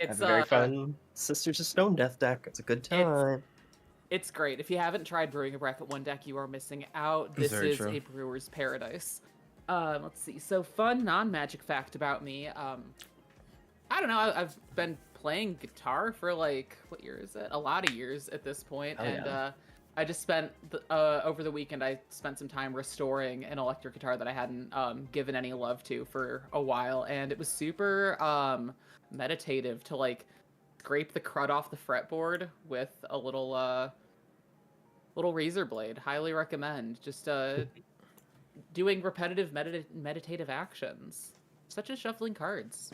I It's have a very fun Sisters of Stone Death deck. It's a good time. It's great. If you haven't tried brewing a bracket one deck, you are missing out. That's This very is true. a brewer's paradise. Let's see. So fun non-magic fact about me. I don't know. I've been playing guitar for like, what year is it? A lot of years at this point. Oh, And yeah. I just spent over the weekend. I spent some time restoring an electric guitar that I hadn't given any love to for a while, and it was super meditative to like scrape the crud off the fretboard with a little razor blade. Highly recommend. Just doing repetitive meditative actions, such as shuffling cards.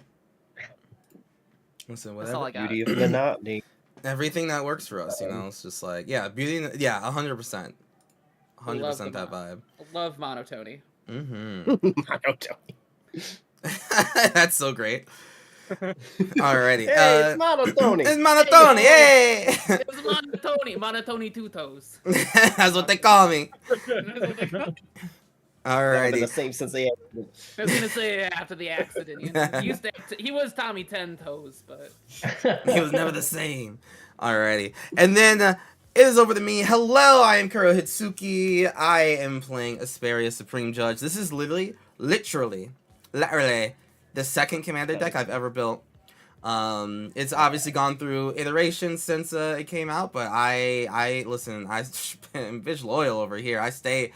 Listen, That's all whatever. I got. Beauty of the monotony. Everything that works for us, you know. It's just like, yeah, beauty. Yeah, 100%. 100% that vibe. Love monotony. Monotony. That's so great. Alrighty. Hey, it's monotony. It's monotony. Hey. It's monotony. Monotony two toes. That's what they call me. They've Alrighty. been the same since they. I was gonna say after the accident, you know, he was Tommy 10 Toes, but He was never the same. Alrighty. And then it is over to me. Hello, I am Kuro Hitsuki. I am playing Asperia Supreme Judge. This is literally the second commander deck I've ever built. It's obviously gone through iterations since it came out, but listen, I'm bitch loyal over here. I stay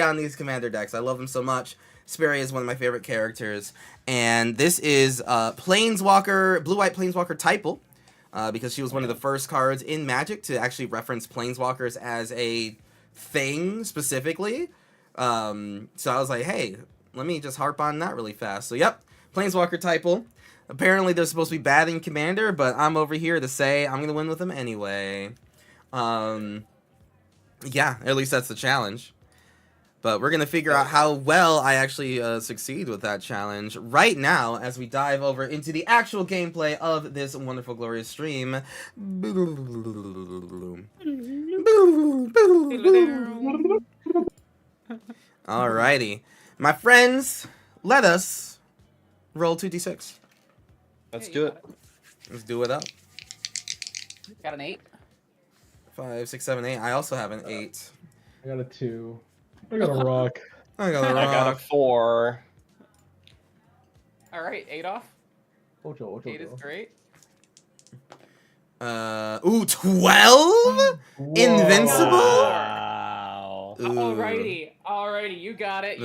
on these commander decks. I love them so much. Asperia is one of my favorite characters, and this is Planeswalker, blue-white Planeswalker Typal, because she was one of the first cards in Magic to actually reference Planeswalkers as a thing specifically. So I was like, hey, let me just harp on that really fast. So yep, Planeswalker Typal. Apparently they're supposed to be bad in Commander, but I'm over here to say I'm going to win with them anyway. Yeah, at least that's the challenge. But we're going to figure out how well I actually succeed with that challenge right now as we dive over into the actual gameplay of this wonderful, glorious stream. Alrighty. My friends, let us roll 2d6. Let's do it. Let's do it up. got an 8. 5, 6, 7, 8. I also have an 8. I got a 2. I got a rock. I got a I got a rock. 4. All right, 8 off. Ocho, 8 is great. Ooh, 12? Invincible? Wow. Ooh. Alrighty, you got it.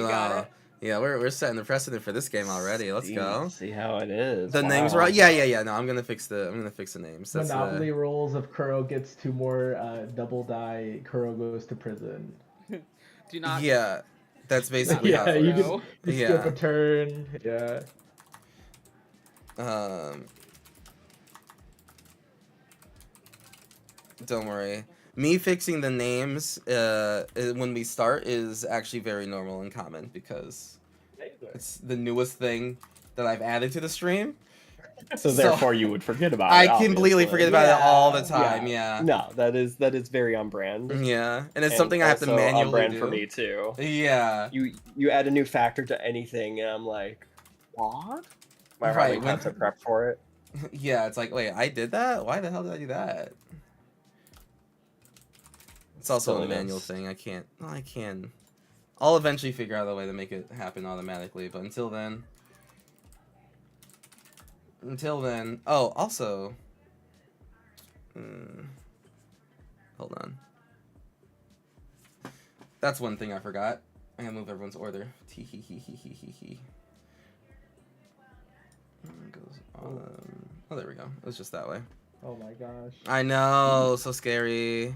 Yeah, we're setting the precedent for this game already. Let's go. See how it is. The names right? Yeah. No, I'm gonna fix the names. That's Monopoly rules. If Kuro gets 2 more double die, Kuro goes to prison. Do not. Yeah, that's basically how. Yeah, you Kuro. just skip a turn. Yeah. Don't worry. Me fixing the names when we start is actually very normal and common because it's the newest thing that I've added to the stream. So therefore you would forget about it. I completely obviously. forget about it all the time, yeah. No, that is very on brand. Yeah, and it's something I have to also manually on brand do. for me too. Yeah. You add a new factor to anything and I'm like, what? My Right, have to prep for it. Yeah, it's like, wait, I did that? Why the hell did I do that? It's also a manual thing. I can't. Well, I can. I'll eventually figure out a way to make it happen automatically, but until then. Oh, also. Hold on. That's one thing I forgot. I gotta move everyone's order. Oh, there we go. It was just that way. Oh my gosh. I know, so scary.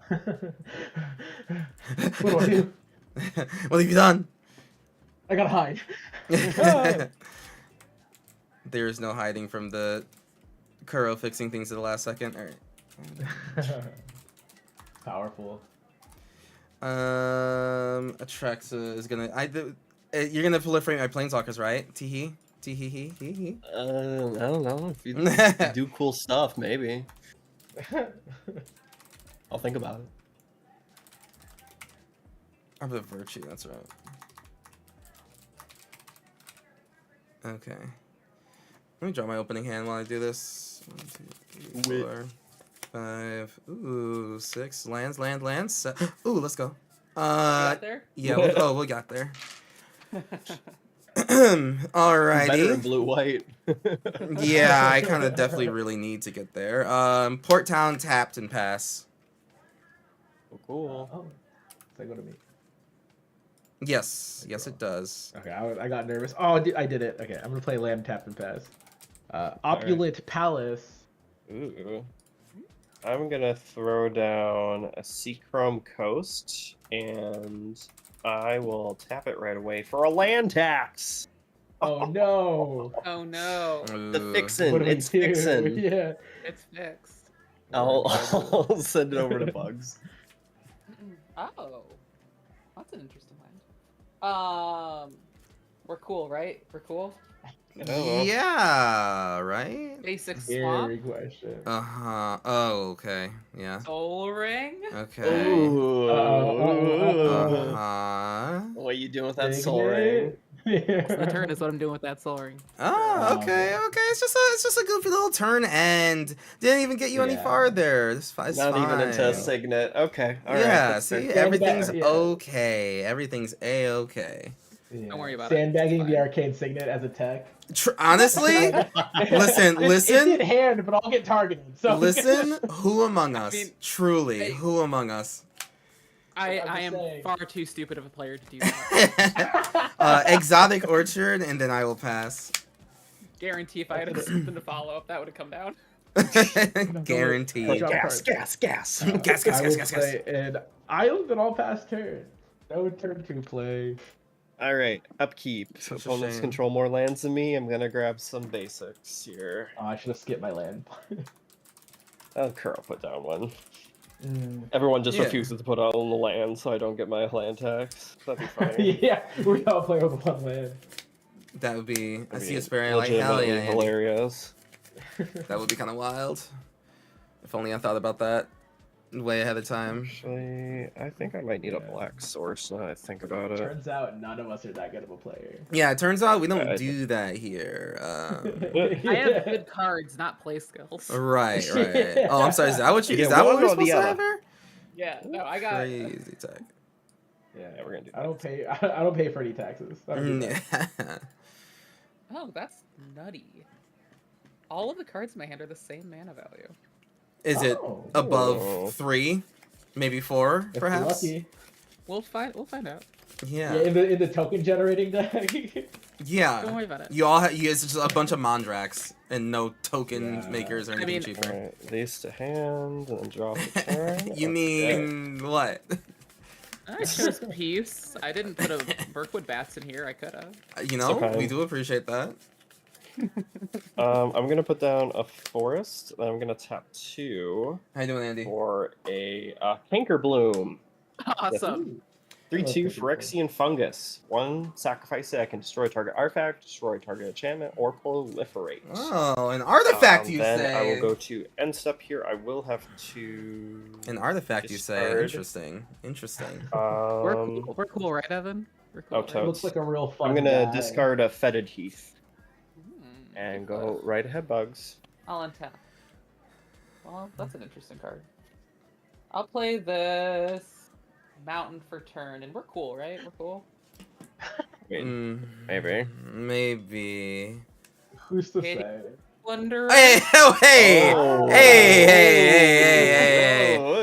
What do I do? What have you done? I gotta hide. There is no hiding from the Kuro fixing things at the last second. All right. Powerful. Atraxa is gonna. You're gonna proliferate my planeswalkers, right? Teehee. Teehee. I don't know. If you do cool stuff, maybe. I'll think about it. Arbor of Virtue, that's right. Okay. Let me draw my opening hand while I do this. 1, 2, 3, 4, 5. Ooh, 6 lands. Ooh, let's go. Got there? Yeah. We got there. Better in Alrighty. blue white. Yeah, I kind of definitely really need to get there. Port Town tapped and pass. Cool. Oh, does that go to me? Yes, it does. Okay, I got nervous. Oh, I did it. Okay, I'm gonna play land tap and pass. Opulent Palace. Ooh. I'm gonna throw down a Seachrome Coast, and I will tap it right away for a land tax. Oh no! Oh no. The Ooh. fixin'. What do we It's do? fixin'. Yeah. It's fixed. I'll send it over to Bugs. Oh. That's an interesting land. We're cool, right? We're cool? Yeah, right? Basic Scary swamp. question. Oh, okay. Yeah. Soul ring. Okay. Ooh. Uh-huh. What are you doing with that soul ring? The turn is what I'm doing with that soul ring. Oh, okay. It's just a goofy little turn and didn't even get you any Yeah. farther. It's fine. Not even into a signet. Okay. All right. Yeah, That's see, fair. everything's Yeah. okay. Everything's a-okay. Yeah. Don't worry about it. Sandbagging It's the fine. arcane signet as a tech. Honestly, listen. It's in hand, but I'll get targeted. So listen, who among us? mean, Truly, hey. who among us? I I'm just am saying. far too stupid of a player to do that. Exotic Orchard, and then I will pass. Guarantee if I had something to follow up, that would have come down. Guaranteed. Drop Gas. Gas. I will Gas. play an island and I'll pass turn. No turn to play. All right. Upkeep. Such a Opponents shame. control more lands than me. I'm gonna grab some basics here. Oh, I should have skipped my land. Oh, Kuro put down one. Mm. Everyone just Yeah. refuses to put on the land, so I don't get my land tax. That'd be funny. Yeah, we all play with one land. That would be. I That'd see be a spirit like hell legitimately yeah. Andy. hilarious. That would be kind of wild. If only I thought about that way ahead of time. Actually, I think I might need a black source now that I think about it. Turns out none of us are that good of a player. Yeah, it turns out we don't I- do that here. I have good cards, not play skills. Right. Yeah. Oh, I'm sorry. Is that what you? Yeah, Is that what one we're or supposed the to other? have here? Yeah, no, I got. Crazy tech. Yeah, Yeah, we're gonna do I don't pay. I don't pay for any taxes. I don't do that. Yeah. Oh, that's nutty. All of the cards in my hand are the same mana value. Is it Oh. above Oh. 3, maybe 4, If you're perhaps? lucky. We'll find out. Yeah. Yeah, in the token generating deck. Don't worry about it. You all it's just a bunch of Mondrax and no token Yeah. makers or I anything mean- cheaper. Alright, these to hand, and then drop a turn. You mean what? I chose peace. I didn't put a Mirkwood Bats in here. I could have. You know, okay. we do appreciate that. I'm gonna put down a forest, and I'm gonna tap 2 How you doing, Andy? for a Cankerbloom. Awesome. 3/2 That's pretty Phyrexian Fungus. 1 sacrifice it. I can destroy target artifact, destroy target enchantment, or proliferate. Oh, an artifact, you then say? I will go to end step here. I will have to. An artifact, you say? discard. Interesting. Interesting. We're cool, right, Evan? We're cool. Oh, right? totes. Looks like a real fun. I'm gonna guy. discard a Fetid Heath Hmm, and go right ahead, Bugs. I'll untap. Well, that's an interesting card. I'll play this mountain for turn, and we're cool, right? We're cool. Wait, Mm, maybe. Maybe. Who's to Hey. say? Wonder. Hey, oh, hey, Oh.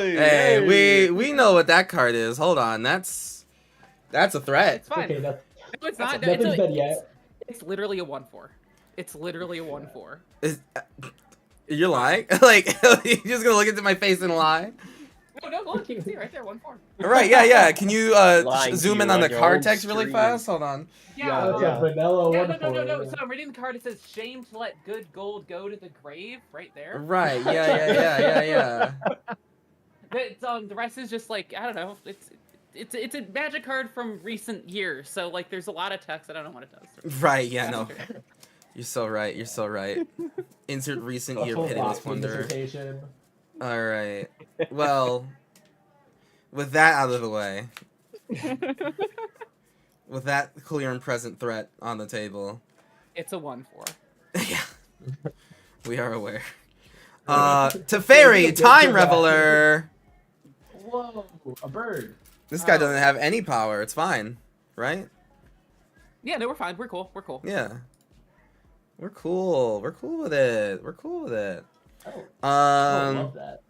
hey, we know what that card is. Hold on, that's a threat. It's fine. Okay, No, it's not. nothing's It's, done yet. it's literally a 1/4. It's literally a 1/4. Is, you're lying? Like, you're just gonna look into my face and lie? No, look, you can see it right there, 1/4. Right, yeah. Can you Lying to zoom in you on the on your card own text really stream. fast? Hold on. Yeah, That's a vanilla yeah, one. no. So I'm reading the card. It says, "Shame to let good gold go to the grave." Right there. Right, yeah. It's, the rest is just like, I don't know. It's a magic card from recent years. So like, there's a lot of text. I don't know what it does. Right, yeah, no. You're so right. Insert recent year pitiless wonder. Dissertation. All right. Well, with that out of the way, with that clear and present threat on the table, It's a 1/4. yeah, We are aware. Teferi, Time Reveler. Whoa, a bird. This guy Oh. doesn't have any power. It's fine, right? Yeah, no, we're fine. We're cool. We're cool. Yeah. We're cool. We're cool with it. We're cool with it. I love that.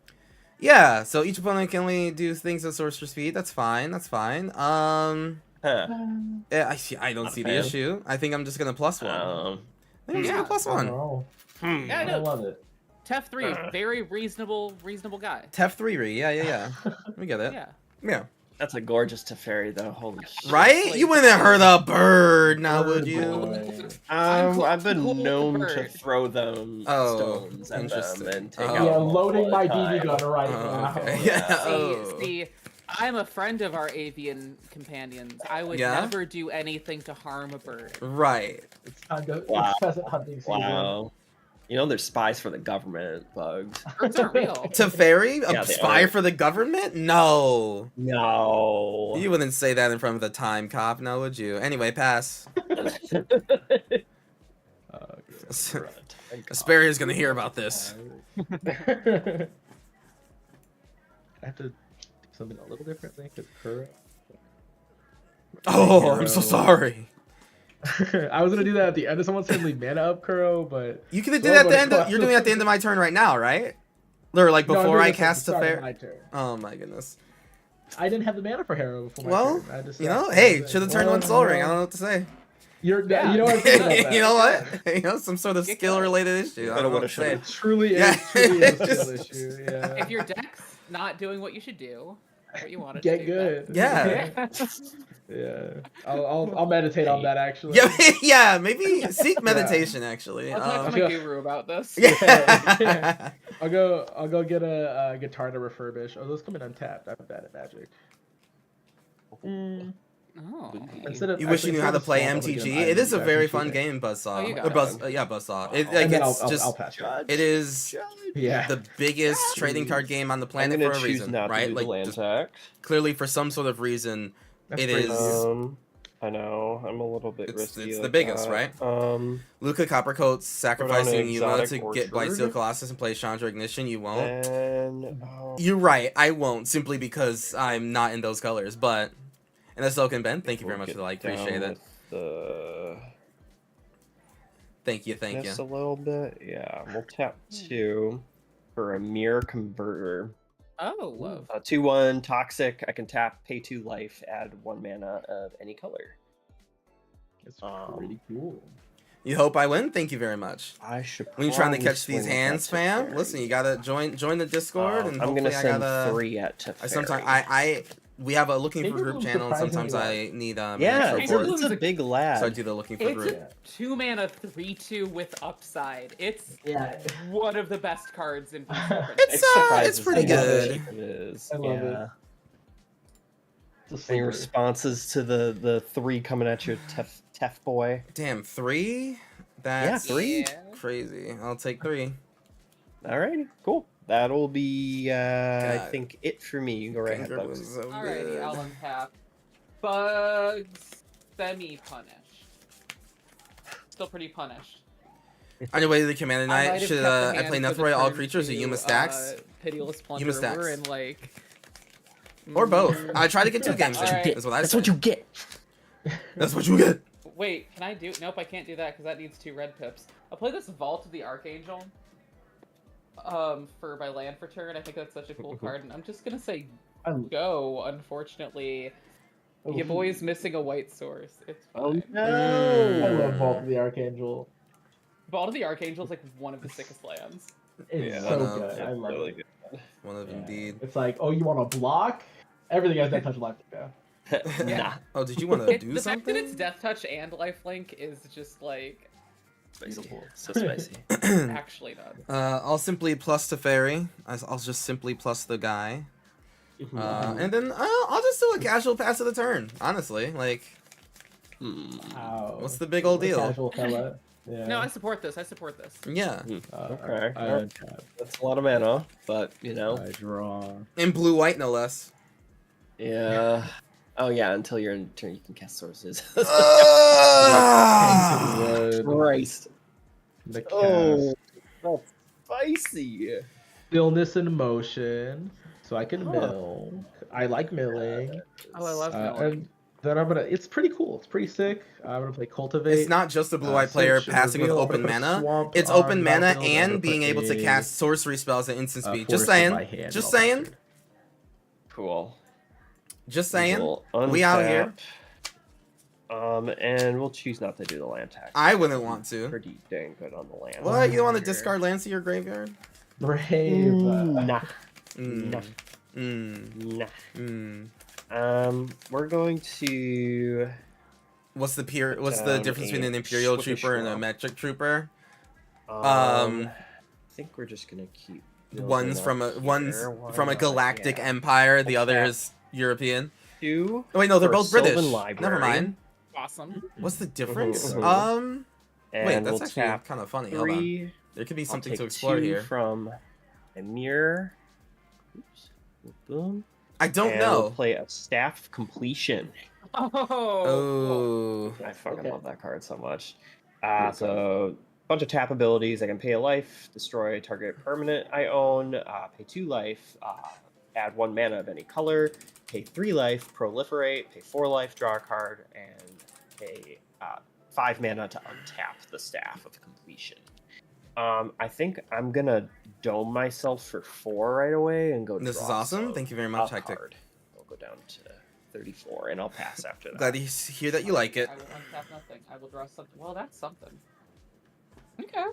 Yeah, so each opponent can only do things at sorcerer speed. That's fine. That's fine. Huh. Yeah, I don't Not a see the fan. issue. I think I'm just gonna plus one. I think I'm just Yeah. gonna plus one. Oh, Yeah, I no. love it. Tef 3, very reasonable guy. Tef 3 yeah. We get it. Yeah. Yeah. That's a gorgeous Teferi, though. Holy shit. Right? You wouldn't have heard a bird now, would Bird you? boy. I'm cool- I've cool been with the known to bird. throw them Oh, stones at interesting. them and take Oh. out Yeah, multiple loading at my a time. BB gun right Oh, now. okay. Yeah. Yeah. Oh. See, I'm a friend of our avian companions. I would Yeah? never do anything to harm a bird. Right. It's time to Wow. it's pheasant hunting season. Wow. You know, there's spies for the government, Bugs. Birds aren't real. Teferi? A Yeah, they spy are. for the government? No. No. You wouldn't say that in front of the time cop, now would you? Anyway, pass. Asperia's gonna hear about this. I have to do something a little differently because Kuro. Oh, I'm so sorry. I was gonna do that at the end of someone said leave mana up Kuro, but You could have did it at the end of, you're doing it at the end of my turn right now, right? Or like No, I'm before doing I this at the cast start of Teferi? my turn. Oh my goodness. I didn't have the mana for Harrow before my Well, turn. I just you know, hey, should have turned one Soul Ring. I don't know what to say. Yeah. You know what I'm thinking about that. You know what? You know, some sort of Get skill-related issue. I don't know what to say. It truly is. Yeah. Truly is a Just- skill issue. Yeah. If your deck's not doing what you should do, what you want it Get to do, good. Yeah. Yeah. I'll meditate on that actually. Yeah, yeah, maybe seek meditation, actually. I'll talk to my guru about this. Yeah. I'll go get a guitar to refurbish. Oh, those come in untapped. I'm bad at Magic. Oh. Instead of You wish you actually, knew how to instead of play small, I'm gonna get MTG. an It is a item very back fun and game, Buzzsaw. Oh, you got Or it. Buzz, yeah, Buzzsaw. It, shoot it. like, And then it's I'll just, pass it. it is Yeah. the biggest trading card game on the I'm planet gonna for a choose reason, not right? to do the Like, land just tax. clearly for some sort of reason, That's it crazy. is. I know. I'm a little bit It's risky. the like biggest, that. right? Luca Coppercoat's sacrificing Yuma to exotic get orchard. Bystial Colossus and play Chandra Ignition. You won't. And You're right. I won't simply because I'm not in those colors. But and that's Soken Ben. Thank you very much for the like. Appreciate it. The Thank you. Thank just you. a little bit. Yeah, we'll tap 2 for a mirror converter. Oh, love. 2/1 toxic. I can tap, pay 2 life, add 1 mana of any color. It's pretty cool. You hope I win. Thank you very much. I should. When you're trying to probably catch these swing at hands, that fam, Teferi. listen, you gotta join the Discord, and I'm gonna hopefully I send gotta. 3 at Teferi. I sometimes we have a looking for Maybe group I'm channel, and sometimes surprisingly I need Yeah, extra it's support. a big lad. So I do the looking for It's group. a 2 mana 3/2 with upside. It's Yeah. one of the best cards in Planeswalker. It's pretty surprises good. me. It is. I love it. Yeah. It's a Any sleeper. responses to the 3 coming at you, Tef boy? Damn, 3? That's 3. Yeah. crazy. I'll take 3. Alrighty, cool. That'll be I God. think it for me. You can go right ahead, Finger Bugs. was so Alrighty, good. I'll untap. Bugs semi-punished. Still pretty punished. On your way to the Commander I might Night, have should kept the I hand play for Nothing the all turn creatures or to, Yuma stacks? Pitiless Yuma stacks. Plunderer and like... Or both. Mm. I try to get 2 games in. Alright. That's what I That's say. what you get. That's what you get. Wait, can I do... Nope, I can't do that because that needs 2 red pips. I'll play this Vault of the Archangel. For my land for turn. I think that's such a cool card, and I'm just gonna say go, unfortunately. Your boy's missing a white source. It's fine. I love Vault of the Archangel. Vault of the Archangel is like one of the sickest lands. It's Yeah, so no, good. I love really it. good. One of Yeah. indeed. It's like, oh, you want to block? Everything has that touch of life to go. Nah, Oh, did you want to do The fact that something? it's Death Touch and Lifelink is just like spicy. So spicy. actually not. I'll simply plus Teferi. I'll just simply plus the guy. And then I'll just do a casual pass of the turn. Honestly, like, Wow. what's the big old What a deal? Casual fella. Yeah. No, I support this. I support this. Yeah. Okay. I untap. That's a lot of mana, but you know. I draw. In blue white, no less. Yeah. Oh yeah, until you're in turn, you can cast sources. Ah! Christ. gonna cast Oh, that's spicy. Stillness in Motion, so I can Huh. mill. I like milling. Oh, I love milling. And then I'm gonna. It's pretty cool. It's pretty sick. I'm gonna play Cultivate. It's not just a blue-white player Search and passing with Reveal. I'm open gonna put a mana. Swamp It's on open the mana battlefield, and I'm and gonna being put able to a, cast sorcery spells at instant speed. Just Forest in saying. my hand Just and I'll saying. pass turn. Cool. Just We saying. will We out here. untap, and we'll choose not to do the land tax. I wouldn't want to. Pretty dang good on the land. What? You don't want to here. discard lands to your graveyard? Brave. Nah. Mm. Nah. Mm. Nah. Mm. We're going to. What's the What's the Down difference between a an Imperial Swiftish Trooper and a Swamp. Metric Trooper? I think we're just gonna keep. One's from a building up one's here. Why from a not? galactic Yeah. empire. The We'll other tap is European. 2. Oh wait, no, they're for both British. Sylvan Never Library. mind. Awesome. What's the difference? mhm. Wait, And that's we'll actually tap kind of funny. Hold on. 3. There could be I'll something take to explore 2 here. from a mirror. Oops. Boom. I don't And know. We'll play a Staff Completion. Oh. Oh. I fucking Okay. love that card so much. Great So bunch of tap abilities. I can pay a life, destroy target permanent I own, pay 2 life, add 1 mana of any color, pay 3 life, proliferate, pay 4 life, draw a card, and pay 5 mana to untap the Staff of Completion. I think I'm gonna dome myself for 4 right away and go. This is draw awesome. some- Thank you very much, a Hectic. card. I'll go down to 34, and I'll pass after that. Glad to hear that you like it. I will untap nothing. I will draw something. Well, that's something. Okay.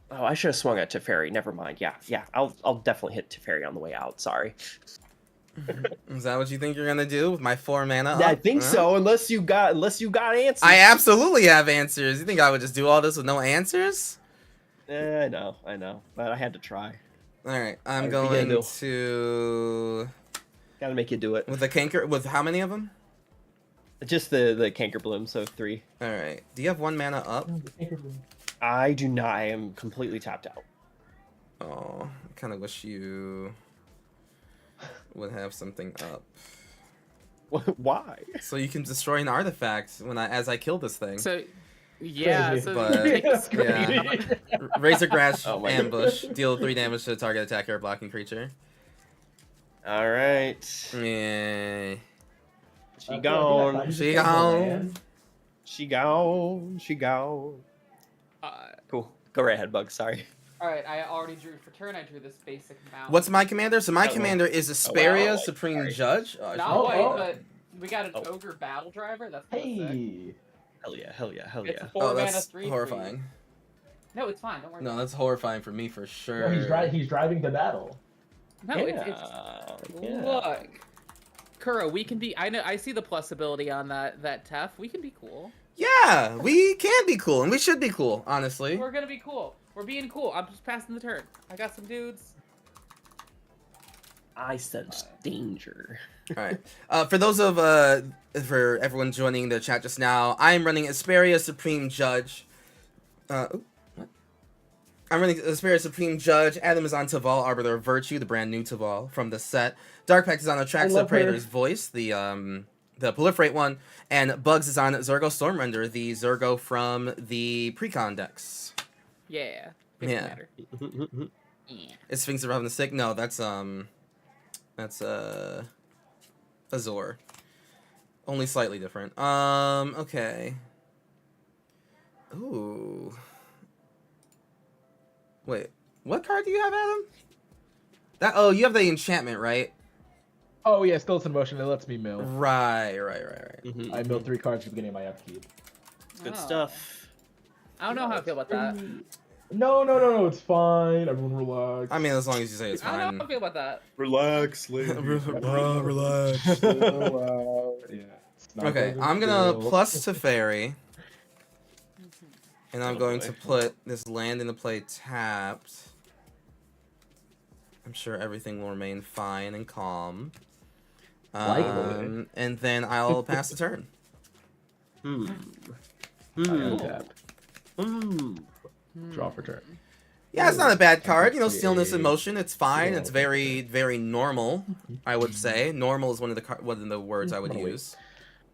Oh, I should have swung at Teferi. Never mind. Yeah. I'll definitely hit Teferi on the way out. Sorry. Is that what you think you're gonna do with my 4 mana? Yeah, I up? think Huh? so. Unless you got answers. I absolutely have answers. You think I would just do all this with no answers? I know, but I had to try. All right, I'm What are you gonna going do? to Gotta make you do it. with the canker. With how many of them? Just the Canker Bloom, so 3. All right. Do you have 1 mana up? I do not. I am completely tapped out. Oh, I kind of wish you would have something up, Why? so you can destroy an artifact as I kill this thing. So, yeah. Crazy. So But, take a screen. yeah. Razor Grash Oh my ambush. Deal 3 damage to the target attacker or blocking creature. All right. Yeah. She gone. She gone. She gone. She gone. Cool. Go right ahead, Bug. Sorry. All right. I already drew for turn. I drew this basic mount. What's my commander? So my Oh, commander is Asperia, wow. Supreme Sorry. Judge. Oh, I Not should- white, oh. but we got an Oh. ogre battle driver. That's kinda sick. Hey. Hell yeah. Hell yeah. Hell It's yeah. a 4 Oh, mana that's 3/3. horrifying. No, it's fine. Don't worry. No, about that's horrifying for me for sure. No, he's driving the battle. it. No, it's look. Kuro, we can be. I see the plus ability on that Tef. We can be cool. Yeah, we can be cool, and we should be cool, honestly. We're gonna be cool. We're being cool. I'm just passing the turn. I got some dudes. I sense danger. All right. For those of for everyone joining the chat just now, I am running Asperia Supreme Judge. What? I'm running Asperia Supreme Judge. Adam is on Taval, Arbiter of Virtue, the brand new Taval from the set. Dark Pact is on Attrax the love her. Praetor's Voice, the Proliferate one, and Bugs is on Zergo Stormrender, the Zergo from the Precon decks. Yeah. Yeah. Matter. Yeah. Is Sphinx of Heaven the Sick? No, that's Azor. Only slightly different. Okay. Ooh. Wait, what card do you have, Adam? Oh, you have the enchantment, right? Oh yeah, Stillness in Motion. It lets me mill. Right. I mill 3 cards at the beginning of my upkeep. Good Oh. stuff. I don't know how I feel about that. No, it's fine. Everyone relax. I mean, as long as you say it's I don't know fine. how I feel about that. Relax, Relax. Yeah. It's not Okay, going I'm gonna to- plus Teferi, and I'm Oh, going boy. to put this land into play tapped. I'm sure everything will remain fine and calm. Likely. And then I'll pass the turn. I Hmm. untap. Hmm. Draw for turn. Yeah, it's not a bad card. You know, Okay. Stillness in Motion. It's fine. Yeah, It's okay. very, very normal. I would say normal is one of the words I would Oh, wait. use.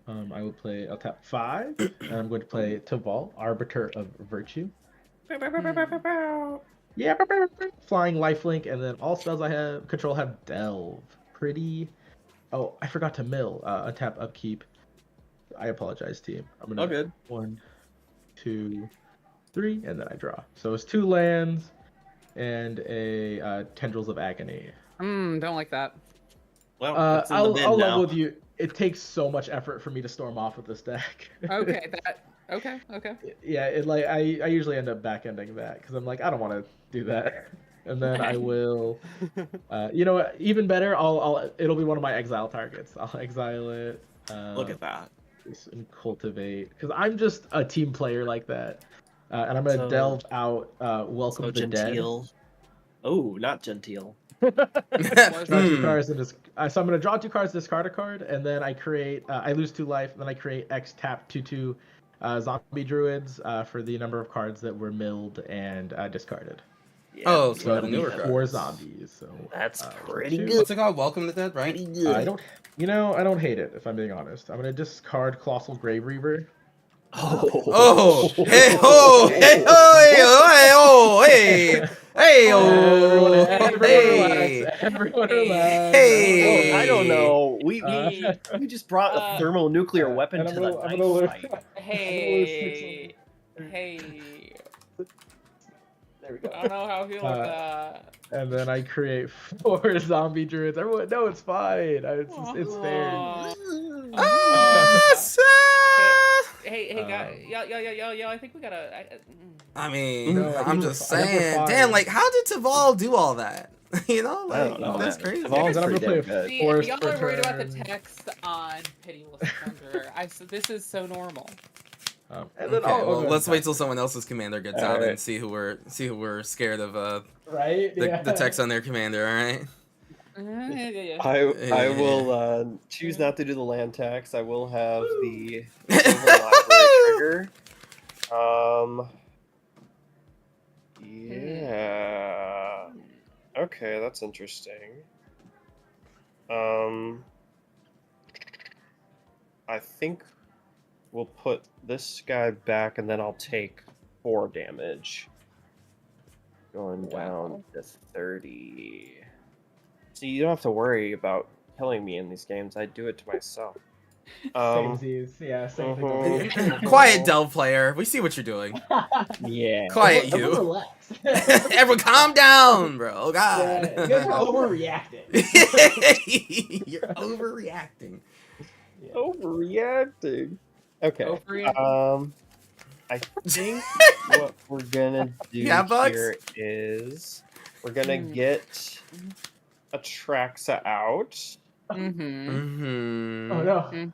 I'll tap 5, and I'm going to play Taval, Arbiter of Virtue. Yeah, flying lifelink, and then all spells I have control have delve. Pretty. Oh, I forgot to mill. Untap upkeep. I apologize, team. I'm gonna All good. 1, 2, 3, and then I draw. So it's 2 lands and a Tendrils of Agony. Don't like that. Well, that's in the I'll bin level now. with you. It takes so much effort for me to storm off with this deck. Okay, okay. Yeah, it like I usually end up back ending that because I'm like I don't want to do that, and then I will. You know what? Even better, it'll be one of my exile targets. I'll exile it. Look at that. And cultivate because I'm just a team player like that, and I'm gonna So- delve out. Welcome So the Dead. genteel. Oh, not genteel. Draw 2 Hmm. cards and so I'm gonna draw 2 cards, discard a card, and then I create. I lose 2 life, and then I create X tap 2/2 zombie druids for the number of cards that were milled and discarded. Yeah, Oh, So so it'll the be newer 4 cards. zombies. So That's pretty 2. good. What's it called? Welcome to the Dead, right? Pretty good. I don't. I don't hate it if I'm being honest. I'm gonna discard Colossal Grave Reaver. Oh, hey ho, hey ho, hey Everyone, oh, everyone hey, relax. Everyone relax. Hey. Oh, I don't know. We just brought a Uh, thermonuclear weapon and to I'm the gonna knife lose. fight. Hey. There we go. I don't know how I feel about that. And then I create 4 zombie druids. Everyone, no, it's fine. It's fair. Aw. Hey, guys, yo, I think we gotta. I mean, No, I'm you're just fine. Number saying, 5. damn, like, how did Taval do all that? You know, I like, don't know, that's man. crazy. Taval's I'm gonna pretty play damn good. See, Forest y'all are worried about the Return. text on Pitiless Thunder. This is so normal. And then Okay, I'll well, go let's ahead wait till someone else's commander gets All out right. and see who we're scared of. right? The text on their commander. All right. I will choose not to do the land tax. I will have the silver library trigger. Yeah. Okay, that's interesting. I think we'll put this guy back, and then I'll take 4 damage. Going down to 30. See, you don't have to worry about killing me in these games. I do it to myself. Samesies. Yeah, same thing. Mhm. Quiet Delve player. We see what you're doing. Yeah. Quiet Everyone you. relax. Everyone, calm down, bro. Oh God. Yeah, you guys are overreacting. You're overreacting. Overreacting. Okay. Overreacting. I think what we're gonna do Yeah, Bugs? here is we're gonna Hmm. get Atraxa out. Mm-hmm. Mm-hmm. Oh no.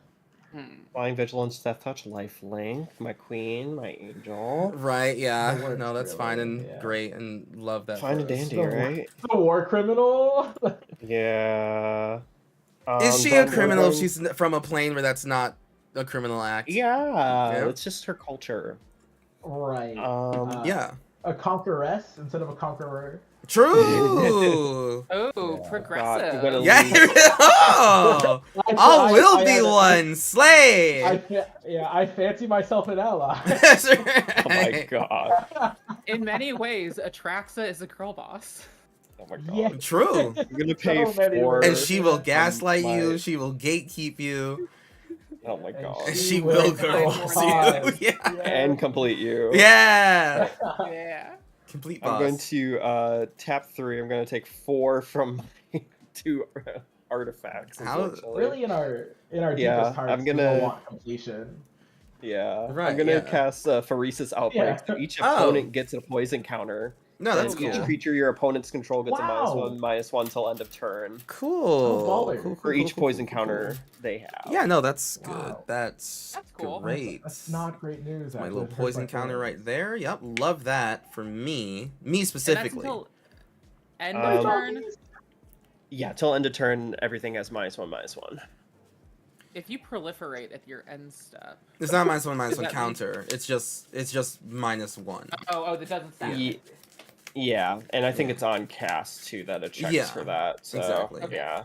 Flying Vigilance, Death Touch, Lifelink, my queen, my angel. Right, yeah. That works, No, that's really, fine and yeah. great and love that. Fine for and us. dandy, The- right? The war criminal. Yeah. Is she a but we're criminal if going- she's from a plane where that's not a criminal act? Yeah, it's just her culture. Right. Yeah. A conqueress instead of a conqueror. True. Oh, Yeah. progressive. God, we're gonna Yeah. leave- Oh, I will be one. Slay. I fancy myself an ally. That's Oh my right. god. In many ways, Atraxa is a girl boss. Oh my god. Yeah. True. I'm gonna pay So many 4. And she will gaslight my- you. She will gatekeep you. Oh my god. And she will go girls boss. you. Yeah. And complete you. Yeah. Yeah. Complete I'm boss. going to tap 3. I'm going to take 4 from my 2 artifacts. How- unfortunately. Really, in our Yeah, deepest hearts, I'm we gonna- all want completion. Yeah. Right, I'm gonna yeah. cast Pharesis Outbreak. Yeah. So each Oh. opponent gets a poison counter. No, And that's each cool. creature your opponents control gets Wow. a -1/-1 till end of turn. Cool. baller. Cool, For cool, each cool, poison cool, cool, cool. cool. they have. Yeah, no, that's good. Wow. That's cool. great. That's not great news. My actually. little It hurts poison my counter feelings. right there. Yep, love that for me. Me And that's specifically. until end Um, of turn. Yeah, till end of turn, everything has -1/-1. If you proliferate at your end step. It's not -1/-1 Does that mean- counter. It's just -1. Oh, that doesn't sound. Ye- Yeah, and I think it's on cast too that it checks Yeah, for that. So, exactly. Okay. Yeah.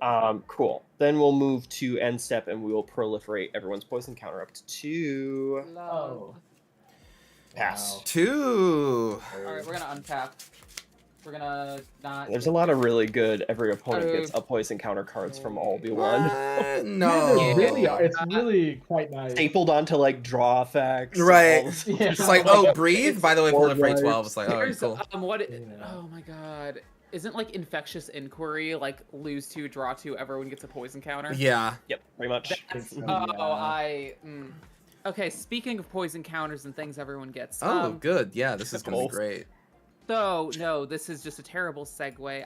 Oh. Cool. Then we'll move to end step and we will proliferate everyone's poison counter up to 2. Love. Pass. 2. All right, we're gonna untap. We're gonna not. There's a lot of really good every opponent gets a poison counter cards from all be one. No. Yeah, really, Yeah. it's really quite nice. Stapled onto like draw effects. Right. all this- Yeah. It's like, oh, breathe. By the way, Board proliferate wipes. 12. It's like, oh, There's, cool. Yeah. Oh my god. Isn't like infectious inquiry like lose 2, draw 2, everyone gets a poison counter? Yeah. Yep, pretty much. That's, Yeah. Okay, speaking of poison counters and things everyone gets. Oh, good. Yeah, this is gonna be Cool. great. So, no, this is just a terrible segue.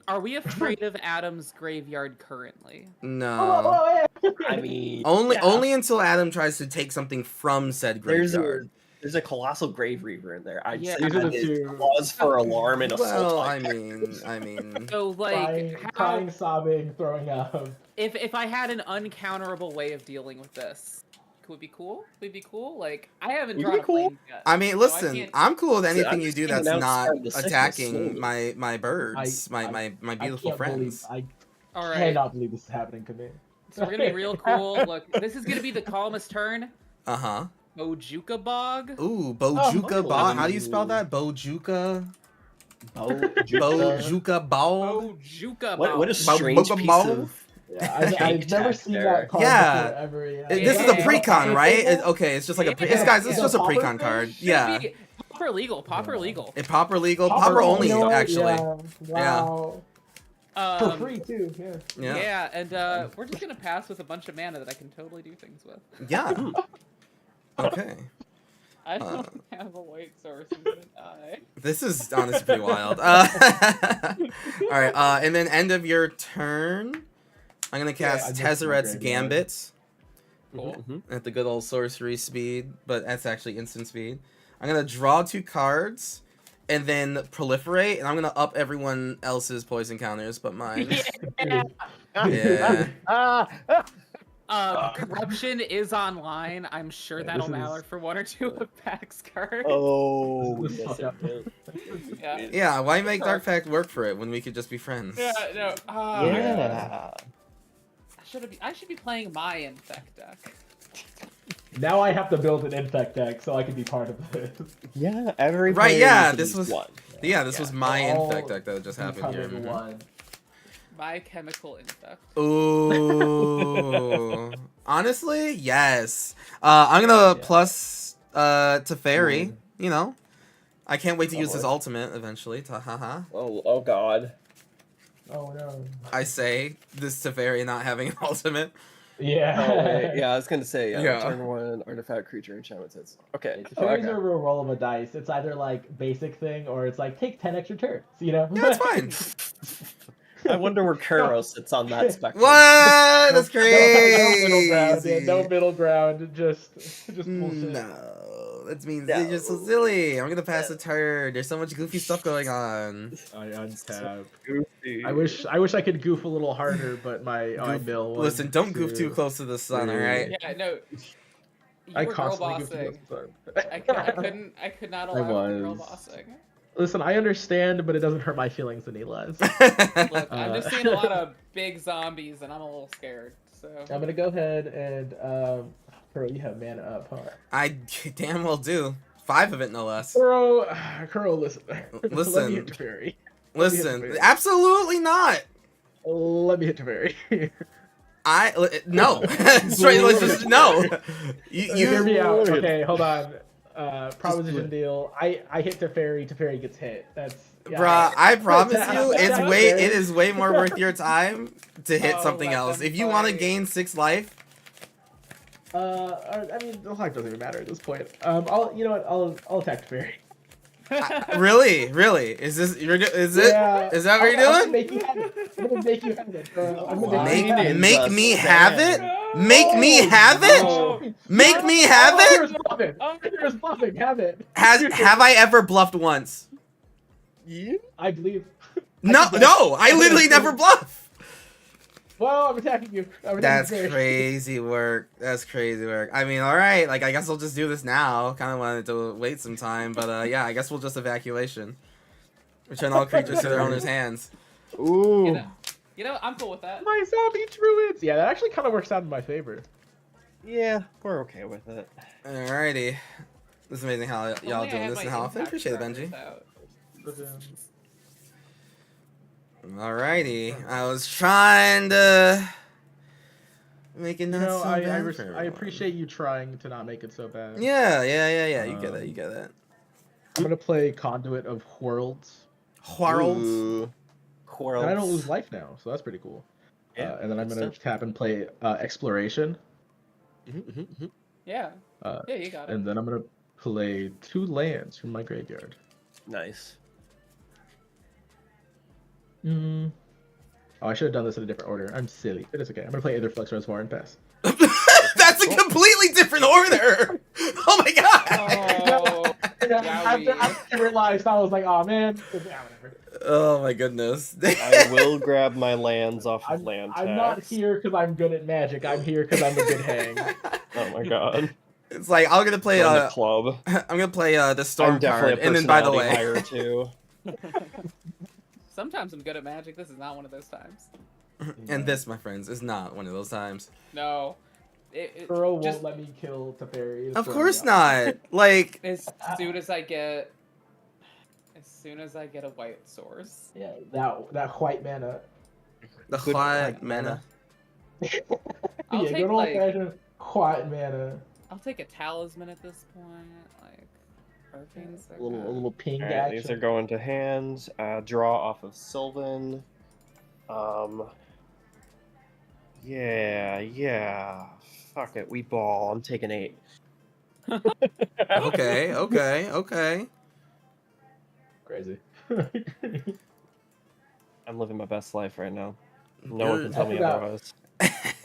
Are we afraid of Adam's graveyard currently? No. I mean, Only until Adam tries to take something from said graveyard. there's a colossal grave reaver in there. I'd Yeah. say These are that the is two. cause for alarm in a Well, soul I type. mean, So, like, crying, sobbing, throwing up. if I had an uncounterable way of dealing with this, could it be cool? Would it be cool? Like, I haven't Would it drawn be a cool? plane yet. I mean, so listen, can't- I'm cool with I'm anything you just do thinking that's not outside the sickness attacking slowly. my birds, my beautiful I can't friends. Believe, All I right. cannot believe this is happening to me. So we're gonna be real cool. Look, this is gonna be the columnist turn. Uh-huh. Bojuka Bog. Ooh, Bojuka Oh. Ball. How do you spell that? Bojuka? Bojuka. Bojuka Ball? Bojuka Bog. What a Bo- strange Boba piece Ball? of. Yeah, I've never seen that card Yeah. before ever. Yeah. This is a precon, right? Okay, it's just like a pre- it's guys. It's Yeah. just a Popper precon thing? card. Should Yeah, be Popper legal. Popper legal. it popper legal, Popper popper only you know what? actually. Yeah. Wow. For Um, free too. Yeah. Yeah, Yeah, and we're just gonna pass with a bunch of mana that I can totally do things with. yeah. Okay, I don't have a white source. I'm gonna die. this is honestly pretty wild. All right, and then end of your turn, I'm gonna I cast just Tezzeret's graveyard. Gambit Cool. Mhm. at the good old sorcery speed, but that's actually instant speed. I'm gonna draw 2 cards. And then proliferate, and I'm gonna up everyone else's poison counters, but mine. Yeah. Corruption is online. I'm sure Yeah, that'll this is- matter for 1 or 2 of Pack's cards. Oh, This is yes, fucked it up. will. Yeah. Yeah, why make Dark Pact work for it when we could just be friends? Yeah, no. Yeah. I should be playing my infect deck. Now I have to build an infect deck so I can be part of this. Yeah, every Right, player yeah, needs at this least was- one. Yeah, this was my All infect deck that just happened here. Become in Mhm. one. My chemical infect. Ooh. Honestly, yes. I'm gonna plus Teferi, you know. I can't wait to Oh, use his boy. ultimate eventually. Haha. Oh God. Oh no. I say this Teferi not having an ultimate. Yeah. Oh, wait, yeah, I was gonna say Yeah. turn 1 artifact creature enchantment hits. Okay. It's Oh, always okay. a real roll of a dice. It's either like basic thing or it's like take 10 extra turns. You know. Yeah, it's fine. I wonder where Kuro sits on that spectrum. What? That's No middle ground. crazy. Yeah, no middle ground. Just bullshit. No, that means No. you're just so silly. I'm gonna pass a turn. There's so much goofy stuff going on. I untap. Goofy. I wish I could goof a little harder, but my Goof- mill. Listen, don't goof too close to the sun, all right? Yeah, no. You I were girl constantly goof bossing. too close. I could not allow girl was. bossing. Listen, I understand, but it doesn't hurt my feelings any less. Look, I'm just Uh, seeing a lot of big zombies, and I'm a little scared. So I'm gonna go ahead and Kuro, you have mana up, huh? I damn well do. 5 of it, no less. Kuro, listen. Let Listen. me hit Teferi. Listen, absolutely not. Let me hit Teferi. No. Straight, let's just no. Hear me You out. Look at- Okay, hold on. Proposition Just- deal. I hit Teferi gets hit. That's yeah, Bruh, I promise you, That's it fair. is way more worth your time to hit Oh, something let else. them If you want to fight. gain 6 life, I mean, the life doesn't even matter at this point. I'll attack Teferi. really, is this is it? Yeah, Is that what you're I'm doing? gonna make you have it. I'm gonna make you have it. I'm gonna Make- make you have it. Make me have it? No. Make me have it? No. Make me have All it? here is bluffing. All here is bluffing. Have it. Have I ever bluffed once? You? I believe. No, I literally never bluff. Well, I'm attacking you. That's crazy work. That's crazy work. I mean, all right. Like, I guess I'll just do this now. Kind of wanted to wait some time, but yeah, I guess we'll just evacuation. Return all creatures to their owner's hands. Ooh. You know, I'm cool with that. My zombie druids. Yeah, that actually kind of works out in my favor. Yeah, we're okay with it. Alrighty. This is amazing how If y'all only I doing had this my and how often. impact Appreciate it, drivers Benji. out. Alrighty. I was trying to make it You not know, so bad for I everyone. appreciate you trying to not make it so bad. Yeah. You get that. You get that. I'm gonna play Conduit of Worlds, Worlds. Ooh, and I don't lose quarrels. life now, so that's pretty cool. Yeah, And then I'm good gonna stuff. tap and play Exploration, Yeah. uh, Yeah, you got it. and then I'm gonna play 2 lands from my graveyard. Nice. Oh, I should have done this in a different order. I'm silly, but it's okay. I'm gonna play Aetherflux Reservoir and pass. That's a completely different order. Oh my god. Oh, After I realized, I was like, oh man. Yeah, whatever. Oh my goodness. I will grab my lands off of land I'm not tax. here because I'm good at Magic. I'm here because I'm a good hang. Oh my god. It's like I'm gonna play Join the club. I'm gonna play the storm I'm definitely card, a and then by the personality way, hire too. Sometimes I'm good at Magic. This is not one of those times. and this, my friends, is not one of those times. No. Kuro won't Just let me kill Teferi. Of course not. Like as soon as I get a white source. Yeah, that white mana. the Good hot white mana. I'll Yeah, take, good old like- fashioned white mana. I'll take a talisman at this point. Like Arcane's A little ping Alright, action. these are going to hand. Draw off of Sylvan. Yeah. Fuck it, we ball. I'm taking 8. Okay. Crazy. I'm living my best life right now. No one can Good. tell me forgot. otherwise.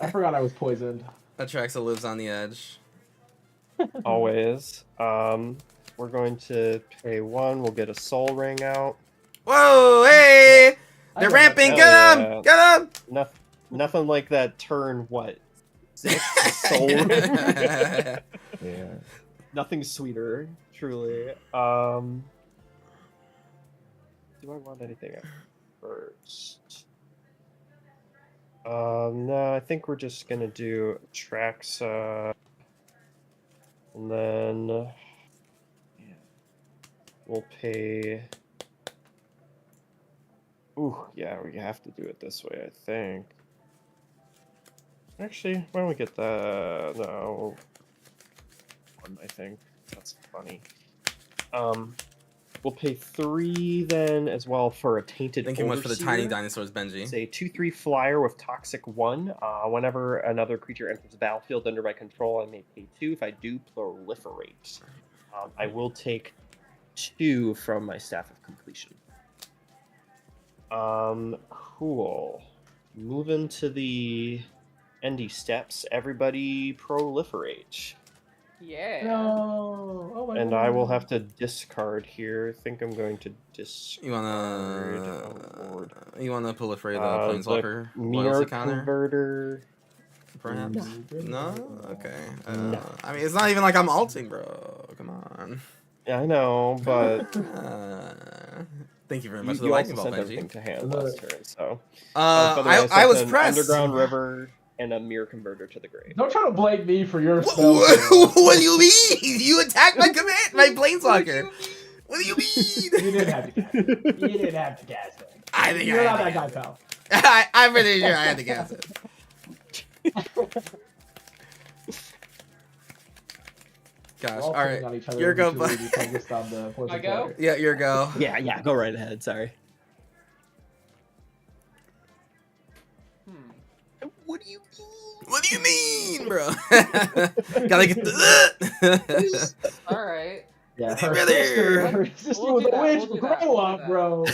I forgot I was poisoned. Atraxa lives on the edge. Always. We're going to pay 1. We'll get a soul ring out. Whoa, hey! They're ramping. Hell Get him! yeah. Get him! Nothing like that turn, what? 6 soul ring? Yeah. Nothing sweeter, truly. Do I want anything at first? No, I think we're just gonna do Traxa, and then we'll pay. Ooh, yeah, we have to do it this way, I think. Actually, why don't we get the no? One, I think that's funny. We'll pay 3 then as well for a tainted. Thank you much for the tiny Overseer. dinosaurs, Benji. It's a 2/3 flyer with toxic 1. Whenever another creature enters the battlefield under my control, I may pay 2. If I do, proliferate. I will take 2 from my Staff of Completion. Cool. Moving to the endy steps. Everybody proliferate. Yeah. No. Oh my And God. I will have to discard here. I think I'm going to discard. You wanna proliferate the Planeswalker Mirror loyalty counter? Converter. Perhaps? No? Okay. No. I mean, it's not even like I'm alting, bro. Come on. Yeah, I know, but Thank you very much you, for the you lightning also bolt, sent everything Benji. to hand last turn, so. I was an pressed. Underground River and a Mirror Converter to the grave. Don't try to blame me for your What, spell. what do you mean? You attacked my command, my Planeswalker. What do you mean? You didn't have to cast it. You didn't have to cast it. I think You're I not had that to guy, cast pal. I'm pretty sure I had to cast it. Gosh, all right. Your go, bud. I go? Yeah, your go. Yeah, go right ahead, sorry. What do you mean? What do you mean, bro? Gotta get the. All right. Yeah, Hey, her brother. sister We'll was do a that, witch. we'll do that, Grow we'll up, do bro.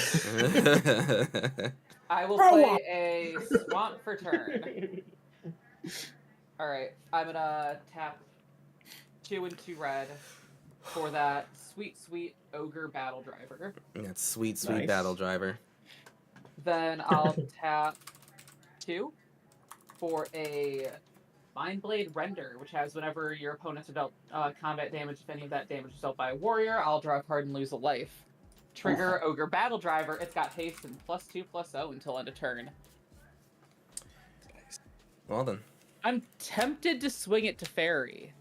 I will Grow play up. a swamp for turn. All right. I'm gonna tap 2 and 2 red for that sweet ogre battle driver. That's sweet Nice. battle driver. Then I'll tap 2 for a Mindblade Render, which has whenever your opponents are dealt combat damage, if any of that damage is dealt by a warrior, I'll draw a card and lose a life. Trigger Ogre Battle Driver. It's got haste and +2/+0 until end of turn. Well then. I'm tempted to swing it to fairy.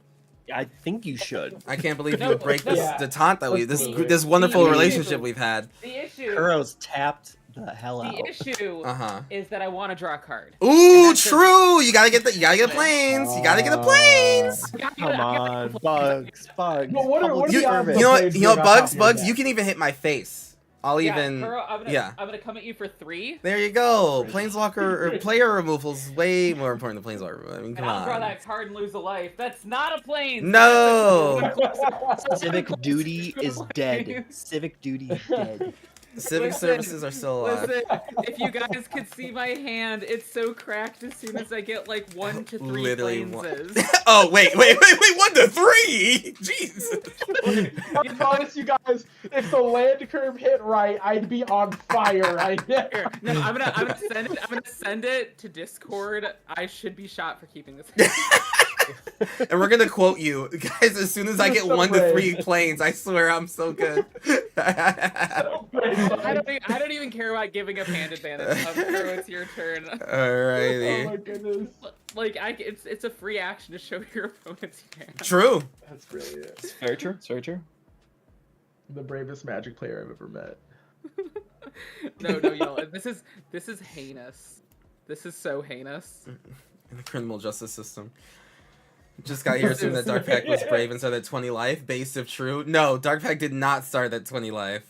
I think you should. I can't believe you No, would break this yeah. the taunt that we Let's this do it. this wonderful The relationship issue- we've had. The issue, Kuro's tapped the hell out. the issue Uh-huh. is that I want to draw a card. Ooh, that's just- true. You gotta get a planes. You gotta get a planes. Come on, bugs. But what are Public the You, odds service. you know what? plays You know, good on top bugs, of your bugs. deck? You can even hit my face. I'll even. Kuro, yeah. I'm gonna come at you for 3. There you go. Planeswalker or player removal's way more important than planeswalker removal. I mean, And come I'll draw on. that card and lose a life. That's not a plane. No. Civic duty is dead. Civic duty is dead. Civic Listen, services are still alive. Listen, if you guys could see my hand, it's so cracked as soon as I get like 1 to 3 Literally one. planeses. Oh wait, 1 to 3. Jeez. I'll be honest, you guys. If the land curve hit right, I'd be on fire right now. Here, no, I'm gonna send it to Discord. I should be shot for keeping this. And we're gonna quote you guys as soon as I You're get so 1 to 3 brave. planes. I swear I'm so good. I don't even care about giving up hand advantage. Kuro, it's your turn. Oh my Alrighty. goodness. Like it's a free action to show your opponent's hand. True. That's brilliant. It's very true. It's very true. The bravest Magic player I've ever met. No, y'all. This is heinous. This is so heinous. In the criminal justice system. Just got here assuming that Dark Pact was brave and started at 20 life. Based if true. No, Dark Pact did not start at 20 life.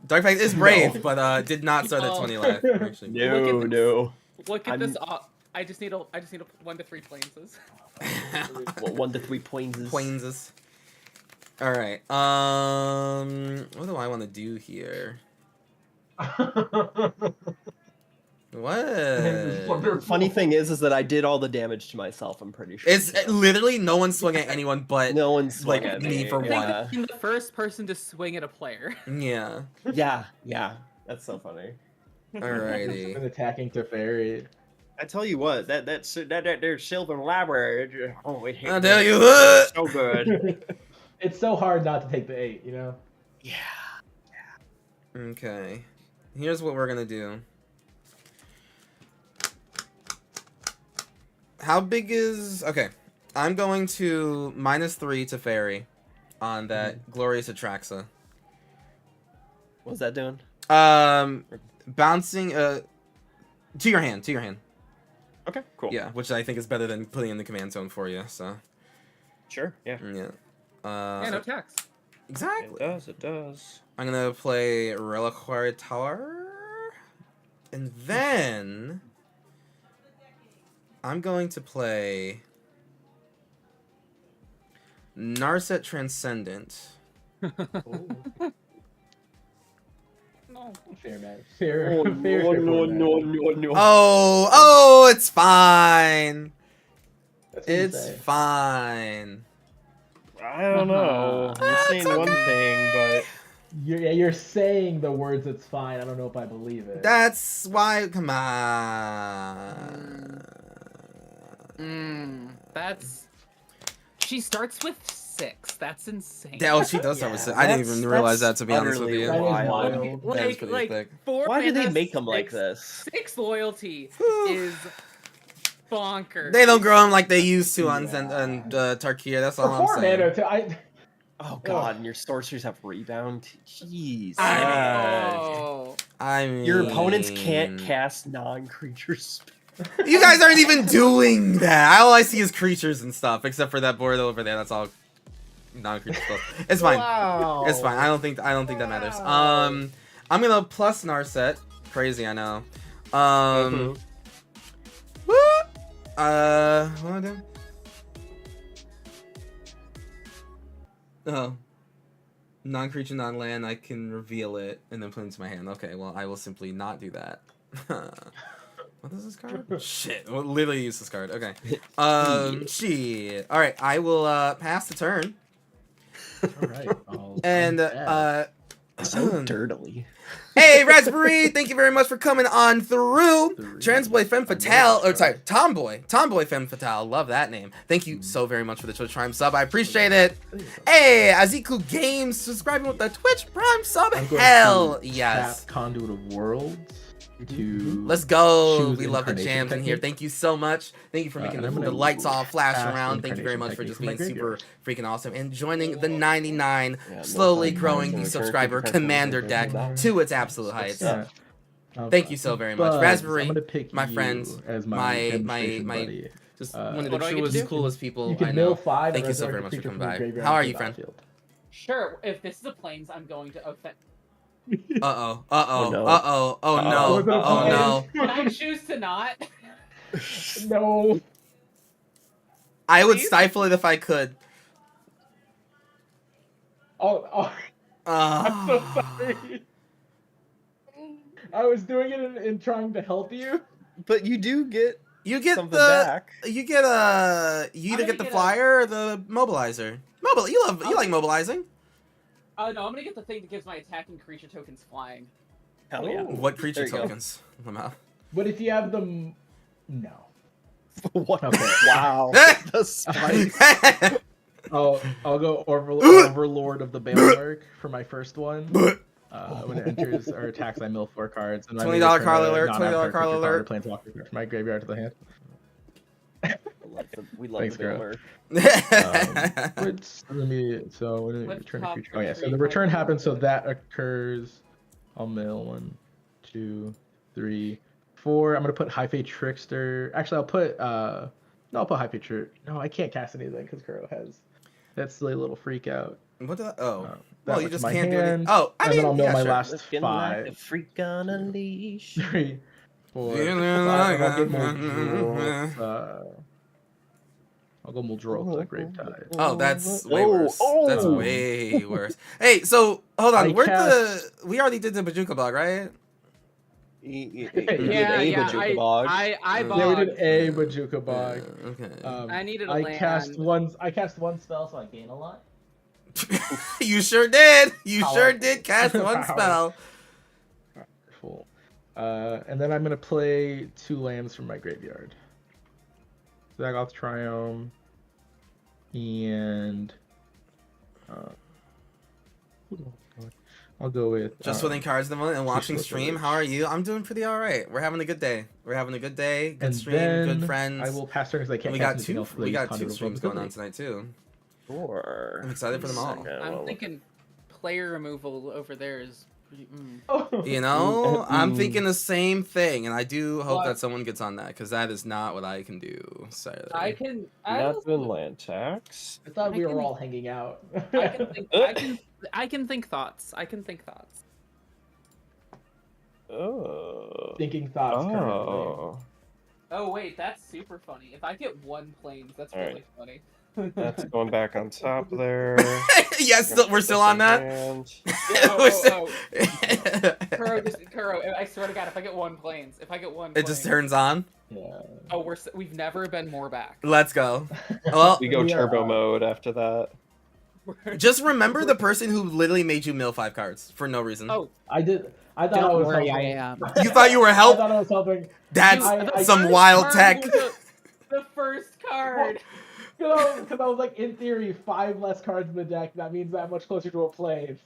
Dark Pact is brave, but did not start at 20 life. Actually. No. Look at I'm- this. I just need a 1 to 3 planeses. 1 to 3 points. Planeses. All right. What do I want to do here? What? Funny thing is that I did all the damage to myself. I'm pretty sure. It's literally no one swung at anyone but no one's swung like at me for yeah. I'm the first person to swing at a player. yeah. Yeah. That's so funny. Alrighty. An attacking to fairy. I tell you what, that their Sylvan Library. Oh, it I'll tell you what. so good. It's so hard not to take the 8, you know? Yeah. Okay. Here's what we're gonna do. How big is... Okay. I'm going to -3 to fairy on that Glorious Atraxa. What's that doing? Bouncing to your hand. Okay, cool. Yeah, which I think is better than putting in the command zone for you, so... Sure. Yeah. Yeah. Yeah, no tax. Exactly. It does. I'm gonna play Reliquary Tower, and then I'm going to play Narset Transcendent. No. Fair, man. Fair. Oh, fair, no. Oh, it's fine. That's what you It's say. fine. I don't know. You're saying one thing, but You're saying the words "it's fine." I don't know if I believe it. That's why. Come on. That's. She starts with 6. That's insane. Yeah, oh, she does have a Yeah, six. I didn't even that's realize that, to be honest with utterly you. That is wild. wild. That is pretty thick. 4 Why did they mana, make them like 6 this? 6 loyalty is bonkers. They don't grow them like they used to on Yeah. Tarkia. That's For all I'm 4 saying. mana, too. Oh god, and your sorceries have rebound. Jeez. Oh. I mean, Your opponents can't cast non-creature spells. You guys aren't even doing that. All I see is creatures and stuff, except for that board over there. That's all non-creature stuff. It's fine. Wow. It's fine. I don't think that matters. I'm gonna plus Narset. Crazy, I know. What do I do? Oh. Non-creature, non-land, I can reveal it and then put it into my hand. Okay, well, I will simply not do that. What is this card? Shit. We'll literally use this card. Okay. Shit. Alright, I will pass the turn. All right. And So dirtily. hey, Raspberry, thank you very much for coming on through. Transboy Femme Fatale, or sorry, Tomboy Femme Fatale, love that name. Thank you so very much for the Twitch Prime sub, I appreciate it. Hey, Aziku Games, subscribing with the Twitch Prime sub, I'm going hell to yes. tap Conduit of Worlds. to Let's go. choose We love the incarnation jams in here. technique. Thank you so much. Thank you for making And I'm the gonna lights all flash cast around. Thank you very incarnation much for technique just from my being super graveyard. freaking awesome and joining the 99, Yeah, slowly no growing time. the Return subscriber creature card commander from deck graveyard. to its absolute heights. Yeah. Thank you so very much. Bugs, Raspberry, I'm gonna pick my you friend, as my my demonstration buddy. just one of the What do I get to truest, do? coolest people You I can mill know. 5 Thank and you so resurrect very a much for creature coming from your by. graveyard How are into you, the friend? battlefield. Sure, if this is a plains, I'm going to offend. Uh-oh. Oh, no. Uh-oh. Oh, Uh-oh. no. Was it a Oh, plains? no. Can I choose to not? No. I would Please? stifle it if I could. Oh, I'm so Ah. sorry. I was doing it in trying to help you. But you do get You get something the back. you get you either I'm get the gonna get flyer or the mobilizer. You like mobilizing. No, I'm gonna get the thing that gives my attacking creature tokens flying. Hell yeah. Ooh. What creature There you go. tokens? I'm out. But if you have them, no. What? Okay. Wow. The spice. I'll go Overlord of the Bailmark for my first one. When it enters or attacks, I mill 4 cards. And $20 card alert, $20 card alert. Planeswalker card from my graveyard to the hand. We love Thanks, the girl. Bailmer. Let me Let's return a pop creature. the Oh yeah, so tree the return card. happens, so that occurs. I'll mill 1, 2, 3, 4. I'm gonna put High Fate Trickster. Actually, I'll put no, I'll put High Fate Trickster. No, I can't cast anything because Kuro has that silly little freak out. What did I, oh. That Well, you went to just my can't do anything. hand, Oh, I and mean, then I'll mill yeah, my sure. last Looking like a 5. freak on a leash. 3, 4, Feeling 5. like I'll get a- I'll go Muldrol to Gravetide. Oh, that's way Oh, worse. That's oh. way worse. Hey, so hold on. I Where'd cast- we already did the Bajuka bug, right? You Yeah, did a Bajuka Bog. I Yeah, bogged. Yeah, we did a Bajuka Bog. Okay. I needed a I land. cast one spell, so I gain a lot. You sure did. You Power. sure did cast one Power. spell. Cool. And then I'm gonna play 2 lands from my graveyard. Zagoth Triome and I'll go with Just winning cards in the moment and watching Peaceful stream. Village. How are you? I'm doing pretty all right. We're having a good day. We're having a good day. Good and stream. then Good friends. I will pass turn because I can't. we cast got anything two. else We with got Conduit 2 of streams going on Invisibility. tonight too. Sure. I'm excited for them all. I'm thinking player removal over there is pretty. Oh. You know, I'm Mm. thinking the same thing, and I do hope What? that someone gets on that because that is not what I can do. Sadly. I can. I, Not doing land tax. I thought we I were can- all hanging out. I can think. I can think thoughts. I can think thoughts. Oh. Thinking thoughts currently. Oh. Oh wait, that's super funny. If I get 1 planes, that's All really funny. That's going back on top there. Yes, we're still on that. And We're still- Kuro, I swear to God, if I get 1 planes, if I get 1 It just planes- turns on. Yeah. Oh, we've never been more back. Let's go. Well, we go We are turbo on. mode after that. just remember the person who literally made you mill 5 cards for no reason. Oh, I did. I thought I don't was worry, I helping. am. You thought you were I help? thought I was helping. That's I- some First wild card tech. was the first card. Because I was like, in theory, 5 less cards in the deck. That means that much closer to a plays.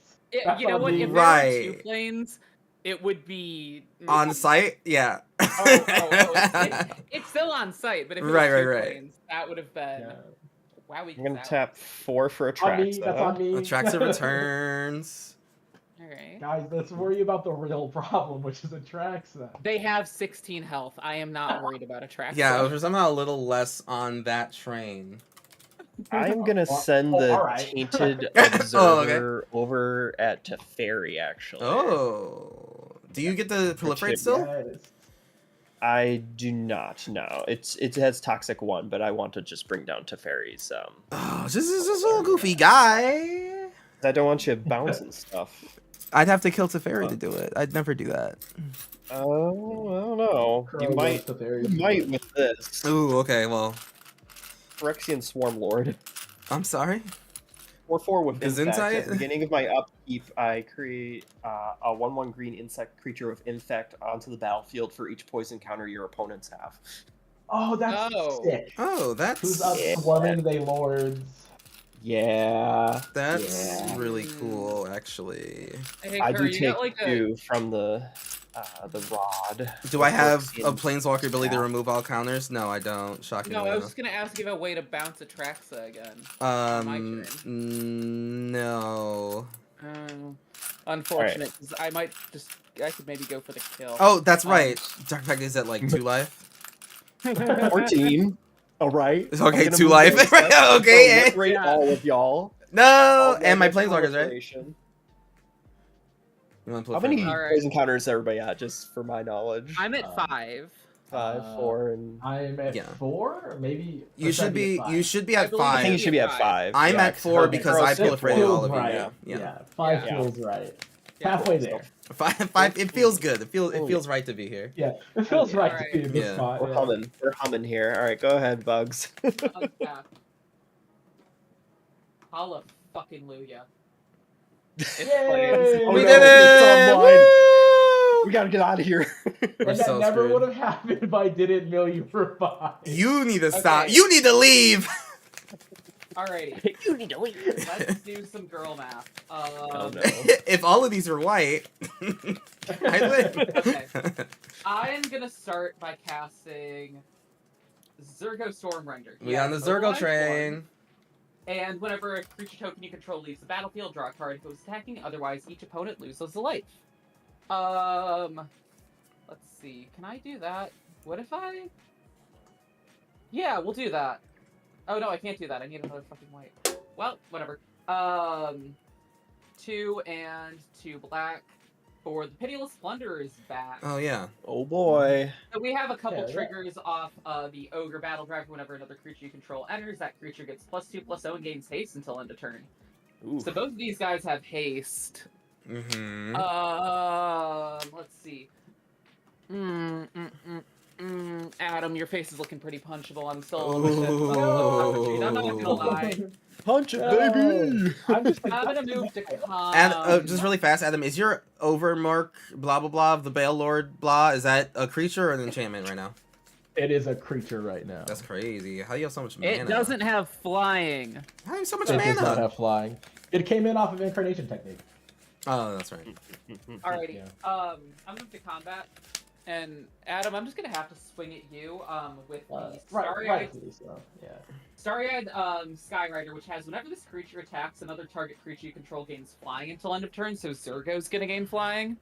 That's You know what? on If me. there were 2 Right. planes, it would be On site? Yeah. It's still on site, but if it was Right, 2 right. planes, that would have been. Yeah. Wow, we I'm gonna tap 4 for a On me. track. That's on me. Atraxa returns. All right. Guys, let's worry about the real problem, which is Atraxa. They have 16 health. I am not worried about a track. Yeah, we're somehow a little less on that train. I'm gonna send the alright. tainted Oh, okay. observer over at Teferi, actually. Oh. Do you get the proliferate still? Yeah, it is. I do not. No, it has toxic 1, but I want to just bring down Teferi's. Oh, this is just a little goofy guy. I don't want you bouncing stuff. I'd have to kill Teferi to do it. I'd never do that. Oh, I don't know. Crow You goes might. to Fairy. You might with this. Ooh, okay, well, Phyrexian Swarm Lord. I'm sorry. 4/4 with Does Infect. Insight- At the beginning of my upkeep, I create a 1/1 green insect creature with Infect onto the battlefield for each poison counter your opponents have. Oh, that's Oh. sick. Oh, Who's that's up Yeah. swarming they lords? Yeah. that's Yeah. really cool, actually. Hey, I Kuro, do you take got like 2 from the the rod. Do I have Works a in planeswalker ability to staff. remove all counters? No, I don't. Shockingly No, I was enough. just gonna ask you about a way to bounce Atraxa again. On my turn. No. Unfortunate, because I could maybe go for the kill. Oh, that's right. Dark Pact is at like 2 life. 14. All right. It's okay, I'm gonna 2 move life. those up, Okay. proliferate Yeah. all of y'all. No, All and my mega planeswalkers, right? proliferation. You want to How many All right. poison counters is everybody at, just for my knowledge? I'm at 5. 5, 4, and... I'm at Yeah. 4, maybe. You or should be. at 5? You should be I at believe I think 5. you should be at 5. I'm yeah, at 4 okay. because Or I six, proliferated four. all of you. Right. Yeah. 5 Yeah. feels right. Yeah. Halfway there. 5. It feels good. It feels right to be here. Yeah, it feels right Alright. to be in this Yeah. spot. We're yeah. humming. We're humming here. All right, go ahead, Bugs. Untap. Holla fucking Luya. Yay! Oh, We no, did it's it! online. Woo! We gotta get out of here. We're And that so never screwed. would have happened if I didn't mill you for 5. You need to stop. Okay. You need to leave. Alrighty, You need to leave. let's do some girl math. Oh, no. If all of these are white, I win. Okay. I am gonna start by casting Zergo Stormrender. We on the Zergo train. And whenever a creature token you control leaves the battlefield, draw a card if it was attacking. Otherwise, each opponent loses a life. Let's see. Can I do that? What if I? Yeah, we'll do that. Oh no, I can't do that. I need another fucking white. Well, whatever. 2 and 2 black for the Pitiless Plunderer's back. Oh yeah. Oh boy. So we have a couple Yeah, triggers off the Ogre Battle Driver. Whenever another creature you control enters, that creature gets +2/+0 and gains haste until end of turn. Ooh. So both of these guys have haste. Mm-hmm. Let's see. Adam, your face is looking pretty punchable. I'm still a little bit I'm not gonna lie. Punch it, No. baby. I'm just I'm gonna move to con. And just really fast, Adam, is your Overmark blah blah blah of the Bale Lord blah, is that a creature or an enchantment right now? It is a creature right now. That's crazy. How do you have so much mana? It doesn't have flying. How do you have so much It does not mana? have flying. It came in off of Incarnation Technique. Oh, that's right. Alrighty. Yeah. I'm moving to combat. And Adam, I'm just gonna have to swing at you with the Starry-Eyed Rightfully so. Yeah. Starry-Eyed Skyrider, which has whenever this creature attacks, another target creature you control gains flying until end of turn, so Zergo's gonna gain flying.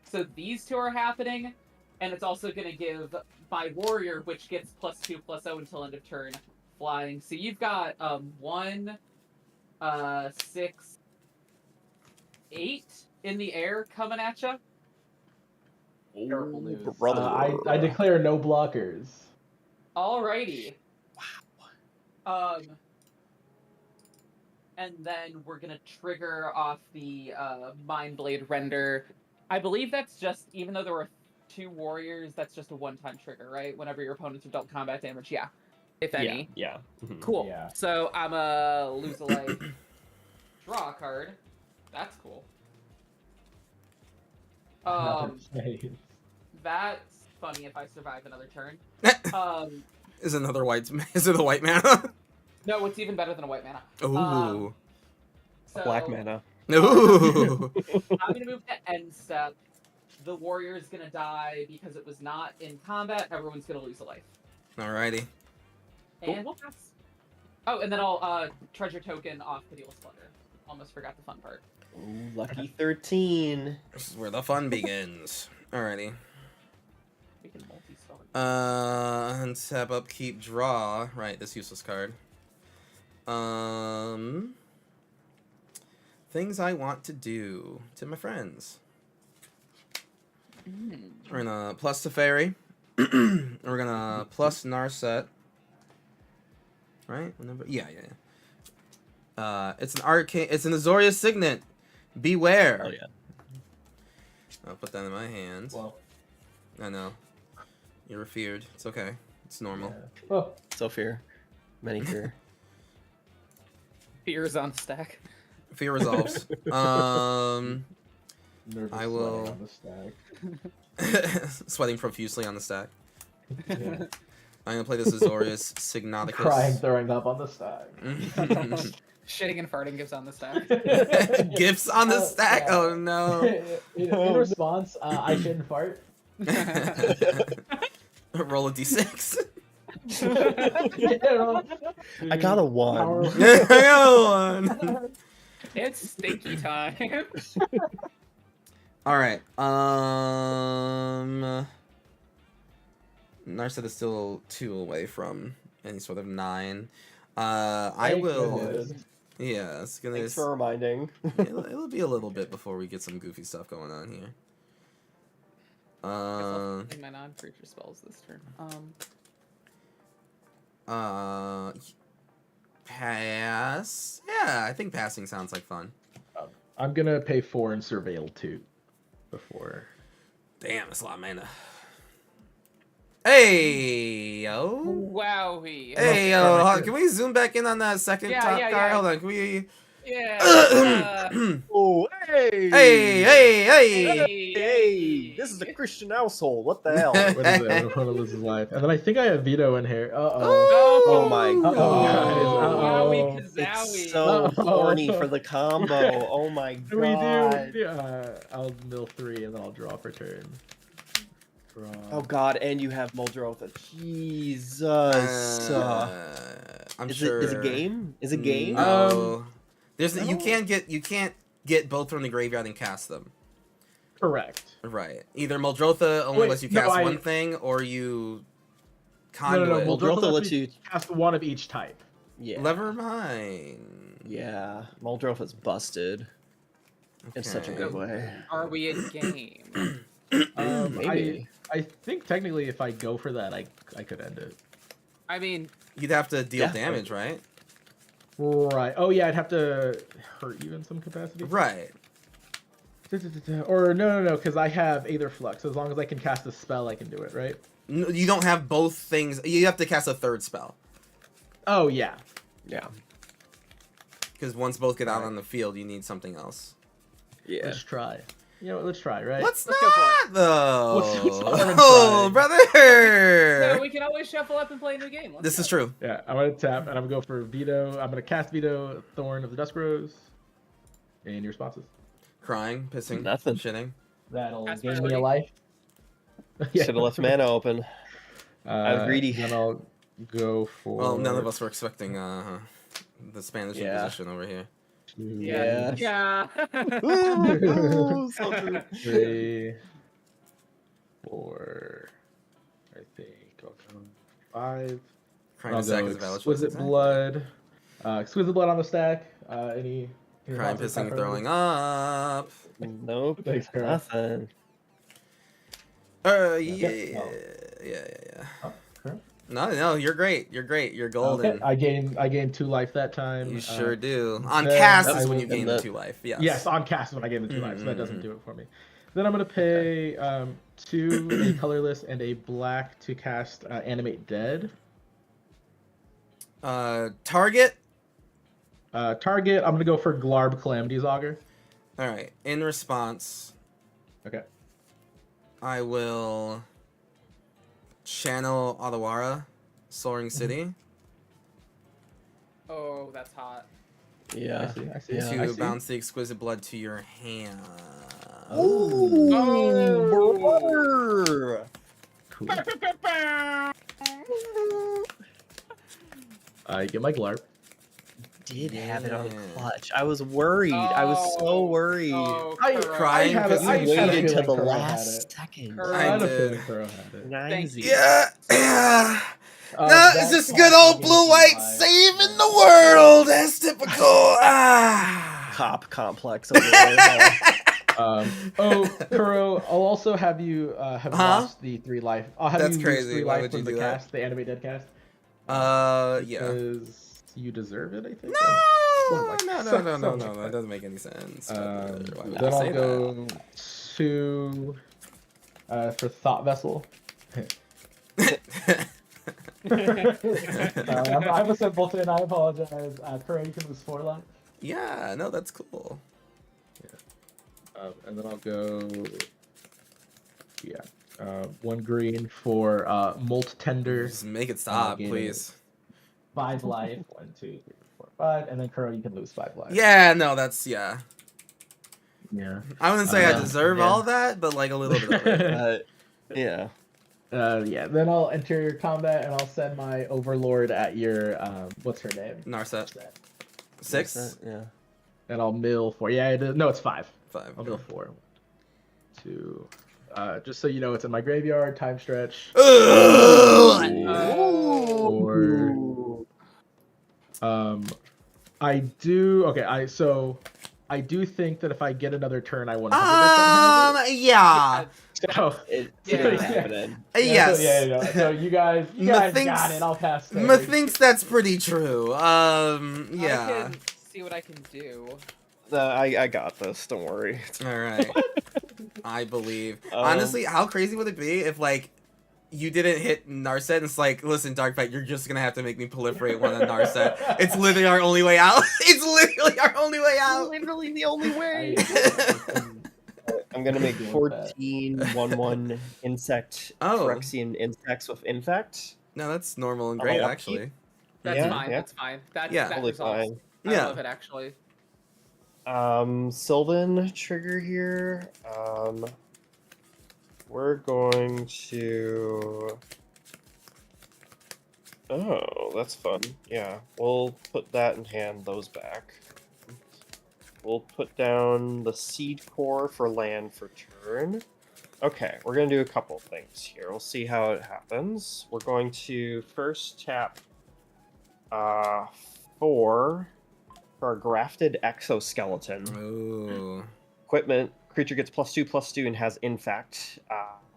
So these two are happening, and it's also gonna give my warrior, which gets +2/+0 until end of turn, flying. So you've got 1, 6, 8 in the air coming at you. Terrible news. Brother. I declare no blockers. Alrighty. Wow. And then we're gonna trigger off the Mind Blade Render. I believe that's just, even though there were 2 warriors, that's just a one-time trigger, right? Whenever your opponents have dealt combat damage, yeah. If any. Yeah. Mhm. Cool. Yeah. So I'm lose a life. Draw a card. That's cool. Another phase. That's funny if I survive another turn. Is another white? Is it a white mana? No, it's even better than a white mana. Ooh. So, Black mana. Ooh. I'm gonna move to end step. The warrior's gonna die because it was not in combat. Everyone's gonna lose a life. Alrighty. And we'll pass. Oh, and then I'll treasure token off Pitiless Plunder. Almost forgot the fun part. Ooh, lucky 13. This is where the fun begins. Alrighty. We can multi-spell it. Untap, upkeep, draw. Right, this useless card. Things I want to do to my friends. We're gonna plus Teferi. We're gonna plus Narset. Right? Yeah. It's an arcane. It's an Azorius Signet. Beware. Oh yeah. I'll put that in my hands. Well, I know. You're feared. It's okay. It's normal. yeah. Well, So fear. Many fear. Fears on stack. Fear resolves. nervous I will- sweating on the stack. Sweating profusely on the stack. Yeah. I'm gonna play this Azorius Signaticus. Crying, throwing up on the stack. Shitting and farting gives on the stack. Gifts on the stack. Yeah. Oh no. In response, I shouldn't fart. Roll a d6. I got a 1. I got one. It's stinky time. All right. Narset is still 2 away from any sort of 9. I Thank will. goodness. Yeah, it's gonna. Thanks for reminding. It'll be a little bit before we get some goofy stuff going on here. My non-creature spells this turn. Pass. Yeah, I think passing sounds like fun. I'm gonna pay 4 and surveil 2 before. Damn, that's a lot of mana. Hey yo. Wowie. Hey yo, can we zoom back in on that second Yeah, top yeah, card? yeah. Hold on, can we? Yeah. Oh, hey! Hey. Hey! This is a Christian household. What the hell? What is it? I don't want to lose his life. And then I think I have veto in here. Oh my Uh-oh, god. Wowie It's kazowie. so Uh-oh. horny for the combo. Oh my What do we god. do? Yeah, I'll mill 3 and then I'll draw for turn. Draw. Oh god, and you have Muldrotha. Jesus. I'm is sure. Is it game? Is it game? No. There's no. you can't get both from the graveyard and cast them. Correct. Right. Either Muldrotha only Wait, lets you no, cast I- one thing, or you No, conduit. Muldrotha lets you. cast 1 of each type. Yeah. Never mind. Yeah. Muldrotha's busted. In such a Okay. good way. Are we in game? Maybe. I think technically if I go for that, I could end it. I mean, You'd have to deal Yeah. damage, right? Right. Oh yeah, I'd have to hurt you in some capacity. Right. Or no, because I have Aether Flux. As long as I can cast a spell, I can do it, right? No, you don't have both things. You have to cast a third spell. Oh yeah. Yeah. Because once both get out Right. on the field, you need something else. Yeah. Let's try. You know what? Let's try, right? Let's Let's go for not, though. Let's not even Oh, try. brother. no, we can always shuffle up and play a new game. Let's This go. is true. Yeah, I'm gonna tap and I'm gonna go for Veto. I'm gonna cast Veto, Thorn of the Dusk Rose. And your responses. Crying, pissing, Nothing. shitting. That'll That's gain me pretty- a life. Should have left mana open. I was greedy. Then I'll go for. Well, none of us were expecting the Spanish Yeah. Inquisition over here. Yeah. Yeah. Ooh, so true. 3, 4. I think I'll go 5. Crying I'll to sack go is a valid choice. Exquisite exactly. Blood. Exquisite Blood on the stack. Any Crying, responses, pissing, Pepper? throwing up. Nope. Thanks, Carl. Nothing. Yeah. Yeah. Yeah. Oh, okay. No, you're great. You're great. You're golden. Okay. I gained 2 life that time. You sure do. On then cast I is when will you gain end the up- 2 life. Yes. Yes, on cast when I gain the 2 life, so that doesn't Mhm. do it for me. Then I'm gonna pay 2, a colorless, and a black to cast Animate Dead. Target. Target, I'm gonna go for Glarb Calamity's Augur. All right. In response, Okay. I will channel Adawara, Soaring City, Oh, that's hot. Yeah. I see. Yeah. to see. bounce the exquisite blood to your hand. Oh, brother. Cool. I get my Glarb. Did have it on Yeah. clutch. I was worried. I was so worried. Oh, I- Kuro. Crying, had a- pissing, I You had a waited feeling till the Kuro had last it. second. Kuro. I had a did. feeling Kuro had it. Nice. Yeah. No, That it's just cast good old against blue white my- saving the world. That's typical. Cop complex over there. Kuro, I'll also have you have Huh? lost the 3 life. I'll have That's you crazy. lose 3 Why life would from you the do that? cast, the Animate Dead cast. Yeah. Because you deserve it, I think. No, no, Something like that doesn't make any sense. Why would you Then I'll say that? go to for Thought Vessel. I'm a simpleton. I apologize. Kuro, you can lose 4 life. Yeah, no, that's cool. And then I'll go. Yeah. 1 green for Molt Tender. Just make it stop, gain please. 5 life. 1, 2, 3, 4, 5, and then Kuro, you can lose 5 lives. Yeah, no, that's yeah. Yeah. I wouldn't say I deserve yeah. all of that, but like a little bit of it. Yeah. Yeah. Then I'll enter your combat, and I'll send my Overlord at your what's her name? Narset. Set. 6? Yeah. And I'll mill 4. Yeah, no, it's 5. 5. I'll mill 4. 2. Just so you know, it's in my graveyard. Time stretch. Oh. Or I do. Okay, I do think that if I get another turn, I 100% have it. Yeah. So, It's Yeah. gonna happen. Yes. So you guys got it. I'll pass. Turn. Methinks that's pretty true. I Yeah. can see what I can do. I got this. Don't worry. All right. I believe. Honestly, how crazy would it be if like you didn't hit Narset and it's like, listen, Darkfight, you're just gonna have to make me proliferate one on Narset. It's literally our only way out. It's literally our only way out. Literally the only way. I- I'm gonna make Deal with that. 14 1/1 insect Oh. Phyrexian insects with infect. No, that's normal and Oh, great upkeep? actually. That's Yeah, fine. yeah. That's fine. That Yeah. that Totally resolves. fine. I Yeah. love it actually. Sylvan trigger here. We're going to. Oh, that's fun. Yeah, we'll put that in hand. Those back. We'll put down the seed core for land for turn. Okay, we're gonna do a couple things here. We'll see how it happens. We're going to first tap 4 for our grafted exoskeleton. Ooh. Equipment, creature gets +2/+2 and has infect.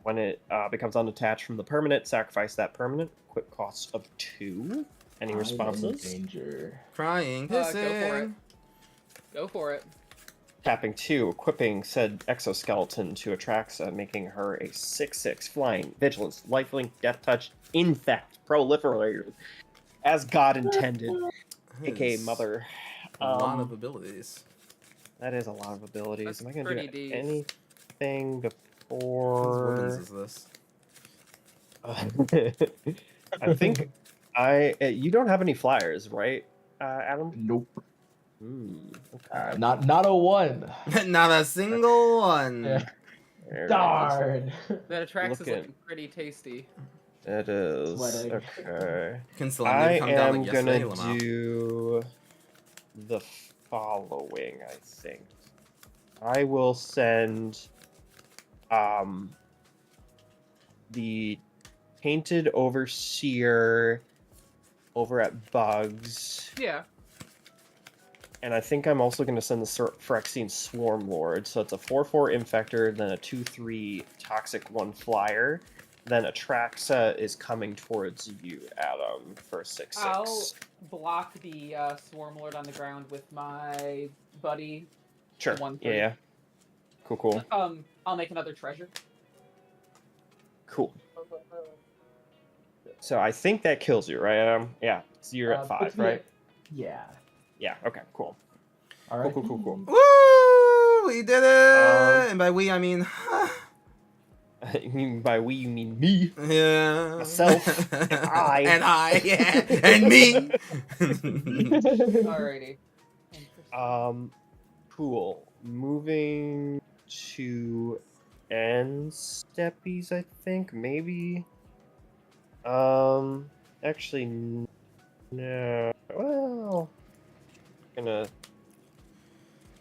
When it becomes unattached from the permanent, sacrifice that permanent. Equip cost of 2. Any I'm in responses? danger. Crying, Go for it. pissing. Go for it. Tapping 2, equipping said exoskeleton to Atraxa, making her a 6/6 flying, vigilance, lifelink, death touch, infect, proliferator, as God intended, That aka is Mother. A lot of abilities. That is a lot of abilities. That's Am I gonna pretty do decent. anything Whose before? women's is this? I think you don't have any flyers, right, Adam? Nope. Okay. Not a 1. Not a single one. Yeah. There it is. Darn. That Atrax is Looking. looking pretty tasty. It is. Sweating. Okay. Can I Salamia come down am like gonna yesterday? Lamau? do the following, I think. I will send the Tainted Overseer over at Bugs. Yeah. And I think I'm also going to send the Phyrexian Swarm Lord. So it's a 4/4 Infector, then a 2/3 Toxic 1 Flyer. Then Atraxa is coming towards you, Adam, for a 6/6. I'll block the Swarm Lord on the ground with my buddy. Sure. the 1/3. Yeah. Cool. I'll make another treasure. Cool. So I think that kills you, right, Adam? Yeah. So you're at 5, puts me right? at- Yeah. Yeah. Okay. Cool. All right. Cool. Woo! We did it! Um, And by we, I mean... You mean by we, you mean me? yeah. Myself. I. And I, yeah. And me! Alrighty. Interesting. Cool. Moving to end steppies, I think, maybe. Actually, no. Well, gonna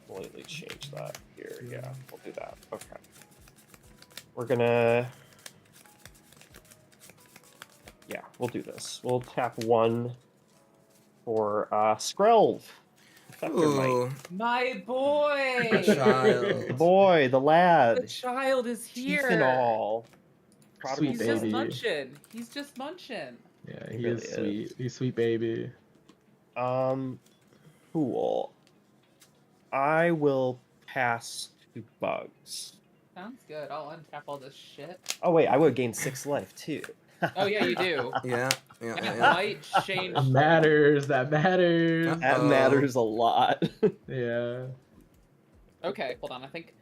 completely change that here. Yeah, we'll do that. Okay. We're gonna. Yeah, we'll do this. We'll tap 1 for Skrelv. Effector Might. Ooh. My boy! The child. The boy, the lad. The child is Teeth here. and all. Sweet He's Prodigal just baby. munching. He's just munching. Yeah, he Really is is. sweet. He's sweet baby. Cool. I will pass to Bugs. Sounds good. I'll untap all this shit. Oh wait, I would gain 6 life too. Oh yeah, you do. Yeah. That Yeah. might change. That matters. That matters. That Uh-oh. matters a lot. Yeah. Okay, hold on. I think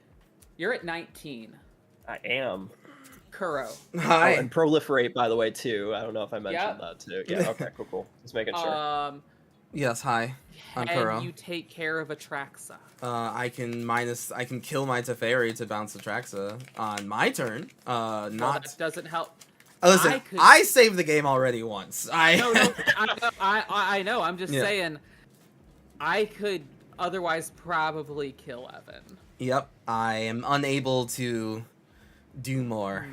you're at 19. I am. Kuro. Oh, Hi. and proliferate, by the way, too. I don't know if I mentioned Yeah. that too. Yeah. Okay. Cool. Just making sure. Yes, hi. I'm and Kuro. you take care of Atraxa. I can kill my Teferi to bounce Atraxa on my turn. Well, Not. that doesn't help. Listen, I could- I saved the game already once. No, I know. I'm just Yeah. saying, I could otherwise probably kill Evan. Yep, I am unable to do more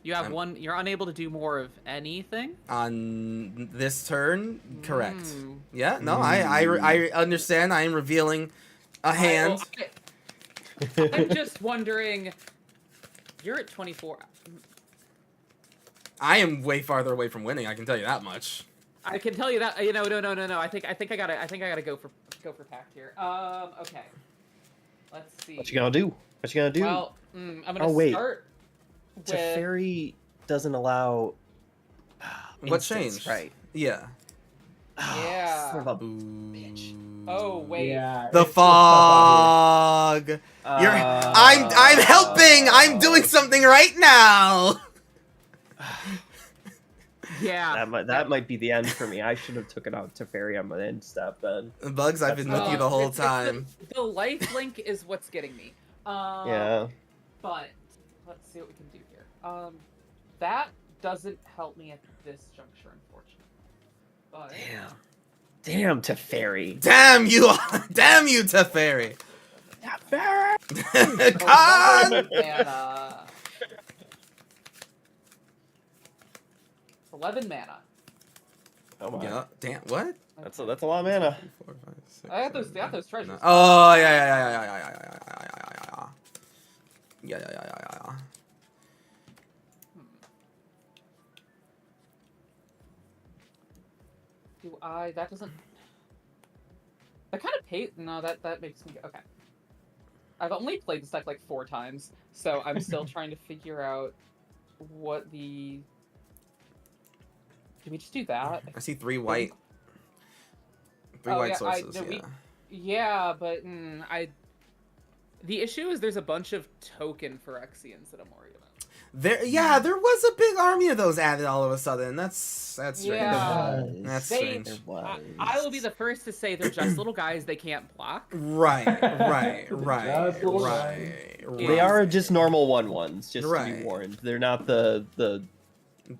You have one. You're unable to do more of anything. on this turn. Correct. Mm. Yeah. No, I understand. I am revealing a hand. I'm just wondering. You're at 24. I am way farther away from winning. I can tell you that much. I can tell you that. You know, no. I think I gotta go for pact here. Okay. Let's see. What you gonna do? What you gonna do? Well, I'm gonna wait. start with. Teferi doesn't allow. What instants, changed? Right. Yeah. Yeah. Son of a Ooh. bitch. Oh wait. Yeah. The it's tough out fog. You're. I'm Uh, helping. I'm doing something right now. Yeah. That might be the end for me. I should have took it out Teferi on my end step then. Bugs, I've been with you the whole time. The life link is what's getting me. Yeah. But let's see what we can do here. That doesn't help me at this juncture, unfortunately. But Damn Teferi. Damn you! Damn you, Teferi! Teferi. God! 11 mana. Oh my. Yeah. Damn. What? That's a lot of mana. 4, 5, 6, I got 7, those treasures. 9. Oh yeah. Do I? That doesn't. That kind of pay. No, that makes me okay. I've only played this deck like 4 times, so I'm still trying to figure out what the. Can we just do that? I see 3 white. 3 Oh, white yeah, sources. no, Yeah. Yeah, but the issue is there's a bunch of token Phyrexians that I'm worried about. There was a big army of those added all of a sudden. That's strange. Yeah. That's They- strange. I will be the first to say they're just little guys. They can't block. Right. That's cool. They are just normal 1/1s, just to Right. be warned. They're not the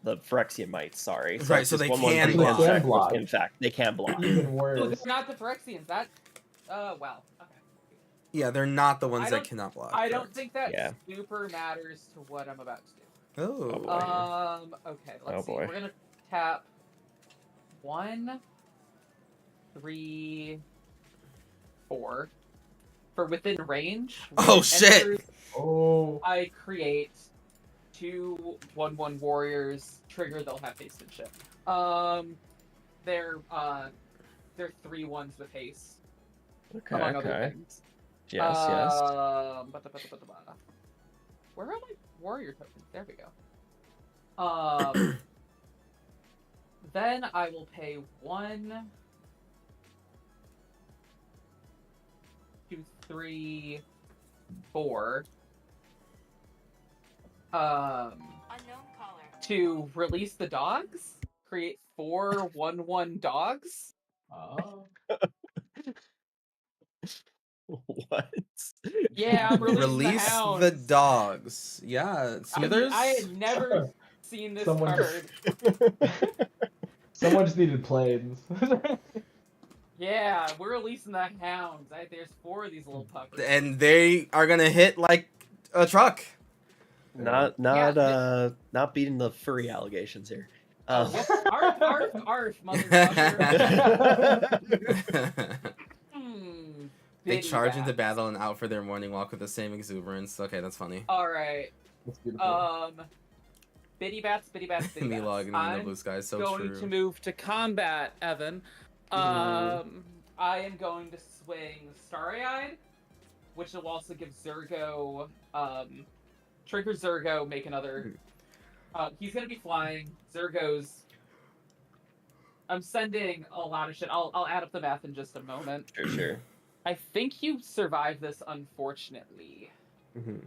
Phyrexian mites, sorry. Right, so it's they just can 1/1 block. land effect, block. In fact, they can block. Even No, worse. they're not the Phyrexians. That. Well. Okay. Yeah, they're not the ones I that don't- cannot block. I don't correct. think that Yeah. super matters to what I'm about to do. Oh. boy. Okay, let's see. boy. We're gonna tap 1, 3, 4 for within range. When Oh, it shit. enters, Oh. I create 2 1/1 warriors. Trigger, they'll have haste and shit. They're 3/1s with haste, Okay, among other okay. things. Yes. Where are my warrior tokens? There we go. Then I will pay 1, 2, 3, 4. Unknown caller. To release the dogs. Create 4 1/1 dogs. Oh. What? Yeah, I'm releasing Release the hounds. the dogs. Yeah, Smithers. I had never seen this Someone card. Someone just needed planes. Yeah, we're releasing the hounds. There's 4 of these little puppets. And they are gonna hit like a truck. Not beating the furry allegations here. Arf, motherfucker. They Bitty charge into bats. battle and out for their morning walk with the same exuberance. Okay, that's funny. Alright. That's beautiful. Bitty bats. Me logging in the blue sky is so going true. to move to combat, Evan. I am going to swing Starry-Eyed, which will also give Zergo, trigger Zergo, make another. He's gonna be flying. Zergo's. I'm sending a lot of shit. I'll add up the math in just a moment. Sure. I think you survived this, unfortunately. Mhm.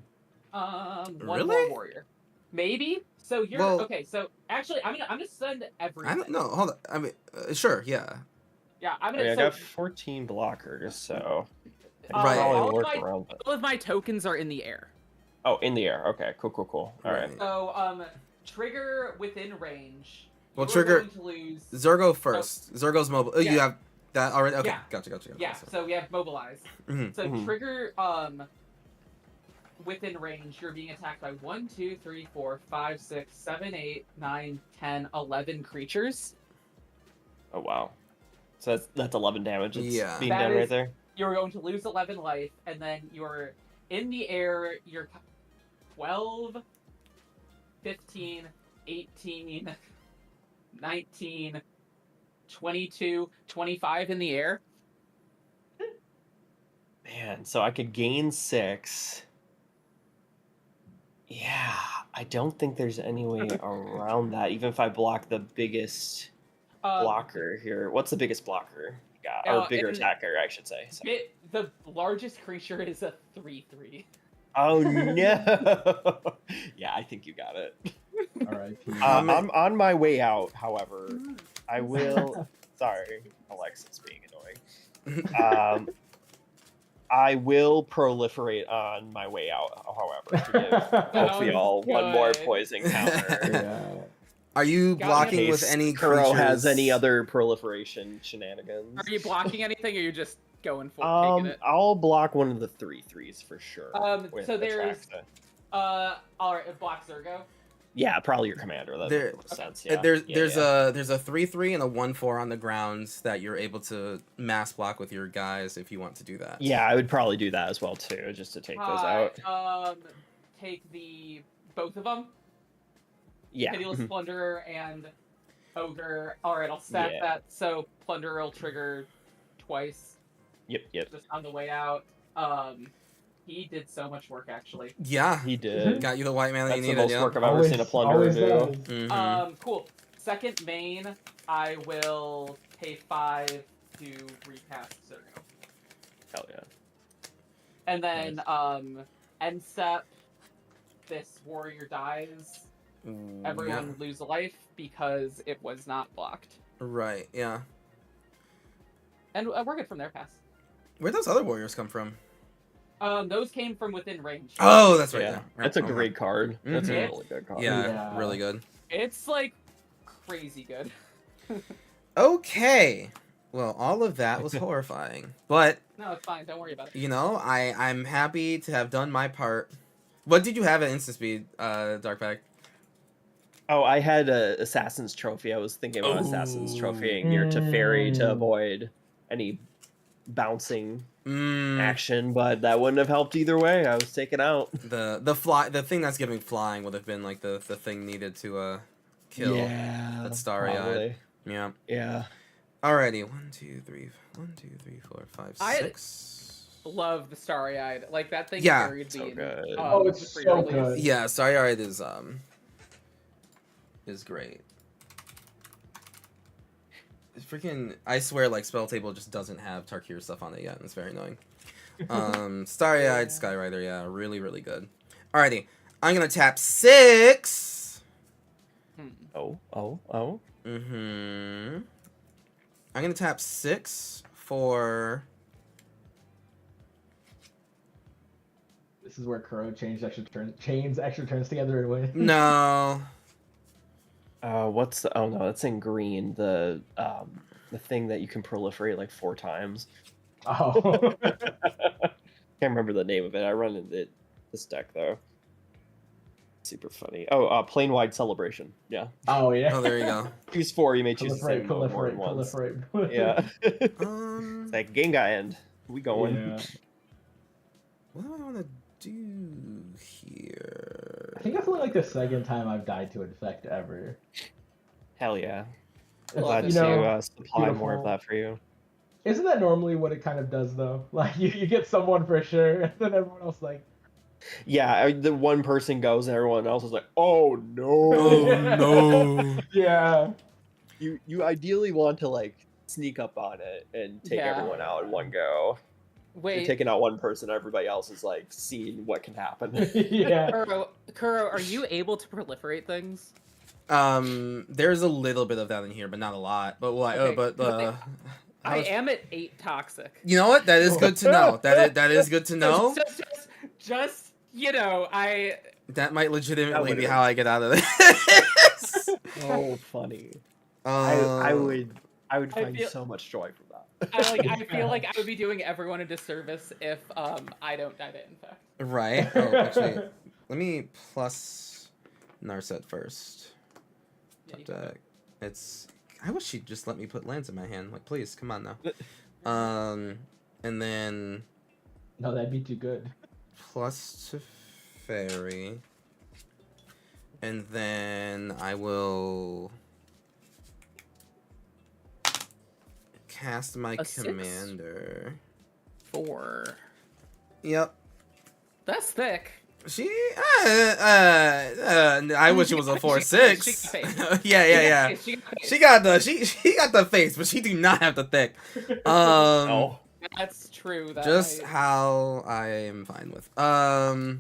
One Really? more warrior. Maybe. So you're Well- okay. So actually, I'm gonna send everything. I don't know. Hold on. I mean, sure, yeah. Yeah, I'm I mean, gonna. I So, got 14 blockers, so I can Right. probably all of work my around it. all of my tokens are in the air. Oh, in the air. Okay, cool. All right. Right. So, trigger within range. Well, You are trigger- going to lose. Zergo first. Zergo's mobile. Oh, you Yeah. have that already? Okay, Yeah. gotcha. Yeah, so we have mobilize. Mhm. So Mhm. trigger within range, you're being attacked by 1, 2, 3, 4, 5, 6, 7, 8, 9, 10, 11 creatures. Oh wow. So that's 11 damage. It's Yeah. being That done is- right there. You're going to lose 11 life, and then you're in the air, you're 12, 15, 18, 19, 22, 25 in the air. Man, so I could gain 6. Yeah, I don't think there's any way around that. Even if I block the biggest blocker here. What's the biggest blocker you got? Or bigger and- attacker, I should say. So- The largest creature is a 3/3. Oh no! Yeah, I think you got it. R.I.P. I'm on my way out. However, I will. Sorry, Alexa's being annoying. I will proliferate on my way out. However, to give both of y'all one more good. poison counter. Yeah. Are you Got blocking In with case any Kuro creatures? has any other proliferation shenanigans. Are you blocking anything, or are you just going for taking it? I'll block one of the 3/3s for sure. with So there's Atraxa. all right, block Zergo. Yeah, probably your commander. That There- makes the most sense. Yeah. There's yeah. a 3/3 and a 1/4 on the grounds that you're able to mass block with your guys if you want to do that. Yeah, I would probably do that as well too, just to take those out. Take both of them. Yeah. Pitiless Plunderer and Ogre. All right, I'll stack Yeah. that. So Plunderer will trigger twice Yep. just on the way out. He did so much work actually. Yeah. He did. Got you the white mana That's you the needed. most Yeah. work I've ever seen a plunderer always do. does. Mhm. Cool. Second main, I will pay 5 to recast Zergo. Hell yeah. And then end step, this warrior dies. Ooh, Everyone lose a life because it was not blocked. yeah. Right. Yeah. And we're good from there, pass. Where'd those other warriors come from? Those came from within range. Oh, that's right. Yeah. Yeah. That's a Okay. great card. That's a Mhm. really good card. Yeah, Yeah. really good. It's like crazy good. Okay. Well, all of that was horrifying, but No, it's fine. Don't worry about it. you know, I'm happy to have done my part. What did you have at instant speed, Darkpack? Oh, I had a Assassin's Trophy. I was thinking about Assassin's Trophying your Teferi to Mm. avoid any bouncing Mm, action, but that wouldn't have helped either way. I was taken out. the thing that's giving flying would have been like the thing needed to kill. Yeah. that starry-eyed. probably. Yeah. Yeah. Alrighty. 1, 2, 3, 4, 5, I- 6. Love the starry eyed. Like that thing Yeah. carried So me. good. Oh, it's for so your release. good. Yeah, starry-eyed is great. It's freaking, I swear, like, Spell Table just doesn't have Tarkir stuff on it yet, and it's very annoying. Starry-eyed, Skyrider, yeah, really, really good. Alrighty, I'm gonna tap 6. Oh. Mm-hmm. I'm gonna tap 6 for... This is where Kuro chains extra turns together and win. No. What's the? Oh no, that's in green. The thing that you can proliferate like 4 times. Oh. Can't remember the name of it. I run into this deck though. Super funny. Oh, plane wide celebration. Yeah. Oh yeah. Oh, there you go. Choose 4. You may choose the same mode more Proliferate, than once. Yeah. It's Um, like game got end. We going. Yeah. what do I want to do here? I think that's only like the second time I've died to infect ever. Hell yeah. It's, Glad you to know, supply more of beautiful. that for you. Isn't that normally what it kind of does though? Like you get someone for sure, and then everyone else like. Yeah, the one person goes and everyone else is like, oh no. Oh no. Yeah. You ideally want to like sneak up on it and take Yeah. everyone out in one go. You're Wait, taking out one person, everybody else is like seeing what can happen. Yeah. Kuro, are you able to proliferate things? There's a little bit of that in here, but not a lot. But what? Okay, But I am at 8 toxic. You know what? That is good to know. That is good to know. Just you know, That might legitimately That be would've how I get out of this. So funny. I I would I find feel- so much joy from that. I feel like I would be doing everyone a disservice if I don't die to infect. Right. Oh, actually, let me plus Narset first. Yeah, you Top got it. deck. It's. I wish she'd just let me put lands in my hand. Like, please, come on now. And then No, that'd be too good. plus to fairy, and then I will cast my A 6? commander. 4. Yep. That's thick. She. I wish it was a 4/6. Yeah. She got the face, but she do not have the thick. Oh. That's true. That Just might- how I am fine with. Wow.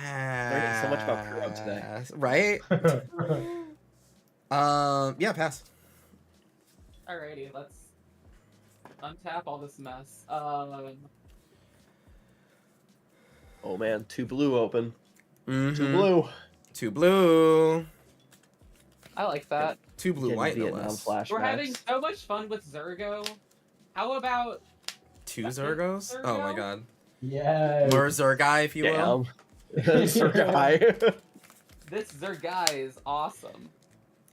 Learning so much about Kuro today. Right? Yeah, pass. Alrighty, let's untap all this mess. Oh man, 2 blue open. Mhm. 2 blue. 2 blue. I like that. 2 blue Getting white, no Vietnam less. flashbacks. We're having so much fun with Zurgo. How about 2 Zurgos? Oh my Zurgo? god. Yeah. More Zurgai, if you will. Damn. Surgai. this Zurgai is awesome.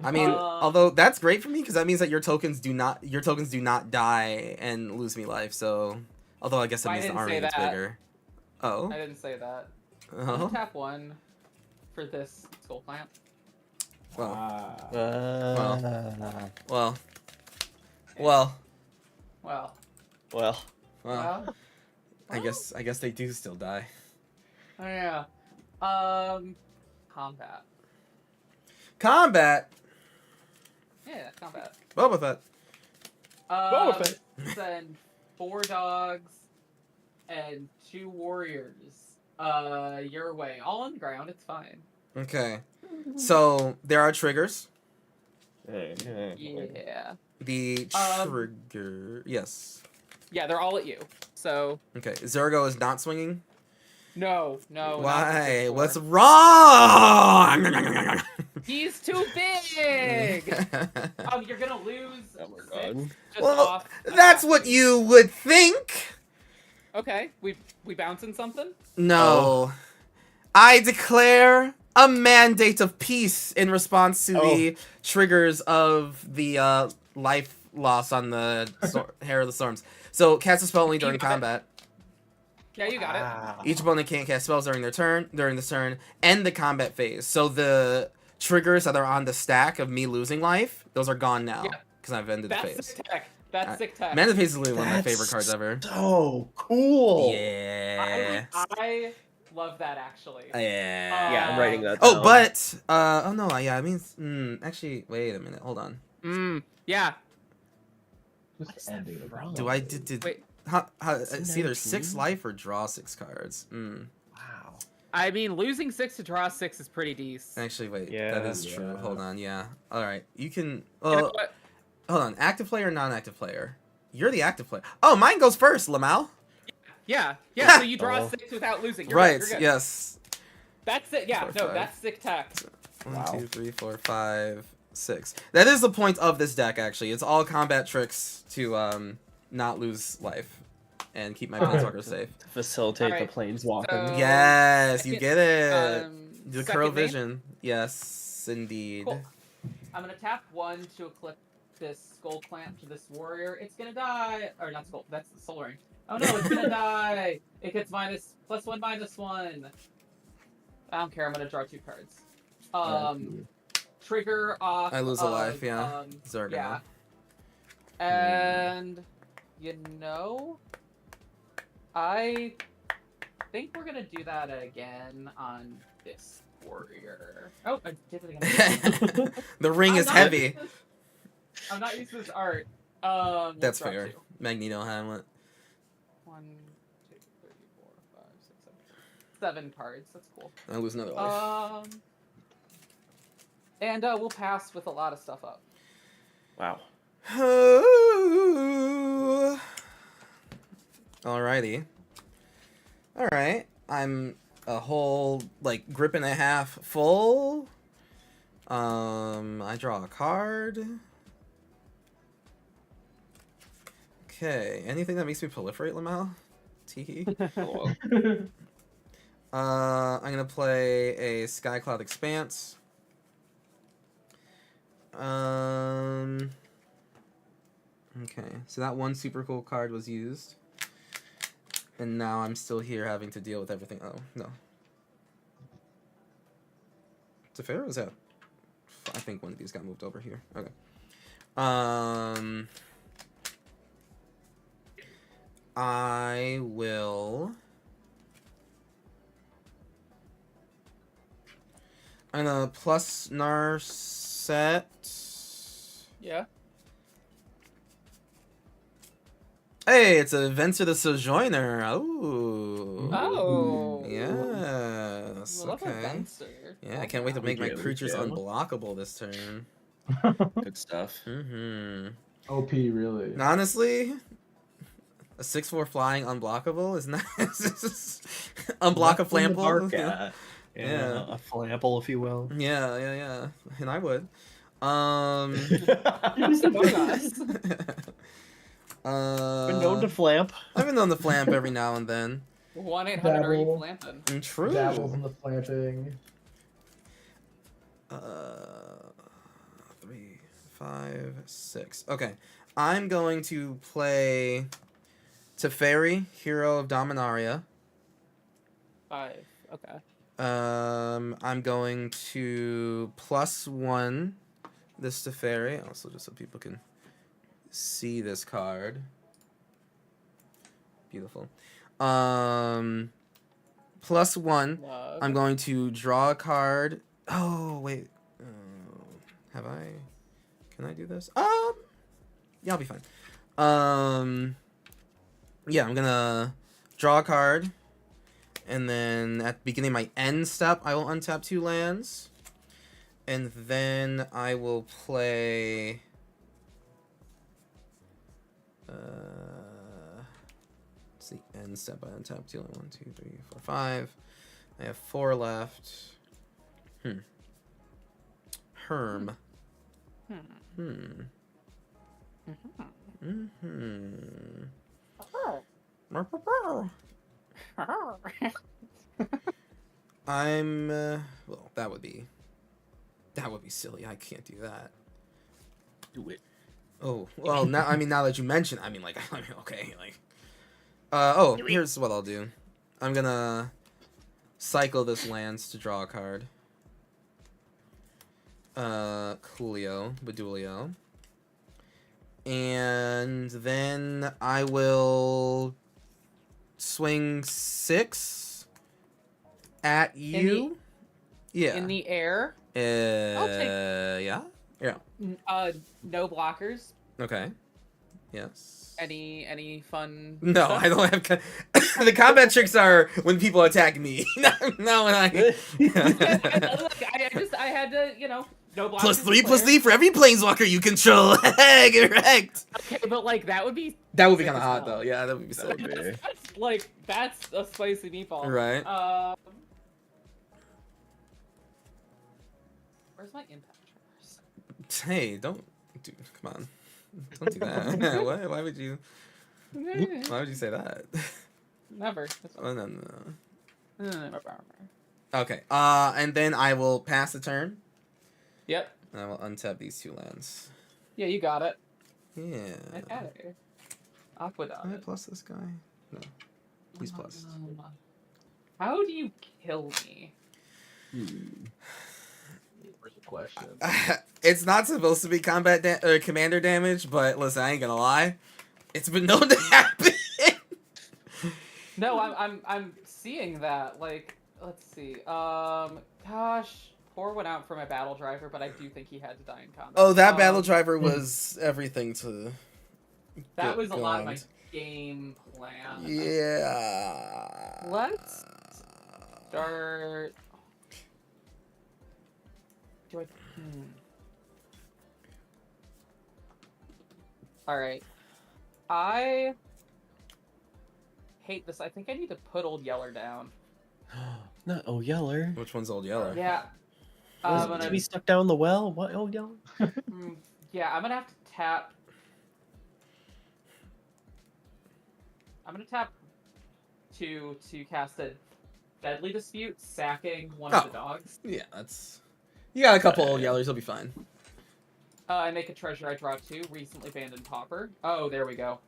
I mean, although that's great for me because that means that your tokens do not die and lose me life. So, although I guess that I means the didn't army say gets that. bigger. Oh. I didn't say that. Oh. Tap 1 for this skull plant. Well. Well. Well. Well. Well. Well. I guess they do still die. Oh, yeah. Combat. Combat. Yeah, combat. Boba Fett. Boba Fett. Send 4 dogs and 2 warriors. Your way. All on the ground. It's fine. Okay. So there are triggers. Yeah. The trigger. Yes. Yeah, they're all at you. So Okay. Zurgo is not swinging. no. Not Why? for What's 4. wrong? He's too big. You're gonna lose. Oh my 6 god. just Well, off that's what attacking. you would think. Okay, we bouncing something. No. I declare a mandate of peace in response to the triggers of the life loss on the Hair of the Storms. So cast a spell only during combat. Yeah, you got it. Each opponent can't cast spells during this turn, and the combat phase. So the triggers that are on the stack of me losing life, those are gone now Yeah. because I've ended the That's phase. sick tech. That's sick tech. Man of the Phase is literally one of my favorite cards ever. So cool. Yeah. I love that actually. Yeah. Yeah, I'm writing that Oh, down. but oh no, yeah, I mean, actually, wait a minute, hold on. Yeah. Just ending it. Do I did Wait. how it's either 6 19? life or draw 6 cards. Wow. I mean, losing 6 to draw 6 is pretty decent. Actually, wait, Yeah. that is true. Yeah. Hold on, yeah. All right, you can. You know what? Hold on, active player or non-active player? You're the active player. Oh, mine goes first, Lamal. Yeah. So you draw Oh. 6 without losing. You're Right. Good, you're good. Yes. That's it. Yeah. 4, No, 5. that's sick tech. 1, Wow. 2, 3, 4, 5, 6. That is the point of this deck. Actually, it's all combat tricks to not lose life and keep my planeswalkers safe. To facilitate Alright, the planeswalking. so- Yes, you second- get it. The second Crow name? Vision. Yes, indeed. Cool. I'm gonna tap 1 to equip this skull plant to this warrior. It's gonna die, or not skull. That's the soul ring. Oh no, it's gonna die. It gets +1/-1. I don't care. I'm gonna draw 2 cards. Trigger off. I lose a life, yeah. Zurgo. Yeah. And you know, I think we're gonna do that again on this warrior. Oh, I did it again. The ring I'm is not heavy. used to this- I'm not used to this art. Let's That's drop fair. 2. Magneto Hamlet. 1, 2, 3, 4, 5, 6, 7. 7 cards. That's cool. I lose another life. And we'll pass with a lot of stuff up. Wow. Alrighty. Alright. I'm a whole, like, grip and a half full. I draw a card. Okay. Anything that makes me proliferate, Lamau? Teehee. Oh, I'm gonna play a Skycloud Expanse. Okay, so that one super cool card was used. And now I'm still here having to deal with everything. Oh, no. Teferi was out. I think one of these got moved over here. Okay. I will... I'm gonna plus Narset. Yeah. Hey, it's a Venture the Sojourner. Oh. Oh. Yes. Love a Okay. Venser. Yeah, I can't wait to make my Yeah, creatures yeah. unblockable this turn. good stuff. OP, really. Honestly, a 6/4 flying unblockable is not unblock a Left in the flample. dark at. Yeah. A flample, if you will. Yeah. And I would. Who's among us? Been known to flamp. I've been known to flamp every now and then. 1-800 are you Dabble. clamping? True. Dabbles in the planting. 3, 5, 6. Okay. I'm going to play Teferi, Hero of Dominaria. 5. Okay. I'm going to +1 this Teferi, also just so people can see this card. Beautiful. +1. Love. I'm going to draw a card. Oh, wait. Have I? Can I do this? Yeah, I'll be fine. Yeah, I'm gonna draw a card. And then at the beginning of my end step, I will untap 2 lands. And then I will play... it's the end step. I untap 2. 1, 2, 3, 4, 5. I have 4 left. Herm. I'm well, that would be silly. I can't do that. Do it. Oh, well, now now that you mention, like okay, like here's what I'll do. I'm gonna cycle this lands to draw a card. Coolio, Bedulio. And then I will swing 6 at you. Yeah. In the air. Yeah. No blockers. Okay. Yes. Any fun? No, stuff? I don't have. The combat tricks are when people attack me. Not when I. I had to, no blockers. +3/+3 for every planeswalker you control. Correct. Okay, but like that would be That would be sick kind of as hot hell. though. Yeah, that would be so. That's a spicy meatball. Right. Where's my impact traverse? Hey, don't, dude, come on, don't do that. Why would you? Why would you say that? Never. Oh, no. Never. Okay. And then I will pass the turn. Yep. And I will untap these 2 lands. Yeah, you got it. Yeah. Okay. Aqueduct. Can I plus this guy? No. He's plus. How do you kill me? Where's the question? It's not supposed to be commander damage, but listen, I ain't gonna lie. It's been known to happen. No, I'm seeing that. Like, let's see. Gosh, poor went out for my battle driver, but I do think he had to die in combat. Oh, that battle driver was everything to. That was a lot of my God. game plan. Yeah. Let's start. Do I? All right. I hate this. I think I need to put Old Yeller down. Not oh Yeller. Which one's Old Yeller? Yeah. Was I'm it to gonna, be stuck down the well? What oh Yeller? yeah, I'm gonna have to tap. I'm gonna tap 2 to cast a Deadly Dispute, sacking one of the dogs. Yeah, that's. You got a couple Old Yellers, you'll be fine. I make a treasure. I draw 2. Recently abandoned Pauper. Oh, there we go.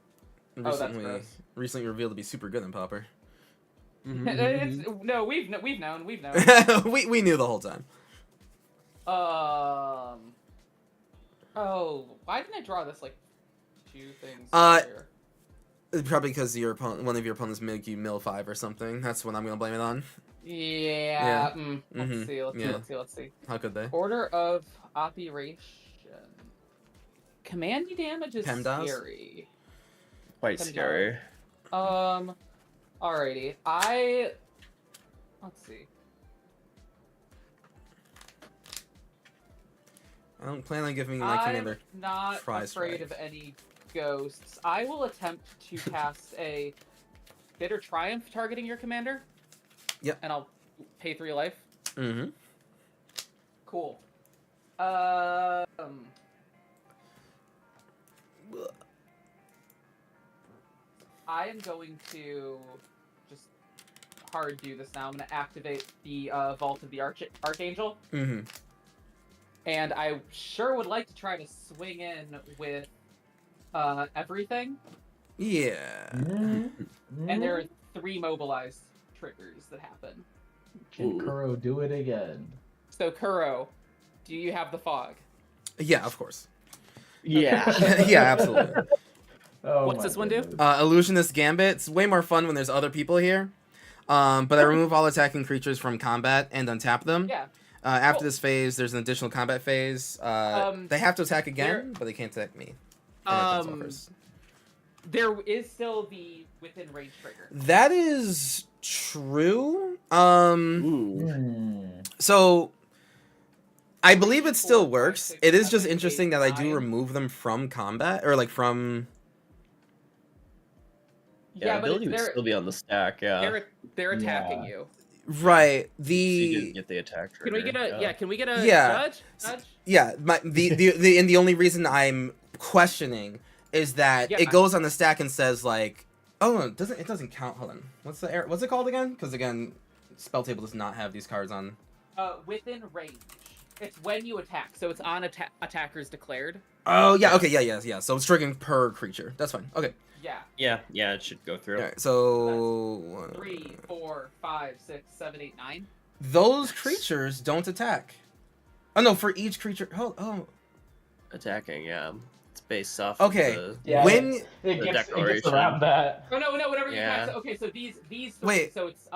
Oh, that's gross. Recently revealed to be super good in Pauper. No, we've known. we knew the whole time. Oh, why didn't I draw this like 2 things? Earlier? Probably because one of your opponents make you mill 5 or something. That's what I'm gonna blame it on. Yeah. Yeah. Let's see. How could they? Order of operation. Command damage is PEMDAS? scary. Quite scary. Alrighty. Let's see. I don't plan on giving you my commander. I'm not afraid of any ghosts. I will attempt to cast a Bitter Triumph targeting your commander. Yep. And I'll pay 3 life. Mm-hmm. Cool. I am going to just hard do this now. I'm going to activate the Vault of the Archangel. Mm-hmm. And I sure would like to try to swing in with everything. Yeah. And there are 3 mobilized triggers that happen. Can Kuro do it again? So, Kuro, do you have the fog? Yeah, of course. Yeah. Yeah, absolutely. Oh, What's this one do? Illusionist Gambit. It's way more fun when there's other people here. But I remove all attacking creatures from combat and untap them. Yeah. After this phase, there's an additional combat phase. They have to attack again, but they can't attack me. There is still the within range trigger. That is true. Ooh. So I believe it still works. 6, It is just 7, interesting 8, that I do 9. remove them from combat or like from. Yeah, but ability would still be on the stack. Yeah. they're attacking Yeah. you. Right. So you didn't The get the attack trigger. Can we get a Can we get a Yeah. judge? Judge? yeah. The only reason I'm questioning is that Yeah, it goes on the stack and says like, oh, no, it doesn't count. Hold on. What's it called again? Because again, Spell Table does not have these cards on. Within range. It's when you attack, so it's on attackers declared. Oh yeah. Okay. Yeah. So it's triggering per creature. That's fine. Okay. Yeah. Yeah, it should go through. All right. So 3, 4, 5, 6, 7, 8, 9. those creatures don't attack. Oh no, for each creature. Attacking, yeah. It's based off Okay. of Yeah, When it gets declaration. around that. Oh no, whatever you Yeah. attack. Okay, so these three, Wait. so it's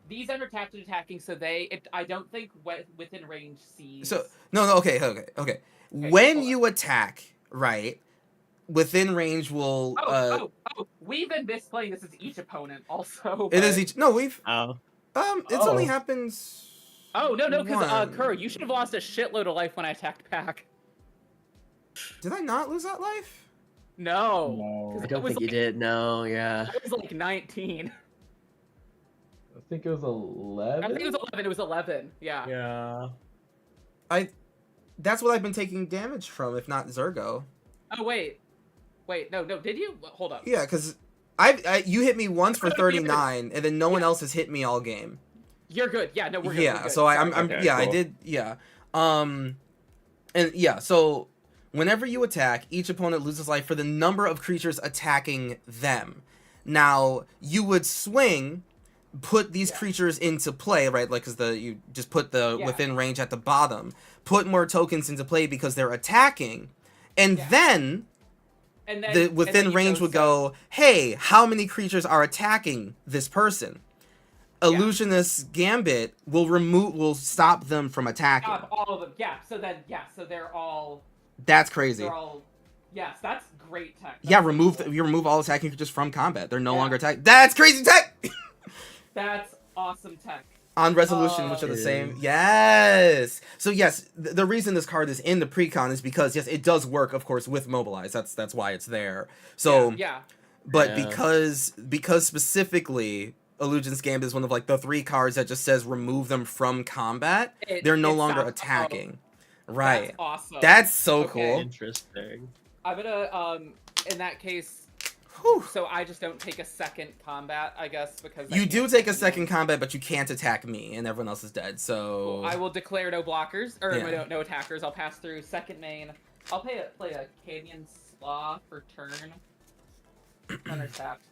these enter tapped and attacking, so I don't think within range sees. So no. Okay. When you attack, right, within range will. We've been misplaying this as each opponent also. It is but- each. No, we've. Oh. It's only happens. Oh no, because one. Kuro, you should have lost a shitload of life when I attacked back. Did I not lose that life? No. No. 'Cause I don't was think you like- did. No, yeah. I was like 19. I think it was 11. I think it was 11. It was 11. Yeah. Yeah. That's what I've been taking damage from, if not Zergo. Oh wait. No. Did you? Hold up. Yeah, because you hit me once for 39, and then no one else has hit me all game. You're good. Yeah. No, we're good. Yeah, we're good. so I'm Okay, yeah, I cool. did, yeah. And yeah, so whenever you attack, each opponent loses life for the number of creatures attacking them. Now, you would swing, put these creatures into play, right? Like, because you just put the within range at the bottom, put more tokens into play because they're attacking, and then And then the within range would go, hey, how many creatures are attacking this person? Illusionist Gambit will stop them from attacking. Stop all of them. Yeah. So they're all. That's crazy. They're all. Yes, that's great tech. Yeah, That's cool. you remove all attacking creatures from combat. They're no longer attack. That's crazy tech. That's awesome tech. On resolution, which are the same. Yes. So yes, the reason this card is in the precon is because yes, it does work, of course, with mobilize. That's why it's there. So yeah. but Yeah. because specifically Illusion's Gambit is one of like the 3 cards that just says remove them from combat, they're no it longer stops- attacking. oh, Right. That's awesome. That's so Okay. cool. Interesting. I'm gonna in that case. Whew. So I just don't take a second combat, I guess, because I You do can't take a attack second anyone. combat, but you can't attack me, and everyone else is dead. So I will declare no blockers or Yeah. no attackers. I'll pass through second main. I'll play a Canyon Slaw for turn. Unattacked.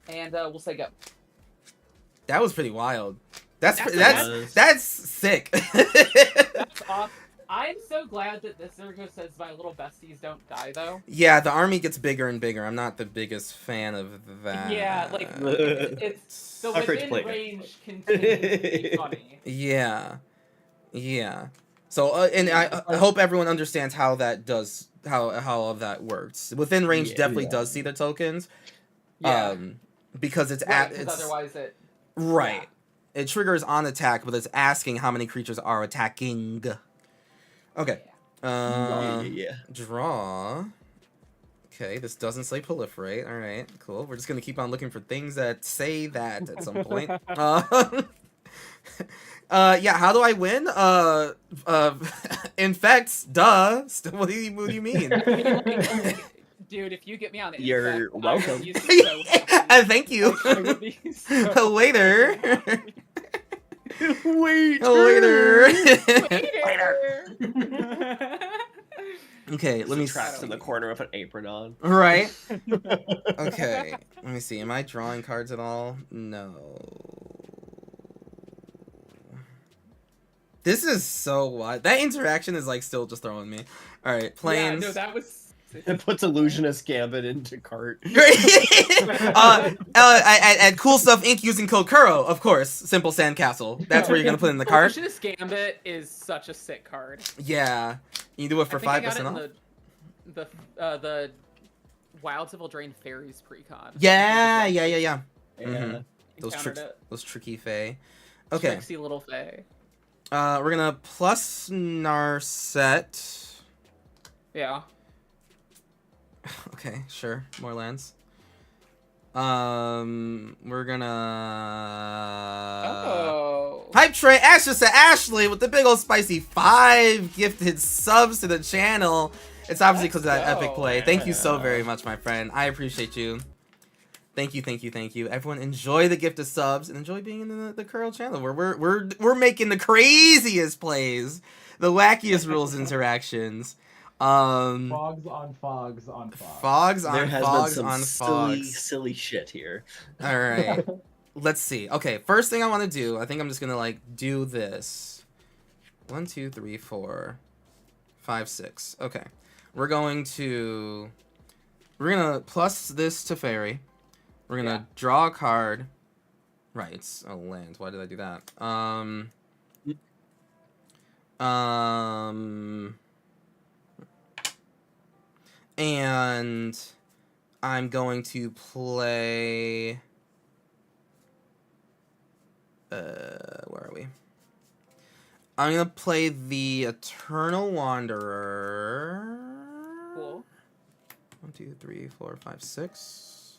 And we'll say go. that was pretty wild. That's That's that's sick. That's awesome. I'm so glad that this Zergo says my little besties don't die, though. Yeah, the army gets bigger and bigger. I'm not the biggest fan of that. Yeah, like, it's the Afraid to within play it. range continues to be funny. Yeah, yeah. So and I hope everyone understands how that does how all of that works. Within range Yeah. definitely does see the tokens. Yeah. Because it's Right, 'cause it's otherwise it... right. It triggers on attack, but it's asking how many creatures are attacking. Okay. Yeah. Draw. Okay, this doesn't say proliferate. All right, cool. We're just gonna keep on looking for things that say that at some point. Yeah. How do I win? Infects. Duh. What do you mean? Dude, if you get me on it, You're welcome. Thank you. I would be so Waiter. Wait. Waiter. Waiter. Okay, let me Trapped see. in the corner with an apron on. Right. Okay. Let me see. Am I drawing cards at all? No. This is so wild. That interaction is like still just throwing me. All right, planes. Yeah, no, that was... It puts Illusionist Gambit into cart. And Cool Stuff Inc. using code Kuro, of course. Simple Sandcastle. That's where you're gonna put in the card. Illusionist Gambit is such a sick card. Yeah. You do it for I think 5% I off. got it in the Wild Civil Drain Fairies precon. Yeah. Yeah. Mhm. Encountered it. Those tricky Fae. Okay. Tricksy little Fae. We're gonna plus Narset. Yeah. Okay, sure. More lands. We're gonna. Oh. Hype Train Ashes to Ashley with the big old spicy 5 gifted subs to the channel. It's obviously because of that Let's epic go. play. Thank you so very much, my friend. I appreciate you. Thank you. Everyone enjoy the gift of subs and enjoy being in the Curl channel where we're making the craziest plays, the wackiest rules interactions. Fogs on fogs on fogs. Fogs on There has fogs been on some fogs. silly shit here. All right. Let's see. Okay, first thing I want to do, I think I'm just gonna like do this. 1, 2, 3, 4, 5, 6. Okay, we're gonna plus this to fairy. We're gonna draw a card. Right, it's a land. Why did I do that? And I'm going to play. Where are we? I'm gonna play the Eternal Wanderer. Cool. 1, 2, 3, 4, 5, 6.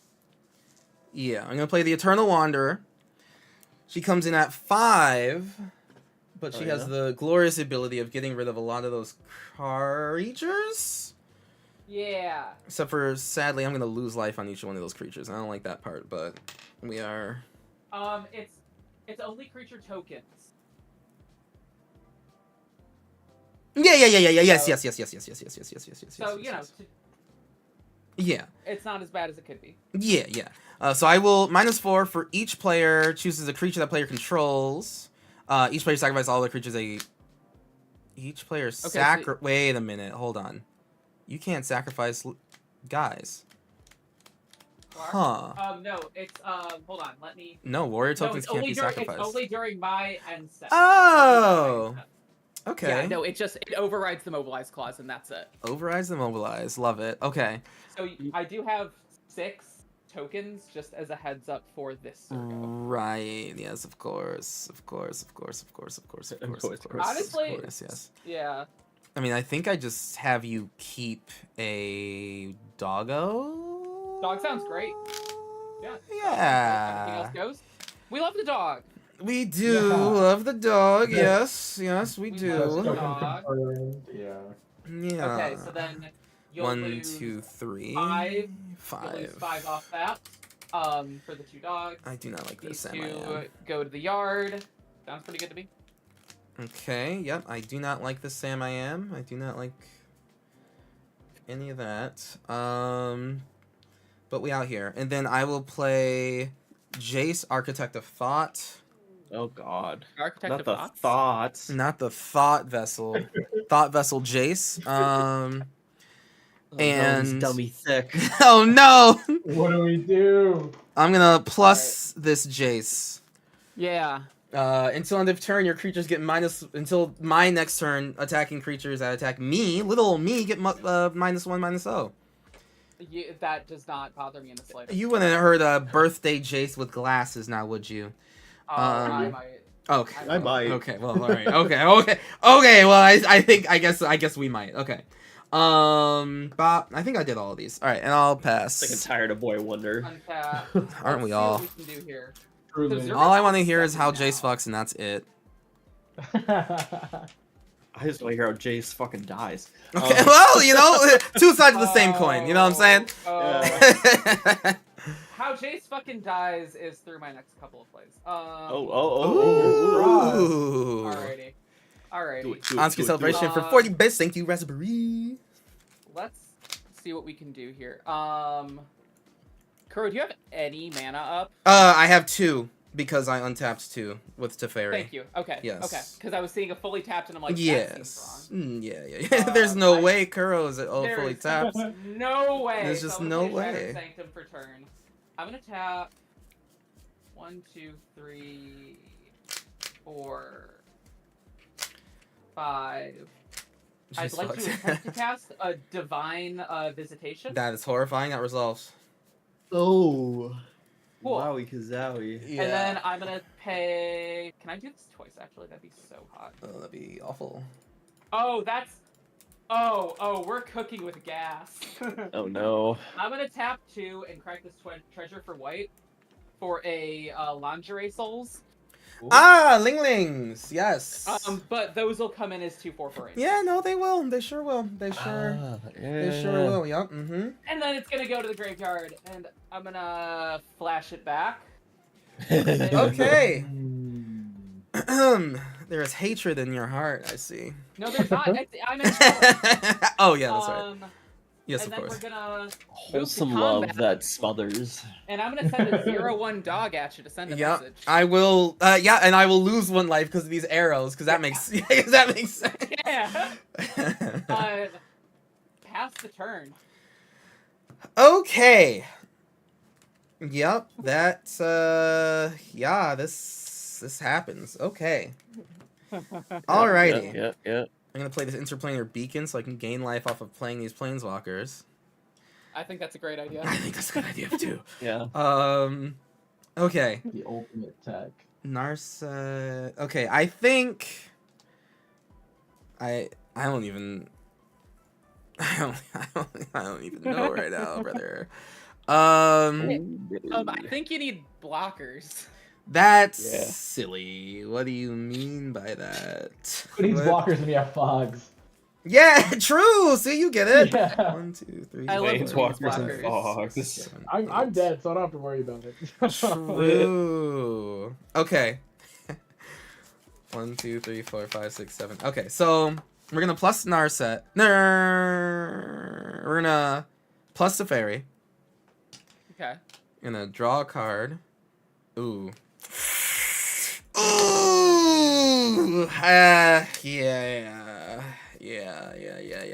Yeah, I'm gonna play the Eternal Wanderer. She comes in at 5, but she has the glorious ability of getting rid of a lot of those creatures. Yeah. Except for, sadly, I'm gonna lose life on each one of those creatures. I don't like that part, but we are. It's only creature tokens. Yes. So you know, Yeah. it's not as bad as it could be. Yeah. So I will -4 for each player chooses a creature that player controls. Each player sacrifices all the creatures they. Each player Wait a minute. Hold on. You can't sacrifice guys. Huh. No, it's hold on. Let me. No, warrior No, tokens it's can't only be during. sacrificed. It's only during my end step. Oh. Okay. Yeah, no, it overrides the mobilize clause and that's it. Overrides the mobilize. Love it. Okay. So I do have 6 tokens just as a heads up for this Circo. Right. Yes, of course. Of course. Of course. Of course. Of course. Of course. Of course. Honestly, Of course, yes. Yeah. I mean, I think I just have you keep a doggo. Dog sounds great. Yeah. Yeah. Everything else goes. We love the dog. We do Yeah. love the dog. Yeah. Yes. Yes, we We do. love the Token dog. confirmed. Yeah. Yeah. Okay, so then you'll 1, lose 2, 3. 5. You'll lose 5. 5 off that. For the 2 dogs. I do not like These this, 2 go to the yard. Sounds pretty good to me. Okay, yep, I do not like the Sam I am. I do not like any of that. But we out here. And then I will play Jace, Architect of Thought. Oh God. Architect Not of the Thoughts. thoughts. Not the Thought Vessel. Thought Vessel Jace. Oh, and- he's dummy thick. Oh no! What do we do? I'm gonna plus this Jace. Yeah. Until end of turn, your creatures get until my next turn, attacking creatures that attack me, little old me, get -1/-0. That does not bother me in the slightest. You wouldn't have heard a birthday Jace with glasses now, would you? I might. Okay. I might. Okay, well, alright. Okay, well, I guess we might. Okay. Bob, I think I did all of these. Alright, and I'll pass. Sick and tired of Boy Wonder. Untap. Aren't we Let's see all? what we can do here. Truly. All I want to hear is how Now. Jace fucks, and that's it. I just want to hear how Jace fucking dies. Okay, well, you know, two sides of the same coin, you know what I'm saying? Oh. Yeah. How Jace fucking dies is through my next couple of plays. Ooh. Alrighty. Alrighty. On-screen celebration for 40 bits. Thank you, Raspberry. Let's see what we can do here. Kuro, do you have any mana up? I have 2 because I untapped 2 with Teferi. Thank you. Okay. Yes. Okay. Because I was seeing a fully tapped and I'm like, that seems Yes. wrong. Yeah. There's no way Kuro is There fully is tapped. No way. There's just So I'm no gonna play Shattered way. Sanctum for turn. I'm gonna tap 1, 2, 3, 4, 5. I'd Jace like to fucks. attempt to cast a Divine Visitation. That is horrifying. That resolves. Oh. Cool. Wowie kazowie. And then I'm gonna pay. Can I do this twice? Actually, that'd be so hot. Oh, that'd be awful. Oh, that's. Oh, we're cooking with gas. Oh no. I'm gonna tap 2 and crack this treasure for white for a lingerie souls. Ah, Linglings. Yes. But those will come in as 2/4 for 8. Yeah, no, they will. They sure will. They sure will. Yep. Mm-hmm. And then it's gonna go to the graveyard, and I'm gonna flash it back. Okay. There is hatred in your heart, I see. No, there's not. I'm in trouble. Oh, yeah, that's right. Yes, and of then course. we're gonna Wholesome move to love combat. that smothers. And I'm gonna send a 0/1 dog at you to send a Yeah, message. I will. Yeah, and I will lose 1 life because of these arrows. Because that makes sense. Yeah. Pass the turn. Okay. Yep. That's yeah. This happens. Okay. Alrighty. Yeah. I'm gonna play this interplanar beacon so I can gain life off of playing these planeswalkers. I think that's a great idea. I think that's a good idea too. Yeah. Okay. The ultimate tech. Narsa. Okay, I think. I don't even. I don't even know right now, brother. I think you need blockers. That's Yeah. silly. What do you mean by that? Who needs What? blockers when you have fogs? Yeah, true. See, you get it. Yeah. 1, 2, 3. I love Planeswalkers and blockers. fogs. 7, I'm 8. dead, so I don't have to worry about it. True. Okay. 1, 2, 3, 4, 5, 6, 7. Okay, so we're gonna plus Narset. We're gonna plus the fairy. Okay. Gonna draw a card. Ooh. Ooh. Yeah. Yeah. Yeah. Yes.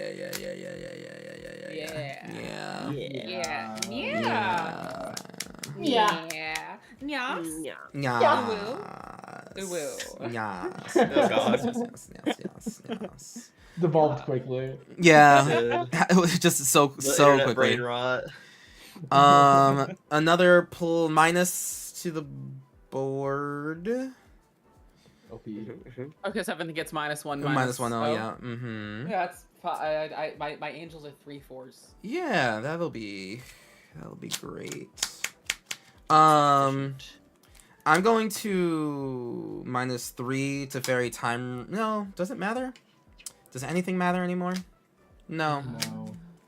Oh, God. Yes. Devolved quickly. Yeah. It was just so The internet quickly. brain rot. Another minus to the board. OP. Okay, so everything gets -1. Minus one. Oh oh. yeah. Mm-hmm. Yeah, that's my angels are 3/4s. Yeah, that'll be great. I'm going to -3 to fairy time. No, does it matter? Does anything matter anymore? No,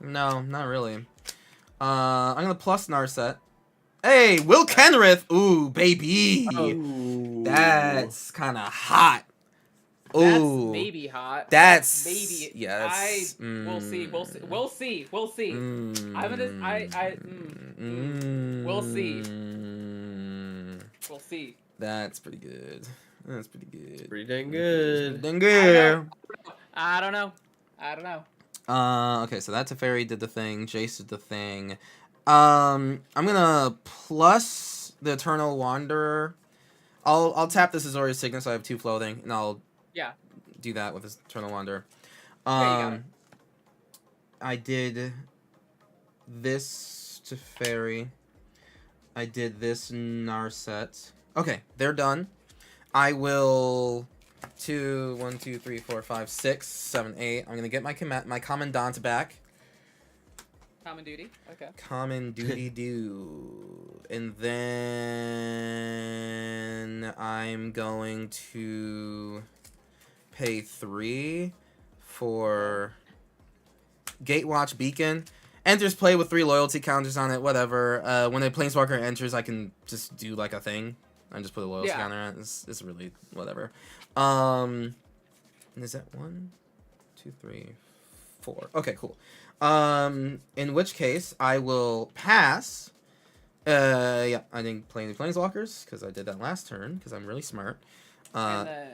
No. not really. I'm gonna plus Narset. Hey, Will Kenrith! Ooh, baby! Ooh. That's kind of hot. That's Ooh, maybe hot. that's maybe. yes. We'll see. We'll see. We'll see. We'll see. I'm gonna. We'll see. We'll see. That's pretty good. That's pretty good. Pretty dang good. Dang good. I don't know. Okay, so that Teferi did the thing. Jace did the thing. I'm gonna plus the Eternal Wanderer. I'll tap this Azorius Signet, so I have 2 floating, and I'll do that with this Eternal Wanderer. I did this Teferi. I did this Narset. Okay, they're done. I will 1, 2, 3, 4, 5, 6, 7, 8. I'm gonna get my Commandant back. Common duty. Okay. Common duty do. And then I'm going to pay 3 for Gatewatch Beacon. Enters play with 3 loyalty counters on it, whatever. When a Planeswalker enters, I can just do like a thing. I just put a loyalty counter on it. It's really whatever. And is that 1, 2, 3, 4? Okay, cool. In which case, I will pass. Yeah, I didn't play any Planeswalkers, because I did that last turn, because I'm really smart. And then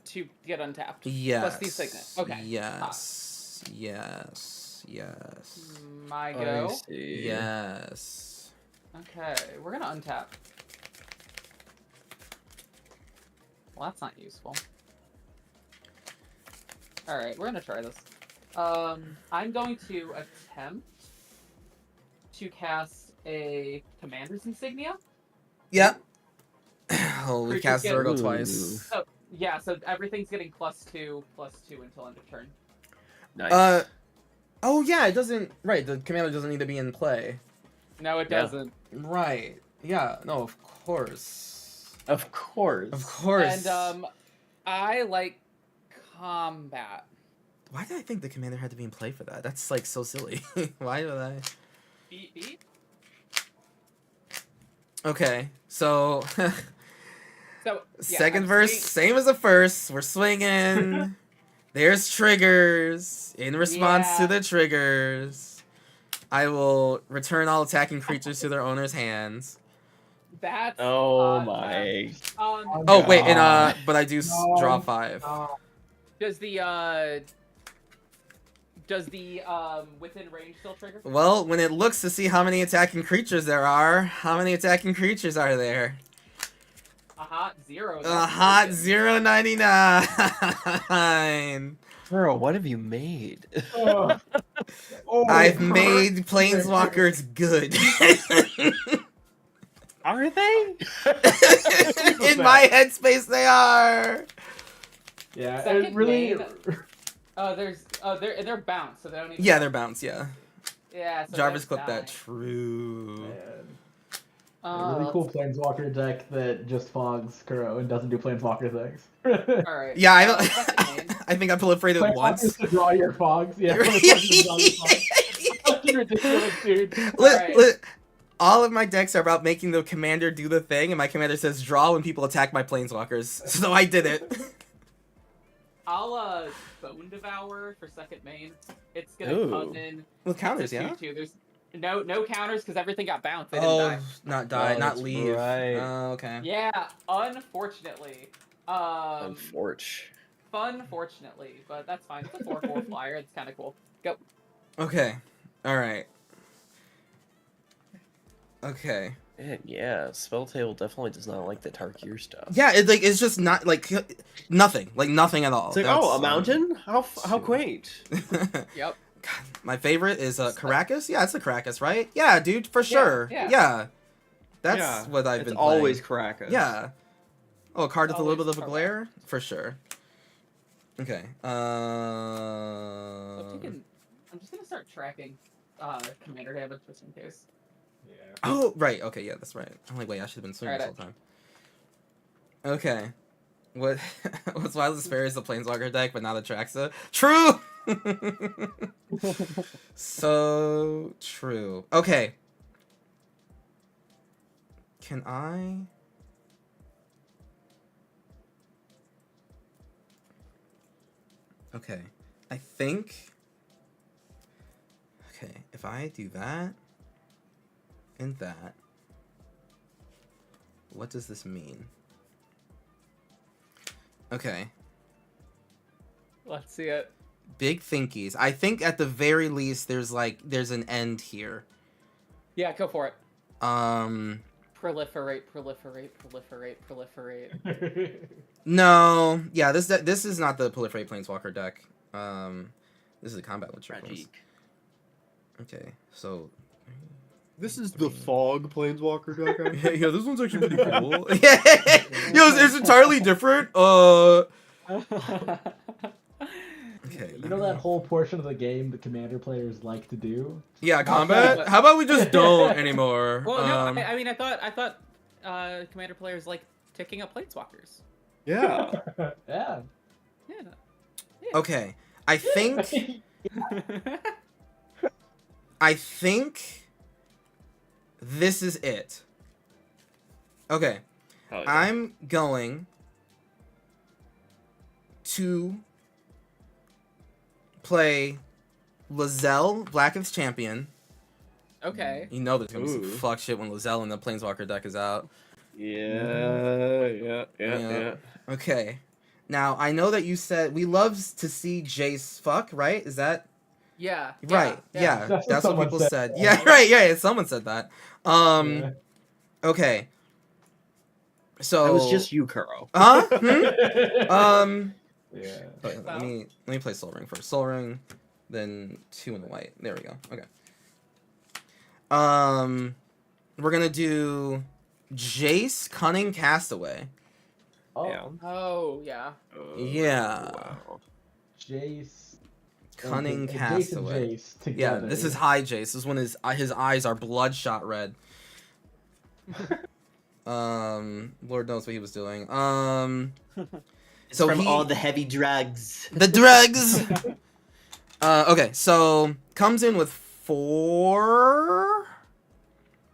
to get untapped. Yes. Plus the Signet. Okay. Yes. Yes. Yes. My go. I see. Yes. Okay, we're gonna untap. Well, that's not useful. Alright, we're gonna try this. I'm going to attempt to cast a Commander's Insignia. Yep. Oh, we Creatures cast get- Zurgo Ooh. twice. So, yeah, so everything's getting +2 until end of turn. Nice. Oh yeah, it doesn't. Right, the commander doesn't need to be in play. No, it Yeah. doesn't. Right. Yeah. No, of course. Of course. Of course. And, I like combat. Why did I think the commander had to be in play for that? That's like so silly. Why did I? Beat? Okay, so So, yeah, second I'm verse, swinging- same as the first. We're swinging. There's triggers. In response to Yeah. the triggers, I will return all attacking creatures to their owner's hands. That's Oh that- my. Oh wait, and but I do draw 5. Does the within range still trigger? Well, when it looks to see how many attacking creatures there are, how many attacking creatures are there? A hot 0. A hot 0.99. Girl, what have you made? I've made Planeswalkers good. Are they? In my headspace, they are. Yeah, it Second really. main- they're bounced, so they don't need. Yeah, they're bounced. Yeah, Yeah. So Jarvis they're clipped that. dying. True. A really cool Planeswalker deck that just fogs Kuro and doesn't do Planeswalker things. All right. Yeah, I don't. Second main. I think I proliferated Planeswalkers once. to draw your fogs. Yeah, Planeswalkers to draw your fogs. Fucking ridiculous, dude. Alright. All of my decks are about making the commander do the thing, and my commander says draw when people attack my planeswalkers. So I did it. I'll Bone Devourer for second main. It's gonna Ooh. come in. With counters, it's a yeah. 2/2. There's no counters because everything got bounced. They didn't die. Not die, Oh, not that's leave. right. Oh, okay. Yeah, unfortunately. Unfortunate. Fun, fortunately, but that's fine. It's a 4/4 flyer. It's kind of cool. Go. Okay. All right. Okay. Man, yeah, Spell Table definitely does not like the Tarkir stuff. Yeah, it's just not like nothing at all. It's like, oh, a mountain? How quaint. Yep. My favorite is Caracas. Yeah, it's a Caracas, right? Yeah, dude, for sure. yeah. That's Yeah, what I've it's been always playing. Caracas. Yeah. Oh, a card with a little bit Always of a Caracas. glare? For sure. Okay. I'm just gonna start tracking commander damage just in case. Yeah. Oh, right. Okay, yeah, that's right. I'm like, wait, I should have been swinging this Alright, whole time. Okay. What? What's Wildest Fairy is the Planeswalker deck, but not a Traxa? True! So true. Okay. Can I... Okay. I think... Okay, if I do that and that, what does this mean? Okay. Let's see it. Big thinkies. I think at the very least there's an end here. Yeah, go for it. Um Proliferate, proliferate, proliferate, proliferate. No. Yeah, this is not the Proliferate Planeswalker deck. This is a combat with trickles. Tragic. Okay, so This is the Fog Planeswalker deck. yeah, this one's actually pretty cool. Yeah, it's entirely different. Okay. You know that whole portion of the game the commander players like to do? Yeah, combat. How about we just don't anymore? Well, no, I mean, I thought commander players like picking up planeswalkers. Yeah. Yeah. Yeah. Okay, I think this is it. Okay, Hell yeah. I'm going to play Lizelle, Blackens Champion. Okay. You know there's gonna be some Ooh. fuck shit when Lizelle in the Planeswalker deck is out. Yeah. Okay. Now, I know that you said we love to see Jace fuck, right? Is that... Yeah. Right, yeah. That's what That's what someone people said. said. Yeah, right, yeah, someone said that. Yeah. Okay. So... That was just you, Kuro. Huh? Yeah. Wait, let me play Soul Ring first. Soul Ring, then 2 in the white. There we go. Okay. We're gonna do Jace, Cunning Castaway. Oh, Yeah. Oh, yeah. Yeah. Wow. Jace. Cunning Jace and Castaway. Jace together. Yeah, this is high Jace. This is when his eyes are bloodshot red. Lord knows what he was doing. It's So from he- all the heavy drugs. The drugs. Okay, so comes in with 4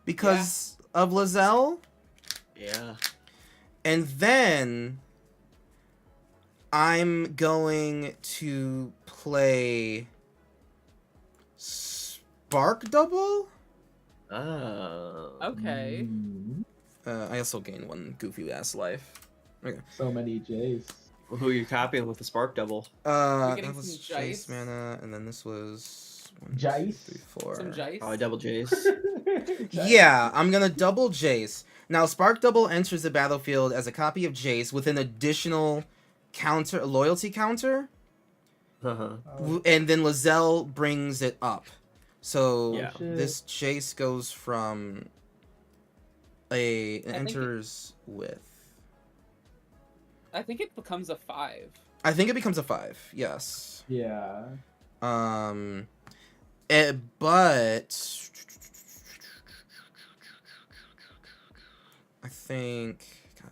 because of Lizelle, Yeah. and then I'm going to play Spark Double. Oh. Okay. Mm, I also gain 1 goofy ass life. Okay. so many Jace. Who are you copying with the Spark Double? You're getting That was some Jace Jace? mana, and then this was 1, Jace? 2, 3, 4. Some Jace. Oh, double Jace. Yeah, I'm gonna double Jace. Now, Spark Double enters the battlefield as a copy of Jace with an additional counter, loyalty counter, Uh-huh. and then Lizelle brings it up. So Yeah. this Jace goes from it think enters with. I think it becomes a 5. I think it becomes a 5. Yes. Yeah. But I think God,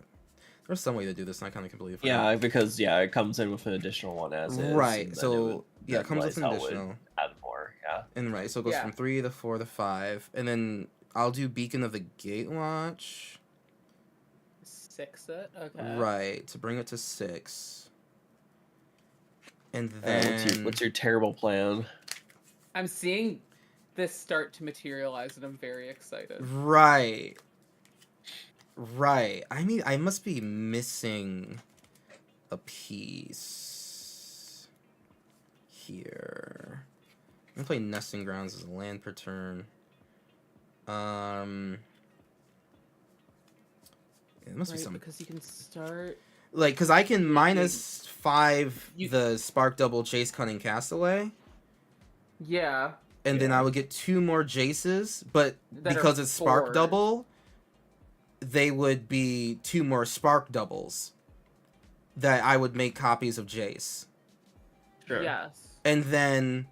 there's some way to do this, and I kind of completely forgot. Yeah, because it comes in with an additional one as is. Right. and then So it comes that with an Lizelle would additional, add more. Yeah. and right. So it goes Yeah. from 3 to 4 to 5, and then I'll do Beacon of the Gatewatch. 6 it. Okay. Right, to bring it to 6. And What's then your terrible plan? I'm seeing this start to materialize, and I'm very excited. right. I mean, I must be missing a piece here. I'm gonna play Nesting Grounds as a land per turn. It must be Right, some because you can start. like because I can -5 You- the Spark Double Chase Cunning Castaway. Yeah. and then Yeah. I would get 2 more Jaces, but That are because it's Spark 4. Double, they would be 2 more Spark Doubles that I would make copies of Jace. Sure. Yes. And then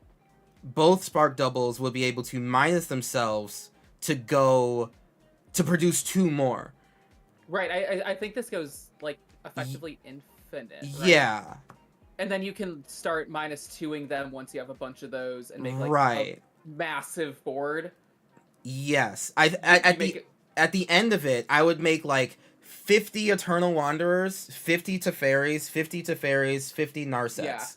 both Spark Doubles would be able to minus themselves to go to produce 2 more. Right. I think this goes like effectively infinite. Right? Yeah. And then you can start minus 2ing them once you have a bunch of those and make like Right. a massive board. Yes. You At make the it- at the end of it, I would make like 50 Eternal Wanderers, 50 Teferis, 50 Teferis, 50 Narsets.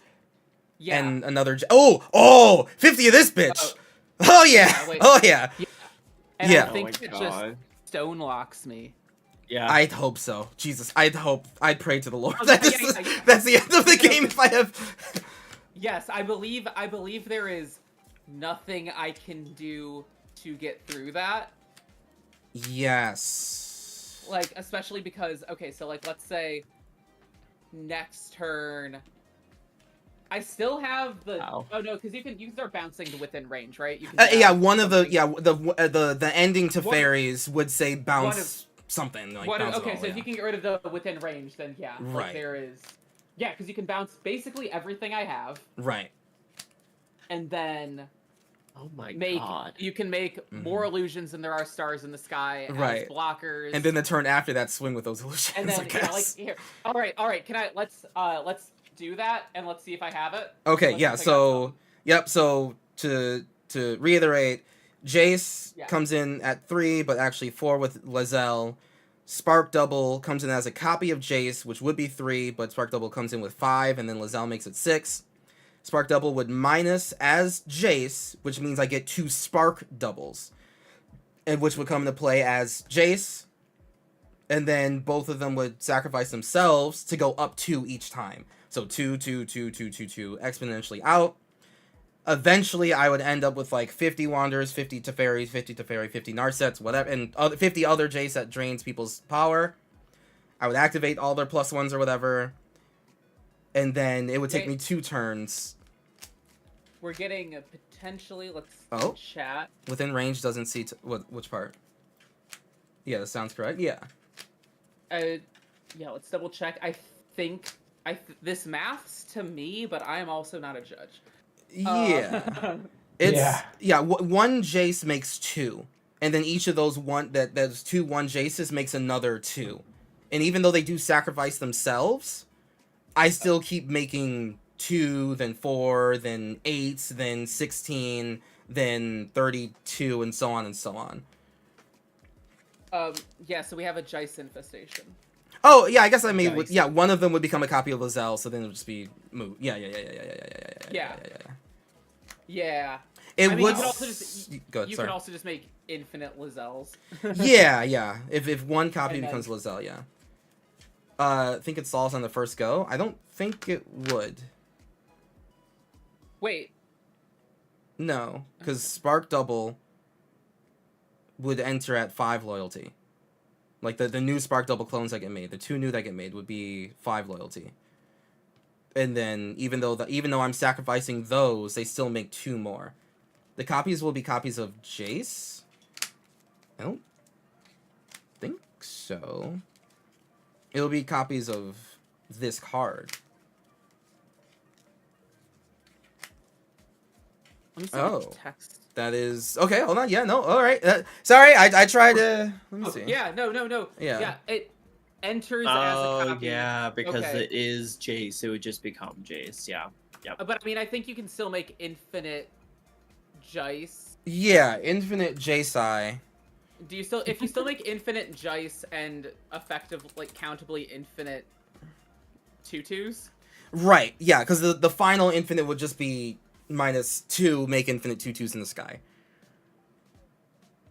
Yeah. And another... 50 of this bitch! Oh, yeah! Yeah, wait. Oh, yeah! Yeah. And Yeah. I think Oh my it just God. stone locks me. Yeah. I'd hope so. Jesus, I'd pray to the Lord. Oh, That yeah, is, yeah. that's the end of the No, game if I have... Yes, I believe there is nothing I can do to get through that. Yes. Like, especially because, okay, so like let's say next turn I still have the Ow. oh no, because you can start bouncing to within range, right? You can Yeah, bounce one of the something. the ending to One- fairies would say bounce one of- something like What, bounce it okay, all, so yeah. if you can get rid of the within range, then yeah, Right. like there is, yeah, because you can bounce basically everything I have, Right. and then Oh my make God. you can make more illusions than there are stars in the sky as Right. blockers, And then the turn after that, swing with those illusions. and then I yeah, like guess. here, all right, can I let's do that and let's see if I have it. Okay, Let's yeah. see if I got So, some. yep. So to reiterate, Jace Yeah. comes in at 3, but actually 4 with Lae'zel. Spark Double comes in as a copy of Jace, which would be 3, but Spark Double comes in with 5, and then Lae'zel makes it 6. Spark Double would minus as Jace, which means I get 2 Spark Doubles, and which would come into play as Jace, and then both of them would sacrifice themselves to go up 2 each time. So 2, 2, 2, 2, 2, 2, exponentially out. Eventually, I would end up with like 50 Wanderers, 50 Teferi, 50 Narsets, whatever, and 50 other Jace that drains people's power. I would activate all their +1s or whatever, and then it would take Okay. me 2 turns. We're getting a potentially let's Oh. chat. Within range doesn't see which part. Yeah, that sounds correct. Yeah. Yeah, let's double check. I think this maths to me, but I am also not a judge. Yeah. It's Yeah. one Jace makes 2, and then each of those those 2 1 Jaces makes another 2. And even though they do sacrifice themselves, I still keep making 2, then 4, then 8, then 16, then 32, and so on and so on. Yeah, so we have a Jace infestation. Oh yeah, I guess I made Nice. one of them would become a copy of Lae'zel, so then it would just be moot. Yeah. Yeah. Yeah. It I mean, would. you could also just Good. you Sorry. can also just make infinite Lae'zels. Yeah. If one copy And then- becomes Lae'zel, yeah. I think it solves on the first go. I don't think it would. Wait, No, because Spark Double would enter at 5 loyalty. Like the new Spark Double clones that get made, the 2 new that get made would be 5 loyalty. And then even though I'm sacrificing those, they still make 2 more. The copies will be copies of Jace. I don't think so. It'll be copies of this card. let me see Oh. the text. That is okay. Hold on. Yeah. No. All right. Sorry. I tried to. Let me Oh, see. yeah, no. Yeah. Yeah, it enters as a Oh copy. yeah, because Okay. it is Jace, it would just become Jace. Yeah. But I mean, I think you can still make infinite Jace. Yeah. Infinite Jace. Do you still, if you still make infinite Jace and effective, like countably infinite tutus? Right. Yeah. Because the final infinite would just be -2. Make infinite 2/2s in the sky.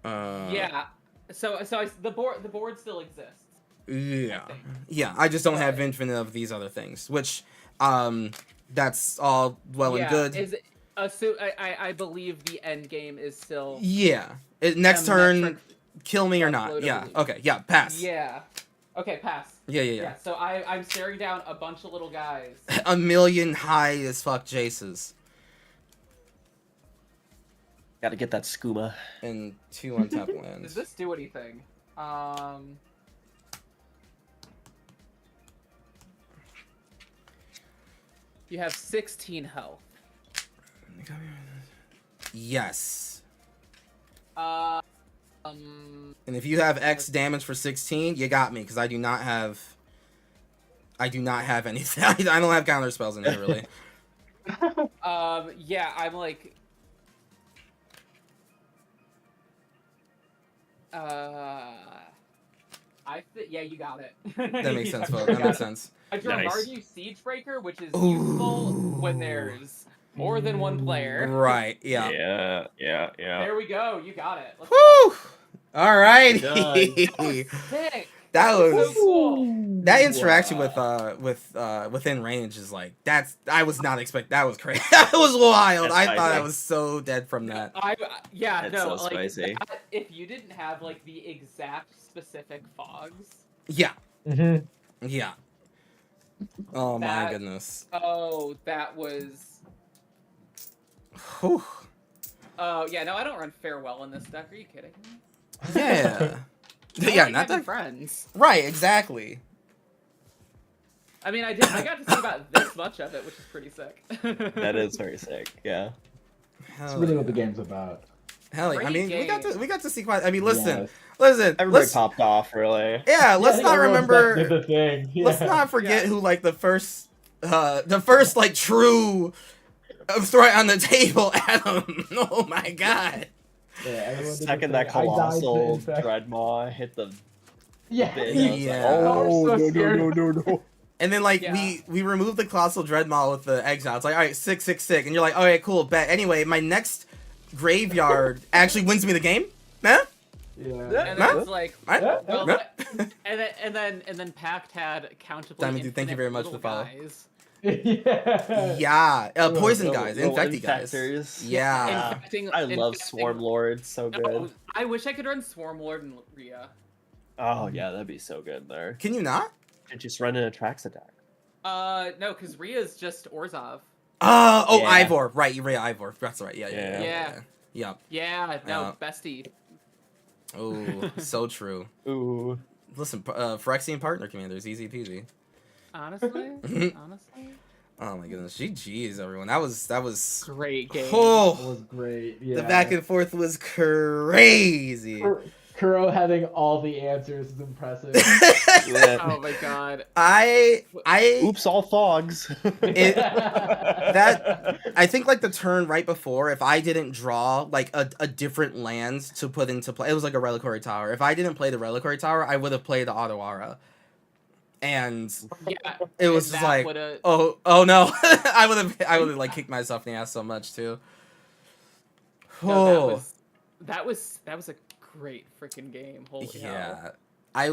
Yeah. So the board still exists. Yeah. I think. Yeah. I just don't have But- infinite of these other things, which that's all well and good. Is it, I believe the end game is still. Yeah. Next a turn, metric kill me or of not. load Yeah. of Okay. Yeah. Pass. Yeah. Okay, pass. Yeah. So I'm staring down a bunch of little guys. A million high as fuck Jaces. Got to get that skooma. And 2 untapped Does lands. this do anything? You have 16 health. Yes. Um, And if you have X damage for 16, you got me, because I do not have anything. I don't have counter spells in here, really. yeah, I'm like, yeah, you got it. That makes sense, You folks. That got makes it. sense. A Nice. Dramardu Siegebreaker, which is useful when Ooh. there's more than one player. Right, yeah. Yeah. There we go. You got it. Let's Whew! Alright. go. Sick. That So was cool. that interaction with within range is like I was not expecting that was crazy. That was wild. That's I thought I spicy. was so dead from that. Yeah, That's no, so like spicy. that, if you didn't have like the exact specific fogs. Yeah. Mhm. Yeah. Oh my That- goodness. Oh, that was. Whew. Oh yeah, no, I don't run farewell in this deck. Are you kidding me? Yeah. I Yeah, like not having that friends. right, exactly. I mean, I got to see about this much of it, which is pretty sick. That is very sick. Yeah. That's Hell really what the yeah. game's about. Hell yeah. I Great mean, game. we got to see quite I mean, listen. Yes. Listen. Everybody Let's popped off, really. yeah, let's Yeah, not everyone remember did the thing. Yeah. let's not forget Yeah. who like the first like true threat on the table, Adam. Oh my god. Yeah, everyone did the Second that thing. I died to colossal infect- Dreadmaw hit the Yeah. bin, I was Yeah. like, I was so no, scared. no. And then like Yeah. we removed the colossal dreadmaw with the exile. It's like, all right, sick, and you're like, all right, cool, bet. Anyway, my next graveyard actually wins me the game, huh? Yeah. And then Huh? it's like, Right? well, Huh? and then Pact had countably Diamond Dude, thank you infinite very much for little the follow. guys. Yeah. Yeah, poison Little- guys, little infecty guys. infectors. Yeah. Infecting- I love infecting- Swarm Lord, so good. Oh, I wish I could run Swarm Lord and Rhea. Oh yeah, that'd be so good there. Can you not? Should just run an Atrax attack. No, because Rhea's just Orzhov. Oh, Yeah. Ivor, right? You Rhea Ivor. That's right. Yeah. Yeah. Yeah. Yeah, no, Yeah. bestie. Oh, so true. Ooh. Listen, Phyrexian partner commanders, easy peasy. Honestly, honestly, Oh my goodness, GG's everyone. That was. great game. It Oh, was great. Yeah. the back and forth was crazy. Kuro having all the answers is impressive. Yeah. Oh my god. I Oops, all fogs. I think like the turn right before, if I didn't draw like a different land to put into play, it was like a reliquary tower. If I didn't play the reliquary tower, I would have played the Otawara. And Yeah. it was and just that like, would've- oh no, I would have like kicked myself in the ass so much too. no, Oh that was a great freaking game. Holy hell. yeah, I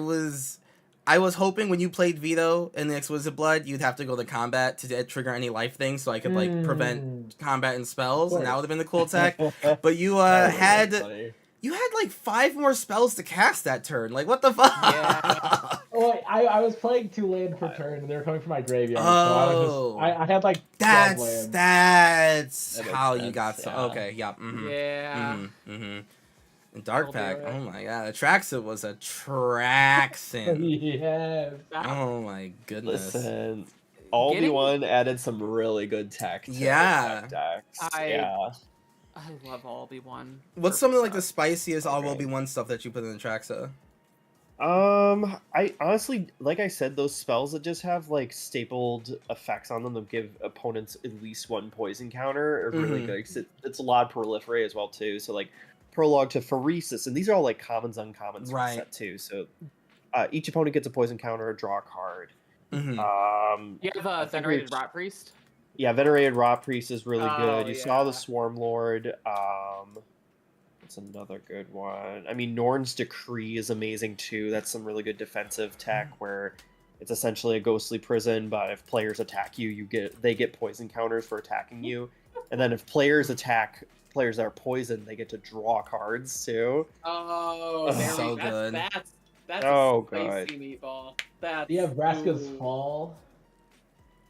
was hoping when you played Vito in the Exquisite Blood, you'd have to go to combat to trigger any life things, so I could like prevent combat and spells, and that would have been the cool tech. But you had like 5 more spells to cast that turn. Like what the fuck? Yeah. Oh, I was playing 2 land per turn, and they were coming from my graveyard. So Oh. I had like 12 lands. That's That makes how you sense, got so yeah. okay, yeah. Mm-hmm. Yeah. Mm-hmm. And Dark I'll do Pack, it. oh my god, Atraxit was a Traxin. Yes. Oh my goodness. Listen, Obi-Wan added some really good tech to Yeah. the decks. I love Obi-Wan. What's for some of like the stuff. spiciest All Will Okay. Be One stuff that you put in Atraxa? I honestly, like I said, those spells that just have like stapled effects on them that give opponents at least 1 poison counter are really Mhm. good. 'Cause it's a lot of proliferate as well too. So like Prologue to Pheresis, and these are all like commons, uncommons from Right. the set too. So each opponent gets a poison counter, draw a card. Mm-hmm. You have I a think Venerated we've- Rot Priest? Yeah, Venerated Raw Priest is really Oh, good. You saw yeah. the Swarm Lord. That's another good one. I mean, Norn's Decree is amazing too. That's some really good defensive tech where it's essentially a ghostly prison, but if players attack you, they get poison counters for attacking you. And then if players attack players that are poisoned, they get to draw cards too. Oh, there So we good. That's Oh, a spicy meatball. That's Do you have Vraska's ooh. Fall?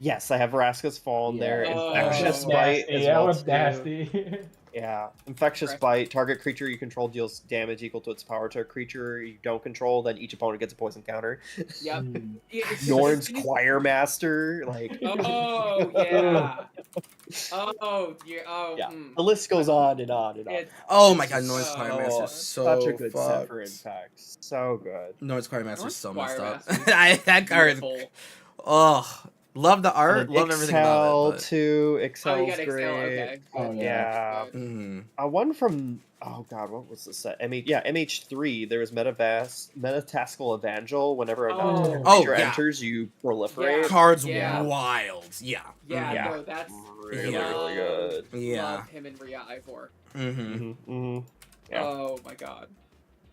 Yes, I have Vraska's Fallen there. Oh. Infectious That's Bite nasty. as That well one's too. nasty. Yeah, Infectious Right. Bite. Target creature you control deals damage equal to its power to a creature you don't control. Then each opponent gets a poison counter. Yep. Mm. Yeah, it's- Norn's it's- Choir Master. Like, Oh yeah. Oh yeah. Oh. yeah, mm. the list goes on and on and on. It's Oh It's my god, just Noise Choir Master is such a so good set for fucked. Infect. So good. Noise Choir Master is North so Choir messed up. Master's That card is, beautiful. oh, love the And art, then love everything about it. too. Oh, you Excel's got Excel. great. Okay. Oh, Good. Yeah. Good. One from god, what was the set? MH3. There was Metatascal Evangel. Whenever a non-target Oh. creature yeah. enters, you proliferate. Cards Yeah. wild. Yeah. Yeah. Yeah. No, that's Really, Yeah. really good. Yeah. Love him and Rhea Ivor. Yeah. Oh my god.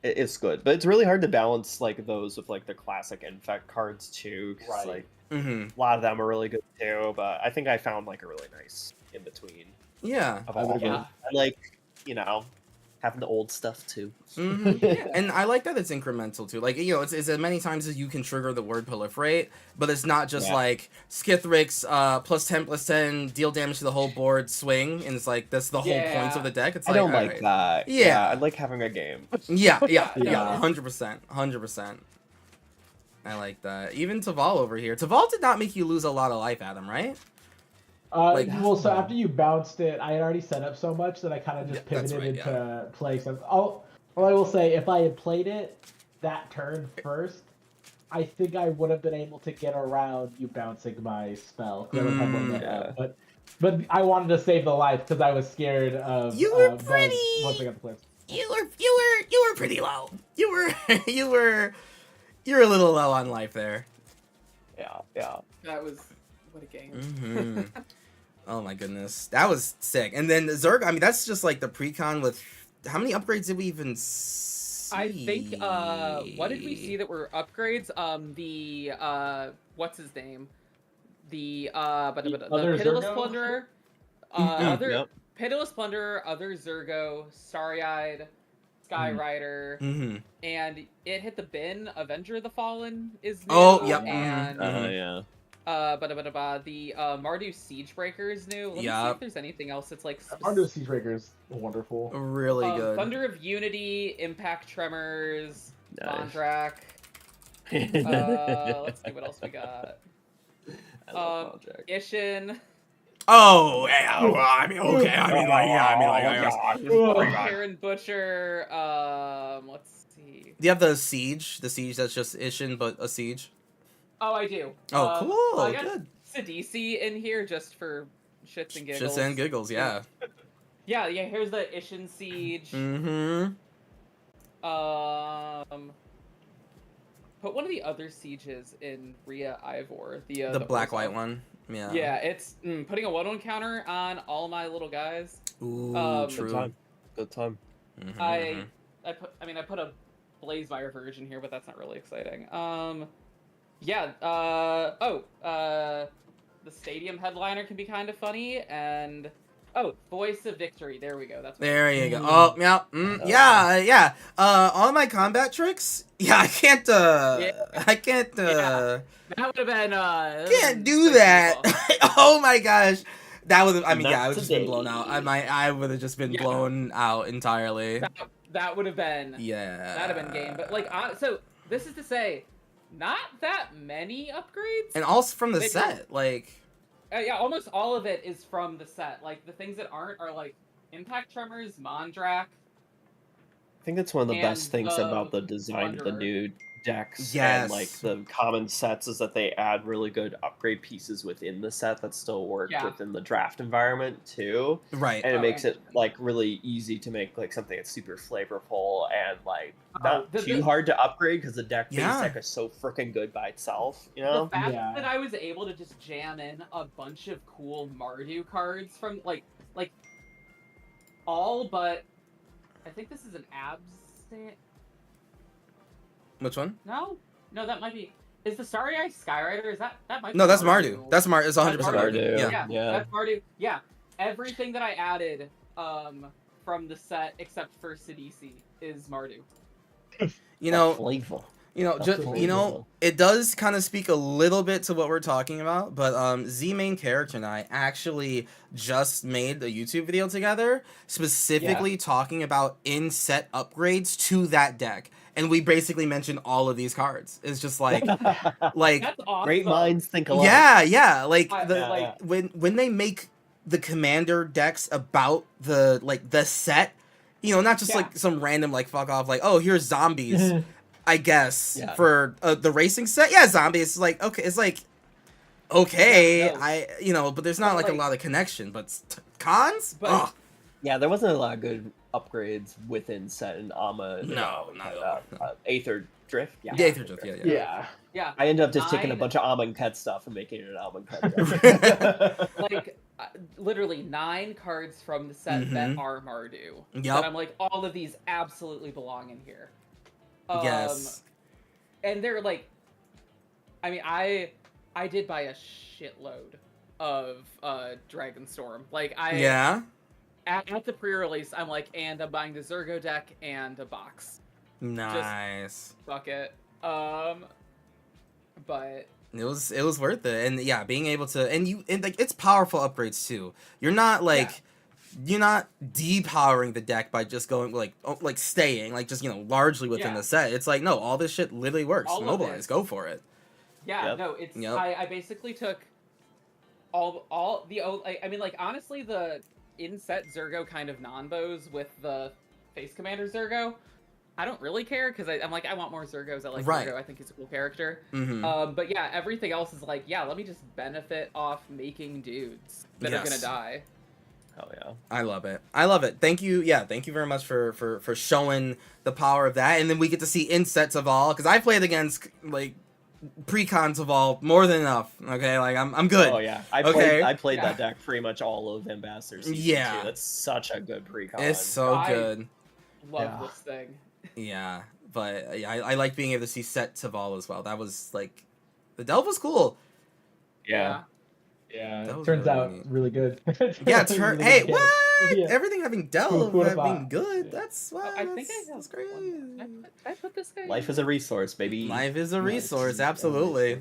It's good, but it's really hard to balance like those with like the classic Infect cards too. 'Cause, Right. like a lot of them are really good too, but I think I found like a really nice in between Yeah. of I all would of them. agree. I like, having the old stuff too. Yeah. And I like that it's incremental too. Like, it's as many times as you can trigger the word proliferate, but it's not just Yeah. like Skithrix +10/+10 deal damage to the whole board swing, and it's like that's the whole point Yeah. of the deck. It's I like, don't like alright. that. Yeah. I like having a game. Yeah, Yeah. 100%. I like that. Even Taval over here. Taval did not make you lose a lot of life, Adam, right? Like- Well, so after you bounced it, I had already set up so much that I kind of just Yeah, that's pivoted right, into play. So, all I will say, if I had played it that turn first, I think I would have been able to get around you bouncing my spell. 'Cause I would have one that up. But I wanted to save the life because I was scared of. You were Buzz pretty- once I got the place. You were pretty low. You were a little low on life there. Yeah. That was what a game. Mm-hmm. Oh my goodness, that was sick. And then Zerg, I mean, that's just like the pre-con with how many upgrades did we even see? I think what did we see that were upgrades? The what's his name? The other Pitiless Zergo? Plunderer. Mhm. Yep. Pitiless Plunderer, other Zergo, Starry-Eyed, Skyrider, Mm-hmm. and it hit the bin. Avenger of the Fallen is new. Oh, yep. And Mhm. Yeah. the Mardu Siegebreaker is new. Let me see Yup. if there's anything else that's like Ardo Siegebreaker is wonderful. Really good. Thunder of Unity, Impact Tremors, Nice. Mondrak. Let's see what else we got. I love Project. Ishin, Oh, yeah. Well, I mean, okay. I mean, like, yeah. I mean, like, Karen Butcher. Let's see. do you have the siege? The siege that's just Ishin, but a siege. Oh, I do. Oh, cool. I got Good. Sidisi in here just for shits and giggles. Shits and giggles. Yeah. Yeah. Here's the Ishin Siege. Mm-hmm. Put one of the other sieges in Rhea Ivor. The black white one. Yeah. Yeah, it's putting a 1/1 counter on all my little guys. Ooh, True. true. Good time. Mhm, I put a Blazemire version here, but that's not really exciting. The stadium headliner can be kind of funny, and Voice of Victory. There we go. That's what There you go. Oh, yeah. All my combat tricks. Yeah, I can't. I can't. that would have been. Can't do that. Oh my gosh. That would. I mean, Not yeah, I would have just been today. blown out. I would have just been Yeah. blown out entirely. that would have been. Yeah. That'd have been game. But so this is to say, not that many upgrades. And also from the They- set, like. Yeah, almost all of it is from the set. Like the things that aren't are like Impact Tremors, Mondrak. I think that's one of the best And, things about the design of the Wanderer. new decks Yes. and like the common sets is that they add really good upgrade pieces within the set that still work Yeah. within the draft environment too. Right. And it Oh, makes it and- like really easy to make like something that's super flavorful and like not the- too the- hard to upgrade because the deck base Yeah. deck is so freaking good by itself, you The know? fact Yeah. that I was able to just jam in a bunch of cool Mardu cards from like all but I think this is an absent. Which one? No, that might be. Is the Starry Eye Skyrider? Is that might? No, be that's Mardu. That's Mardu. It's 100% That's Mardu. Mardu. Yeah. Yeah. That's Mardu. Yeah, everything that I added from the set except for Sidisi is Mardu. You know, Flavor. You know, That's just amazing. you know, it does kind of speak a little bit to what we're talking about, but Z main character and I actually just made a YouTube video together, specifically talking about in-set upgrades to that deck, and we basically mentioned all of these cards. It's just like, like That's awesome. Great minds think alike. yeah, like I- the like- when they make the commander decks about the set, you know, not just Yeah. like some random like fuck off like, oh, here's zombies. I guess Yeah. for the racing set, yeah, zombies. It's like okay, it's like okay, Yeah, no. but there's not But, like a like- lot of connection. But cons, But- ugh, Yeah, there wasn't a lot of good upgrades within set and Ama. No, not at all. Aether Drift. Yeah, yeah, Aether Drift, yeah. Yeah. Yeah. I ended up just taking a 9 bunch of Ama and Ket stuff and making it an Ama and Ket. like literally 9 cards from the set that Mhm. are Mardu. Yep. That I'm like, all of these absolutely belong in here. Yes. And they're like, I mean, I did buy a shitload of Dragonstorm. Like Yeah. at the pre-release, I'm like, and I'm buying the Zergo deck and a box. Nice. Fuck it. But It was worth it, and yeah, being able to and like it's powerful upgrades too. You're not like you're not depowering the deck by just going like staying like just largely within Yeah. the set. It's like no, all this shit literally works. All of Mobilize, it. go for it. yeah, Yep. no, it's Yep. I basically took all the I mean, like, honestly, the in-set Zergo kind of non-bows with the Face Commander Zergo, I don't really care, because I'm like, I want more Zergos. I like Right. Zergo. I think he's a cool character. Mm-hmm. But yeah, everything else is like, yeah, let me just benefit off making dudes that are gonna Yes. die. Hell yeah. I love it. I love it. Thank you. Yeah, thank you very much for showing the power of that, and then we get to see insets of all because I played against like precons of all more than enough. Okay, like I'm good. Oh yeah, Okay. I played Yeah. that deck pretty much all of Ambassador Season Yeah. 2. That's such a good precon. It's so I- good. Love Yeah. this thing. Yeah, but yeah, I like being able to see set Taval as well. That was like, the Delve was cool. Yeah. Yeah, That it was turns really out neat. really good. Yeah, Really hey, good. what? Yeah. Everything having Delve Who would've being thought? good. Yeah. That's wow. I think I that's have great. one. I put this guy. Life is a resource, baby. Life is a Life resource, is a absolutely.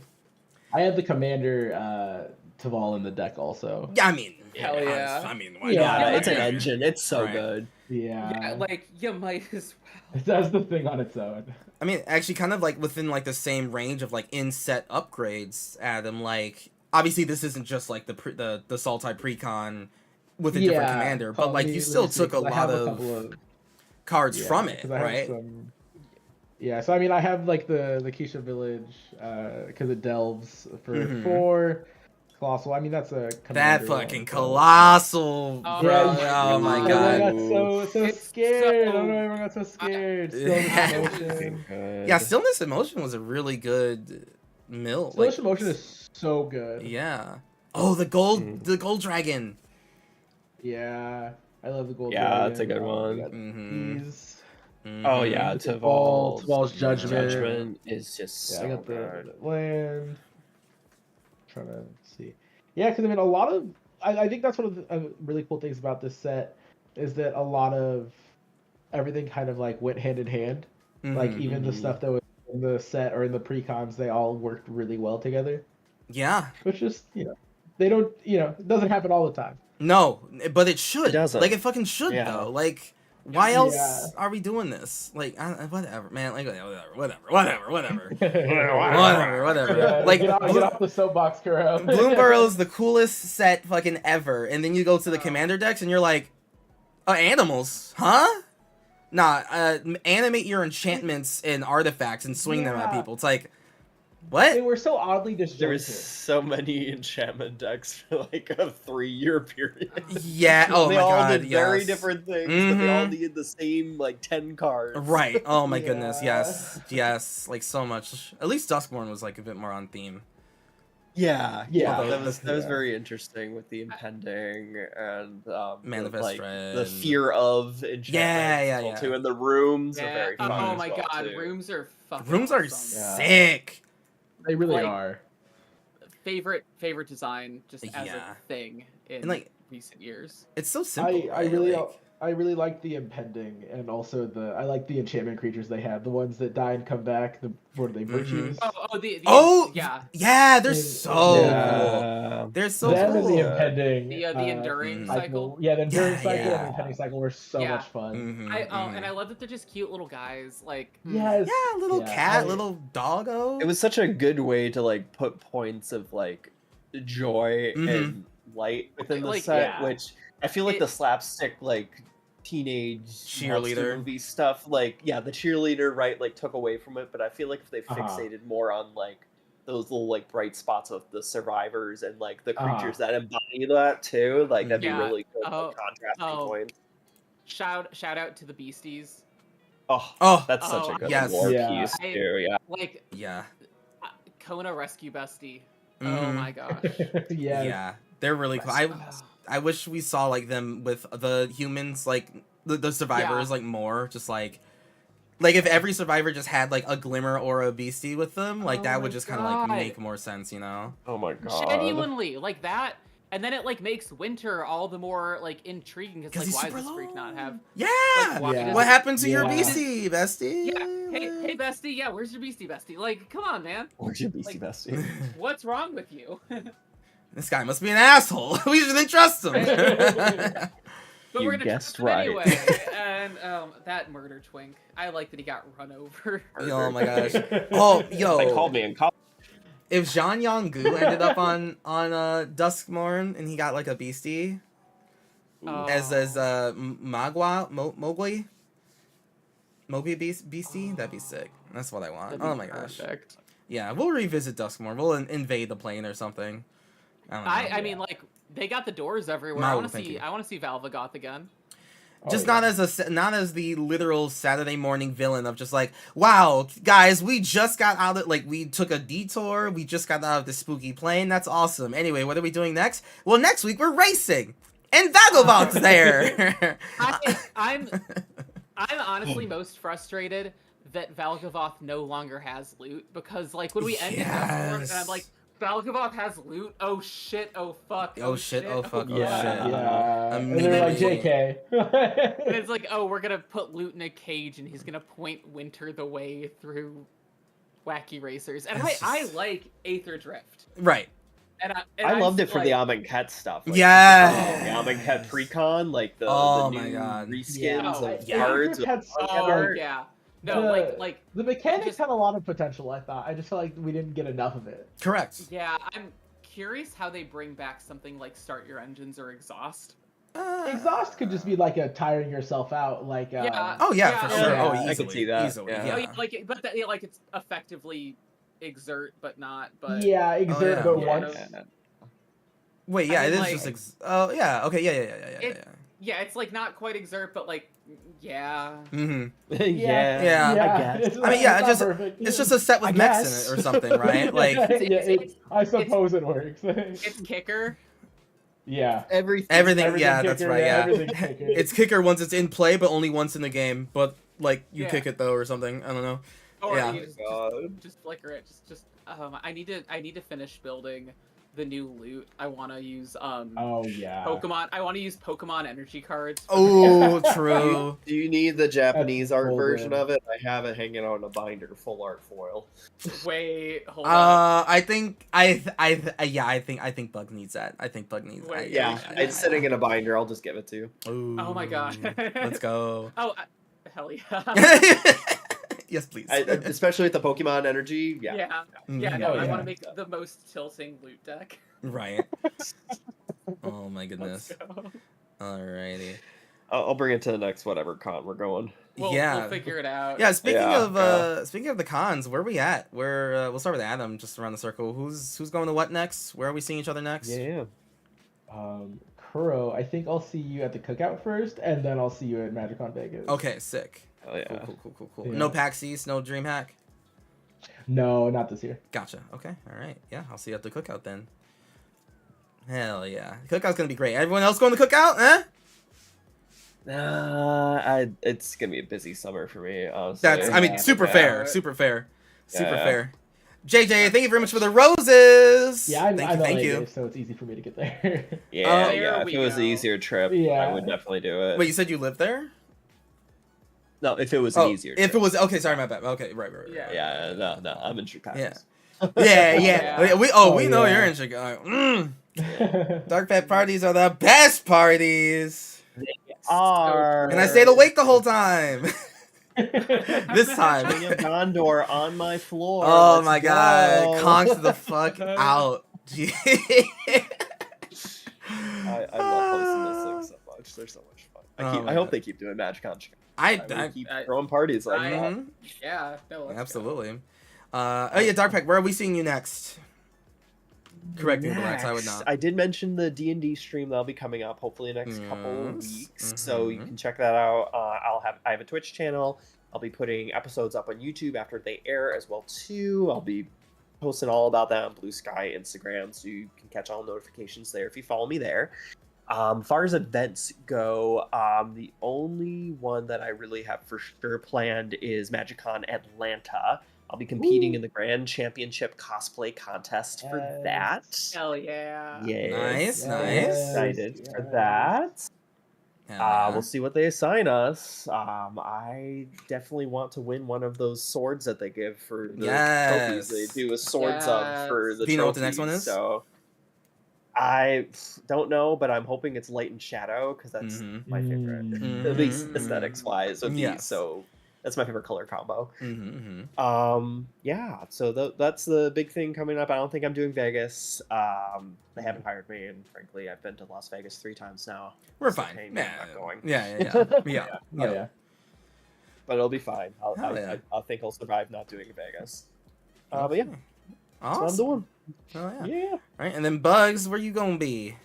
I had the commander Taval in the deck also. Yeah, I mean, Hell yeah. I mean, why Yeah, not? Yeah, it's an Yeah. engine. It's so Right. good. Yeah, Yeah, like, you might as well. it does the thing on its own. I mean, actually, kind of like within like the same range of like in-set upgrades, Adam. Like, obviously, this isn't just like the Sultai Precon with a different commander, but like you still took a lot of cards from it, 'cause I have right? Yeah, so I mean, I have like the Keisha Village because it delves for Mhm. 4. Colossal. I mean, that's a That commander fucking one, so- colossal, Oh, bro. yeah, Oh my God. Everyone god. got so It's scared. so- I don't know. Everyone got so scared. Yeah. Stillness Motion. Yeah, Stillness in Motion was a really good mill. Stillness Motion is so good. Yeah. Oh, the gold dragon. Yeah, I love the gold. Yeah, dragon. that's a good one. We got Mm-hmm. these. Oh yeah, Taval's Taval's Judgment. Judgment is just Yeah, I so got good. the land. Trying to see. Yeah, because I mean, a lot of I think that's one of the really cool things about this set is that a lot of everything kind of like went hand in hand. Like Mhm. even the stuff that was in the set or in the precons, they all worked really well together. Yeah. Which is, they don't, it doesn't happen all the time. No, but it should. It doesn't. Like it fucking should Yeah. though. Like why else Yeah. are we doing this? Like whatever, man. Like whatever. Yeah, Like get off the soapbox, Kuro. Bloomburrow is the coolest set fucking ever, and then you go to the commander decks and you're like, animals, huh? Nah, animate your enchantments and artifacts and swing them at Yeah. people. It's like, They what? were so oddly There disjointed. was so many enchantment decks for like a 3-year period. Yeah. Oh they my all god. did very yes. different things, but they all Mhm. needed the same like 10 cards. Right. Oh my goodness. Yeah. Yes. Like so much. At least Duskborn was like a bit more on theme. Yeah, Yeah. that was Yeah. very interesting with the impending and Manifest like Dread. the fear of enchantment. Yeah. Too, and the rooms are Yeah. very fun. Oh as my well, god, too. rooms are fucking Rooms are awesome. Yeah. sick. They really Like- are. favorite design just as Yeah. a thing in And, like, recent years. It's so simple, I right? really Like, I really like the impending, and also I like the enchantment creatures they have. The ones that die and come back. What are they? Virtues. oh, yeah, yeah, they're In so cool. Yeah. They're so Them and the cool. impending the enduring cycle. cycle. Yeah, the enduring Yeah, cycle and the yeah. impending cycle were so Yeah. much fun. And I love that they're just cute little guys. Like Yes. Yeah, little Yeah, cat, I- little doggo. It was such a good way to like put points of like joy and light within the Like, set, yeah. which I feel like the slapstick like teenage Cheerleader. monster movie stuff, like the cheerleader, right, like took away from it. But I feel like if they fixated more on like those little like bright spots of the survivors and like the creatures that embody that too, like that'd be Yeah. really good like, contrasting points. Shout out to the beasties. Oh, that's such a good yes. lore Yeah. piece too. Yeah. Like Yeah. Kona Rescue Bestie. Oh Mhm. my gosh. Yes. Yeah, they're really cool. I wish we saw like them with the humans, like the survivors, like more. Just like if every survivor just had like a glimmer or a beastie with them, like that would just kind of like make more sense, you know? Oh my god. Genuinely, like that, and then it like makes winter all the more like intriguing because like why does this freak not have? Yeah. Like, why does What it- happened to your Yeah. beastie, bestie? Yeah. Hey, bestie. Yeah, where's your beastie, bestie? Like, come on, man. Where's your beastie bestie? What's wrong with you? This guy must be an asshole. We shouldn't trust him. But You we're gonna guessed trust him right. anyway. And that murder twink, I like that he got run over. Oh my gosh. Oh, yo. They called me in college. If Zhang Yanggu ended up on Duskmorn and he got like a beastie as Mowgli beastie, that'd be sick. That's what I want. That'd be Oh my gosh. perfect. Yeah, we'll revisit Duskmorn. We'll invade the plane or something. I don't know. I mean, like they got the doors everywhere. No, I want to thank see. you. I want to see Valvagoth again. Just not as the literal Saturday morning villain of just like, wow, guys, we just got out of we took a detour, we just got out of the spooky plane. That's awesome. Anyway, what are we doing next? Well, next week we're racing, and Vagabond's there. I'm honestly most frustrated that Valgavoth no longer has loot because like when we ended Duskmorn, and I'm like, Valgavoth has loot. Oh shit! Oh fuck! Oh shit! Oh fuck! Oh Yeah. shit! Yeah. And they're like, JK. And it's like, oh, we're gonna put loot in a cage, and he's gonna point Winter the way through wacky racers. And I like Aether Drift. Right. And I loved it for like, the Amonkhet stuff. Like, Yeah. The Amonkhet precon, like the Oh new my God. reskins of Yeah. cards. Oh yeah. No, like the mechanics just- had a lot of potential. I thought. I just felt like we didn't get enough of it. Correct. yeah. I'm curious how they bring back something like Start Your Engines or Exhaust. Exhaust could just be like a tiring yourself out, like Yeah. Oh yeah, for sure. Yeah. Oh, I easily. could see that. Easily. Yeah. Yeah. Oh, yeah, like, but that, yeah, like it's effectively exert, but not. But yeah, exert, yeah. but Yeah. once. Wait, yeah, I mean, it is like- just. Oh yeah. Okay. Yeah. yeah, it's like not quite exert, but like yeah. Mm-hmm. Yeah. Yeah. I guess. It's I mean, yeah, not just perfect. it's just a set with I mechs guess. in it or something, right? Like I suppose it works. It's kicker. yeah. everything. Yeah, that's kicker, right. Yeah, everything's kicker. it's kicker once it's in play, but only once in the game. But like you Yeah. kick it though or something. I don't know. Or Yeah. you God. just flicker it. Just I need to finish building the new loot. I want to use Oh yeah. Pokemon. I want to use Pokemon energy cards. Oh, true. Do you need the Japanese That's art golden. version of it? I have it hanging out in a binder, full art foil. Wait, hold on. I think I think Bug needs that. I think Bug needs that. Wait, Yeah, it's sitting in a binder. I'll just give it to you. Ooh. Oh my god. Let's go. Oh, hell yeah. Yes, please. Especially with the Pokemon energy. Yeah. Yeah. Mhm. Yeah, no, Oh, I yeah. want to make the most tilting loot deck. Right. Oh my goodness. Let's go. Alrighty. I'll bring it to the next whatever con we're going. We'll Yeah. figure it out. Yeah, speaking Yeah, of the cons, where are we at? We'll start with Adam, just around the circle. Who's going to what next? Where are we seeing each other next? Yeah. Kuro, I think I'll see you at the cookout first, and then I'll see you at MagicCon Vegas. Okay, sick. Oh yeah. Cool. Yeah. No Paxies, no DreamHack. No, not this year. Gotcha. Okay. All right. Yeah, I'll see you at the cookout then. Hell yeah, cookout's gonna be great. Everyone else going to cookout? It's gonna be a busy summer for me. Honestly. That's. I mean, Yeah. super Yeah. fair. Super fair. Super Yeah. fair. JJ, thank you very much for the roses. Yeah, I'm thank LA you. based, so it's easy for me to get there. Yeah, There yeah. If we it was an go. easier trip, I Yeah. would definitely do it. Wait, you said you lived there? No, if it was an easier trip. if it was okay, sorry, my bad. Okay, right. Yeah, no, I'm in Chicago. Yeah. Yeah. Yeah. We know yeah. you're in Chicago. Dark Pack parties are the best parties. And I stayed awake the whole time. This time. King of Gondor on my floor. Oh Let's my god, go. conked the fuck out. I love hosting those things so much. They're so much fun. Oh my I hope God. they keep doing MagicCon Chicago. I keep throwing parties like that. Mhm. Yeah, no, let's go. Absolutely. Oh yeah, Dark Pack, where are we seeing you next? Correct me, Blax, I would not. I did mention the D&D stream that'll be coming up hopefully next couple of Yes. weeks, so you can check that out. I have a Twitch channel. I'll be putting episodes up on YouTube after they air as well too. I'll be posting all about that on Blue Sky, Instagram, so you can catch all notifications there if you follow me there. Far as events go, the only one that I really have for sure planned is MagicCon Atlanta. I'll be competing in the Grand Championship cosplay contest for that. Hell yeah. Nice, I'm nice. excited for that. Hell yeah. We'll see what they assign us. I definitely want to win one of those swords that they give for the trophies. They do a swords of for the Do you know what trophies. the next one is? So I don't know, but I'm hoping it's Light and Shadow because that's my favorite, at least aesthetics wise. Yes. So that's my favorite color combo. Mm-hmm. Yeah. So that's the big thing coming up. I don't think I'm doing Vegas. They haven't hired me, and frankly, I've been to Las Vegas 3 times now. We're So, fine. hey, man, I'm not going. Yeah. Oh, yeah. But it'll be fine. Hell yeah. I think I'll survive not doing Vegas. But yeah, that's what I'm Awesome. doing. Oh yeah. Yeah. All right, and then Bugs, where you gonna be?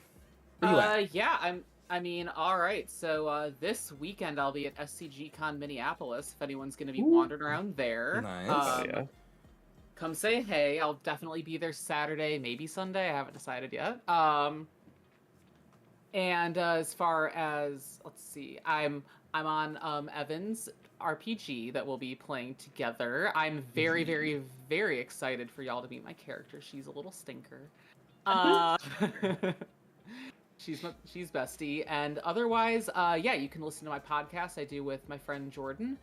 Where you at? Yeah, I mean, all right. So this weekend I'll be at SCG Con Minneapolis. If anyone's going to be wandering around there, Nice. come say hey. I'll definitely be there Saturday, maybe Sunday. I haven't decided yet. And as far as let's see, I'm on Evan's RPG that we'll be playing together. I'm very, very, very excited for y'all to meet my character. She's a little stinker. She's bestie, and otherwise, yeah, you can listen to my podcast I do with my friend Jordan,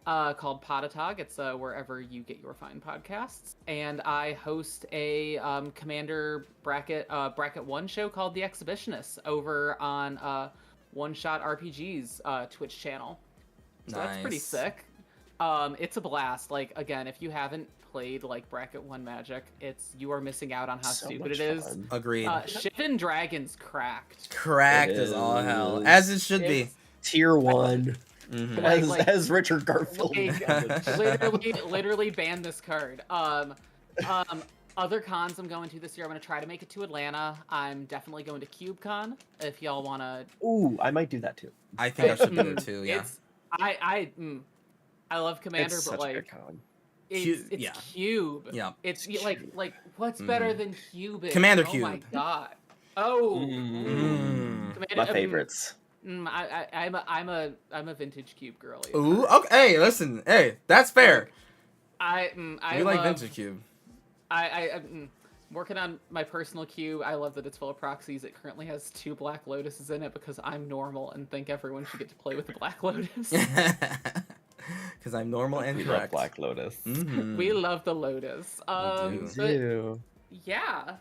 called Podatog. It's wherever you get your fine podcasts, and I host a Commander bracket 1 show called The Exhibitionists over on One Shot RPG's Twitch channel. So that's pretty sick. It's a blast. Like, again, if you haven't played like bracket 1 Magic, you are missing out on how So stupid much it is. fun. Agreed. Shivan Dragon's cracked. Cracked It as all hell, is. as it should be. It's- Tier 1. Mhm. As Richard Garfield. literally ban this card. Other cons I'm going to this year, I'm going to try to make it to Atlanta. I'm definitely going to CubeCon if y'all want to. Ooh, I might do that too. I think I should be there too. Yeah. I love Commander, It's but such a like good con. it's yeah. Cube. Yeah. It's like what's better than Cube? Commander Oh my Cube. god. Oh. Mm. My favorites. I'm a vintage Cube girly. Ooh. Okay. Hey, listen. Hey, that's fair. I We like vintage cube. I'm working on my personal queue. I love that it's full of proxies. It currently has 2 Black Lotuses in it because I'm normal and think everyone should get to play with the Black Lotus. Because I'm normal and We correct. love Black Lotus. Mhm. We love the Lotus. do. But yeah.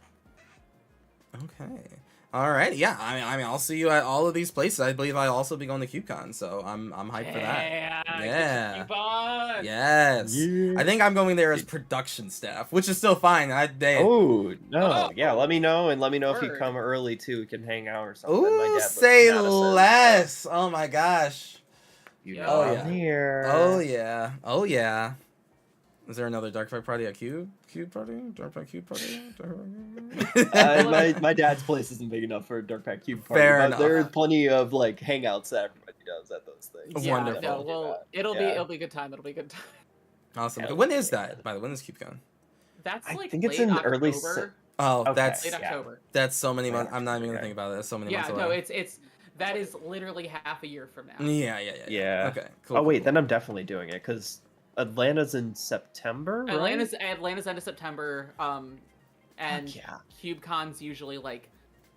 Okay. All right. Yeah. I mean, I'll see you at all of these places. I believe I'll also be going to CubeCon, so I'm hyped for that. Yeah. Yeah. Get your coupon. Yes. Yeah. I think I'm going there as production staff, which is still fine. Oh no! Oh. Yeah, let me know, and let me know if you Word. come early too. We can hang out or something. My Ooh, dad lives in say Madison, less. Oh my gosh. You Yeah. know Oh, I'm yeah. here. Oh yeah. Oh yeah. Is there another Dark Fight party at Cube? Cube party? Dark Fight Cube party? My dad's place isn't big enough for a Dark Pack Cube party. Fair but enough. There's plenty of like hangouts that everybody does at those things. Yeah, Wonderful. no, well, it'll be a good time. It'll be a good time. Awesome. Hell When is yeah. that? By the way, when is CubeCon? That's I like think it's late in October. early Oh, Okay. that's Late Yeah. October. so many months. Yeah, I'm not even gonna okay. think about it. That's so many Yeah, months away. no, it's that is literally half a year from now. Yeah. Yeah. Okay. Cool. Oh cool, wait, cool. then I'm definitely doing it because Atlanta's in September, right? Atlanta's end of September. And yeah. CubeCon's usually like.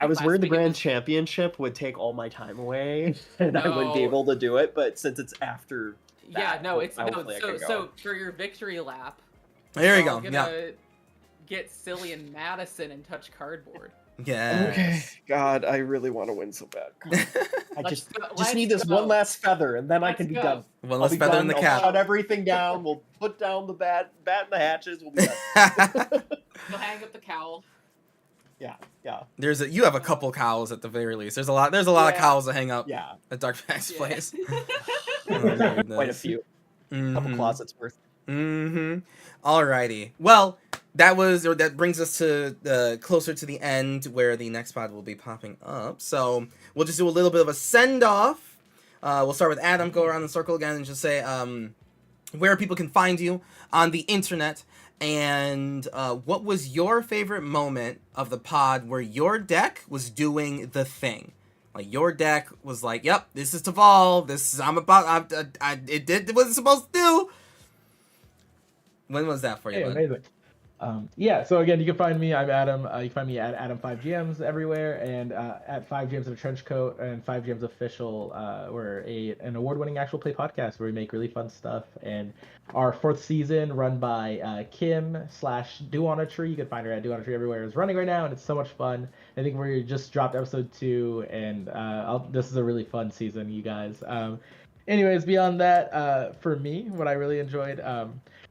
I was last worried the week it Grand was- Championship would take all my time away, and I wouldn't be No. able to do it. But since it's after, Yeah, that, no, it's no. hopefully I can go. So for your victory lap, There you we're go. all gonna get silly in Madison and touch cardboard. Yeah. Okay, God, I really want to win so bad. I Let's just need this go. one last feather, and then I Let's can be go. done. One I'll less be feather done. in the I'll cap. shut everything down. We'll put down the bat and the hatches. We'll be done. We'll hang up the cowl. Yeah. You have a couple cowls at the very least. There's a lot of cowls to hang up Yeah. at Dark Max place. Quite a few. Couple closets worth. Alrighty. Well, that brings us to closer to the end where the next pod will be popping up. So we'll just do a little bit of a send off. We'll start with Adam. Go around the circle again and just say where people can find you on the internet. And what was your favorite moment of the pod where your deck was doing the thing? Like your deck was like, "Yep, this is Taval. It did what it's supposed to do." When was that for you? Hey, bud? amazing. So again, you can find me. I'm Adam. You can find me at Adam5GMs everywhere, and at 5GMs in a Trench Coat and 5GMs Official. We're an award-winning actual play podcast where we make really fun stuff. And our 4th season, run by Kim/Do on a Tree. You can find her at Do on a Tree everywhere. Is running right now, and it's so much fun. I think we just dropped episode 2, and this is a really fun season, you guys. Anyways, beyond that, for me, what I really enjoyed.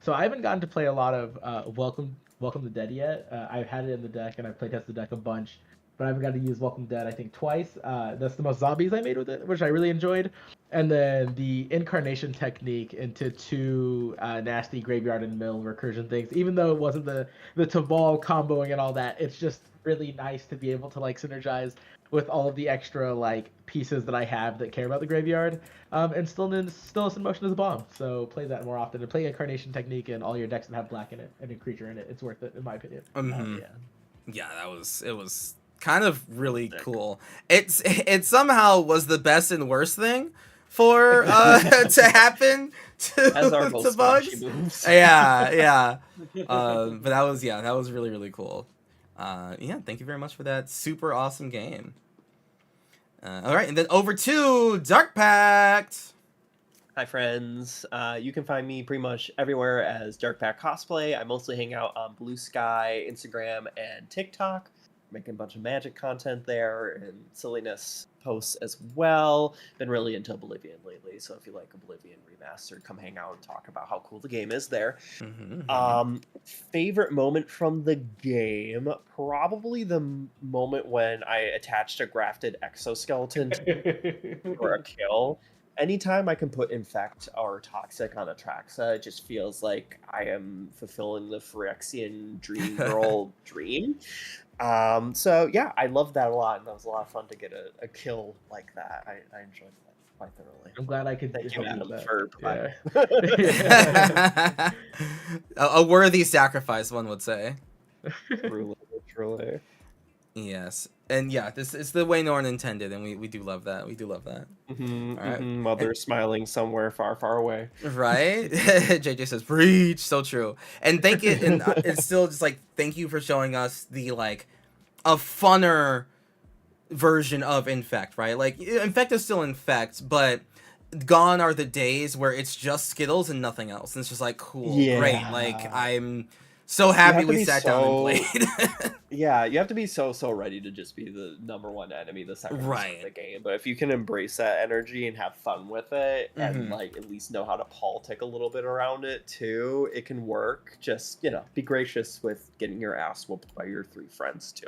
So I haven't gotten to play a lot of Welcome to Dead yet. I've had it in the deck and I've playtested the deck a bunch, but I haven't got to use Welcome to Dead I think twice. That's the most zombies I made with it, which I really enjoyed. And then the incarnation technique into 2 nasty graveyard and mill recursion things. Even though it wasn't the Taval comboing and all that, it's just really nice to be able to like synergize with all of the extra like pieces that I have that care about the graveyard, and Stillness in Motion is a bomb. So play that more often, and play Incarnation Technique in all your decks that have black in it and a creature in it. It's worth it in my opinion. Yeah, it was kind of really cool. It somehow was the best and worst thing for to happen As are to most bugs. moves. Yeah. But that was really, really cool. Thank you very much for that super awesome game. All right, and then over to Dark Pact. Hi, friends. You can find me pretty much everywhere as Dark Pact Cosplay. I mostly hang out on Blue Sky, Instagram, and TikTok. Making a bunch of Magic content there and silliness posts as well. Been really into Oblivion lately, so if you like Oblivion Remastered, come hang out and talk about how cool the game is there. Favorite moment from the game? Probably the moment when I attached a grafted exoskeleton for a kill. Anytime I can put Infect or Toxic on Atraxa, it just feels like I am fulfilling the Phyrexian Dream Girl dream. So yeah, I loved that a lot, and that was a lot of fun to get a kill like that. I enjoyed that quite thoroughly. I'm glad I could Thank you, help Adam, with for that. A worthy sacrifice, one would say. Truly. Yes, and yeah, this is the way Norn intended, and we do love that. We do love that. Mm-hmm, All right. Mother smiling somewhere far, far away. Right? JJ says, "Preach." So true. And thank you. And it's still just like thank you for showing us the like a funner version of Infect, right? Like Infect is still Infect, but gone are the days where it's just Skittles and nothing else. And it's just like cool, great. Like I'm so happy we sat down and played. Yeah, you have to be so ready to just be the number one enemy the second you start the game. But if you can embrace that energy and have fun with it, and like at least know how to politic a little bit around it too, it can work. Just be gracious with getting your ass whooped by your 3 friends too.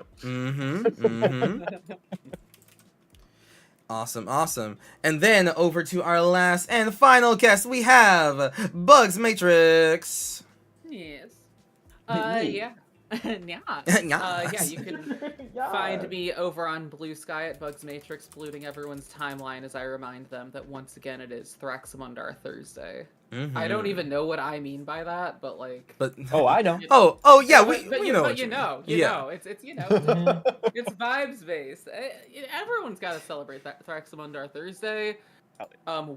Awesome. And then over to our last and final guest, we have Bugs Matrix. Yes. Yeah. Yeah, you can find me over on Blue Sky at Bugs Matrix, polluting everyone's timeline as I remind them that once again it is Thraxamundar Thursday. I don't even know what I mean by that, but like. But I know. Oh yeah, we know. But you know, it's it's vibes based. Everyone's got to celebrate that Thraxamundar Thursday.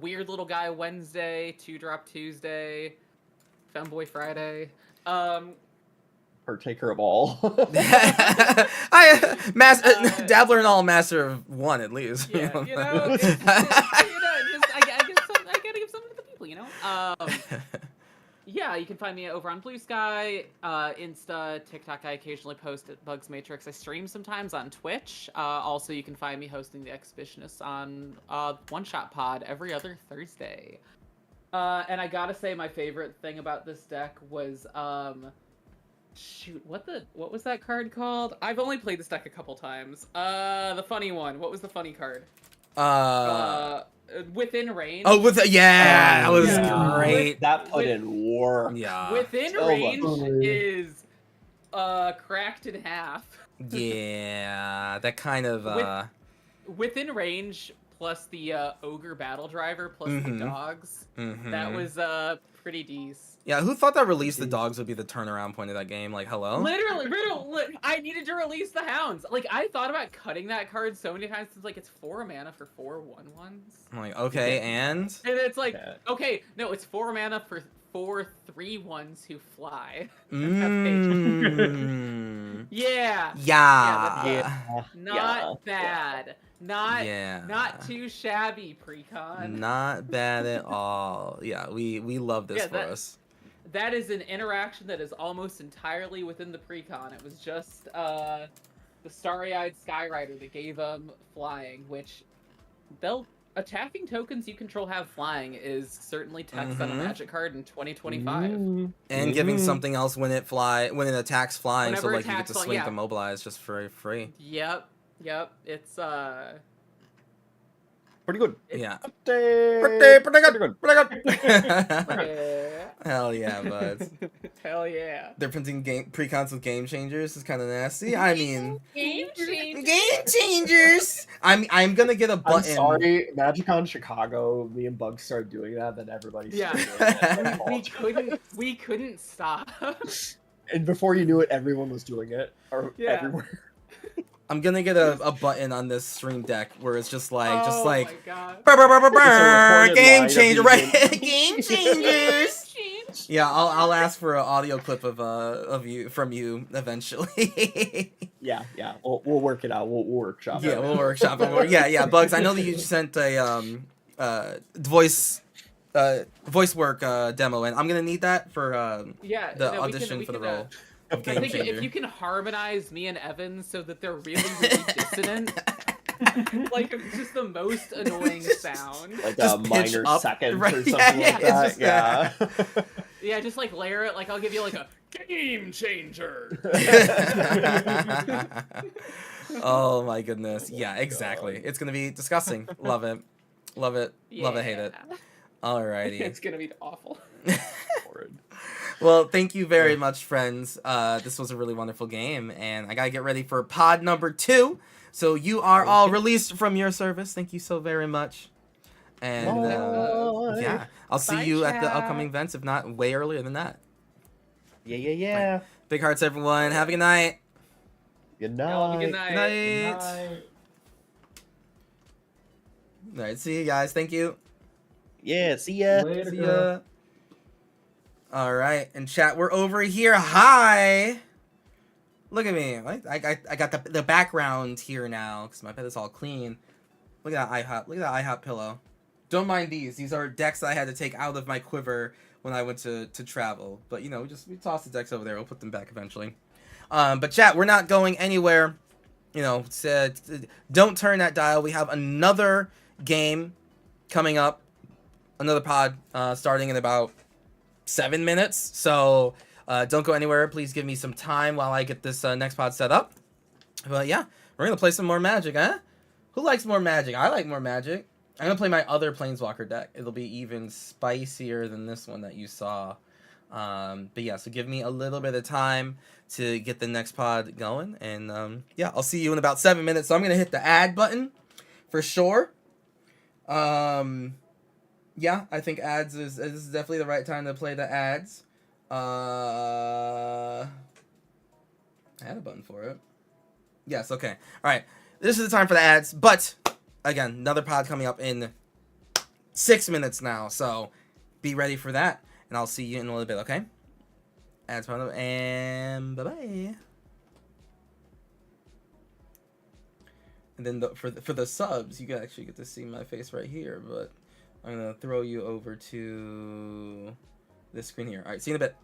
Weird Little Guy Wednesday, 2-Drop Tuesday. Femboy Friday. Partaker of all. Dabbler and all, master of one at least. Yeah, it's, just, I gotta give something to the people, Yeah, you can find me over on Blue Sky, Insta, TikTok. I occasionally post at Bugs Matrix. I stream sometimes on Twitch. Also, you can find me hosting the Exhibitionists on One Shot Pod every other Thursday. And I gotta say, my favorite thing about this deck was shoot, what was that card called? I've only played this deck a couple times. The funny one. What was the funny card? Within Range. Oh, that was great. That put in work. Yeah. Within Range is cracked in half. Yeah, that kind of Within Range plus the Ogre Battle Driver plus the dogs. That was pretty decent. Yeah, who thought that release the dogs would be the turnaround point of that game? Like, hello? Literally, I needed to release the hounds. Like, I thought about cutting that card so many times since, like, it's 4 mana for 4 1/1s. I'm like, okay, and it's like, okay, no, it's 4 mana for 4 3/1s who fly. Yeah. Not bad. Not too shabby, Precon. Not bad at all. Yeah, we love this for us. That is an interaction that is almost entirely within the Precon. It was just the Starry-Eyed Skyrider that gave them flying, which attacking tokens you control have flying is certainly text on a Magic card in 2025. And giving something else when it attacks flying, Whenever so like you get to swing the mobilize just for free. Yep. It's pretty good. Yeah. Pretty good. Hell yeah, buds. Hell yeah. They're printing precons with game changers. Is kind of nasty. I mean, game changers. I'm gonna get a button. I'm sorry, MagicCon Chicago. Me and Bugs started doing that, then everybody started doing it. we couldn't stop. And before you knew it, everyone was doing it. Everywhere. I'm gonna get a button on this stream deck where it's just like my God. Game changer, right? Game changers. Yeah, I'll ask for an audio clip of you from you eventually. Yeah, we'll work it out. We'll workshop. Yeah, we'll workshop it. Yeah, Bugs. I know that you sent a voice work demo, and I'm gonna need that for the audition for the role. I think if you can harmonize me and Evan so that they're really, really dissonant, like just the most annoying sound. Like just a minor second or something like that. Yeah, just like layer it. Like I'll give you like a game changer. Oh my goodness. Yeah, exactly. It's gonna be disgusting. Love it. Love it. Love it, hate it. Alrighty. It's gonna be awful. Well, thank you very much, friends. This was a really wonderful game, and I gotta get ready for pod number 2. So you are all released from your service. Thank you so very much. And yeah, I'll see you at the upcoming events, if not way earlier than that. Yeah. Right. Big hearts, everyone. Have a good night. Good night. Good night. Good night. All right, see you guys. Thank you. Yeah, see ya. Later, See girl. ya. All right, and chat, we're over here. Hi. Look at me. I got the background here now because my bed is all clean. Look at that IHOP. Look at that IHOP pillow. Don't mind these. These are decks that I had to take out of my quiver when I went to travel. But you know, we toss the decks over there. We'll put them back eventually. But chat, we're not going anywhere. You know, don't turn that dial. We have another game coming up. Another pod starting in about 7 minutes. So don't go anywhere. Please give me some time while I get this next pod set up. But yeah, we're gonna play some more Magic, huh? Who likes more Magic? I like more Magic. I'm gonna play my other Planeswalker deck. It'll be even spicier than this one that you saw. But yeah, so give me a little bit of time to get the next pod going. And yeah, I'll see you in about 7 minutes. So I'm gonna hit the add button for sure. Yeah, I think ads is definitely the right time to play the ads. I had a button for it. Yes, okay. All right. This is the time for the ads, but again, another pod coming up in 6 minutes now, so be ready for that. And and I'll see you in a little bit. Okay. And bye-bye. And then for the subs, you actually get to see my face right here, but I'm gonna throw you over to this screen here. All right, see you in a bit.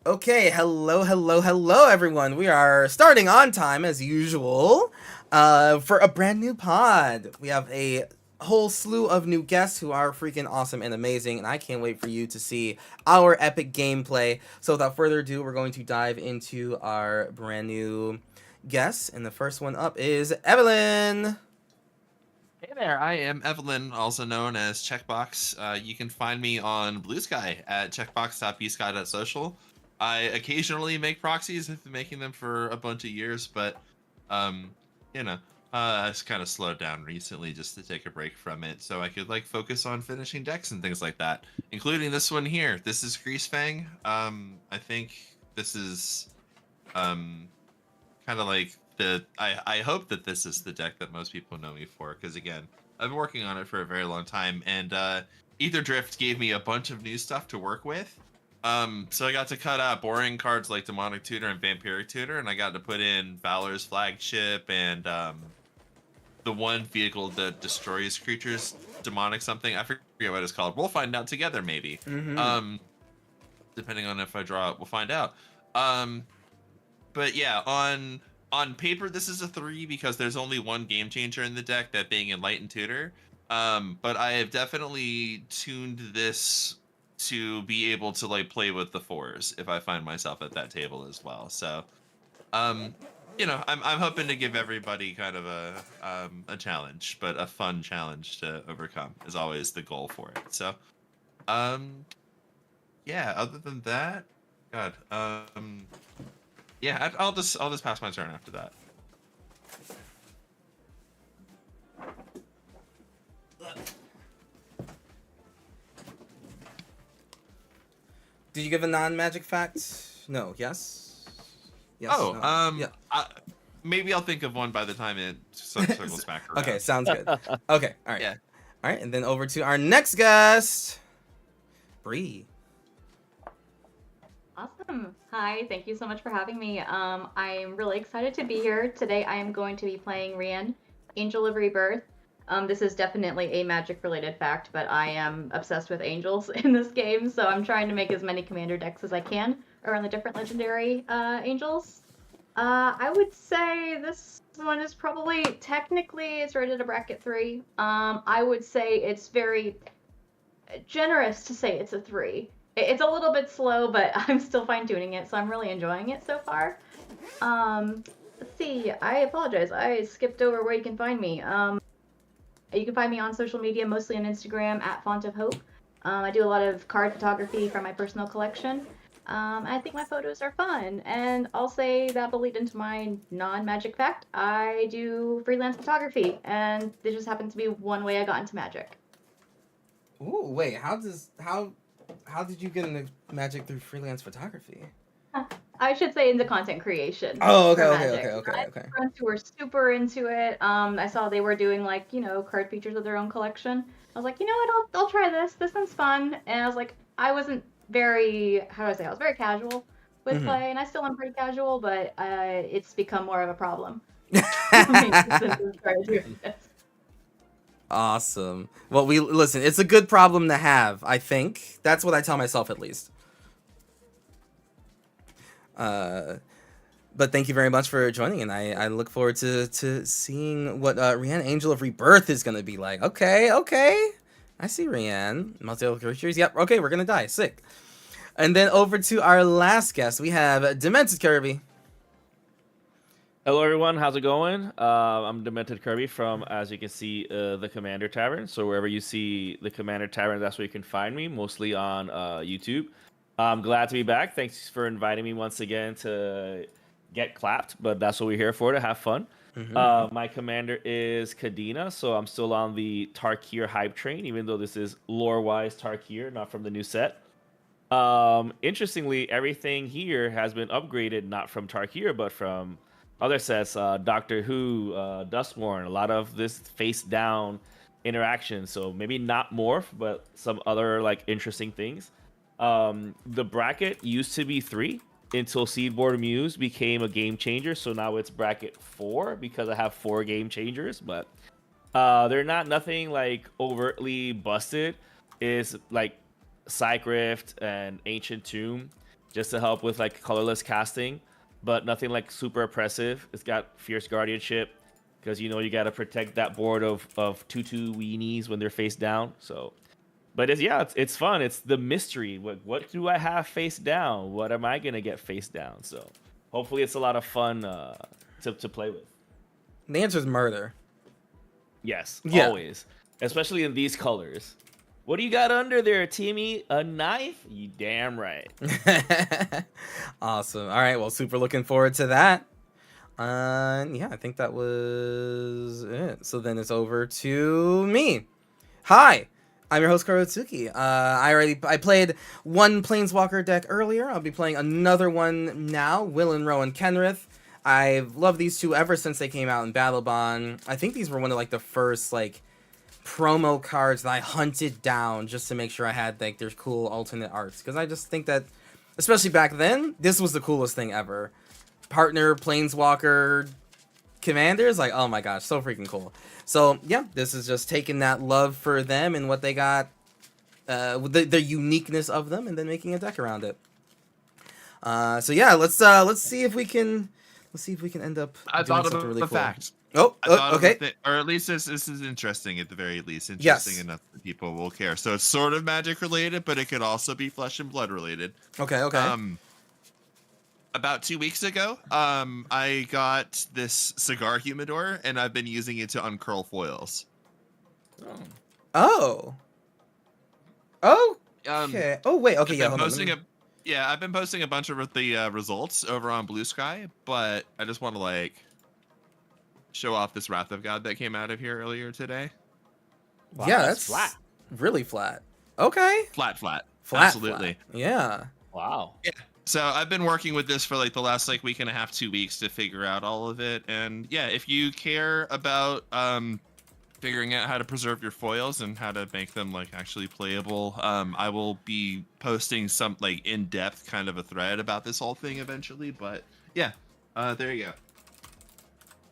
Okay, hello, everyone. We are starting on time as usual for a brand new pod. We have a whole slew of new guests who are freaking awesome and amazing, and I can't wait for you to see our epic gameplay. So without further ado, we're going to dive into our brand new guests, and the first one up is Evelyn. Hey there, I am Evelyn, also known as Checkbox. You can find me on Blue Sky at checkbox.bsky.social. I occasionally make proxies. I've been making them for a bunch of years, but um, I just kind of slowed down recently just to take a break from it, so I could focus on finishing decks and things like that, including this one here. This is Greasefang. I think this is kind of like I hope that this is the deck that most people know me for, because again, I've been working on it for a very long time, and Ether Drift gave me a bunch of new stuff to work with. So I got to cut out boring cards like Demonic Tutor and Vampiric Tutor, and I got to put in Valor's Flagship and the one vehicle that destroys creatures, Demonic something. I forget what it's called. We'll find out together, maybe. Mm-hmm. Depending on if I draw it, we'll find out. But yeah, on paper, this is a 3 because there's only one game changer in the deck, that being Enlightened Tutor. But I have definitely tuned this to be able to play with the 4s if I find myself at that table as well. So, I'm hoping to give everybody kind of a challenge, but a fun challenge to overcome is always the goal for it. So, yeah. Other than that, God, yeah, I'll just pass my turn after that. Did you give a non-magic fact? No. Yes. Yes. Oh, no. Yeah. Maybe I'll think of one by the time it circles back around. Okay, sounds good. Okay, all right. Yeah. All right, and then over to our next guest, Bree. Awesome. Hi, thank you so much for having me. I'm really excited to be here. Today I am going to be playing Rian, Angel of Rebirth. This is definitely a magic-related fact, but I am obsessed with angels in this game, so I'm trying to make as many commander decks as I can around the different legendary angels. I would say this one is probably, technically, it's rated a bracket 3. I would say it's very generous to say it's a 3. It's a little bit slow, but I'm still fine-tuning it, so I'm really enjoying it so far. Let's see, I apologize, I skipped over where you can find me. You can find me on social media, mostly on Instagram, at Font of Hope. I do a lot of card photography from my personal collection. I think my photos are fun, and I'll say that'll lead into my non-magic fact. I do freelance photography, and this just happens to be one way I got into magic. Ooh, wait, how did you get into magic through freelance photography? I should say into content creation. Oh, okay. I have friends who were super into it. I saw they were doing card features of their own collection. I was like, you know what, I'll try this. This one's fun. And I was like, I wasn't very, I was very casual with play, and I still am pretty casual, but it's become more of a problem. Awesome. Well, listen, it's a good problem to have, I think. That's what I tell myself, at least. But thank you very much for joining, and I look forward to seeing what Rian, Angel of Rebirth is going to be like. Okay. I see Rian. Multiple creatures. Yep, okay, we're going to die. Sick. And then over to our last guest, we have Demented Kirby. Hello everyone, how's it going? I'm Demented Kirby from, as you can see, the Commander Tavern. So wherever you see the Commander Tavern, that's where you can find me, mostly on YouTube. I'm glad to be back. Thanks for inviting me once again to get clapped, but that's what we're here for, to have fun. My commander is Kadena, so I'm still on the Tarkir hype train, even though this is lore-wise Tarkir, not from the new set. Interestingly, everything here has been upgraded, not from Tarkir, but from other sets, Doctor Who, Duskmourn, a lot of this face-down interaction, so maybe not Morph, but some other interesting things. The bracket used to be 3 until Seedboard Muse became a game changer, so now it's bracket 4 because I have 4 game changers, but they're nothing overtly busted. It's Psych Rift and Ancient Tomb. just to help with like colorless casting, but nothing like super oppressive. It's got Fierce Guardianship because you got to protect that board of 2/2 weenies when they're face down. So, but it's fun. It's the mystery. What do I have face down? What am I gonna get face down? So hopefully it's a lot of fun to play with. The answer is murder. Yes, Yeah. always, especially in these colors. What do you got under there, Timmy? A knife? You damn right. Awesome. All right. Well, super looking forward to that. Yeah, I think that was it. So then it's over to me. Hi, I'm your host Karotsuki. I played one Planeswalker deck earlier. I'll be playing another one now. Will and Rowan Kenrith. I've loved these two ever since they came out in Battle Bond. I think these were one of like the first like promo cards that I hunted down just to make sure I had like their cool alternate arts, because I just think that, especially back then, this was the coolest thing ever. Partner Planeswalker commanders, like, oh my gosh, so freaking cool. So yeah, this is just taking that love for them and what they got, the uniqueness of them, and then making a deck around it. So yeah, let's see if we can end up I doing thought of something really a cool. fact. Oh, I thought of a okay. or at least this is interesting at the very least. Yes. Interesting enough that people will care. So it's sort of magic related, but it could also be flesh and blood related. Okay. About 2 weeks ago, I got this cigar humidor, and I've been using it to uncurl foils. Oh. Okay. Oh wait. Okay. Yeah. Hold on. I've been posting a bunch of the results over on Blue Sky, but I just want to like show off this Wrath of God that came out of here earlier today. Wow, Yeah, that's that's flat. really flat. Okay. Flat. Flat. Absolutely. Yeah. Wow. Yeah. So I've been working with this for like the last like week and a half, 2 weeks to figure out all of it. And yeah, if you care about figuring out how to preserve your foils and how to make them like actually playable, I will be posting some like in-depth kind of a thread about this whole thing eventually. But yeah, there you go.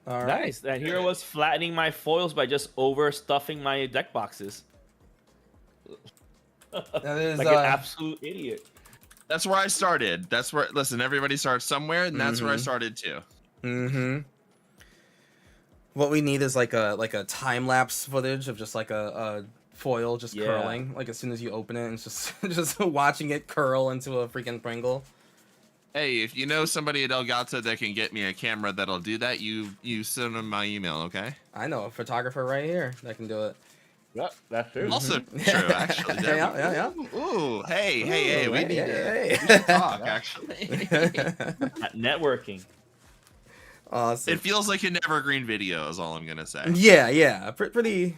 All right. Nice. And here I was flattening my foils by just overstuffing my deck boxes. That is, Like an absolute idiot. That's where I started. That's where, listen, everybody starts somewhere, and that's where I Mhm. started too. Mm-hmm. What we need is like a time lapse footage of just like a foil just Yeah. curling. Like as soon as you open it, and it's just just watching it curl into a freaking Pringle. Hey, if you know somebody at Elgato that can get me a camera that'll do that, you send them my email, okay? I know a photographer right here that can do it. Yep, that's true. Also true, actually. Yeah. Ooh, hey, we Ooh, need hey. to we should talk, actually. Networking. Awesome. It feels like an evergreen video is all I'm gonna say. Yeah. Pretty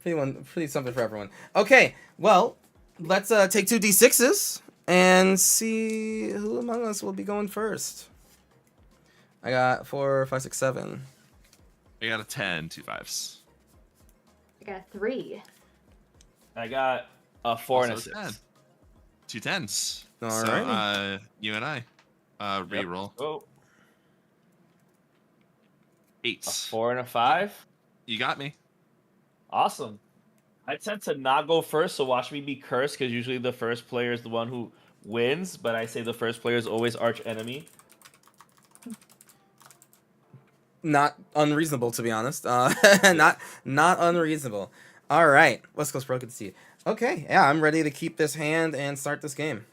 something for everyone. Okay, well, let's take 2 d6s and see who among us will be going first. I got 4, 5, 6, 7. I got a 10, 2 5s. I got 3. I got a 4 and a Also 6. 10. 2 10s. All So, right. you and I, reroll. Oh, 8. a 4 and a 5. You got me. Awesome. I tend to not go first, so watch me be cursed, because usually the first player is the one who wins, but I say the first player is always arch enemy. Not unreasonable, to be honest. Not unreasonable. All right, West Coast Pro, good to see you. Okay, yeah, I'm ready to keep this hand and start this game.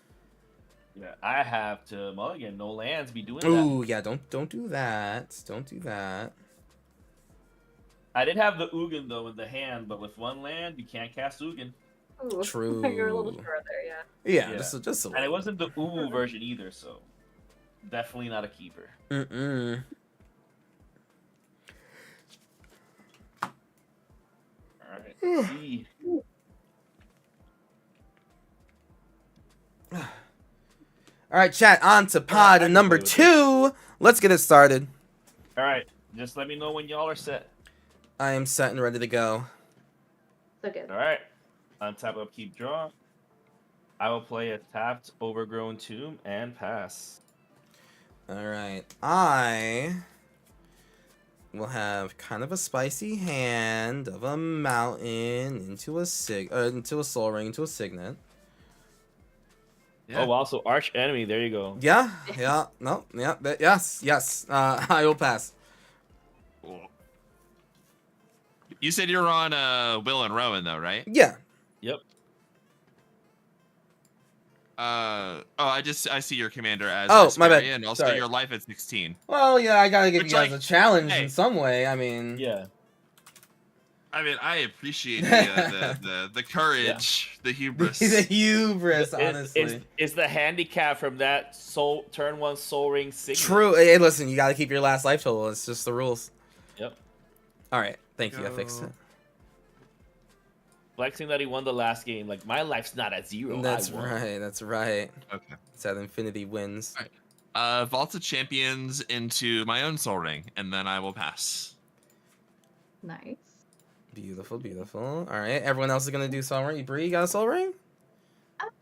Yeah, I have to mulligan. No lands. Be doing that. Ooh, yeah, don't do that. Don't do that. I did have the Ugin though in the hand, but with one land, you can't cast Ugin. Ooh, True. You're a little short there, yeah. Yeah, Yeah. just a And it wasn't the Uwu version either, so definitely not a keeper. Mm-mm. Alright, let's see. All right, chat, on to pod I can number play with 2. Let's get it started. Alright, just let me know when y'all are set. I am set and ready to go. So good. Alright, untap upkeep draw. I will play a tapped Overgrown Tomb and pass. All right, I will have kind of a spicy hand of a mountain into a Soul Ring into a Signet. Yeah. Oh wow, so arch enemy. There you go. Yeah, no, yes. I will pass. Cool. You said you're on Will and Rowan though, right? Yeah. Yep. I see your commander as Oh, my bad. Asperia, and also Sorry. your life at 16. Well, yeah, I gotta give Which, you guys like, a challenge hey. in some way. I mean, Yeah. I mean, I appreciate the courage, the hubris. the hubris, Is honestly. is the handicap from that turn 1 Soul Ring Signet. True. Hey, listen, you gotta keep your last life total. It's just the rules. Yep. All right, thank you. I fixed it. Flexing that he won the last game. Like, my life's not at 0. That's I won. right. That's right. Okay. It's that infinity wins. All right. Vault of Champions into my own Soul Ring, and then I will pass. Nice. Beautiful, beautiful. All right, everyone else is gonna do soul ring. Bree, you got a soul ring?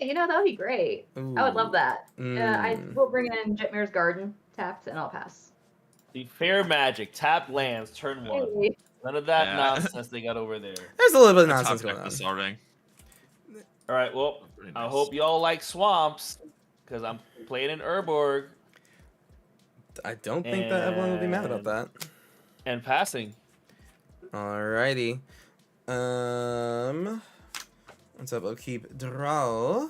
Okay, that would be great. I would love that. I will bring in Jetmir's Garden tapped, and I'll pass. The fair magic. Tap lands. Turn 1. Hey. None of that Yeah. nonsense they got over there. There's a little bit of Top nonsense deck going the on. Soul Ring. All right, well, Pretty I nice. hope y'all like swamps, because I'm playing in Urborg I don't think that everyone will be mad about And- that. and passing. Alrighty. Let's have keep draw.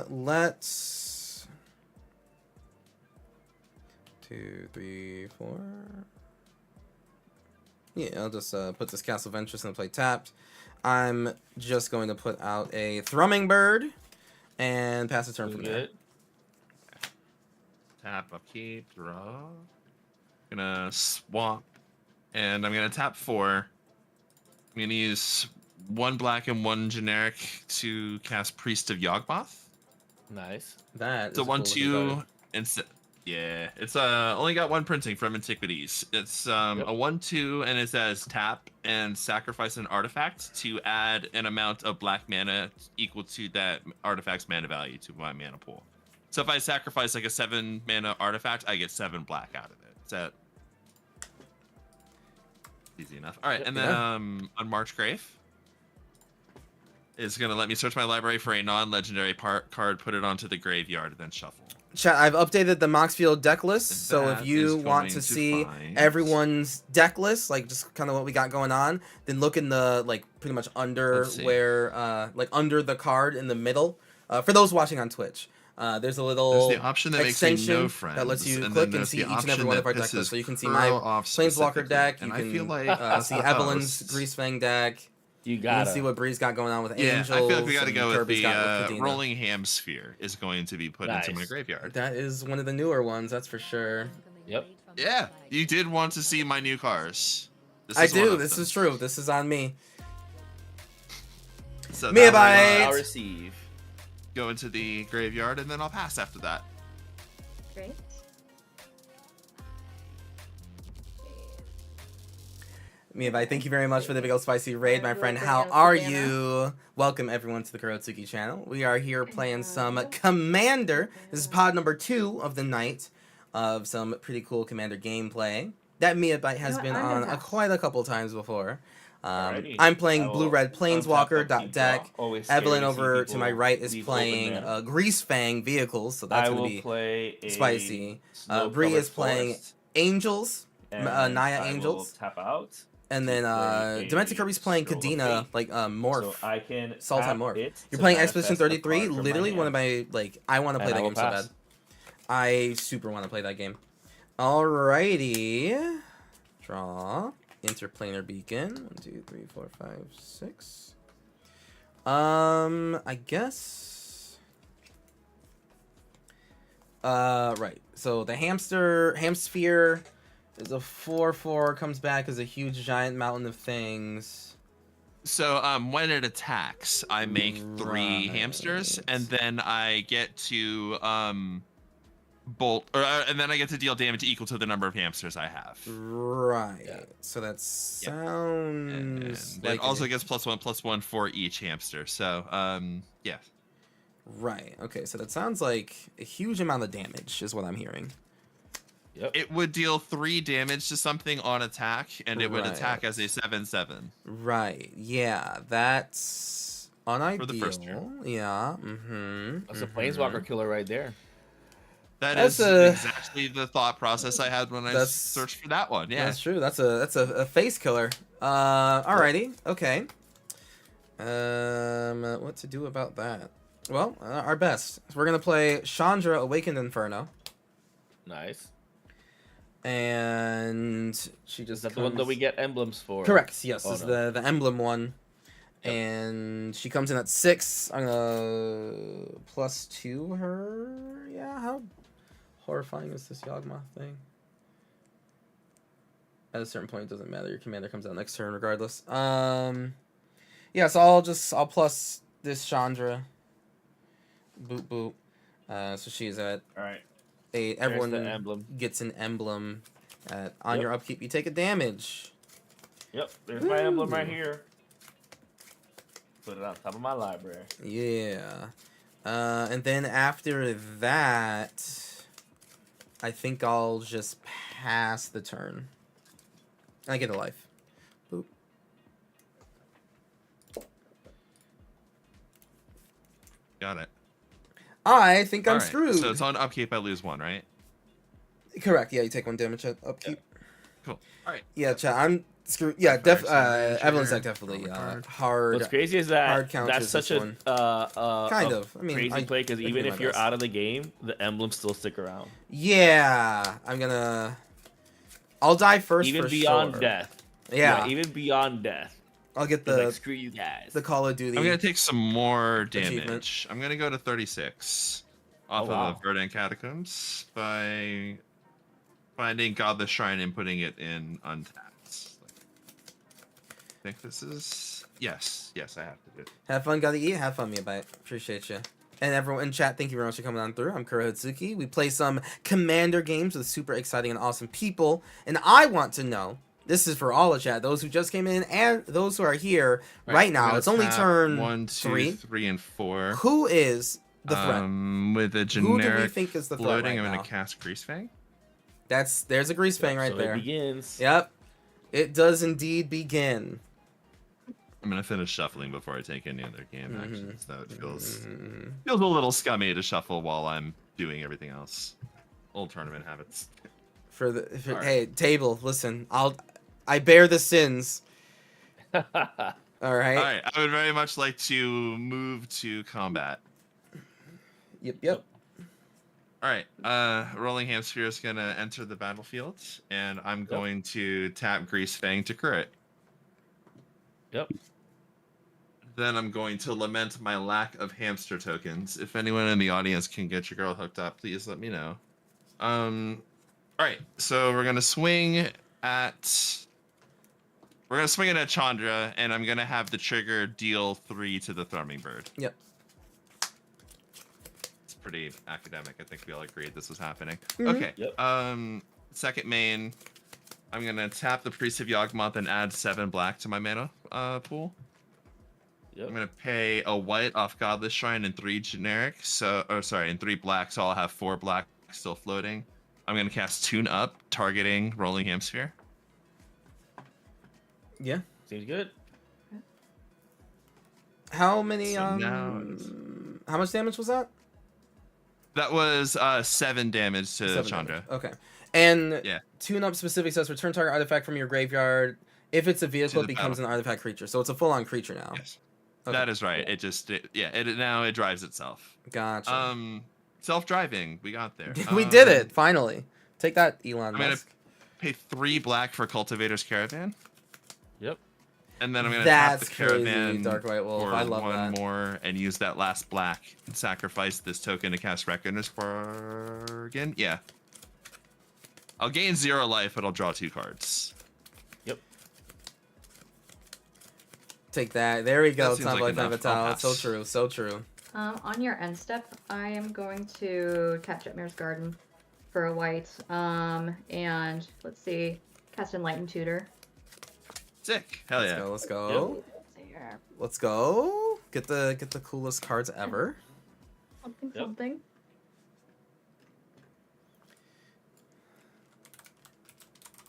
Let's 2, 3, 4. Yeah, I'll just put this Castle of Ventress and play tapped. I'm just going to put out a Thrumming Bird and pass the turn from there. Good. Tap, upkeep, draw. Gonna swamp, and I'm gonna tap 4. I'm gonna use 1 black and 1 generic to cast Priest of Yawgmoth. Nice. That It's a is a cool looking 1/2 card. instead. Yeah, it's only got 1 printing from Antiquities. It's a 1/2, and it says tap and sacrifice an artifact to add an amount of black mana equal to that artifact's mana value to my mana pool. So if I sacrifice like a 7 mana artifact, I get 7 black out of it. Is that easy enough? All right, and then Yeah. on Marchgrave is gonna let me search my library for a non-legendary card, put it onto the graveyard, and then shuffle. Chat, I've updated the Moxfield deck list, so if That you is want going to to see find- everyone's deck list, like just kind of what we got going on, then look in the like pretty much under Let's see. where like under the card in the middle. For those watching on Twitch, there's a little There's the option that makes me extension no friends, that lets you and click then and there's see the each and every option one of that our deck lists. pisses So you can see my Pearl off Planeswalker specifically, deck, you and I can feel like see Evelyn's host- Greasefang deck. You You got can see what Bree's got going on with Yeah, Angels. I feel like we got to and go with Kirby's the got with Kadena. Rolling Ham Sphere is going to be put into my Nice. graveyard. That is one of the newer ones, that's for sure. Yep. Yeah, you did want to see my new cars. This I is one do. of This them. is true. This is on me. So Mia that bye. will, I'll receive. go into the graveyard, and then I'll pass after that. Great. Mia, thank you very much for the big old spicy raid, my I'd friend. like to How announce are Savannah. you? Welcome everyone to the Kurotsuki channel. We are here playing some Commander. This is pod number 2 of the night of some pretty cool Commander gameplay that Mia has You know what, been I'm on gonna pass. quite a couple times before. Alrighty. I'm I playing will Blue-Red untap Planeswalker upkeep deck. draw. Always scary Evelyn to see over to people my right is leave playing open mana. Greasefang Vehicles, so that's I going will to be play a spicy. snow Bree covered is playing forest, Angels, and Naya I will Angels. tap out. And to then play a Demented Kirby's playing Scroll of Kadena, Fate. like Morph. So I can Sultan tap Morph. it You're to playing manifest Expedition a 33, card from my literally one of hand, my, like, I want to play and that I will game so pass. bad. I super want to play that game. Alrighty. Draw. Interplanar Beacon. 1, 2, 3, 4, 5, 6. I guess. Right. So the Hamsphere is a 4/4, comes back as a huge giant mountain of things. So when it attacks, I make 3 Right. hamsters, and then I get to bolt, and then I get to deal damage equal to the number of hamsters I have. Right. Yeah. So that And sounds it like also gets +1/+1 for each hamster. So yeah. right. Okay. So that sounds like a huge amount of damage, is what I'm hearing. Yep. It would deal 3 damage to something on attack, and it would Right. attack as a 7/7. Right. Yeah. That's Unideal. For the first turn. Yeah. Mm-hmm. That's a planeswalker killer right there. That That's is a- exactly the thought process I had when I That's- searched for that one. Yeah. That's true. That's a face killer. Alrighty. Okay. What to do about that? Well, our best. We're gonna play Chandra Awakened Inferno, Nice. and she Is just that the one that we get emblems for? Correct. Yes, Oh, is no. the emblem one. Yep. And she comes in at 6. I'm gonna +2 her. Yeah, how horrifying is this Yawgmoth thing? At a certain point, it doesn't matter. Your commander comes out next turn regardless. Yeah, so I'll plus this Chandra. Boop boop. So she's at All right. 8. There's Everyone the emblem. gets an emblem. On Yep. your upkeep, you take a damage. Yep. There's my emblem right here. Put it on top of my library. Yeah. And then after that, I think I'll just pass the turn. I get a life. Boop. Got it. I think I'm All right, screwed. So it's on upkeep. I lose 1, right? Correct. Yeah, you take 1 damage at upkeep. Cool. All right. Yeah, chat. I'm screwed. Yeah, Fire Extinguisher, Evelyn's deck definitely draw a card. hard. What's crazy is hard that counters that's such this a one. kind of. I mean, crazy I play because do even my if you're best. out of the game, the emblems still stick around. Yeah, I'll die first Even for beyond sure. death. Yeah, Even beyond death. I'll get It's like, the screw you guys. Call of Duty. I'm gonna take some more Achievement. damage. I'm gonna go to 36 off Oh, wow. of Verdant Catacombs by finding Godless Shrine and putting it in untapped. I think this is yes, I have to do it. Have fun, gotta eat. Have fun, Miyabite. Appreciate you. And everyone in chat, thank you very much for coming on through. I'm Kuro Hitsuki. We play some Commander games with super exciting and awesome people. And I want to know, this is for all of chat, those who just came in and those who are here right I'm now. gonna It's only tap turn 1, 2, 3, and 4. Who is the threat? With a Who do we generic think is the threat floating, right I'm now? gonna cast Greasefang. There's a Grease Fang right so there. It begins. Yep. It does indeed begin. I'm gonna finish shuffling before I take any other game Mhm. actions. Though it feels Mhm. a little scummy to shuffle while I'm doing everything else. Old tournament habits. All right. Hey, table, listen. I bear the sins. All right. All right, I would very much like to move to combat. Yep. All right, Rolling Hamsphere is gonna enter the battlefield, and I'm going to tap Greasefang to crit. Yep. Then I'm going to lament my lack of hamster tokens. If anyone in the audience can get your girl hooked up, please let me know. All right, so we're gonna swing at. We're gonna swing it at Chandra, and I'm gonna have the trigger deal 3 to the Thrumming Bird. Yep. It's pretty academic. I think we all agreed this was happening. Mhm. Okay. Yep. Second main, I'm gonna tap the Priest of Yawgmoth and add 7 black to my mana pool. Yep. I'm gonna pay a white off Godless Shrine and 3 generic. And 3 black, so I'll have 4 black still floating. I'm gonna cast Tune Up, targeting Rolling Hamsphere. Yeah. Seems good. How many So now how much damage was that? That was 7 damage to 7 Chandra. damage. Okay. And Yeah. Tune Up specific says return target artifact from your graveyard. If it's a vehicle, the it becomes an battlefield. artifact creature. So it's a full-on creature now. Yes. Okay. That is right. It drives itself. Gotcha. Self-driving. We got there. We did it finally. Take that, Elon I'm gonna Musk. pay 3 black for Cultivator's Caravan. Yep. And then I'm gonna tap the That's crazy, Caravan Dark White Wolf. for I love one that. more and use that last black and sacrifice this token to cast Reckoner's Bargain. Yeah. I'll gain 0 life, but I'll draw 2 cards. Yep. Take that. There we go. That seems Top like Life enough. Vital. I'll It's so pass. true. So true. On your end step, I am going to tap Jetmir's Garden for a white. And let's see, cast Enlightened Tutor. Sick. Hell yeah. Let's go. Let's see here. Let's go. Get the coolest cards ever. Something, Yep. something.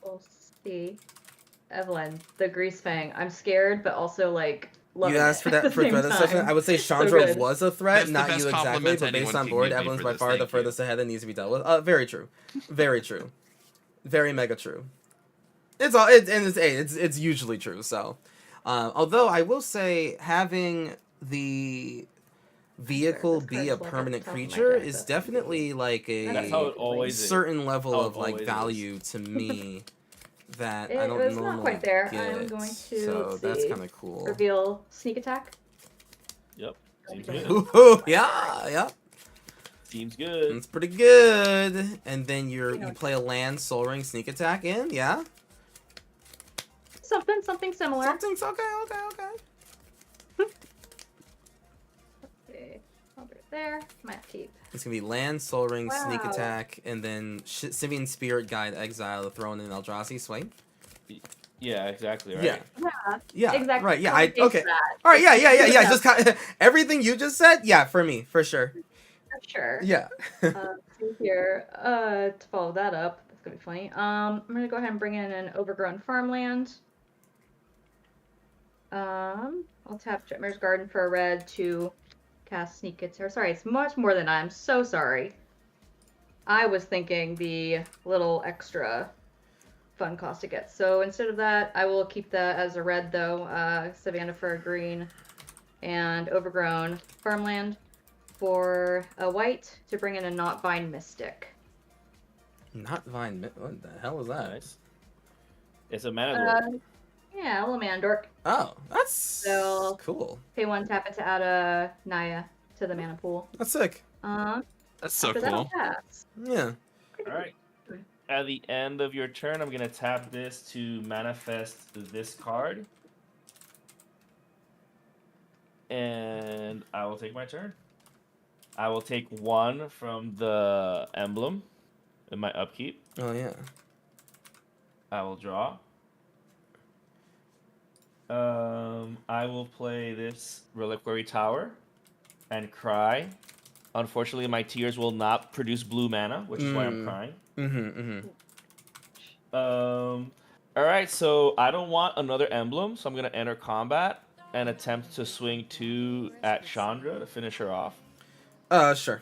We'll see. Evelyn, the Grease Fang. I'm scared, but also like loving You asked it for at that the for same threat assessment. time. I would say So Chandra good. was a threat, That's the not best you exactly, compliment but based anyone on can board, give me Evelyn's for by this. far the Thank you. furthest ahead that needs to be dealt with. Very true. Very true. Very mega true. It's all it's usually true. So, although I will say having the vehicle This be card's a like at the permanent top of my creature deck, is that's gonna definitely like That's how a it always is. certain level How it of like always is. value to me that I It don't was normally not quite there. get. I'm going to, So let's that's see, kind of cool. reveal sneak attack. Yep. Seems Okay. good. Ooh, yeah. Seems good. It's pretty good. And then You you know, play a land Soul Ring sneak attack in, yeah? something similar. Something's okay. Okay, I'll put it there. Might keep. It's gonna be land Soul Ring sneak Wow. attack, and then Simian Spirit Guide exile to throw in an Eldrazi swing. Yeah, exactly. Right. Yeah. Yeah, Exactly. right. Yeah, Copy paste okay. that. All right. Yeah. Just everything you just said. Yeah, for me, for sure. For sure. Yeah. See here. To follow that up, that's gonna be funny. I'm gonna go ahead and bring in an overgrown farmland. I'll tap Jetmir's Garden for a red to cast Sneak Attack. Sorry, it's much more than I'm so sorry. I was thinking the little extra fun cost it gets. So instead of that, I will keep that as a red though. Savannah for a green, and overgrown farmland for a white to bring in a Not Vine Mystic. Not Vine. What the hell was that? Nice. It's a mana dork. Yeah, a little man dork. Oh, that's So- cool. Pay 1, tap it to add a Naya to the mana pool. That's sick. That's so After that, I'll cool. pass. Yeah. All right. At the end of your turn, I'm gonna tap this to manifest this card, and I will take my turn. I will take 1 from the emblem in my upkeep. Oh yeah. I will draw. I will play this Reliquary Tower and cry. Unfortunately, my tears will not produce blue mana, which is why I'm crying. All right, so I don't want another emblem, so I'm gonna enter combat and attempt to swing 2 at Chandra to finish her off. Sure.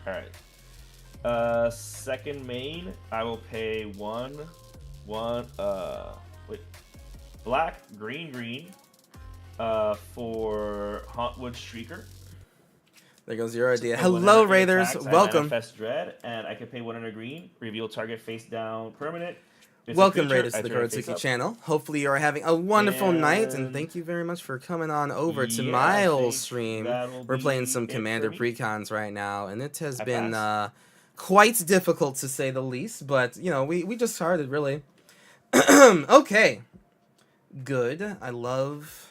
All right. Second main, I will pay one, black, green, for Hauntwood Streaker. There goes your idea. So Hello, whenever it Raiders. attacks, I Welcome. manifest Dread, and I can pay 1 green, reveal target face down permanent. If it's a Welcome, creature, Raiders, I to the turn it face Kuratsuki up. channel. Hopefully, you are having a wonderful night, and And- thank you very much for coming on over to Yeah, I Miles' think stream. that'll We're playing be some it for Commander me. precons right now, and it has I been pass. quite difficult to say the least. But you know, we just started really. Okay, good. I love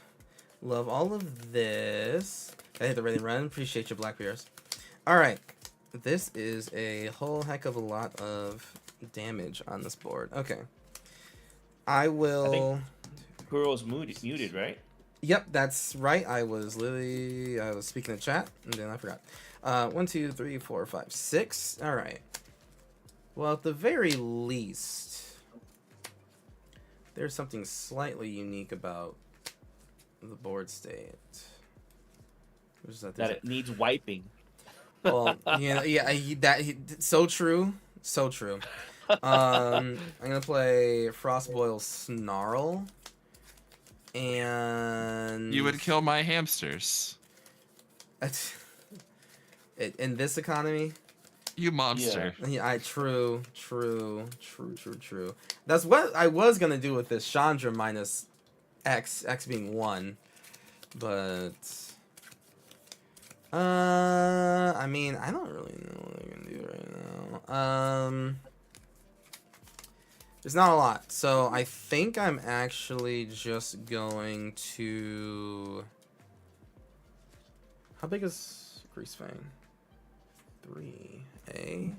all of this. I hit the ready run. Appreciate you, Black Bears. All right, this is a whole heck of a lot of damage on this board. Okay, I will. Kuro's muted, right? Yep, that's right. I was speaking in chat, and then I forgot. 1, 2, 3, 4, 5, 6. All right. Well, at the very least, there's something slightly unique about the board state. Which is that That there's it needs wiping. well, so true, so true. I'm gonna play Frostboil Snarl, and You would kill my hamsters. in this economy. You monster. Yeah, true. That's what I was gonna do with this Chandra minus X being 1, but I mean, I don't really know what I'm gonna do right now. There's not a lot, so I think I'm actually just going to. How big is Greasefang? 3A.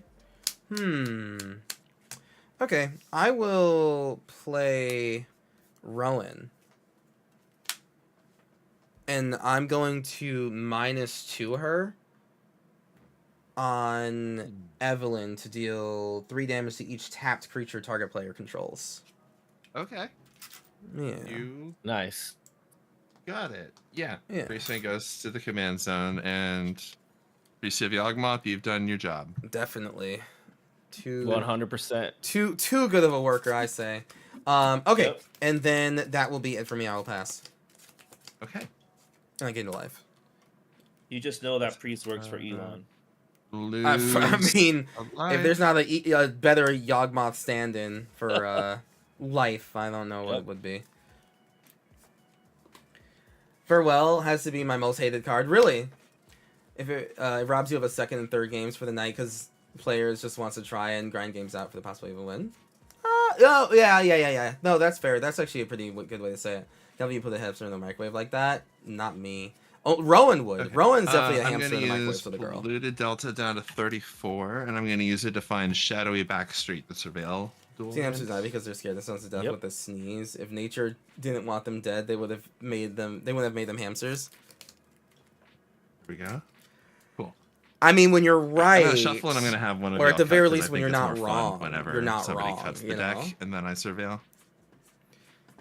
Okay, I will play Rowan. And I'm going to -2 her on Evelyn to deal 3 damage to each tapped creature target player controls. Okay. Yeah. You Nice. Got it. Yeah. Yeah. Racing goes to the command zone, and Receive Yawgmoth, you've done your job. Definitely. 100%. Too good of a worker, I say. Okay, Yep. and then that will be it for me. I will pass. Okay. And I gain to life. You just know that priest works for Elon. I mean, alive. if there's not a better Yawgmoth stand-in for life, I don't know what Yep. it would be. Farewell has to be my most hated card. Really? If it robs you of a second and third games for the night because players just wants to try and grind games out for the possibility of a win. Oh, yeah. No, that's fair. That's actually a pretty good way to say it. Have you put a hamster in the microwave like that? Not me. Oh, Rowan would. Okay. Rowan's definitely a I'm hamster in the gonna microwave use for the girl. Polluted Delta down to 34, and I'm going to use it to find Shadowy Backstreet, the Surveil duel. See, hamsters die because they're scared themselves to death Yep. with a sneeze. If nature didn't want them dead, they would have made them. They wouldn't have made them hamsters. Here we go. Cool. I mean, when you're I'm right, gonna shuffle, and I'm gonna have one of or y'all at the cut, very 'cause I least, when think you're it's not more fun wrong, whenever you're not somebody wrong. cuts the You deck, know, and then I surveil.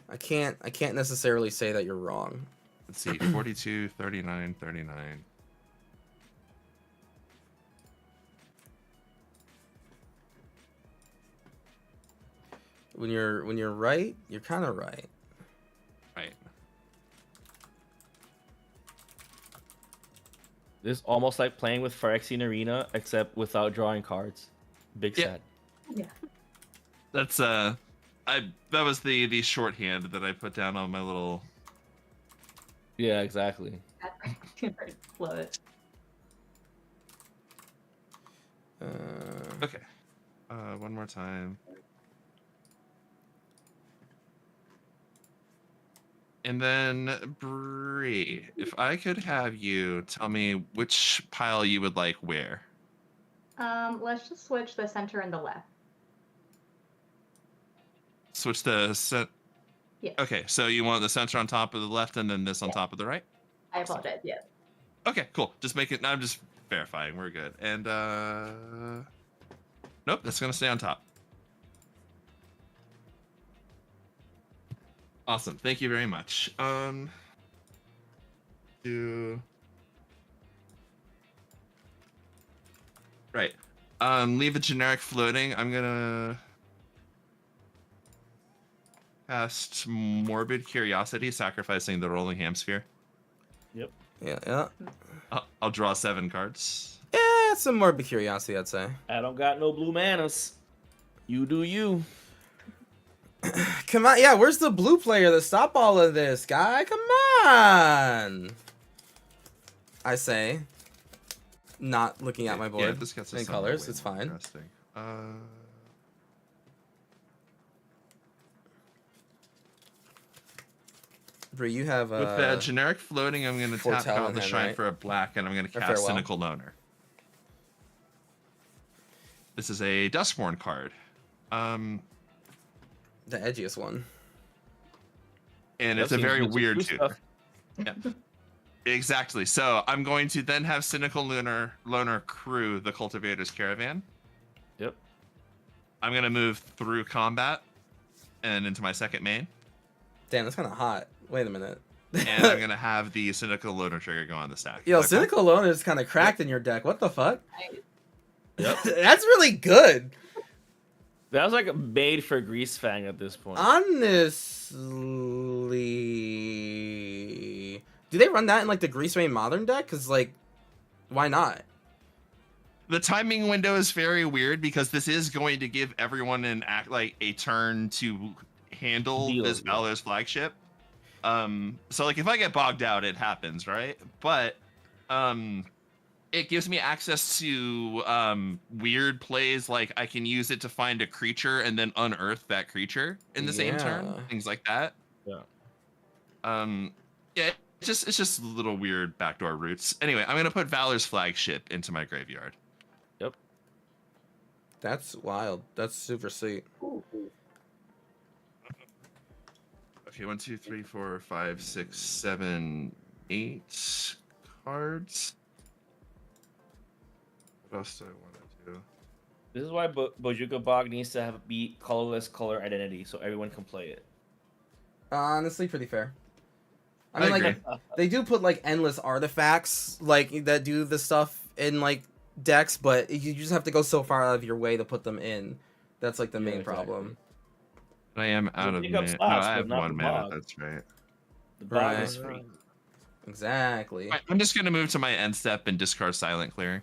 I can't necessarily say that you're wrong. Let's see, 42, 39, 39. When you're right, you're kind of right. Right. This is almost like playing with Phyrexian Arena, except without drawing cards. Big Yeah. sad. Yeah. That's that was the shorthand that I put down on my little. Yeah, exactly. Love it. Okay. One more time. And then Bree, if I could have you tell me which pile you would like where. Let's just switch the center and the left. Switch the set. Yes. Okay, so you want the center on top of the left and then this on Yeah. top of the right? I apologize. Yes. Okay, cool. Just make it. I'm just verifying. We're good. And nope, that's gonna stay on top. Awesome. Thank you very much. Do right. Leave a generic floating. I'm gonna cast Morbid Curiosity, sacrificing the Rolling Hamsphere. Yep. Yeah. I'll draw 7 cards. Yeah, some more curiosity, I'd say. I don't got no blue manas. You do you. Come on, yeah, where's the blue player to stop all of this, guy? Come on! I say. Not looking at my board Yeah, this gets us in somewhere colors, way it's more fine. interesting. Bree, you have With that generic floating, I'm going to tap Foretell out in the hand, Shrine right? for a black, and I'm going to Or cast Farewell. Cynical Loner. This is a Duskborn card. the edgiest one. And it's a That very seems weird good tutor. Yeah. Exactly. So I'm going to then have Cynical Loner crew the Cultivator's Caravan. Yep. I'm going to move through combat and into my second main. Damn, that's kind of hot. Wait a minute. And I'm going to have the Cynical Loner trigger go on the stack. Yo, Is that cool? Cynical Loner is kind of cracked in your deck. What the fuck? Nice. Yep. That's really good. That was like made for Grease Fang at this point. Honestly, do they run that in like the Grease Rain Modern deck? Cause like, why not? The timing window is very weird because this is going to give everyone a turn to handle Deal, this yeah. Valor's flagship. So like if I get bogged out, it happens, right? But it gives me access to weird plays, like I can use it to find a creature and then unearth that creature in the same turn, Yeah. things like that. Yeah. Yeah, it's just little weird backdoor routes. Anyway, I'm gonna put Valor's flagship into my graveyard. That's wild. That's super sweet. Okay, 1, 2, 3, 4, 5, 6, 7, 8 cards. What else do I want to do? This is why Bojuka Bog needs to be colorless color identity so everyone can play it. Honestly, pretty fair. I mean, I like, they do put like endless artifacts like that do the stuff in like decks, but you just have to go so far out of your way to put them in. That's like the Yeah, main exactly. problem. I am out They of take up mana. No, slots, I but have not one the mana. bog. That's right. The bog Right. is free. Exactly. Right, I'm just gonna move to my end step and discard Silent Clearing.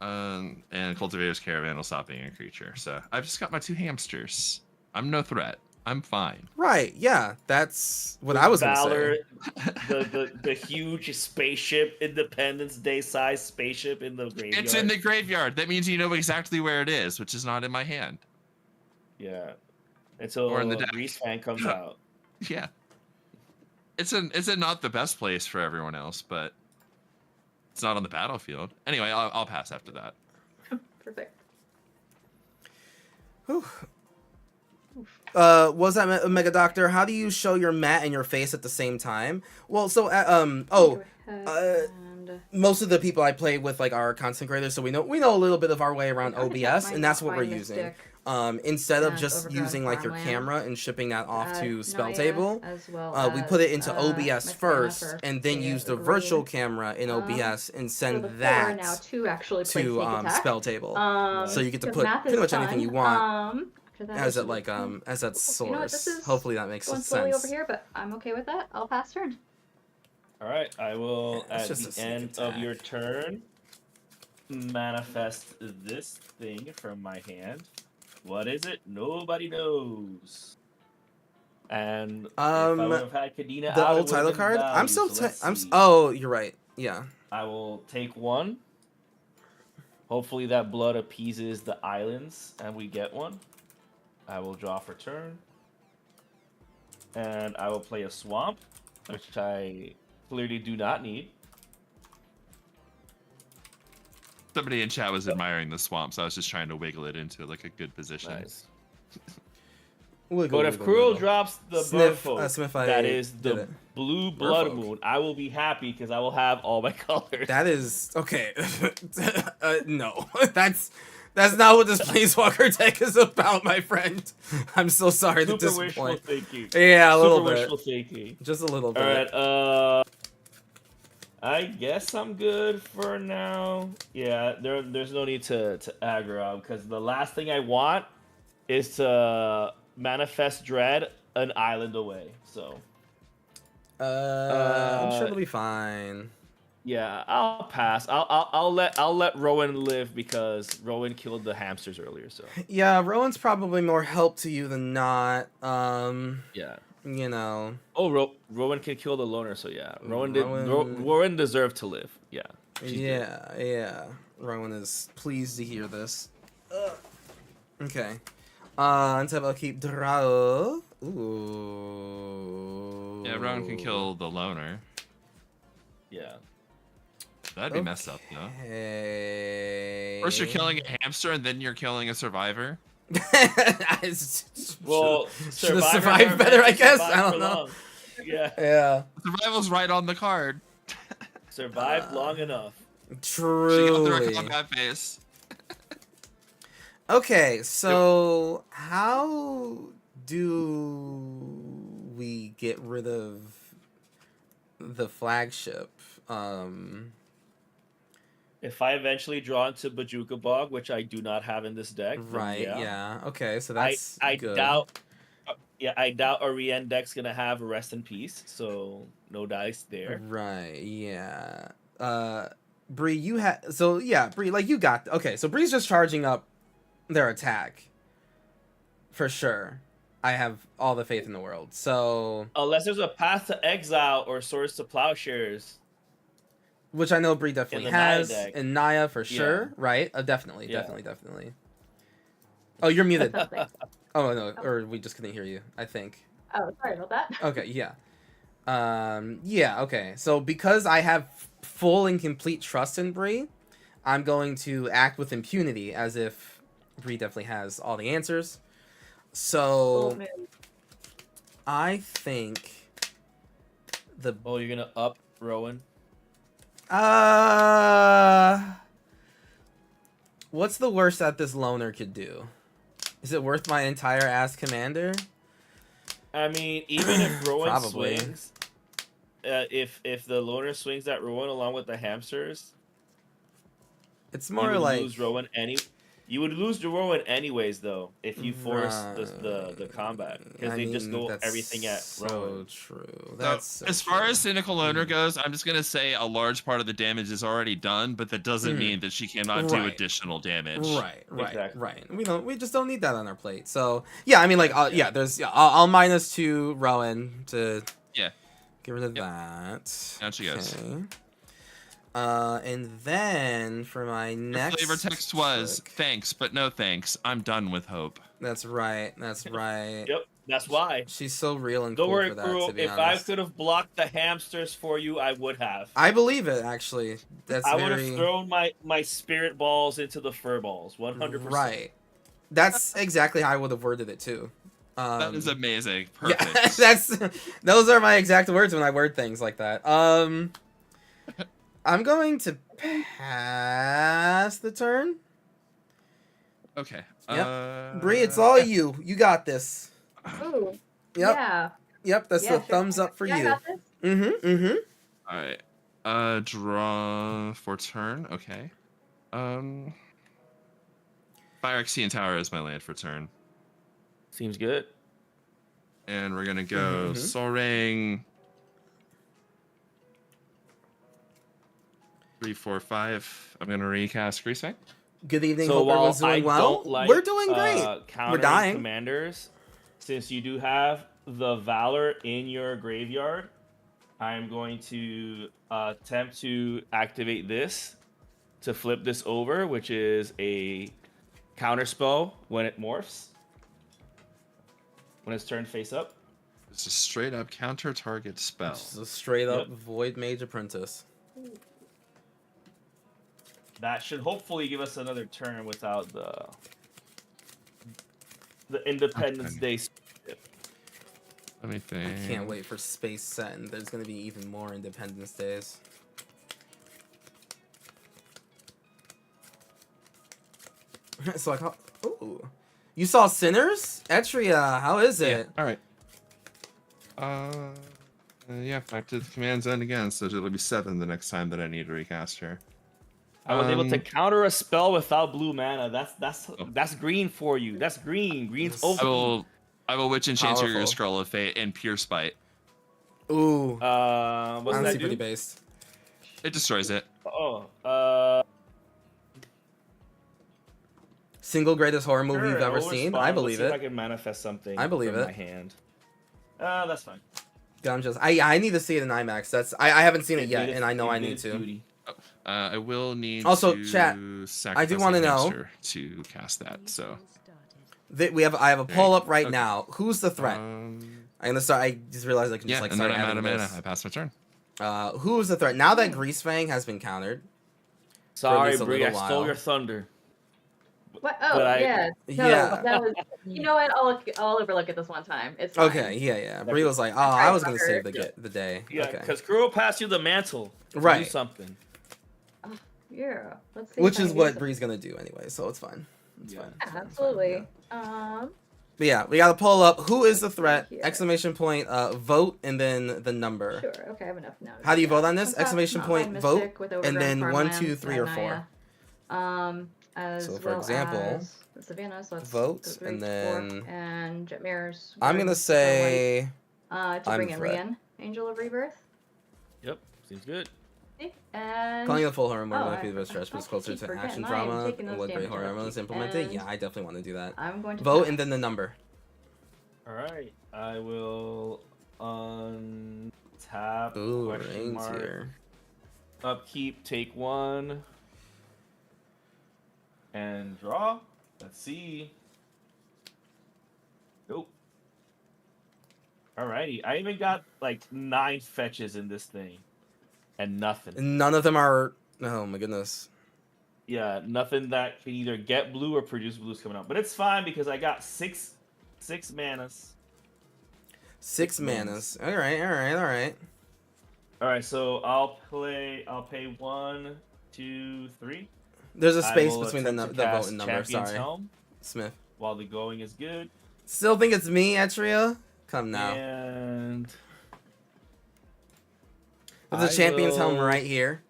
And Cultivator's Caravan will stop being a creature. So I've just got my 2 hamsters. I'm no threat. I'm fine. Right. Yeah. That's what I was gonna Valor, say. the huge spaceship, Independence Day size spaceship in the graveyard. It's in the graveyard. That means you know exactly where it is, which is not in my hand. Yeah. Until Or in the deck. Grease Fan comes out. Yeah. It's a not the best place for everyone else, but it's not on the battlefield. Anyway, I'll pass after that. Perfect. Whew. Was that Mega Doctor? How do you show your mat and your face at the same time? Well, so Go ahead and most of the people I play with like are content creators, so we know a little bit of our way around I kinda OBS, might and that's not what we're find this using. deck Instead of as just Overgrown using like your Farmland. camera and shipping that off to Spell Naya, Table, as well we put it as, into my OBS Savannah first, and then the use the green. virtual camera in OBS and So send the 4 that now 2 actually play to Sneak Attack. Spell Table. So you get to 'cause put math pretty is much anything fun. you want After that as is it like as that source. You know what, this is Hopefully that makes going sense. slowly over here, but I'm okay with that. I'll pass turn. All right, I will Yeah, it's at just a the sneak end of attack. your turn manifest this thing from my hand. What is it? Nobody knows. And if I would have had Kadena The out, old it title would've been card. I'm value, still. so let's see. Oh, you're right. Yeah. I will take one. Hopefully that blood appeases the islands and we get one. I will draw for turn. And I will play a swamp, which I clearly do not need. Somebody in chat was admiring the swamp, so I was just trying to wiggle it into like a good position. Nice. Wiggle, But if wiggle, Cruel wiggle. drops the Sniff, Burfold, Sniff, I that is did the it. blue blood Merfolk. moon, I will be happy because I will have all my colors. That is okay. No, that's not what this Planeswalker deck is about, my friend. I'm so sorry to Super wishful disappoint. thinking. Yeah, a little Super bit. wishful thinking. Just a little bit. Alright, I guess I'm good for now. Yeah, there's no need to aggro because the last thing I want is to manifest dread an island away. So I'm sure it'll be fine. yeah, I'll pass. I'll let Rowan live because Rowan killed the hamsters earlier. So Yeah, Rowan's probably more help to you than not. yeah. You know. Oh, Rowan can kill the loner. So yeah, Rowan Rowan- deserved to live. Yeah. she's good. Yeah. Rowan is pleased to hear this. Okay. Untap I'll keep Drao. Ooh. Yeah, Rowan can kill the loner. Yeah. That'd be messed up, though. Okay. First you're killing a hamster, and then you're killing a survivor. Well, should have survivors survived are better, meant I to guess. survive I don't for know. long. Yeah. Yeah. Survival's right on the card. Survived long enough. She got the Truly. combat face. Okay, so how do we get rid of the flagship? If I eventually draw into Bajuka Bog, which I do not have in this deck, then Right, yeah. Okay, so I that's good. doubt. I doubt Orien deck's gonna have Rest in Peace, so no dice there. Right, yeah. Bree, you had Bree, like you got okay, so Bree's just charging up their attack. For sure. I have all the faith in the world. So Unless there's a Path to Exile or Swords to Plowshares. which I know Bree definitely the Naya has, deck. and Naya for sure, Yeah. right? Definitely, Yeah. definitely. Oh, you're muted. Something. Oh no, or we just couldn't hear you, I think. Oh, sorry about that. Okay, yeah. Yeah, okay. So because I have full and complete trust in Bree, I'm going to act with impunity as if Bree definitely has all the answers. So Bold move. I think the Oh, you're gonna up Rowan? what's the worst that this loner could do? Is it worth my entire ass commander? I mean, even if Rowan Probably. swings, if the loner swings that Rowan along with the hamsters, It's you more would like lose Rowan You would lose the Rowan anyways, though, if you force the combat, because I they just mean, go that's everything at so Rowan. true. So, That's so as far true. as Cynical Owner goes, I'm just gonna say a large part of the damage is already done, but that doesn't mean that she cannot do Right. additional damage. Right, Exactly. right. We just don't need that on our plate. So yeah, I mean, like, I'll minus 2 Rowan to Yeah. get rid of Yep. that. Down she goes. Okay. And then for my Her next flavor text was trick- thanks, but no thanks. I'm done with hope. That's right. That's right. Yep, that's why. She's so real and Don't cool worry, for that. Kuro. To be If I honest, could have blocked the hamsters for you, I would have. I believe it. Actually, that's I very would have thrown my spirit balls into the fur balls, 100%. right. That's exactly how I would have worded it too. That is amazing. Perfect. Yeah, those are my exact words when I word things like that. I'm going to pass the turn. Okay. Yep. Bree, it's all you. You got this. Ooh. Yep. Yeah. Yep. That's Yeah, the thumbs up for Yeah, I you. got this. Mm-hmm. All right. Draw for turn. Okay. Phyrexian Tower is my land for turn. Seems good. And we're gonna go Mhm. Sol Ring. 3, 4, 5. I'm gonna recast Greasefang. Good evening. So Hope while everyone's doing I well. don't like We're doing great. countering dying. commanders, since you do have the Valor in your graveyard, I'm going to attempt to activate this to flip this over, which is a counter spell when it morphs. When it's turned face up. It's a straight up counter target spell. Just a straight up Void Mage Apprentice. That should hopefully give us another turn without the Independence Day. Let me think. I can't wait for Space Set, and there's gonna be even more Independence Days. So like, ooh, you saw Sinners? Etria, how is it? All right. Yeah, back to the command zone again. So it'll be 7 the next time that I need to recast her. I was able to counter a spell without blue mana. That's green for you. That's green. Green's over. I will Witch Enchanter your Powerful. Scroll of Fate and Pure Spite. Ooh, What's that honestly do? pretty based. It destroys it. Single greatest horror movie Sure, you've ever I'll seen. respond. I believe Let's see if I it. can manifest something. I believe from it. My hand. That's fine. I need to see it in IMAX. That's I haven't seen it yet, did its- and I know it I did need its to. duty. I will need Also, to chat, I do sacrifice wanna a know- hamster to cast that. So I have a poll up right Okay. now. Who's the threat? I'm gonna start. I just realized I can yeah, just like and start then I'm out adding of mana. this. I pass my turn. Who's the threat? Now that Greasefang has been countered. Sorry, least a Bree. I little stole while. your thunder. What? Oh, But yeah. No, Yeah. that was. You know what? I'll overlook it this one time. It's fine. Okay, yeah. Bree was like, oh, I I was gonna tried save harder. the day. Yeah, Okay. because Kuro passed you the mantle. To Right. Do something. Yeah. Let's see. Which if I is can what do some- Bree's gonna do anyway, so it's fine. It's Yeah. fine. Yeah, It's fine, absolutely. yeah. But yeah, we gotta pull up who is the threat, Here. exclamation point, vote, and then the number. Sure. Okay, I have enough now. How do you vote on this? What's up? Exclamation Not point, my vote, Mystic with and Overgrown then 1, 2, Farmlands, 3, or Naya. 4. As So, for well example, as the Savannah, so let's vote, go 3, and 4, then and Jet Mirrors. I'm gonna say to I'm bring in threat. Rian, Angel of Rebirth. Yep. Seems good. And calling the full horror more Oh, likely I to be a stretch, but it's keep closer to forgetting. action I am drama. taking those What great damage horror elements upkeep, implemented? and Yeah, I definitely want to do that. I'm going to Vote pass. and then the number. All right. I will untap. Ooh, question Rain's mark, here. Upkeep. Take 1. And draw. Let's see. Nope. Alrighty. I even got like 9 fetches in this thing. And nothing. None of them are. Oh my goodness. Yeah, nothing that can either get blue or produce blues coming out. But it's fine because I got six manas. 6 manas. All right. All right, so I'll pay 1, 2, 3. There's a I space will between the attempt to vote cast and number. Champion's Sorry, Helm Smith. while the going is good. Still think it's me, Etria, Come now. And There's a I champion's home will- right here.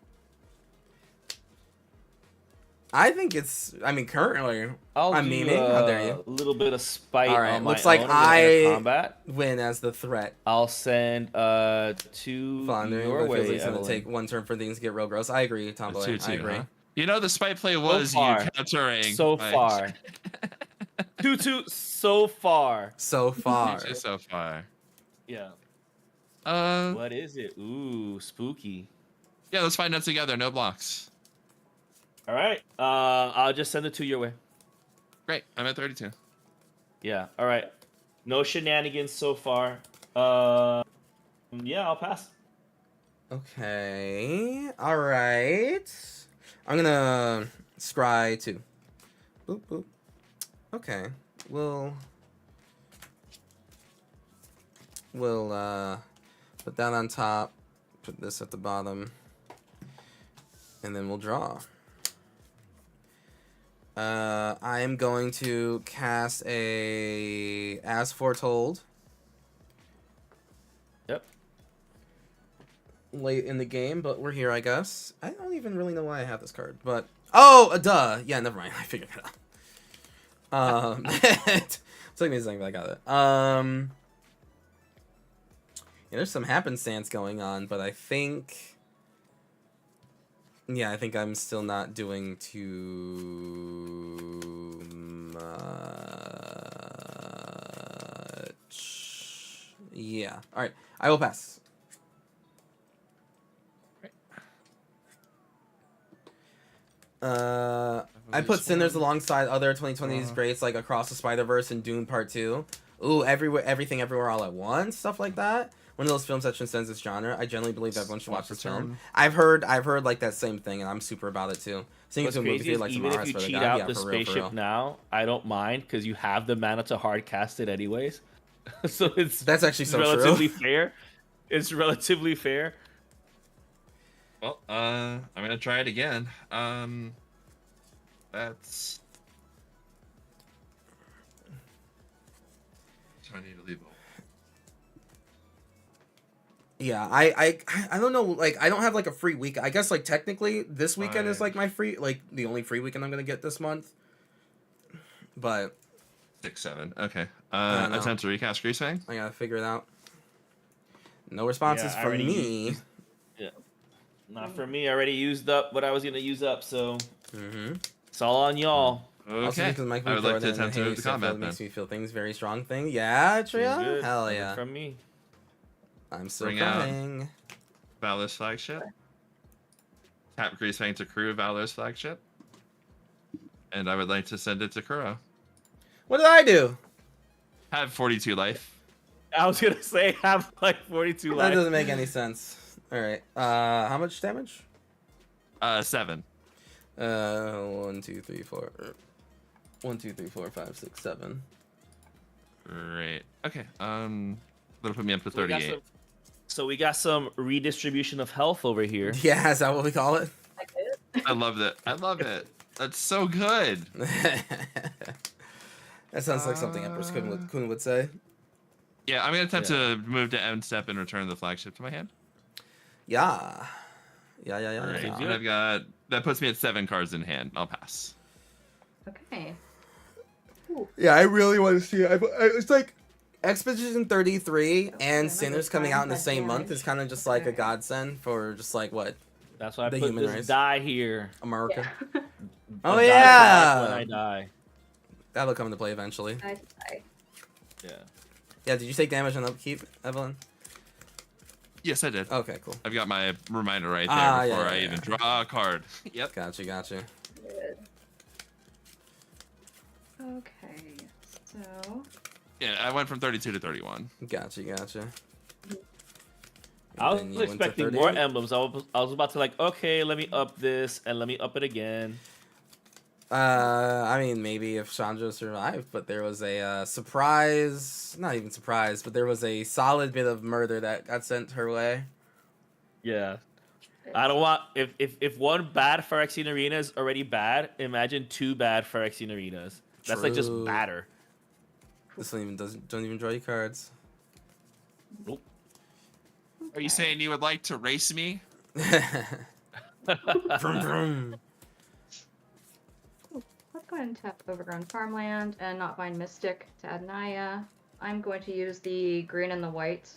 I think it's. I mean, currently, I'll I'm do memeing. How dare you? a little bit of spite All right, on my looks like own. I'm gonna enter I combat. win as the threat. I'll send 2 Fondering, your but it feels like way, it's gonna Evelyn. take one turn for things to get real gross. I agree, Tomboy. Two, I agree. huh? You know, the spite play was you far. countering. So my- far. 2-2 so far. So far. Just so far. Yeah. Uh, What is it? Ooh, spooky. yeah, let's find out together. No blocks. All right. I'll just send it to your way. Great. I'm at 32. Yeah. All right. No shenanigans so far. Yeah, I'll pass. Okay. All right. I'm gonna scry 2. Boop boop. Okay. We'll put that on top. Put this at the bottom. And then we'll draw. I am going to cast a As Foretold. Yep. Late in the game, but we're here, I guess. I don't even really know why I have this card, but oh, duh. Yeah, never mind. I figured it out. It took me a second, but I got it. Yeah, there's some happenstance going on, but I think, yeah, I think I'm still not doing too much. Yeah. All right. I will pass. I put Sinners alongside other 2020s greats like Across the Spider-Verse and Dune Part 2. Ooh, Everything Everywhere All at Once, stuff like that. One of those films that transcends its genre. I generally believe everyone should watch this film. I've heard like that same thing, and I'm super about it too. Seeing it What's to a movie crazy theater is like even tomorrow, if I you swear to cheat God, out yeah, the for real, for spaceship real. now, I don't mind because you have the mana to hard cast it anyways. So That's actually so relatively true. fair. It's relatively fair. Well, I'm gonna try it again. That's. So I need to leave. Yeah, I don't know, like, I don't have like a free week. I guess like technically this weekend is like my free, like the only free weekend I'm gonna get this month. But 6, 7. Okay. I don't know. Attempt to recast Greasefang. I gotta figure it out. No responses Yeah, I from already me. Not for me. I already used up what I was gonna use up, so Mm-hmm. it's all on y'all. Also, Okay. because Mike I would like to Jordan attempt to and move to Hayes said combat that then. makes me feel things very strong thing. Yeah, Seems Tria? good. Hell Coming yeah. From me. I'm still Bring out- crying. Valor's flagship. Tap Greasefang to crew Valor's flagship. And I would like to send it to Kuro. What did I do? Have 42 life. I was gonna say have like 42 That lives. doesn't make any sense. Alright. How much damage? 7. 1, 2, 3, 4. 1, 2, 3, 4, 5, 6, 7. Great. Okay. That'll put me up to So we got 38. So we got some redistribution of health over here. Yeah, is that what we call it? I love that. I love it. That's so good. That sounds like something Empress Kun would say. Yeah, I'm gonna attempt to move to end step and return the flagship to my hand. Yeah. Yeah. Alright, Seems and good. I've got that puts me at 7 cards in hand. I'll pass. Okay. Yeah, I really want to see it. It's like Expedition 33 Okay, and let me Sinners find coming out in the that same month damage. is kind of just like a Alright. godsend for just like what, That's why I The put human this race. die here. America. Yeah. Oh, The die yeah! flag When I die. That'll come into play eventually. I, I, Yeah. Yeah, did you take damage on upkeep, Evelyn? Yes, I did. Okay, cool. I've got my reminder right there Ah, before yeah, I yeah, even yeah. draw a card. Yep. Gotcha. good. Okay, so Yeah, I went from 32 to 31. Gotcha. I Then was you went to expecting more 38. emblems. I was about to like, okay, let me up this and let me up it again. I mean, maybe if Chandra survived, but there was a surprise, not even surprise, but there was a solid bit of murder that got sent her way. Yeah. I don't want if one bad Phyrexian arena is already bad, imagine 2 bad Phyrexian arenas. That's like just True. batter. This one don't even draw you cards. Nope. Are you saying you would like to race me? Vroom, vroom. Let's go ahead and tap Overgrown Farmland and not bind Mystic to add Naya. I'm going to use the green and the white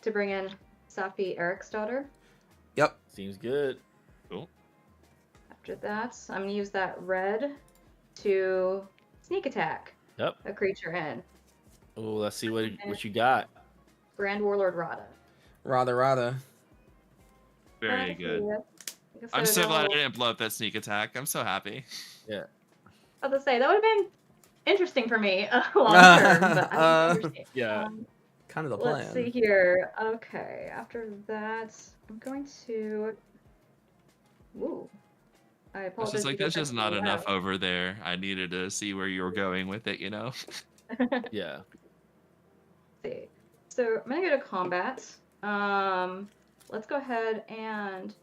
to bring in Safi Eric's daughter. Yep. Seems good. Cool. After that, I'm going to use that red to sneak attack Yep. a creature in. Oh, let's see what you got. Grand Warlord Rada. Rada. Very good. Like I'm said, so glad I I'll- didn't blow up that sneak attack. I'm so happy. Yeah. I was gonna say that would have been interesting for me long term, but I understand. Yeah. Kind of the plan. Let's see here. Okay, after that, I'm going to. Ooh, I I was apologize. just like, because there's just I not threw enough out. over there. I needed to see where you were going with it, you know? Yeah. See, so I'm gonna go to combat. Let's go ahead and.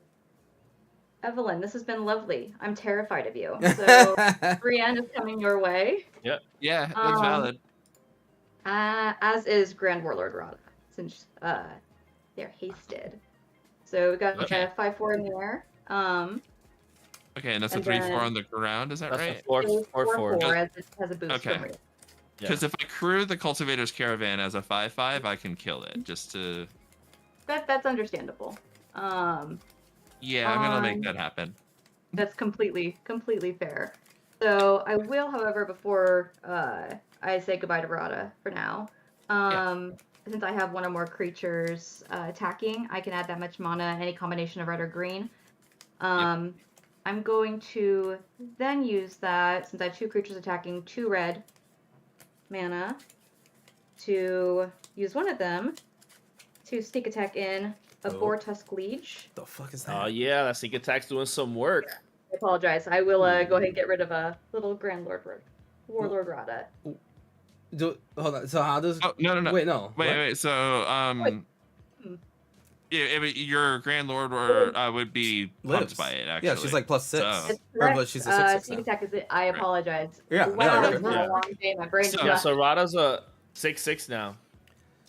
Evelyn, this has been lovely. I'm terrified of you. So, Brienne is coming your way. Yeah, that's Um, valid. As is Grand Warlord Rada, since they're hasted. So we got Okay. a 5/4 in the air. Okay, and that's a and 3/4 then- on the ground, is that That's right? a 4 a 4 4. 4/4 as it has a boost Okay. from Rhea. Yeah. Because if I crew the Cultivator's Caravan as a 5/5, I can kill it. Just to... That's understandable. Yeah, I'm gonna make On- that happen. That's completely fair. So I will, however, before I say goodbye to Rada for now, since I have one or more creatures attacking, I can add that much mana, any combination of red or green. I'm going to then use that, since I have 2 creatures attacking, 2 red mana, to use one of them to sneak attack in a Oh. Boar Tusk Liege. The fuck is that? Oh yeah, that sneak attack's doing some work. I apologize. I will go ahead and get rid of a little Grand Warlord Rada. Hold on. So how does? Oh, no. Wait, no. What? Wait, so, yeah, your Grand Lord would be pumped Lives. by it, actually. Yeah, she's like +6. So- It's Or, correct. but she's a 6/6 sneak now. attack is it. I apologize. Yeah, Wow, no, it's been yeah. a long day. My brain So- just Yeah, left. so Rada's a 6/6 now.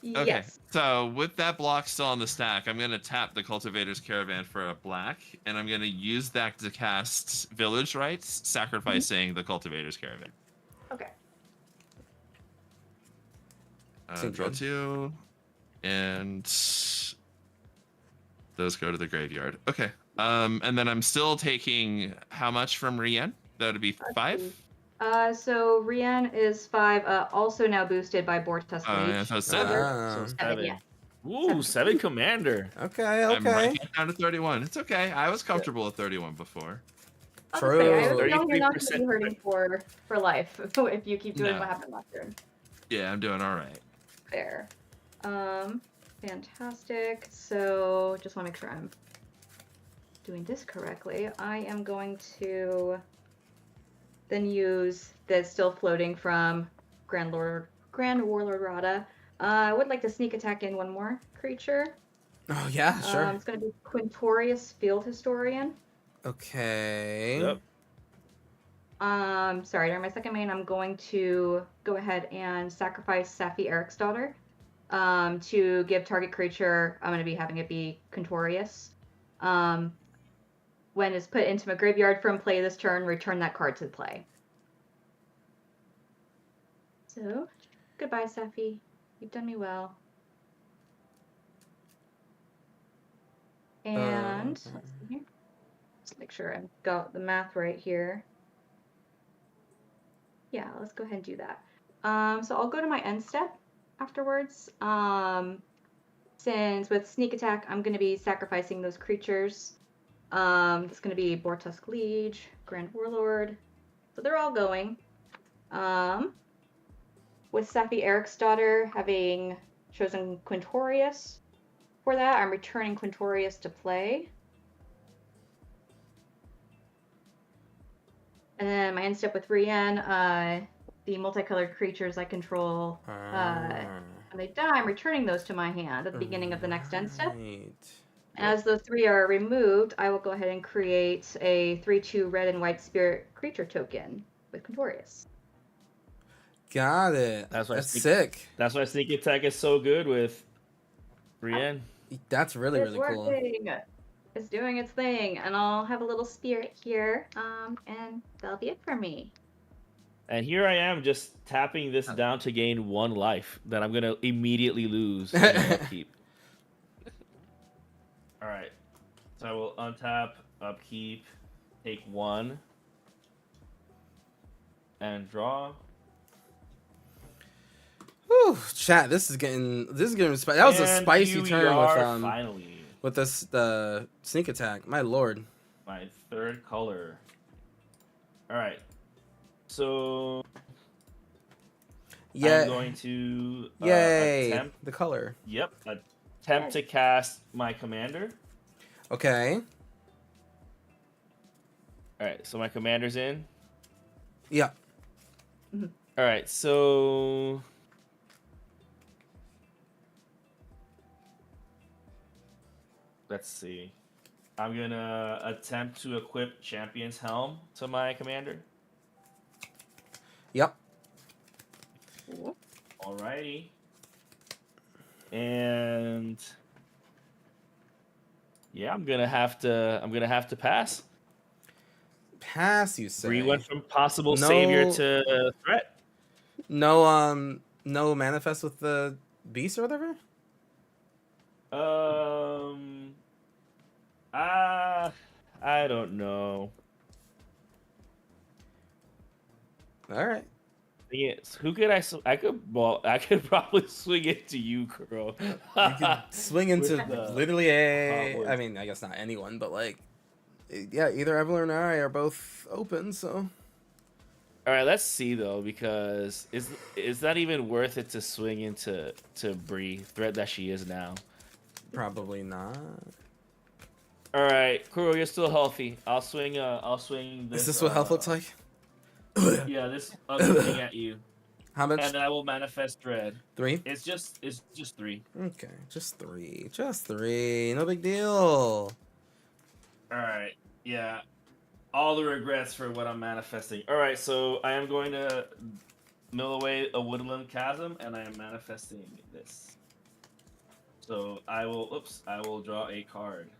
Okay, Yes. so with that block still on the stack, I'm going to tap the Cultivator's Caravan for a black, and I'm going to use that to cast Village Rites, sacrificing the Cultivator's Caravan. Okay. Seems Draw good. 2, and those go to the graveyard. Okay, and then I'm still taking how much from Rien? That would be 5? So Rian is 5, also now boosted by Boar Tusk Liege. Yeah, so 7. Ah, So 7, yeah. Ooh, 7 commander. okay, I'm right okay. down to 31. It's okay. I was comfortable with 31 before. I'll just say, I was True. telling you not to be 33% hurting for life if you keep doing No. what happened last turn. Yeah, I'm doing all right. Fair. Fantastic. So just want to make sure I'm doing this correctly. I am going to then use the still floating from Grand Warlord Rada. I would like to sneak attack in one more creature. Oh yeah, sure. It's going to be Quintorius Field Historian. Okay. Yep. Sorry, during my second main, I'm going to go ahead and sacrifice Safi Eric's daughter to give target creature, I'm going to be having it be Quintorius. When it's put into my graveyard from play this turn, return that card to play. So, goodbye, Safi. You've done me well. And let's see here. Just make sure I've got the math right here. Yeah, let's go ahead and do that. So I'll go to my end step afterwards. Since with sneak attack, I'm going to be sacrificing those creatures. It's going to be Boar Tusk Liege, Grand Warlord. So they're all going. With Safi Eric's daughter having chosen Quintorius for that, I'm returning Quintorius to play. And then my end step with Rien, the multicolored creatures I control, when they die, I'm returning those to my hand at the beginning of the next end step. Right. As those 3 are removed, I will go ahead and create a 3/2 red and white spirit creature token with Quintorius. Got it. That's why That's sneak- sick. That's why sneak attack is so good with Brienne. That's really, It's really cool. working. It's doing its thing, and I'll have a little spirit here, and that'll be it for me. And here I am just tapping this down to gain 1 life that I'm gonna immediately lose in my upkeep. Alright. So I will untap, upkeep, take 1, and draw. Whew, chat, this is getting spicy. That was a And spicy here we turn are, finally. with this the sneak attack. My lord. My 3rd color. Alright. So Yeah. I'm going to Yay. attempt. The color. Yep. Attempt to cast my commander. Okay. Alright, so my commander's in. Yeah. Alright, so let's see. I'm gonna attempt to equip Champion's Helm to my commander. Yep. Alrighty. And yeah, I'm gonna have to pass. Pass, you say. We went from possible No- savior to threat. No manifest with the beast or whatever? I don't know. Alright. Yes, who could I could probably swing it to you, girl. You can swing into With the literally hotwood. I mean, I guess not anyone, but like, yeah, either Evelyn or I are both open, so. All right, let's see though, because is that even worth it to swing into Bree, threat that she is now? Probably not. All right, Kuro, you're still healthy. I'll swing. This, Is this what health looks like? Yeah, this ugly thing at you, How much? and then I will manifest dread. 3? It's just 3. Okay, just 3. Just 3. No big deal. All right, yeah. All the regrets for what I'm manifesting. All right, so I am going to mill away a woodland chasm, and I am manifesting this. So I will draw a card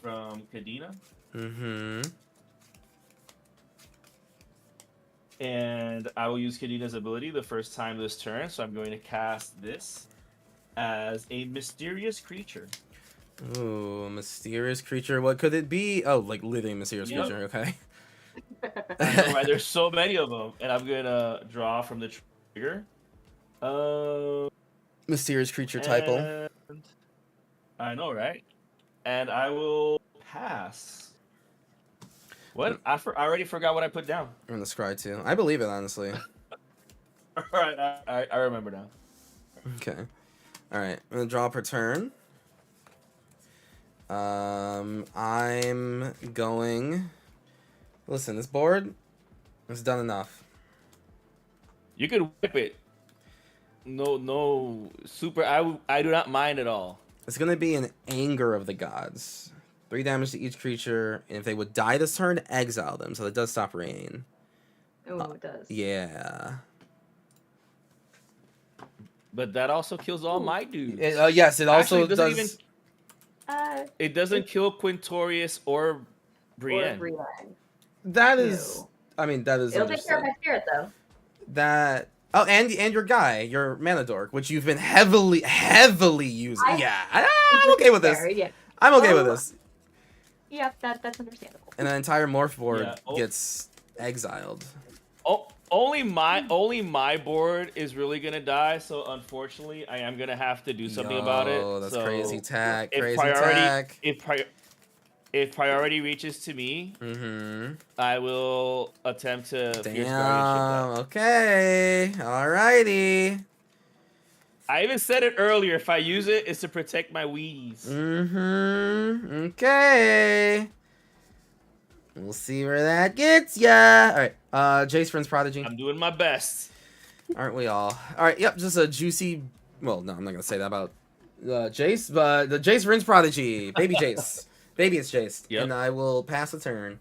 from Kadena, Mm-hmm. and I will use Kadena's ability the first time this turn. So I'm going to cast this as a mysterious creature. Ooh, mysterious creature. What could it be? Oh, like living mysterious Yep. creature. Okay. I know, right? There's so many of them, and I'm gonna draw from the trigger. Mysterious creature typo. And I know, right? And I will pass. What? I already forgot what I put down. I'm gonna scry too. I believe it, honestly. All right, I remember now. Okay. All right. I'm gonna draw per turn. I'm going. Listen, this board has done enough. You could whip it. No, super. I do not mind at all. It's gonna be an Anger of the Gods. 3 damage to each creature, and if they would die this turn, exile them. So that does stop rain. Oh, it does. Yeah. But that also kills all my dudes. Yes, it also Actually, it does. doesn't It doesn't kill Quintorius or Brienne. Or Brienne. That is. Ew. I mean, that is. It'll take care of understood. my spirit, though. That. Oh, and your guy, your mana dork, which you've been heavily using. I'm okay with this. Fair, yeah. I'm okay with this. Yep, that's understandable. And an entire morph board Yeah, gets exiled. Oh, only my board is really gonna die. So unfortunately, I am gonna have to do something about it. Oh, that's So crazy tack. if Crazy priority- tack. If priority reaches to me, Mm-hmm. I will attempt to fierce guardianship Damn. that. Okay. Alrighty. I even said it earlier. If I use it, it's to protect my Wii's. Mm-hmm. Okay. We'll see where that gets ya. All right. Jace Friends Prodigy. I'm doing my best. Aren't we all? All right. Yep. Just a juicy. Well, no, I'm not gonna say that about Jace, but the Jace Friends Prodigy, baby Jace, baby it's Jace, Yep. and I will pass the turn.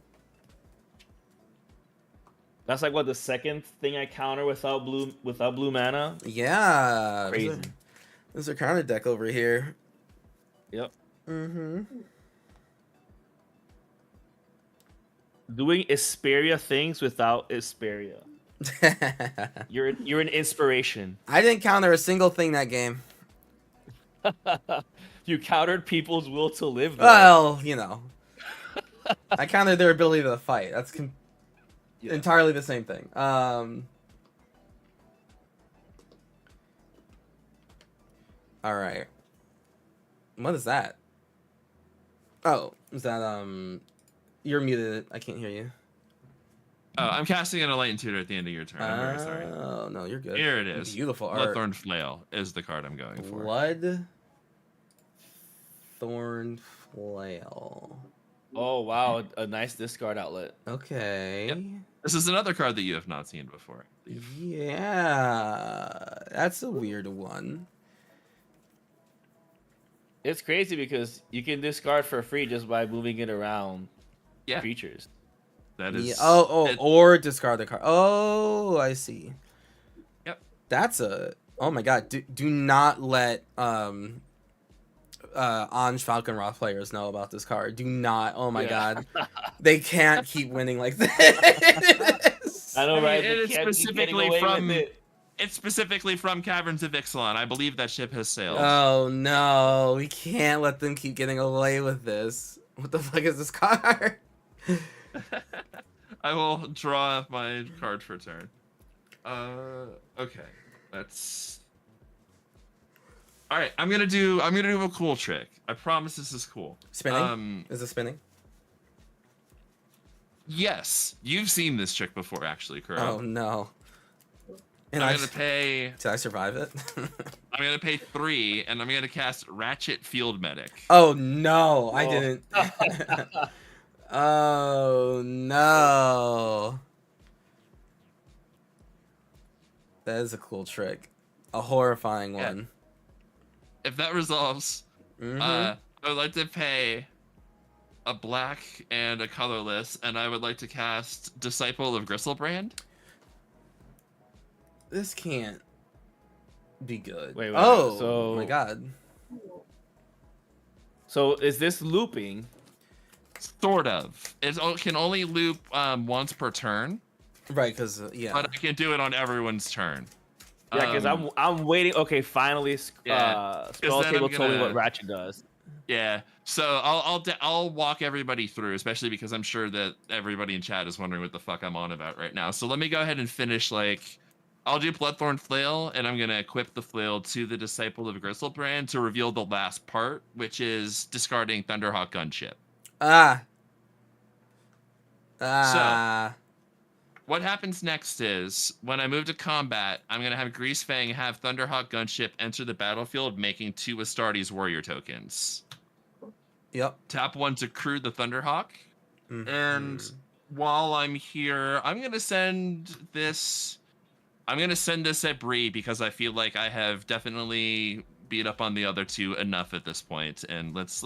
That's like what the second thing I counter without blue mana. Yeah. Crazy. There's a counter deck over here. Yep. Mm-hmm. Doing Isperia things without Isperia. You're an inspiration. I didn't counter a single thing that game. You countered people's will to live. Though. Well, you know. I countered their ability to fight. That's entirely the same thing. All right. What is that? Oh, is that You're muted. I can't hear you. Oh, I'm casting in a Light and Tutor at the end of your turn. I'm very sorry. Oh no, you're good. Here it is. Beautiful art. Bloodthorn Flail is the card I'm going for. Bloodthorn Flail. Oh wow, a nice discard outlet. Okay. Yep. This is another card that you have not seen before. Yeah, that's a weird one. It's crazy because you can discard for free just by moving it around Yeah. creatures. That is. Yeah. Or discard the card. Oh, I see. Yep. That's a. Oh my god. Do not let Anj Falconroth players know about this card. Do not. Oh my god. They can't keep winning like this. I know, right? It They is can't keep specifically getting away from. with it. It's specifically from Caverns of Ixalan. I believe that ship has sailed. Oh no, we can't let them keep getting away with this. What the fuck is this card? I will draw my card for turn. Okay. Let's. All right, I'm gonna do a cool trick. I promise this is cool. Spinning? Is it spinning? Yes, you've seen this trick before, actually, Kuro. Oh no. And I'm gonna pay. Did I survive it? I'm gonna pay 3, and I'm gonna cast Ratchet Field Medic. Oh no, I didn't. Oh no. That is a cool trick. A horrifying Yeah. one. If that resolves, I would like to pay a black and a colorless, and I would like to cast Disciple of Gristlebrand. This can't be good. Wait, oh so- my god. So is this looping? Sort of. It can only loop once per turn, Right, because yeah. but I can do it on everyone's turn. Yeah, because I'm waiting. Okay, finally, Yeah, Spell then Table I'm told me what gonna- Ratchet does. Yeah, so I'll walk everybody through, especially because I'm sure that everybody in chat is wondering what the fuck I'm on about right now. So let me go ahead and finish. I'll do Bloodthorn Flail, and I'm gonna equip the flail to the Disciple of Gristlebrand to reveal the last part, which is discarding Thunderhawk Gunship. What happens next is, when I move to combat, I'm going to have Greasefang have Thunderhawk Gunship enter the battlefield, making 2 Astartes Warrior tokens. Yep. Tap 1 to crew the Thunderhawk. And while I'm here, I'm going to send this at Bree, because I feel like I have definitely beat up on the other 2 enough at this point. And let's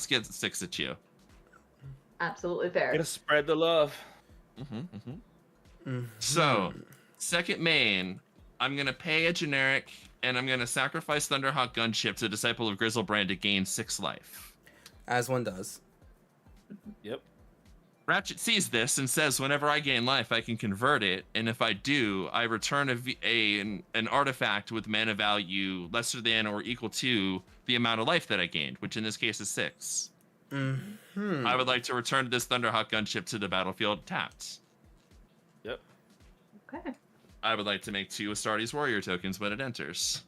get 6 at you. Absolutely fair. Gotta spread the love. So, second main, I'm going to pay a generic, and I'm going to sacrifice Thunderhawk Gunship to Disciple of Grizzlebrand to gain 6 life. As one does. Yep. Ratchet sees this and says, whenever I gain life, I can convert it, and if I do, I return an artifact with mana value lesser than or equal to the amount of life that I gained, which in this case is 6. I would like to return this Thunderhawk Gunship to the battlefield tapped. Yep. Okay. I would like to make 2 Astartes Warrior tokens when it enters.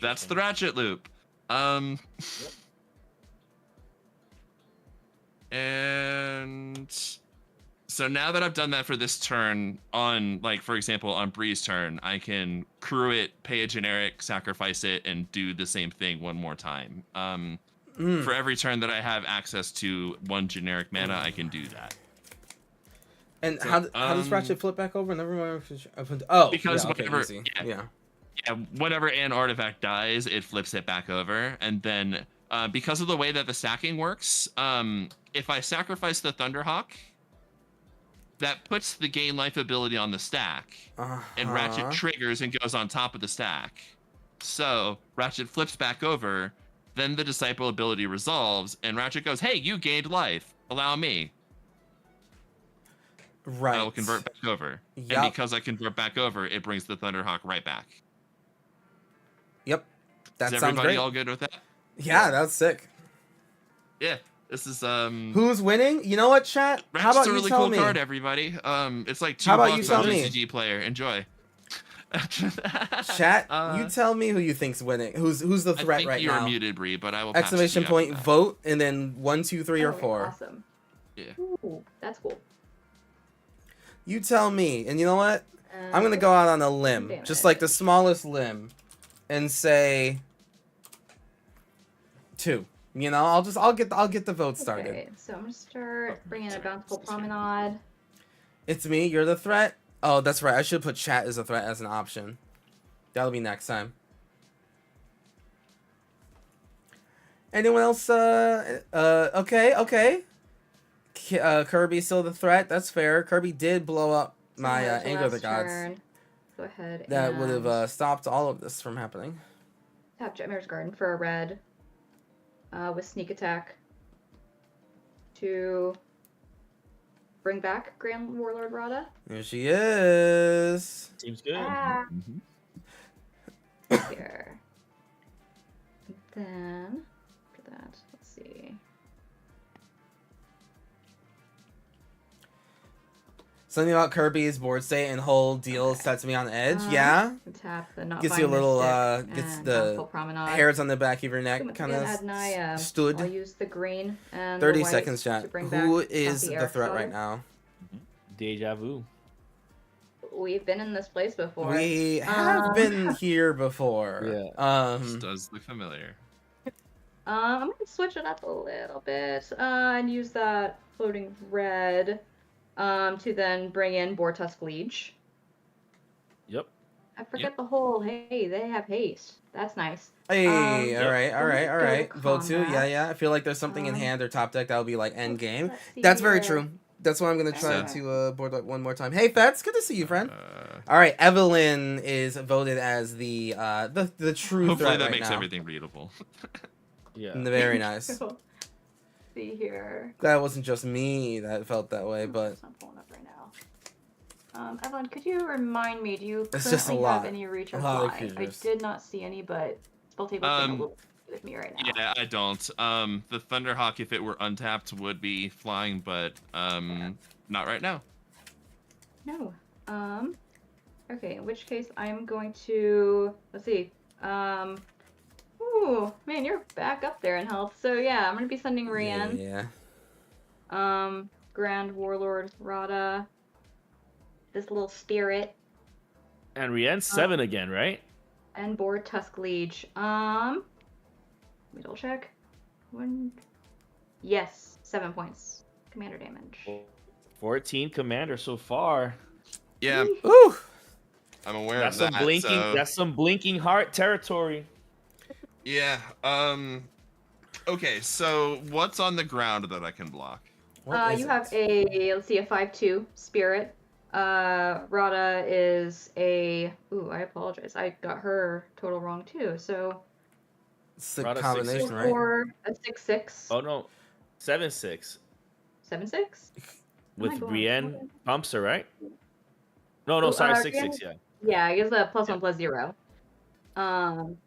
That's the Ratchet loop. And so now that I've done that for this turn, on, like, for example, on Bree's turn, I can crew it, pay a generic, sacrifice it, and do the same thing one more time. For every turn that I have access to 1 generic mana, I can do that. And how does Ratchet flip back over? Never mind. Oh, because yeah, okay, whenever, easy. Yeah. whenever an artifact dies, it flips it back over, and then because of the way that the stacking works, if I sacrifice the Thunderhawk, that puts the gain life ability on the stack, and Ratchet triggers and goes on top of the stack. So Ratchet flips back over, then the Disciple ability resolves, and Ratchet goes, "Hey, you gained life. Allow me." Right. I will convert back over. Yep. And because I convert back over, it brings the Thunderhawk right back. Yep. That Is sounds everybody great. all good with that? Yeah, that's sick. Yeah. This is Who's winning? You know what, chat? How about Ratchet's a you really tell cool me? card, everybody. It's like How about you $2 tell on me? GCG player. Enjoy. Chat, you tell me who you think's winning. Who's the I threat think right you are now? muted, Bree, but I will pass it to Exclamation you point, after that. vote, and then 1, 2, 3, or Oh, 4. Awesome. Yeah. Ooh, that's cool. You tell me. And you know what? I'm gonna go out on a limb, just like the smallest limb, and say 2. You know, I'll get the vote started. Okay, so I'm gonna start bringing a Bountiful Promenade. It's me. You're the threat. Oh, that's right. I should put chat as a threat as an option. That'll be next time. Anyone else? Okay. Kirby's still the threat. That's fair. Kirby did blow up my Anger of the Gods. Turn. Go ahead. That and would have stopped all of this from happening. tap Jetmire's Garden for a red. With sneak attack. To bring back Grand Warlord Rada. Here she is. Seems good. Mhm. Here. And then after that, let's see. Something about Kirby's board state and whole deal sets me on edge. Yeah. Tap the not Gets you a Buying little, Mystic gets and the Bountiful Promenade. Hairs on the back of your neck Add kind Naya. of stood. I'll use the green and 30 the white seconds, to chat. bring Who back is Coffee the Eric threat Sauter. right now? Deja vu. We've been in this place before. We have been here before. Yeah. This does look familiar. I'm gonna switch it up a little bit and use that floating red to then bring in Bortusk Liege. Yep. I forget the whole. Hey, they have haste. That's nice. Hey, Yep. all right. Go to Vote 2. combat. Yeah. I feel like there's something in Um, hand or top deck that would be like end game. let's see That's very here. true. That's why I'm gonna try Okay. to board like one more time. Hey, Fats, good to see you, friend. All right, Evelyn is voted as the true Hopefully threat that right makes now. everything readable. Yeah. Very nice. See here. Glad it wasn't just me that felt that way, but It's not pulling up right now. Evelyn, could you remind me? Do you It's currently just a lot. have any reach or A lot of fly? I creatures. did not see any, but spell table is a little with me right now. Yeah, I don't. The Thunderhawk, if it were untapped, would be flying, but not right now. No. Okay, in which case I'm going to let's see. Ooh, man, you're back up there in health. So yeah, I'm gonna be sending Rian. yeah. Grand Warlord Rada. This little spirit. And Rienne's 7 again, right? And Bortusk Liege. Let me double check. Yes, 7 points. Commander damage. 14 commander so far. Yeah, Ooh. I'm aware That's of some that. blinking. So, That's some blinking heart territory. yeah. Okay, so what's on the ground that I can block? What is You it? have a, let's see, a 5/2 spirit. Rada is a, ooh, I apologize. I got her total wrong too. So, It's the Rada combination, 6/6. right? for a 6/6. Oh no, 7/6 7/6? with my God. Brienne Pumpster, right? No, Oh, sorry, Brienne- 6/6. Yeah. Yeah, I guess a +1/+0.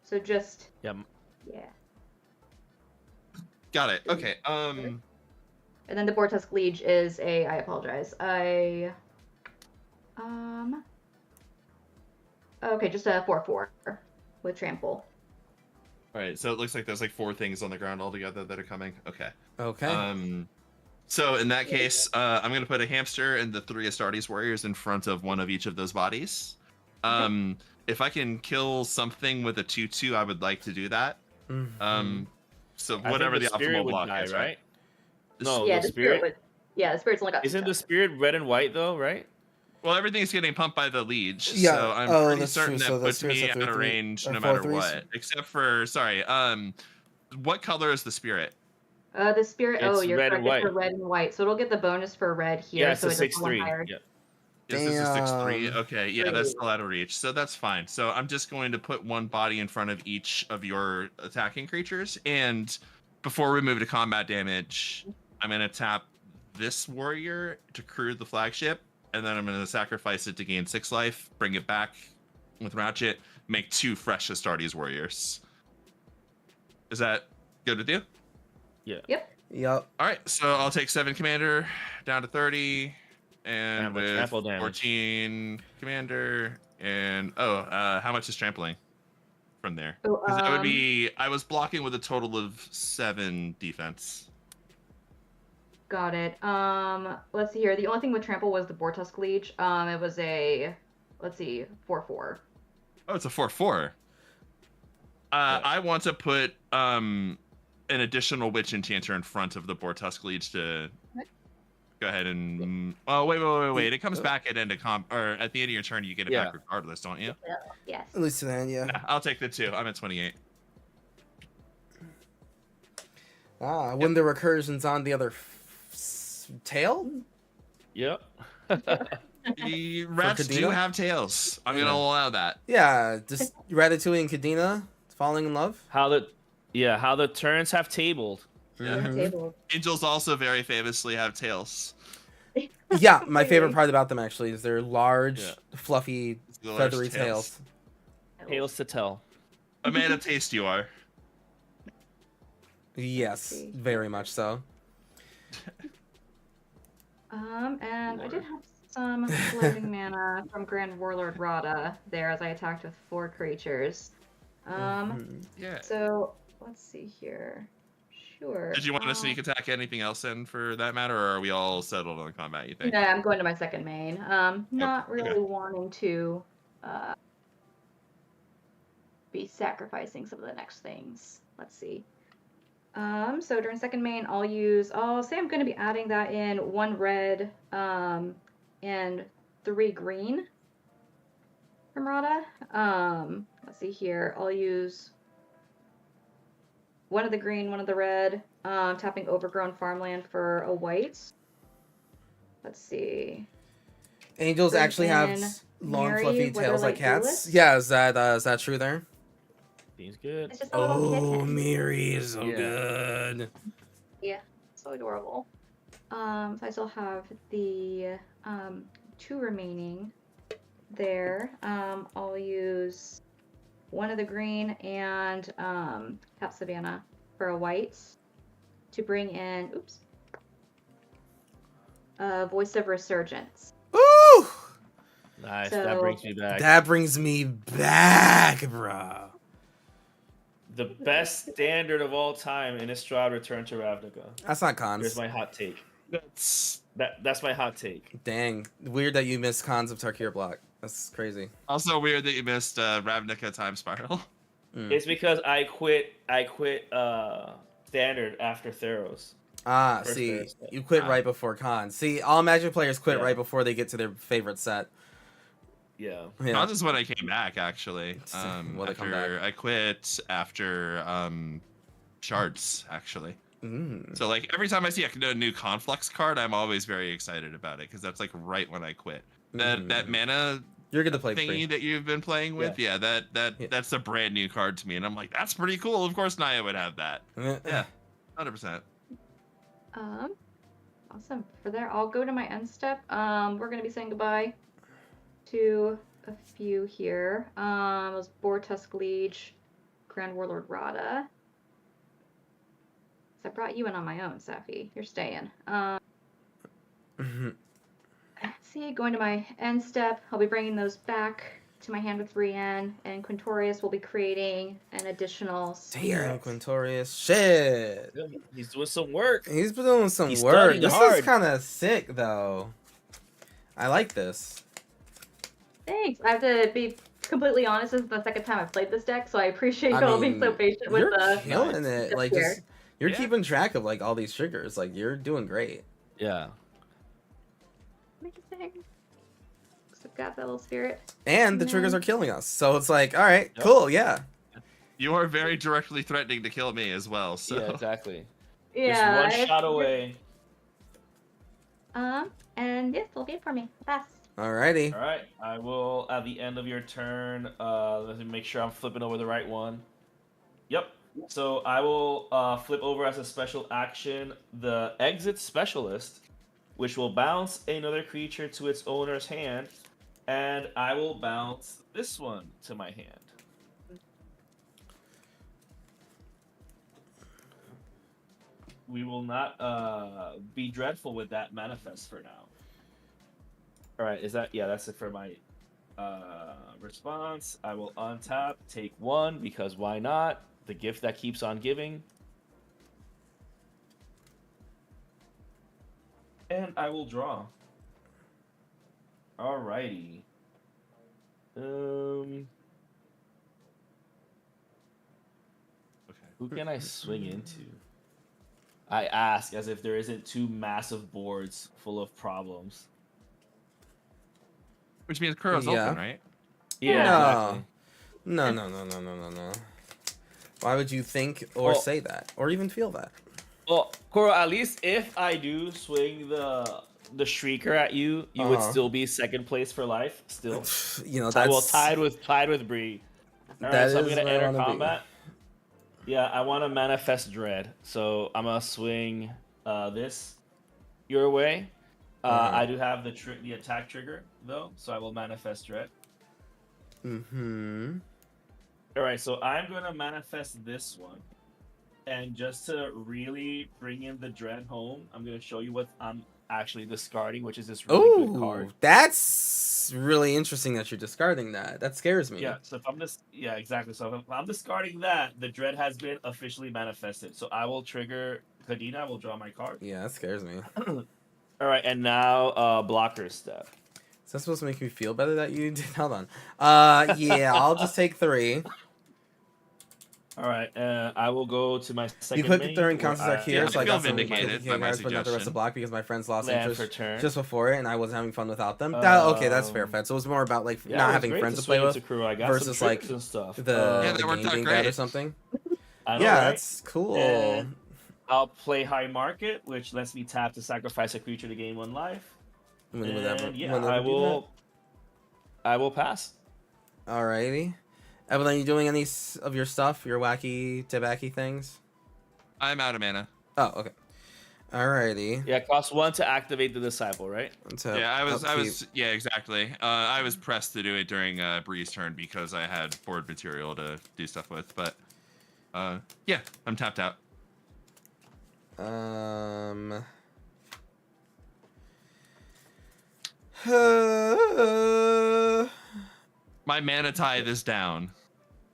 So just, Yeah. yeah. Got it. Okay. And then the Bortusk Liege is a, I apologize. Okay, just a 4/4 with trample. All right. So it looks like there's like 4 things on the ground altogether that are coming. Okay. Okay. So in that case, I'm gonna put a hamster and the 3 Astartes warriors in front of one of each of those bodies. If I can kill something with a 2/2, I would like to do that. Mhm. So I think whatever the spirit optimal would block die, is, right? No, Yeah, the the spirit spirit. would. Yeah, the spirit's only got. Isn't the two spirit red and white though, right? Well, everything's getting pumped by the liege, Yeah, so I'm oh, pretty that's certain true, that so the puts spirit's me a out of 3/3 range or no matter 4/3s? what. Except for, sorry, what color is the spirit? The spirit. Oh, It's you're red and correct. It's white. the red and white, so it'll get the bonus for red here. Yeah, it's so a it does one 6/3. higher. Yeah. Is this a 6/3? Damn. Okay, yeah, Three. that's still out of reach, so that's fine. So I'm just going to put one body in front of each of your attacking creatures, and before we move to combat damage, I'm gonna tap this warrior to crew the flagship, and then I'm gonna sacrifice it to gain 6 life, bring it back with Ratchet, make 2 fresh Astartes warriors. Is that good with you? Yep. Yup. All right, so I'll take 7 commander down to 30, and Trample, with trample damage. 14 commander, and how much is trampling from there? So, 'Cause that would be, I was blocking with a total of 7 defense. Got it. Let's see here. The only thing with trample was the Bortusk Leech. It was a, let's see, 4/4. Oh, it's a 4/4. I want to put an additional Witch Enchanter in front of the Bortusk Leech to go ahead and. Oh, wait! It comes back at end of or at the end of your turn. You get it Yeah. back regardless, don't you? Yes. At least then, yeah. Nah, I'll take the 2. I'm at 28. When the recursion's on the other tail? Yep. The rats do Kadena? have tails. I'm gonna Yeah. allow that. Yeah, just Ratatouille and Kadena falling in love. How the turns have tabled. Yeah. Mhm. Table. Angels also very famously have tails. Yeah, my favorite part about them actually is their large, Yeah. fluffy, The large feathery tails. Tails to tell. A man of taste you are. Yes, see. very much so. And I did have some floating mana from Grand Warlord Rada there as I attacked with 4 creatures. Mhm. Yeah. So let's see here. Sure. Did you want to sneak attack anything else in for that matter, or are we all settled on combat, you think? No, I'm going to my second main. Not really okay. wanting to be sacrificing some of the next things. Let's see. So during second main, I'll say I'm going to be adding that in 1 red, and 3 green from Rada. Let's see here. I'll use 1 of the green, 1 of the red, tapping overgrown farmland for a white. Let's see. Angels Bring actually have in long, Mary, fluffy Weatherlight tails like cats. Duelist. Yeah, is that true there? Seems good. It's just a little kitten. Miri is so Yeah. good. So adorable. So I still have the 2 remaining there. I'll use 1 of the green and tap Savannah for a white to bring in, Voice of Resurgence. Ooh! Nice. So- That brings me back. That brings me back, bro. The best standard of all time, Innistrad Return to Ravnica. That's not cons. Here's my hot take. That's That's my hot take. Dang. Weird that you missed cons of Tarkir Block. That's crazy. also weird that you missed Ravnica Time Spiral. It's because I quit standard after Theros. First See, Theros. you quit right before cons. See, all Magic players quit Yeah. right before they get to their favorite set. Yeah. Yeah. Cons is when I came back, actually. Well, they come After back. I quit after Shards, actually. Mm. So like every time I see a new Conflux card, I'm always very excited about it because that's like right when I quit. That mana You're good to play thingy free. that you've been playing with, yeah, that's a brand new card to me, and I'm like, that's pretty cool. Of course, Naya would have that. Yeah, 100%. Awesome. For there, I'll go to my end step. We're gonna be saying goodbye to a few here. It was Bortusk Leech, Grand Warlord Rada. So I brought you in on my own, Safi. You're staying. Mhm. See, going to my end step, I'll be bringing those back to my hand with Brienne, and Quintorius will be creating an additional Damn, spirit. Quintorius. Shit. He's doing some work. He's been doing some He's work. studying This is hard. kind of sick, though. I like this. Thanks. I have to be completely honest. This is the second time I've played this deck, so I appreciate I y'all being so mean, patient with You're the. killing it. Like, here. just you're Yeah. keeping track of like all these triggers. Like, you're doing great. Yeah. Amazing. So I've got that little spirit. And the Yeah. triggers are killing us. So it's like, all right, Yep. cool, yeah. You are very directly threatening to kill me as well. So Yeah, exactly. Yeah. Just one shot away. And yes, it'll be it for me. Pass. Alrighty. All right. I will at the end of your turn. Let me make sure I'm flipping over the right one. Yep. So I will flip over as a special action the exit specialist, which will bounce another creature to its owner's hand, and I will bounce this one to my hand. We will not be dreadful with that manifest for now. All right, that's it for my response. I will untap, take one, because why not? The gift that keeps on giving. And I will draw. Alrighty. Okay. Who can I swing into? I ask as if there isn't two massive boards full of problems. Which means Kuro's Yeah. open, right? Yeah, No. exactly. No. Why would you think or say that, or even feel that? Well, Koro, at least if I do swing the Shrieker at you, you would still be second place for life. Still, You know, well, that's tied with Bree. All that right, so I'm is gonna where I enter wanna be. combat. Yeah, I want to manifest dread, so I'm gonna swing this your way. I do have the attack trigger though, so I will manifest dread. Mm-hmm. All right, so I'm gonna manifest this one, and just to really bring in the dread home, I'm gonna show you what I'm actually discarding, which is this really good Oh, card. that's really interesting that you're discarding that. That scares me. Yeah, so if I'm just exactly. So if I'm discarding that, the dread has been officially manifested. So I will trigger Kadena. I will draw my card. Yeah, that scares me. All right, and now blocker step. Is that supposed to make me feel better that you did? Hold on. Yeah, I'll just take 3. All right, I will go to my second. You click it main, during where counters are here, I so I feel got some vindicated by my cards, but not the rest of the suggestion. block because my friends lost Land for interest turn. just before it, and I wasn't having fun without them. Okay, that's fair, Fed. So it was more about like Yeah, not it was having great friends to swing play with into Crew. I got versus some like tricks and stuff. the that the worked game out being bad or great. something. I know, Yeah, right? that's cool. And I'll play High Market, which lets me tap to sacrifice a creature to gain 1 life. Whenever I will pass. Alrighty. Evelyn, you doing any of your stuff, your wacky tabacky things? I'm out of mana. Oh, okay. Alrighty. Yeah, it costs 1 to activate the Disciple, right? Yeah, I was. Yeah, exactly. I was pressed to do it during Bree's turn because I had board material to do stuff with. But yeah, I'm tapped out. My mana tithe is down.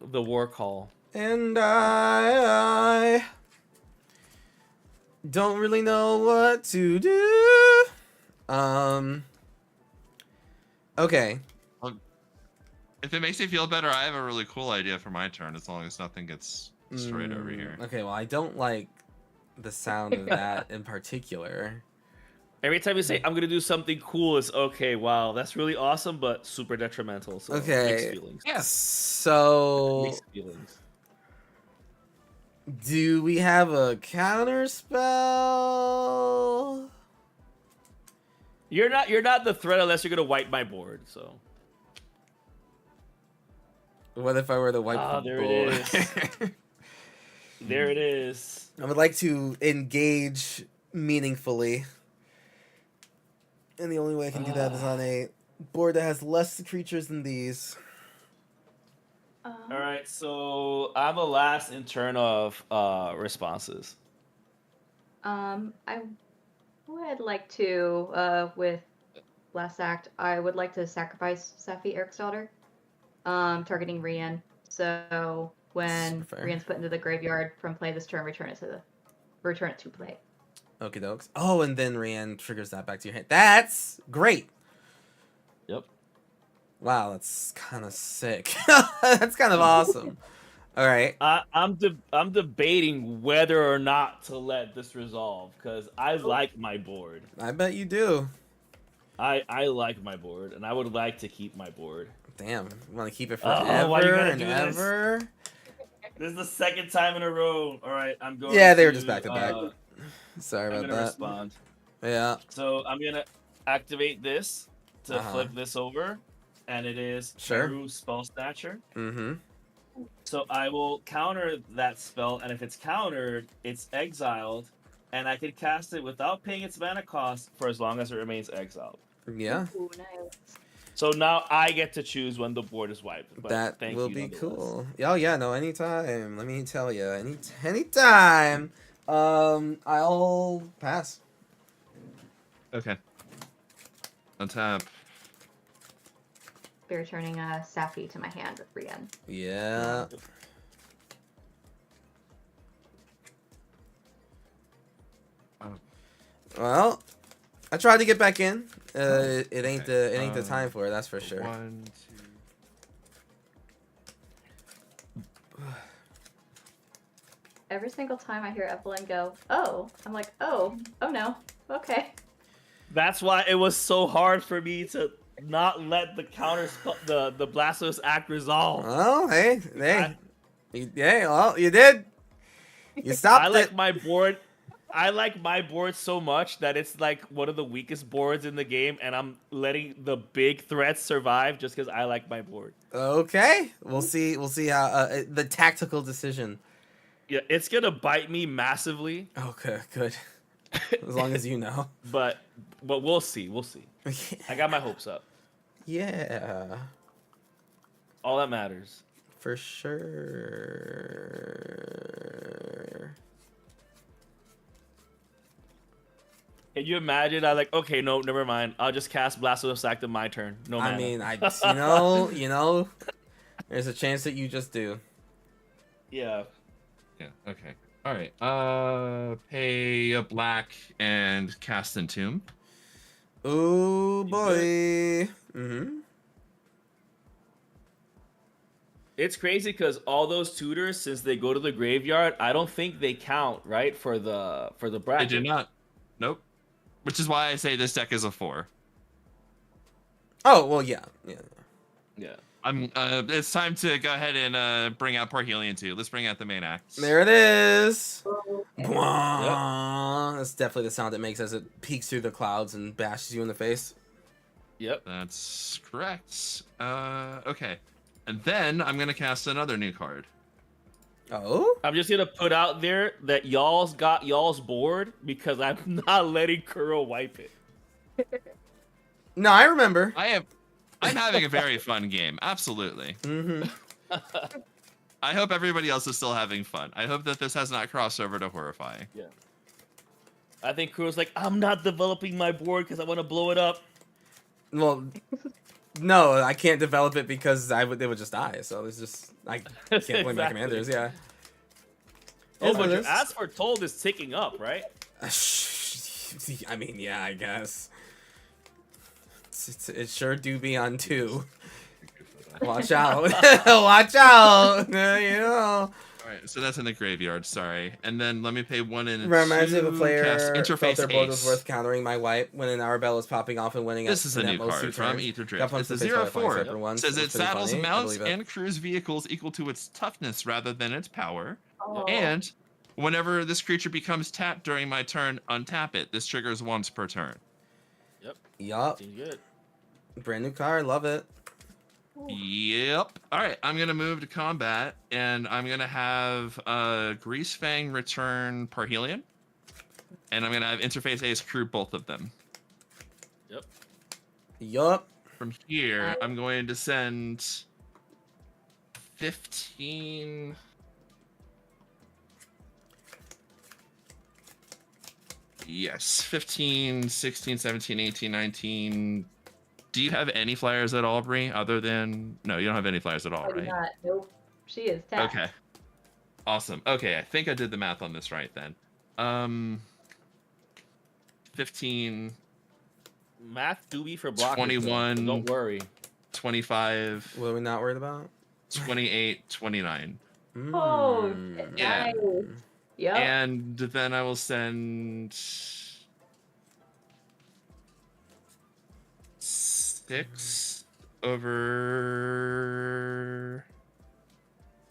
The War Call. And I don't really know what to do. Okay. If it makes you feel better, I have a really cool idea for my turn, as long as nothing gets destroyed over here. Okay, well, I don't like the sound of that in particular. Every time you say I'm gonna do something cool, it's okay. Wow, that's really awesome, but super detrimental. So Okay. mixed feelings. Yes. So, Mixed feelings. do we have a counter spell? You're not the threat unless you're gonna wipe my board. So. What if I were to wipe the There board? it is. There it is. I would like to engage meaningfully. And the only way I can do that is on a board that has less creatures than these. All right, so I'm the last in turn of responses. I would like to, with last act, I would like to sacrifice Safi, Eric's daughter, targeting Rian. So when Super fair. Rian's put into the graveyard from play this turn, return it to play. Okie dokes. Oh, and then Rian triggers that back to your hand. That's great. Yep. Wow, that's kind of sick. That's kind of awesome. All right. I'm debating whether or not to let this resolve because I like my board. I bet you do. I like my board, and I would like to keep my board. Damn. You want to keep it Oh, forever why you gotta and do this? ever? This is the second time in a row. All right, I'm going. Yeah, they were just back to back. Sorry I'm about gonna that. respond. Yeah. So I'm gonna activate this to Uh-huh. flip this over, and it is Sure. Teru Spell Snatcher. Mm-hmm. So I will counter that spell, and if it's countered, it's exiled, and I can cast it without paying its mana cost for as long as it remains exiled. Yeah. Ooh, nice. So now I get to choose when the board is wiped. But That thank will you be nonetheless. cool. Oh yeah, no, anytime. Let me tell you, anytime. I'll pass. Okay. Untap. Be returning a Safi to my hand with Rian. Yeah. Well, I tried to get back in. It ain't the time for it. That's for sure. 1, 2. Every single time I hear Evelyn go, "Oh," I'm like, "Oh no, okay." That's why it was so hard for me to not let the counter spell, the Blasphemous Act resolve. Oh, hey. Well, you did. You stopped I like it. my board. I like my board so much that it's like one of the weakest boards in the game, and I'm letting the big threats survive just because I like my board. Okay, we'll see. We'll see how the tactical decision. Yeah, it's gonna bite me massively, Okay, good. As long as you know. but we'll see. We'll see. I got my hopes up. Yeah, All that matters. for sure. Can you imagine? I like, okay, no, never mind. I'll just cast Blasphemous Act on my turn. No mana. I mean, you know, there's a chance that you just do. Yeah. Yeah, okay. Alright. Pay a black and cast Entomb. Ooh, You boy. Mm-hmm. It's crazy because all those tutors, since they go to the graveyard, I don't think they count, right, for the I bracket. do not. Nope. Which is why I say this deck is a 4. Oh, well, yeah. Yeah. It's time to go ahead and bring out Parhelion 2. Let's bring out the main act. There it is. Okay. Bwah. That's definitely the sound it makes as it peeks through the clouds and bashes you in the face. Yep. That's correct. Okay. And then I'm gonna cast another new card. Oh? I'm just gonna put out there that y'all's got y'all's board because I'm not letting Kuro wipe it. No, I remember. I'm having a very fun game. Absolutely. Mm-hmm. I hope everybody else is still having fun. I hope that this has not crossed over to horrifying. Yeah. I think Kuro's like, I'm not developing my board because I want to blow it up. Well, no, I can't develop it because they would just die. So it's just I can't blame my Exactly. commanders. Yeah. Oh, Is but what your it is. As Foretold is ticking up, right? I mean, yeah, I guess. It sure do be on 2. Watch out. Watch out. You know. Alright, so that's in the graveyard, sorry. And then let me pay 1 in. Reminds me of a cast player felt Interface their board was Ace. worth countering my wipe when an Arabelle is popping off and winning. This is a new most 2 card from turns. Ether Got Drift. punched It's a in the face by a flying 0/4. sniper once. Says It it was pretty saddles funny. I mounts believe it. and crews vehicles equal to its toughness rather than its power. Oh. And whenever this creature becomes tapped during my turn, untap it. This triggers once per turn. Yup. Seems good. Brand new card. Love it. Yep. All right, I'm gonna move to combat, and I'm gonna have Greasefang return Parhelion, and I'm gonna have Interface Ace crew both of them. Yup. From here, I'm going to send 15. Yes, 15, 16, 17, 18, 19. Do you have any flyers at all, Bree? Other than no, you don't have any flyers at all, I do right? not. Nope. She is tapped. Okay. Awesome. Okay, I think I did the math on this right then. 15, Math do be for blockers. 21. Though, so don't worry. 25, What are we not worried about? 28, 29. Oh, Yeah. nice. Yep. And then I will send 6 over.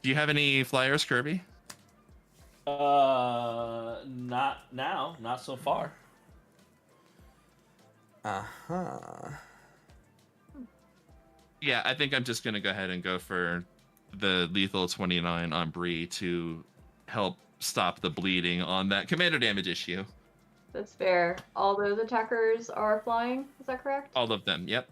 Do you have any flyers, Kirby? Not now. Not so far. Uh-huh. Yeah, I think I'm just gonna go ahead and go for the lethal 29 on Bree to help stop the bleeding on that commander damage issue. That's fair. All those attackers are flying. Is that correct? All of them. Yep.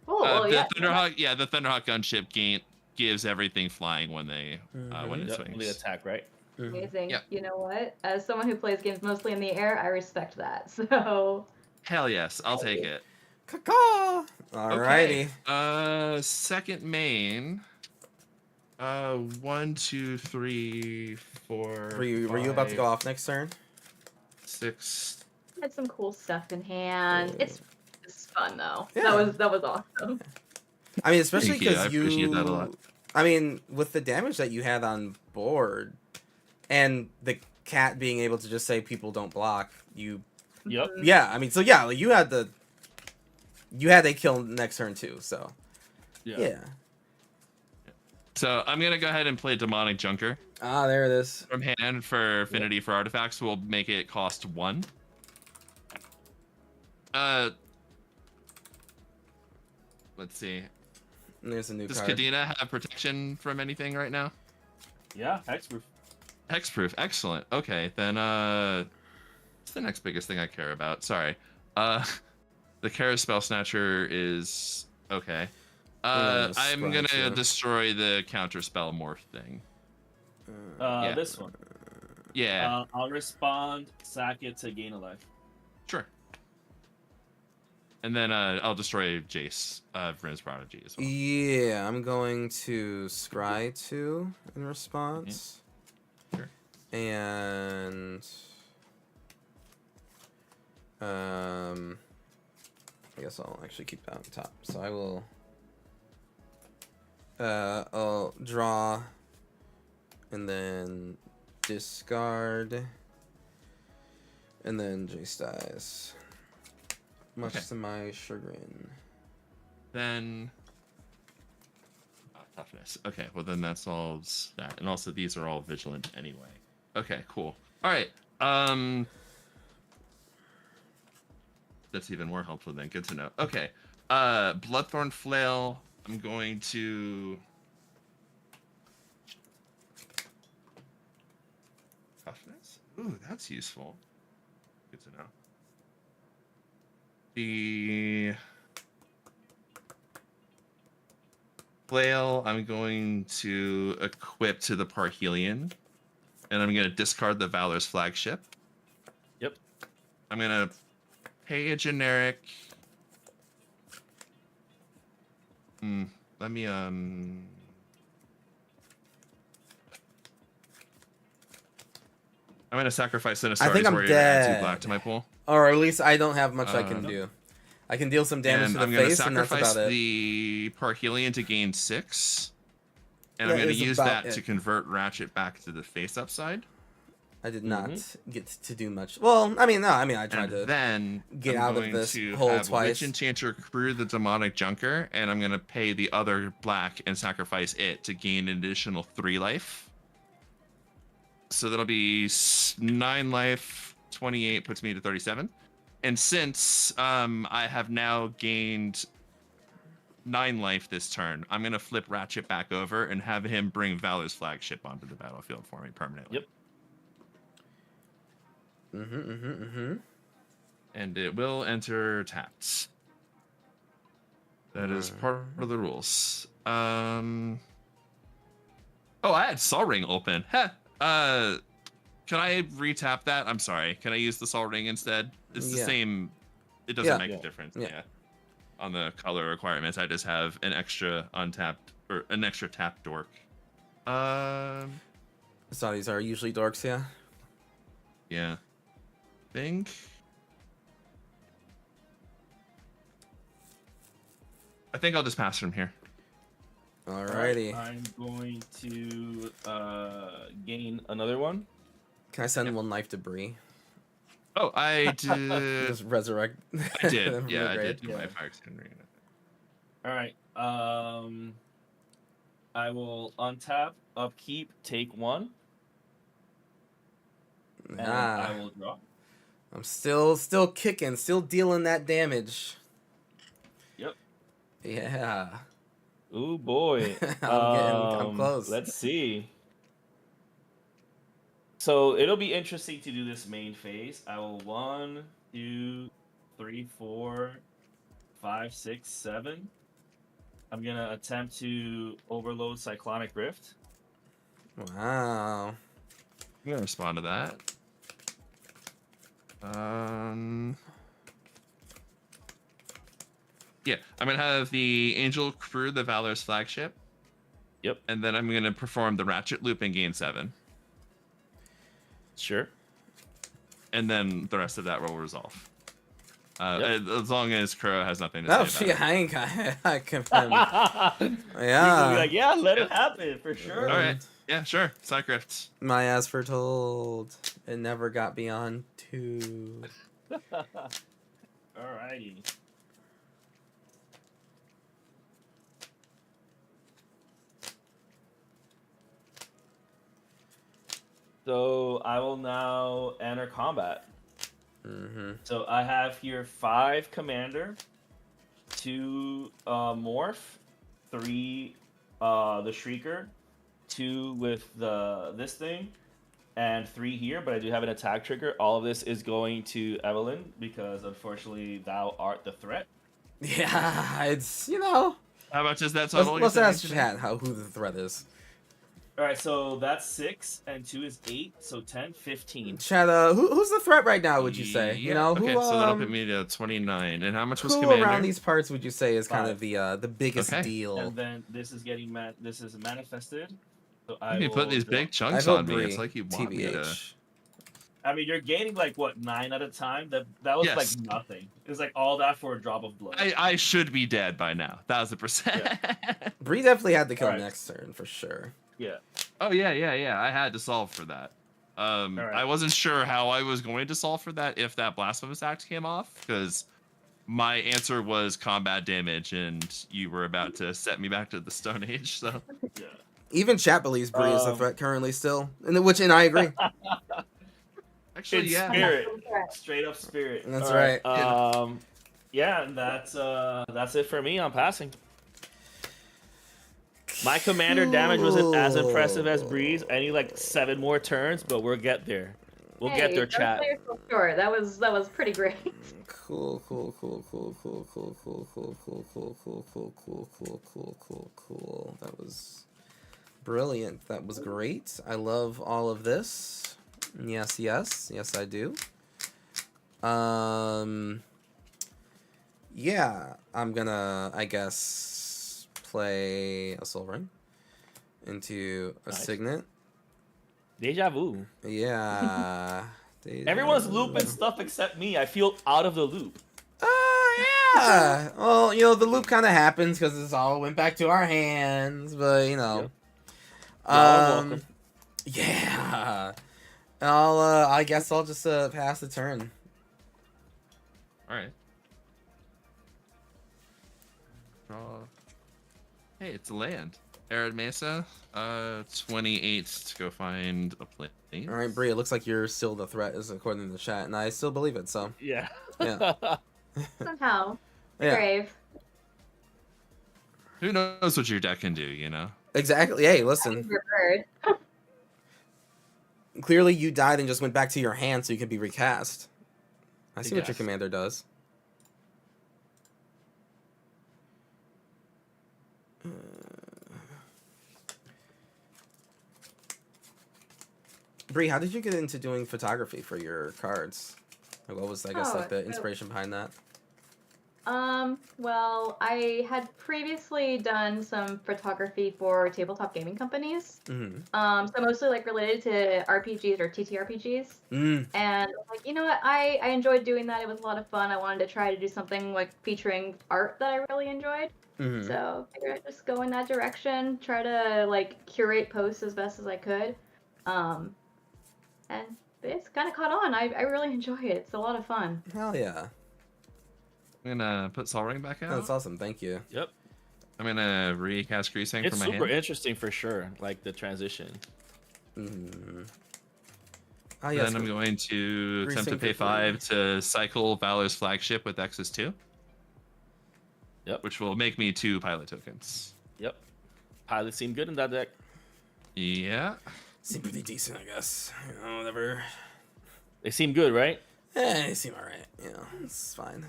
Oh, well, The yeah. Thunderhawk. Yeah, the Thunderhawk gunship gives everything flying when it Yep, swings. only attack, right? Amazing. Yep. You know what? As someone who plays games mostly in the air, I respect that. So. Hell yes, I'll take it. Caw-caw! Alrighty. Okay. Second main. 1, 2, 3, 4. Were you about to go 5, off next turn? 6. Had some cool stuff in hand. It's fun though. Yeah. That was awesome. I mean, especially Thank you, I because appreciate that a lot. I mean, with the damage that you had on board, and the cat being able to just say people don't block, you. Yep. Yeah, I mean, so yeah, like you had a kill next turn too, so. Yeah. So I'm gonna go ahead and play Demonic Junker Ah, there it is. from hand for affinity for artifacts. We'll make it cost 1. Let's see. And there's a new Does card. Kadena have protection from anything right now? Yeah, hexproof. Hexproof, excellent. Okay, then what's the next biggest thing I care about? Sorry. The Kara Spell Snatcher is okay. Yeah, I'm Scry gonna too. destroy the counter spell morph thing. Yeah. This one. Yeah, I'll respond, sack it to gain a life. sure. And then I'll destroy Jace, Vryn's Prodigy as well. Yeah, I'm going to scry 2 in response. Sure. And I guess I'll actually keep that on top. So I will I'll draw and then discard and then Jace dies. Much Okay. to my chagrin. Then toughness. Okay, well then that solves that. And also these are all vigilant anyway. Okay, cool. All right. That's even more helpful then. Good to know. Okay. Bloodthorn Flail. I'm going to toughness. Ooh, that's useful. Good to know. The flail I'm going to equip to the Parhelion, and I'm going to discard the Valor's flagship. Yep. I'm going to pay a generic. Let me I'm going to sacrifice Sinister I think I'm Warrior to add 2 dead. black to my pool. Or at least I don't have much I can No. do. I can deal some damage And to I'm the going to face, and that's sacrifice about it. the Parhelion to gain 6. And That I'm going to is use about that to it. convert Ratchet back to the face upside. I did not get to do much. Well, I mean, no, I tried And to then get I'm out of going this to hole have twice. Witch Enchanter crew the Demonic Junker, and I'm going to pay the other black and sacrifice it to gain an additional 3 life. So that'll be 9 life, 28 puts me to 37. And since I have now gained 9 life this turn, I'm going to flip Ratchet back over and have him bring Valor's flagship onto the battlefield for me permanently. Yep. And it will enter tapped. That is part of the rules. Oh, I had Sol Ring open. Heh. Can I retap that? I'm sorry. Can I use the Sol Ring instead? It's the Yeah. same. It doesn't Yeah. make Yeah. a difference. Yeah. Yeah. On the color requirements, I just have an extra untapped or an extra tapped dork. So these are usually dorks, yeah. Yeah. Think. I think I'll just pass from here. Alrighty. I'm going to gain another one. Can I send one life debris? Oh, I did. Just resurrect. I did. them from Yeah, the I grave. did do my fire extinguisher. All right. I will untap, upkeep, take 1. and I Ah, will draw. I'm still kicking, still dealing that damage. Yep. Yeah. Ooh boy. I'm close. Let's see. So it'll be interesting to do this main phase. I will 1, 2, 3, 4, 5, 6, 7. I'm gonna attempt to overload Cyclonic Rift. Wow. I'm gonna respond to that. Yeah, I'm gonna have the Angel Crew, the Valor's flagship. Yep. And then I'm gonna perform the Ratchet Loop in game 7. Sure. And then the rest of that will resolve. Yep. As long as Kuro has nothing to Oh, say shit, about it. I ain't got I can. You're Yeah. gonna be like, yeah, let it happen for sure. All right. Yeah, sure. Cycrypt. My ass for told. It never got beyond 2. Alrighty. So I will now enter combat. Mm-hmm. So I have here 5 commander, 2 morph, 3 the shrieker, 2 with this thing, and 3 here. But I do have an attack trigger. All of this is going to Evelyn because unfortunately thou art the threat. Yeah, it's, you know. How much is that total? Let's you're ask saying? chat who the threat is. All right, so that's 6 and 2 is 8, so 10, 15. Chat, who's the threat right now, would you say? You know, okay, who, so that'll put me to 29. And how much was who Commander? around these parts would you say is kind 5. of the biggest Okay. deal? And then this is getting this is manifested. So You will put these draw. big I chunks vote on me. Bree, It's like you want me to. TBH. I mean, you're gaining like what 9 at a time. That was Yes. like nothing. It was like all that for a drop of blood. I should be dead by now. 1000%. Bree definitely had to kill Alright. next turn for sure. Yeah. Oh yeah. I had to solve for that. Alright. I wasn't sure how I was going to solve for that if that blasphemous act came off, because my answer was combat damage, and you were about to set me back to the Stone Age. So Yeah. Even chat believes Bree is the threat currently still, and I agree. actually, It's yeah. spirit, straight up spirit. That's All right. Yeah, and that's it for me on passing. My commander damage wasn't as impressive as Bree's. I need like 7 more turns, but we'll get there. We'll get there, don't chat. sell yourself short. That was pretty great. Cool. That was brilliant. That was great. I love all of this. Yes, I do. Yeah, I'm gonna, I guess, play a Soul Ring into a Nice. Signet. Deja vu. Yeah. Everyone's looping stuff except me. I feel out of the loop. Yeah. Well, you know, the loop kind of happens because this all went back to our hands, but you know. Y'all are welcome. Yeah. I guess I'll just pass the turn. All right. Draw. Hey, it's a land. Arid Mesa. 28 to go find a place. All right, Bree. It looks like you're still the threat, is according to the chat, and I still believe it. So Yeah. yeah. Somehow. Yeah. Brave. Who knows what your deck can do, you know? Exactly. Hey, listen. Your bird. Clearly, you died and just went back to your hand so you can be recast. I see what your guess. commander does. Bree, how did you get into doing photography for your cards? Like, what was, I guess, like the inspiration behind that? Well, I had previously done some photography for tabletop gaming companies. Mm-hmm. So mostly like related to RPGs or TTRPGs. Mm. And like, you know what? I enjoyed doing that. It was a lot of fun. I wanted to try to do something like featuring art that I really enjoyed. Mm-hmm. So I figured I'd just go in that direction, try to like curate posts as best as I could. And it's kind of caught on. I really enjoy it. It's a lot of fun. Hell yeah. I'm gonna put Sol Ring back out. That's awesome. Thank you. Yep. I'm gonna recast Greasing It's for my super hand. interesting for sure. Like the transition. Mm-hmm. Oh yes. Then I'm going to attempt to Greasing pay for 5 to cycle Valor's flagship with X's 2. Yep. Which will make me 2 pilot tokens. Yep. Pilots seem good in that deck. Yeah. Seem pretty decent, I guess. You know, whatever. They seem good, right? They seem alright. You know, it's fine.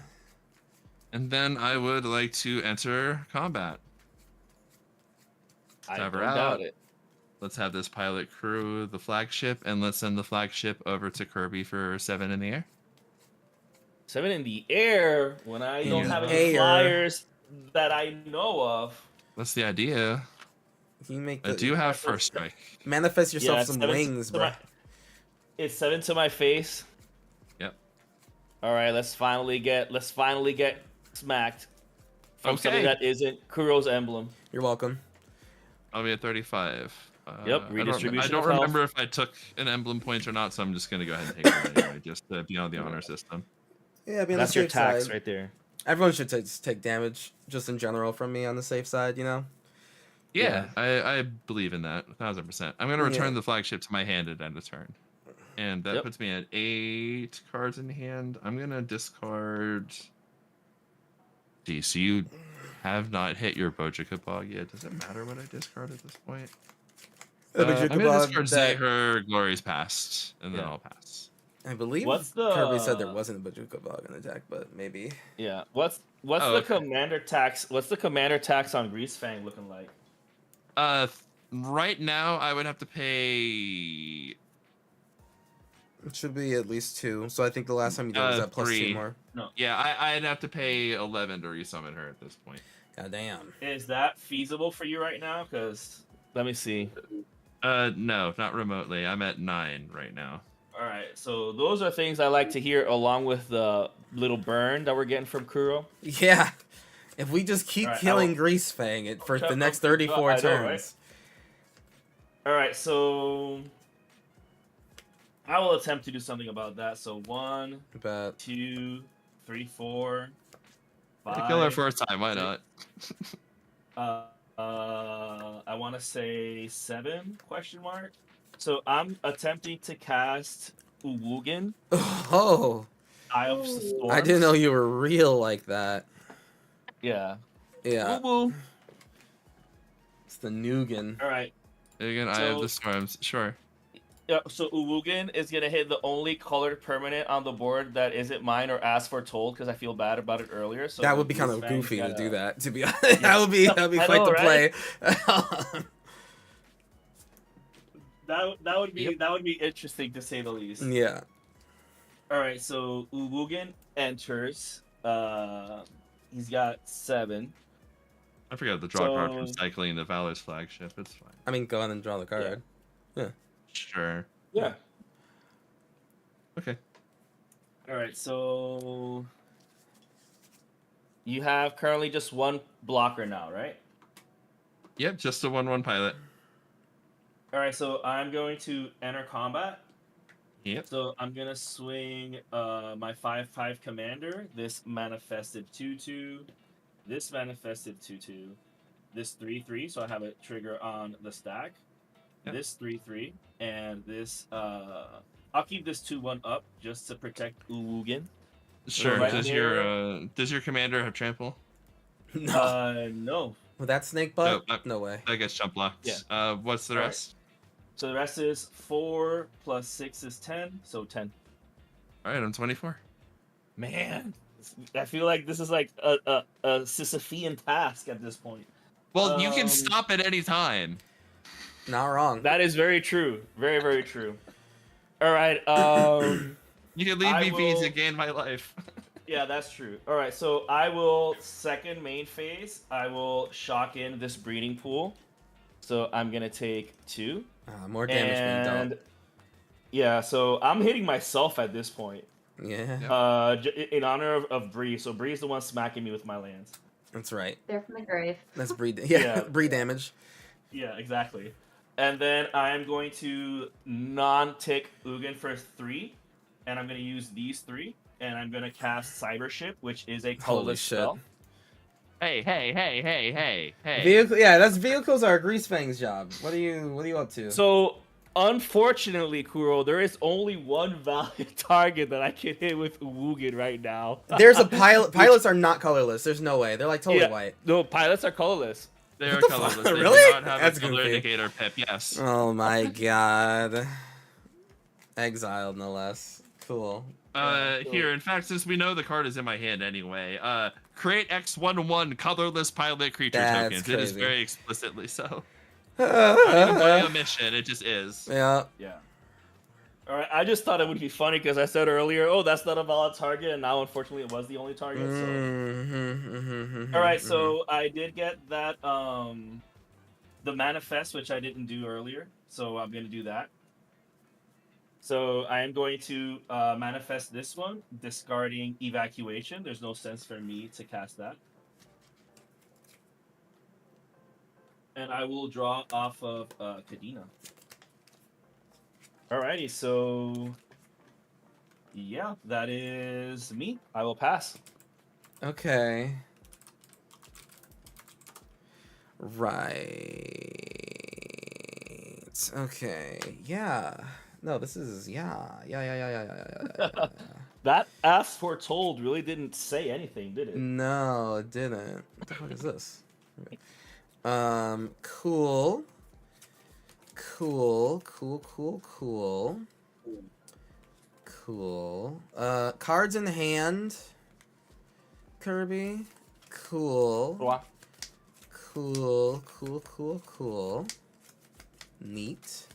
And then I would like to enter combat. I Dive don't her out. doubt it. Let's have this pilot crew the flagship, and let's send the flagship over to Kirby for 7 in the air. 7 in the air when I don't In have the any air. flyers that I know of. That's the idea. Can you make I the do have first strike. manifest yourself it's some 7 wings, to bro? it's 7 to my face. Yep. All right, let's finally get smacked from something Okay. that isn't Kuro's emblem. You're welcome. I'll be at 35. Yep, I redistribution don't of health. remember if I took an emblem point or not, so I'm just going to go ahead and take it anyway, just to be on the honor system. Yeah, I mean, That's the your safe tax side. right there. Everyone should take damage, just in general, from me on the safe side. You know. Yeah, I believe in that 1000%. I'm going to return Yeah. the flagship to my hand at end of turn. And that Yep. puts me at 8 cards in hand. I'm going to discard... Gee, so you have not hit your Bojica Bog yet. Does it matter what I discard at this point? I'm going to discard Zahir Glory's Past, and then Yeah. I'll pass. I believe What's the- Kirby said there wasn't a Bajuka Bug in the deck, but maybe. Yeah. What's Oh, the okay. commander tax? What's the commander tax on Greasefang looking like? Right now, I would have to pay... It should be at least 2. So I think the last time you did was at plus 2 3. more. Yeah, I'd have to pay 11 to resummon her at this point. God damn. Is that feasible for you right now? Because let me see. No, not remotely. I'm at 9 right now. All right, so those are things I like to hear, along with the little burn that we're getting from Kuro. Yeah. If we just keep Alright, killing Greasefang for the next 34 I know, turns. right? All right, so I will attempt to do something about that. So 1, But 2, 3, 4, To 5. kill her first time, why not? I want to say 7 question mark. So I'm attempting to cast Uwugan, oh, Eye of the Storms. I didn't know you were real like that. Yeah. Yeah, Woo-woo. it's the Nugan. All right. Again, I have the storms. Sure. Yeah, so Uwugan is gonna hit the only colored permanent on the board that isn't mine or asked for told because I feel bad about it earlier. So That would be kind of Greasefang's goofy to gotta- do that. To be honest, that would be I quite know, the right? play. That would be interesting to say the least. Yeah. All right, so Uwugan enters. He's got 7. I forgot the draw card from So- cycling the Valor's flagship. It's fine. I mean, go on and draw the card. Sure. Yeah. Okay. All right, so you have currently just 1 blocker now, right? Yep, just a 1/1 pilot. All right, so I'm going to enter combat. Yep. So I'm gonna swing my 5/5 commander. This manifested 2/2. This manifested 2/2. This 3/3. So I have a trigger on the stack. Yep. This 3/3, and this. I'll keep this 2/1 up just to protect Uwugan. Sure. right Does your commander have trample? No. No. With that snake butt? Nope, No way. That gets jump blocked. Yeah. What's the All right. rest? So the rest is 4 + 6 is 10. So 10. All right, I'm 24. Man, I feel like this is like a Sisyphean task at this point. Well, you can Um, stop at any time. Not wrong. That is very true. Very, very true. All right. You can leave I me be will- to gain my life. Yeah, that's true. All right. So I will second main phase. I will shock in this breeding pool. So I'm gonna take 2. More damage being And dealt. yeah, so I'm hitting myself at this point. Yeah, In honor of Bree. So Bree's the one smacking me with my lands. that's right. They're from the grave. That's breed. Yeah, Yeah. breed damage. Yeah, exactly. And then I'm going to non-tick Ugin for 3, and I'm going to use these 3, and I'm going to cast Cybership, which is a Holy colorless shit. spell. Hey. Vehicle. Yeah, that's vehicles are Greasefang's job. What are you up to? So Unfortunately, Kuro, there is only one valid target that I can hit with Wugin right now. There's a pilot. Pilots are not colorless. There's no way. They're like totally white. No, pilots are colorless. They What are the colorless. fuck? They do Really? not have That's a color goofy. indicator, Pip. Yes. Oh my god. Exiled, no less. Cool. Here, in fact, since we know the card is in my hand anyway, create X11 colorless pilot creature That's tokens. It is crazy. very explicitly so. Not even by Yeah. omission, it just is. Yeah. All right. I just thought it would be funny because I said earlier, oh, that's not a valid target, and now unfortunately it was the only target. So. All right. So I did get that the manifest, which I didn't do earlier. So I'm gonna do that. So I am going to manifest this one, discarding evacuation. There's no sense for me to cast that. And I will draw off of Kadena. Alrighty, so yeah, that is me. I will pass. Okay. Right. Okay. Yeah. No, this is yeah. That as foretold really didn't say anything, did it? No, it didn't. What the fuck is this? Cool. Cool. Cards in hand. Kirby. Cool. Wow. Cool. Neat.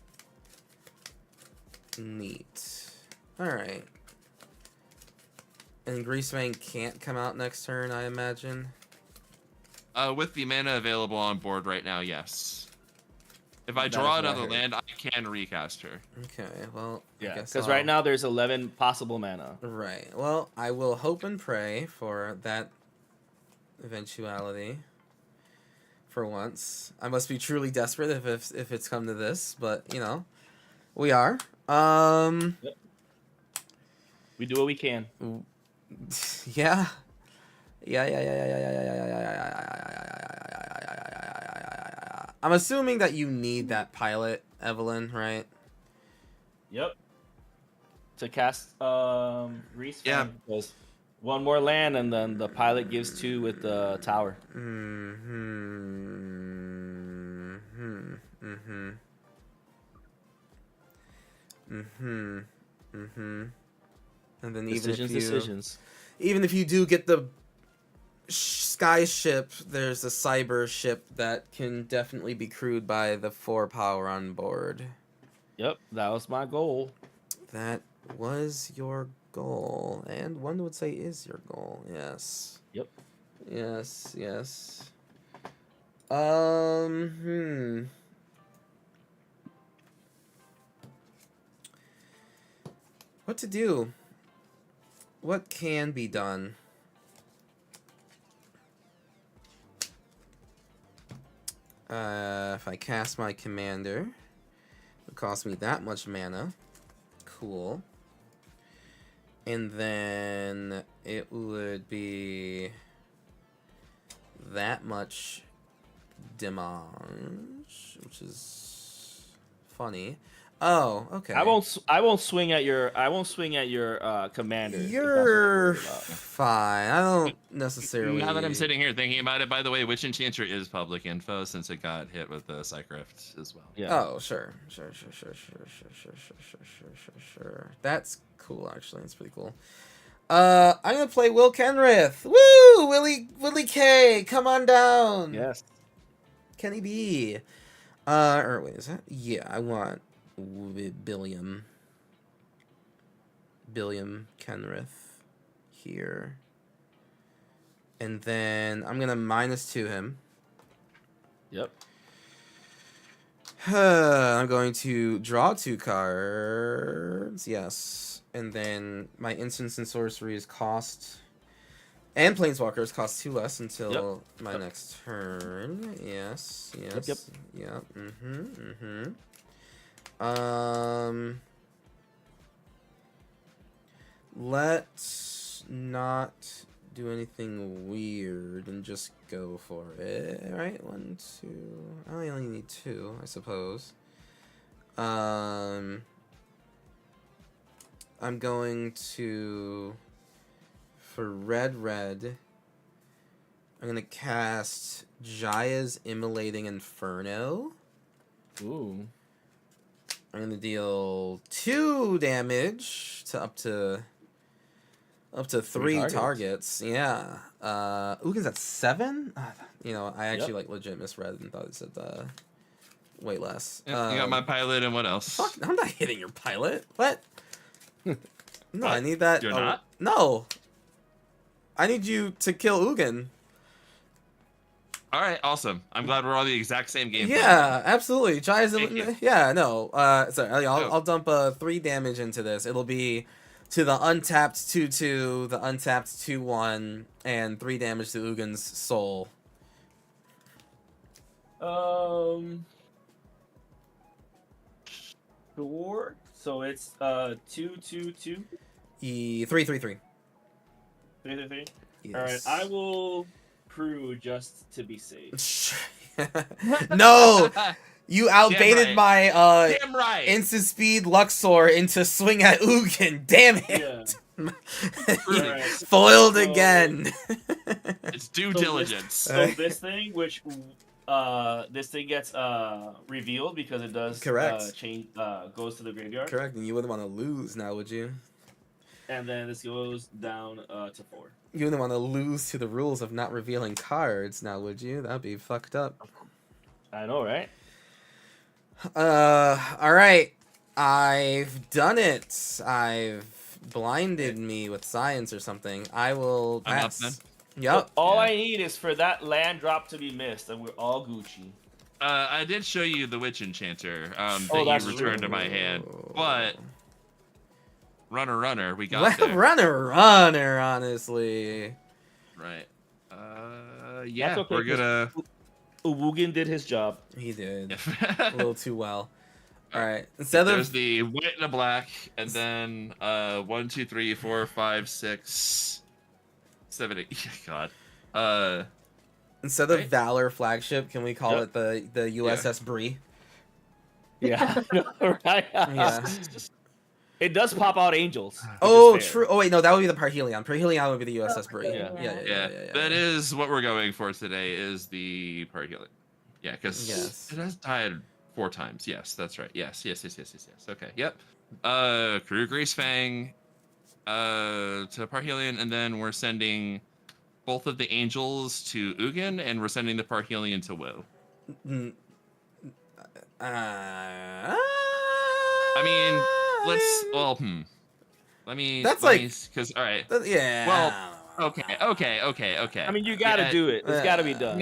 Alright. And Greasefang can't come out next turn, I imagine. With the mana available on board right now, yes. If I That draw is what I another heard. land, I can recast her. Okay, well, I Yeah, guess because I'll- right now there's 11 possible mana. Right. Well, I will hope and pray for that eventuality. For once, I must be truly desperate if it's come to this, but you know, we are. We do what we can. Yeah. I'm assuming that you need that pilot, Evelyn, right? Yep. To cast Reese. Yeah. Because one more land, and then the pilot gives 2 with the tower. And then Decisions. even if you do get the sky ship, there's a cyber ship that can definitely be crewed by the 4 power on board. Yep, that was my goal. That was your goal, and one would say is your goal. Yes. Yep. Yes. What to do? What can be done? If I cast my commander, it would cost me that much mana. Cool. And then it would be that much damage, which is funny. Oh, okay. I won't swing at your commander. if that's what You're worried about. fine. I don't necessarily. Now that I'm sitting here thinking about it, by the way, Witch Enchanter is public info since it got hit with the Psychrift as well. Yeah. Oh, sure. That's cool, actually. That's pretty cool. I'm gonna play Will Kenrith. Woo! Willie K, come on down. Yes. Kenny B. Or wait, is that? Yeah, I want Billiam Kenrith here. And then I'm gonna -2 him. Yep. I'm going to draw 2 cards. Yes. And then my instants and sorceries cost. And Planeswalkers cost 2 less until my next turn. Yes. Yep. Let's not do anything weird and just go for it. Right? 1, 2. I only need 2, I suppose. I'm going to, for red, I'm going to cast Jaya's Immolating Inferno. Ooh. I'm going to deal 2 damage to up to 3 targets. targets. Yeah. Uggin's at 7? You know, I actually like legit misread and thought it said way less. Yeah, you got my pilot and what else? Fuck, I'm not hitting your pilot. What? No, What? I need that. You're not? No. I need you to kill Ugin. All right, awesome. I'm glad we're all the exact same game. Yeah, absolutely. Jaya's Thank you. yeah, no. Sorry, I'll dump 3 damage into this. It'll be to the untapped 2/2, the untapped 2/1, and 3 damage to Ugin's soul. Sure. So it's 2/2/2. 3/3/3. 3/3/3. Yes. All right. I will crew just to be safe. No, you outbaited right. my Damn right. instant speed Luxor into swing at Ugin. Damn it! Yeah. Alright. Foiled So- again. It's due So diligence. So this thing, which this thing gets revealed because it does Correct. change goes to the graveyard, Correct, and you wouldn't want to lose now, would you? and then this goes down to 4. You wouldn't want to lose to the rules of not revealing cards now, would you? That'd be fucked up. I know, right? All right. I've done it. I've blinded me with science or something. I will I'm up pass. then. Yep. All Yeah. I need is for that land drop to be missed, and we're all Gucci. I did show you the Witch Enchanter Oh, that that's you returned to my hand, but runner, we got Well, there. runner, honestly. Right. Yeah, That's okay, we're gonna. Uwugin did his job. He did. A little too well. All right. Instead There's of the white and the black, and then 1, 2, 3, 4, 5, 6, 7, 8. God. instead of right? Valor flagship, can we call Yep. it the USS Bree? Yeah, right. Yeah. It does pop out angels. which Oh, is fair. true. Oh wait, no, that would be the Parhelion. Parhelion would be the USS Bree. Yeah. Yeah, that is what we're going for today. Is the Parhelion? Yeah, because Yes. it has died 4 times. Yes, that's right. Yes. Okay. Yep. Crew Greasefang, to Parhelion, and then we're sending both of the angels to Ugin, and we're sending the Parhelion to Will. I mean, let me. That's like- because all right. Yeah. Well, Okay. I mean, you gotta Yeah, do it. It's gotta be done.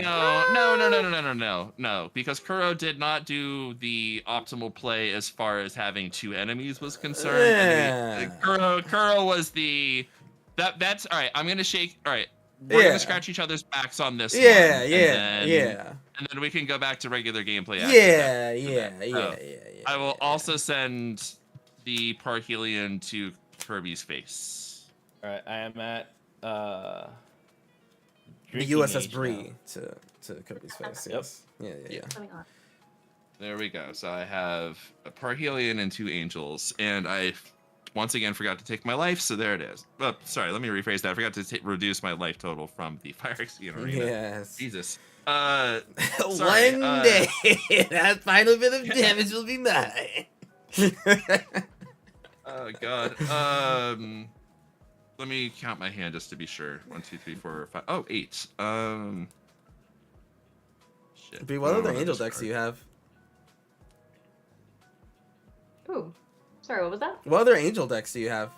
No, because Kuro did not do the optimal play as far as having 2 enemies was concerned. And Kuro was the that's all right. I'm gonna shake. All right, we're Yeah. gonna scratch each other's backs on this. Yeah, one, yeah. and then we can go back to regular gameplay. After Yeah, that. yeah. I will also send the Parhelion to Kirby's face. All right, I am at The drinking USS age Bree now. to Kirby's face. Yep. Yes. Yeah. Coming on. There we go. So I have a Parhelion and 2 angels, and I once again forgot to take my life. So there it is. Oh, sorry. Let me rephrase that. I forgot to reduce my life total from the Fire Exceed Arena. Yes. Jesus. One Sorry, day, that final bit of damage will be mine. Oh God. Let me count my hand just to be sure. 1, 2, 3, 4, 5. Oh, 8. Shit. Bree, what Oh, other this angel decks card. do you have? Ooh, sorry, what was that? What other angel decks do you have?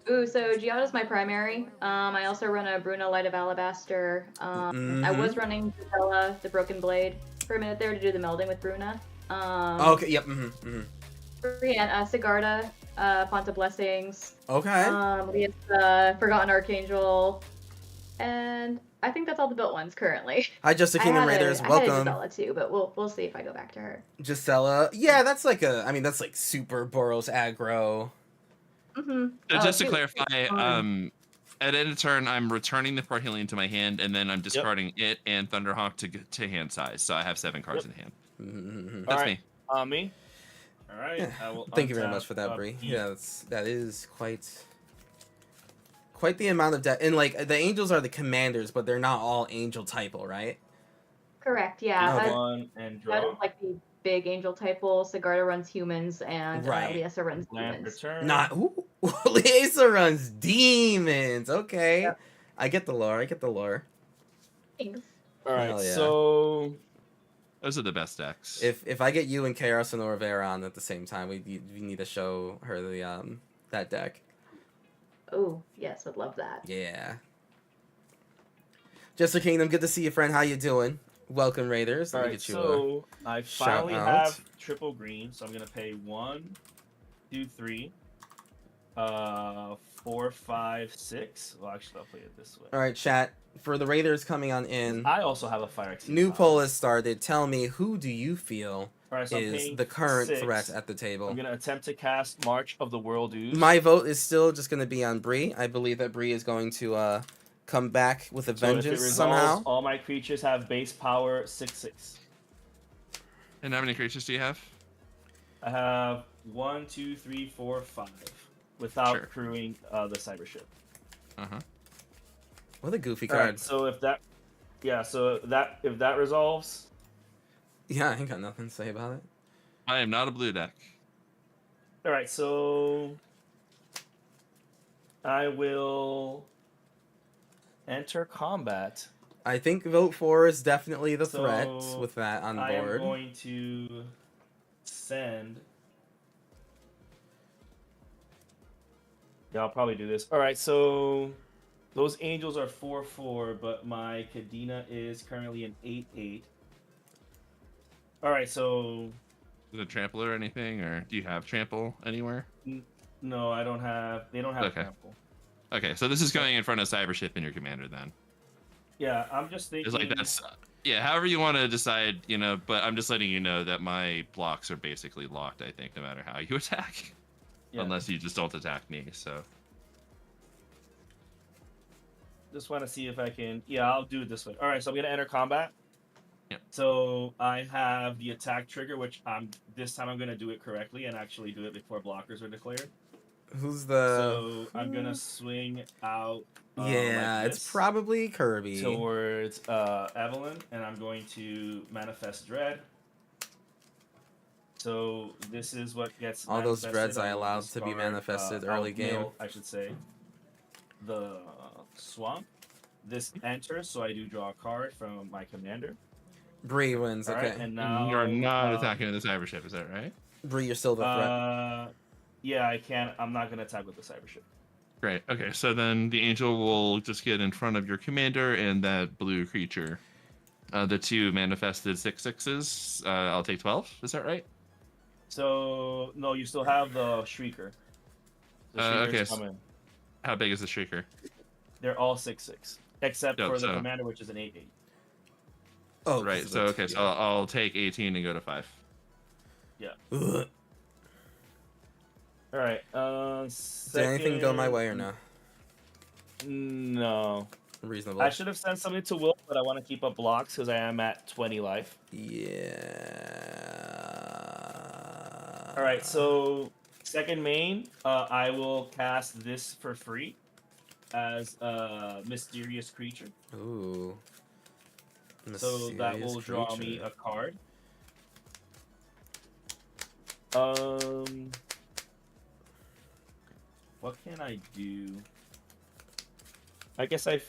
Ooh, so Giada's my primary. I also run a Bruna Light of Alabaster. I was running Gisela, the Broken Blade, for a minute there to do the melding with Bruna. Okay, yep. Brienne, Sigarda, Font of Blessings. Okay. Lias, Forgotten Archangel, and I think that's all the built ones currently. Hi, Just a Kingdom Raiders. I had Welcome. Gisela too, but we'll see if I go back to her. Gisela. Yeah, that's like that's like super Boros aggro. Mm-hmm. So just to clarify, at end of turn, I'm returning the Parhelion to my hand, and then I'm discarding it and Thunderhawk to hand size. So I have 7 cards in hand. Mhm. That's Alright. me. Me. All All right. Yeah. I will Thank you very untap, much for that, Bree. Pete. Yeah, that is quite the amount of deck. And like the angels are the commanders, but they're not all angel typal, right? Correct. Choose Yeah. Okay. one and That draw. is like the big angel typal. Sigarda runs humans, and Right. Liesa runs Land demons. return. Not ooh, Liesa runs demons. Okay. Yep. I get the lore. I get the lore. Thanks. All right. Hell yeah. So Those are the best decks. If I get you and Chaos and Orvera on at the same time, we need to show her the that deck. Oh, yes, would love that. Yeah. Jester Kingdom, good to see you, friend. How you doing? Welcome, Raiders. all Let me right. get you So I shout finally out. have triple green. So I'm gonna pay 1, 2, 3, 4, 5, 6. Well, actually, I'll play it this way. All right, chat. For the Raiders coming on in, I also have a fire exceed new 5. poll has started. Tell me, who do you feel All right, so I'm is paying the current 6. threat at the table? I'm gonna attempt to cast March of the World Ooze. My vote is still just going to be on Bree. I believe that Bree is going to come back with a So if it vengeance resolves, somehow. all my creatures have base power 6/6. And how many creatures do you have? I have 1, 2, 3, 4, 5, without Sure. crewing the cyber ship. Uh-huh. What a goofy All card. right, so if that resolves, Yeah, I ain't got nothing to say about it. I am not a blue deck. all right, so I will enter combat. I think vote 4 is definitely the threat So, with that on I am board. going to send. Yeah, I'll probably do this. All right, so those angels are 4/4, but my Kadena is currently an 8/8. All right, so Is it trample or anything, or do you have trample anywhere? no, I don't have. They don't have Okay. trample. Okay, so this is going in front of Cybership in your commander then. Yeah, I'm just thinking. It's like that's yeah, however you want to decide, but I'm just letting you know that my blocks are basically locked, I think, no matter how you attack. Yeah. Unless you just don't attack me, so Just want to see if I can. Yeah, I'll do it this way. All right, so I'm gonna enter combat. Yep. So I have the attack trigger, which this time I'm gonna do it correctly and actually do it before blockers are declared. Who's the... So I'm gonna swing out. yeah, like it's this probably Kirby. towards Evelyn, and I'm going to manifest dread. So this is what gets All those manifested. dreads I will allowed to be discard, manifested I'll early game. mill, I should say. The swamp. This enters, so I do draw a card from my commander. Bree wins, All okay. right, and now you're not attacking the Cybership, is that right? Bree, you're still the threat. Yeah, I can't. I'm not gonna attack with the cyber ship. Great. Okay, so then the angel will just get in front of your commander and that blue creature. The two manifested 6/6s. I'll take 12. Is that right? So no, you still have the shrieker. The Okay, shrieker's so- coming. How big is the shrieker? They're all 6/6, except Yep, for the so- commander, which is an 8/8. Oh, Right. this is So a- okay, so I'll take 18 and go to 5. Ugh. All right. Did anything go my way or no? No. Reasonable. I should have sent something to Will, but I want to keep up blocks because I am at 20 life. Yeah. All right. So second main, I will cast this for free as a mysterious creature. Ooh. So that will Mysterious draw me creature. a card. What can I do? I guess I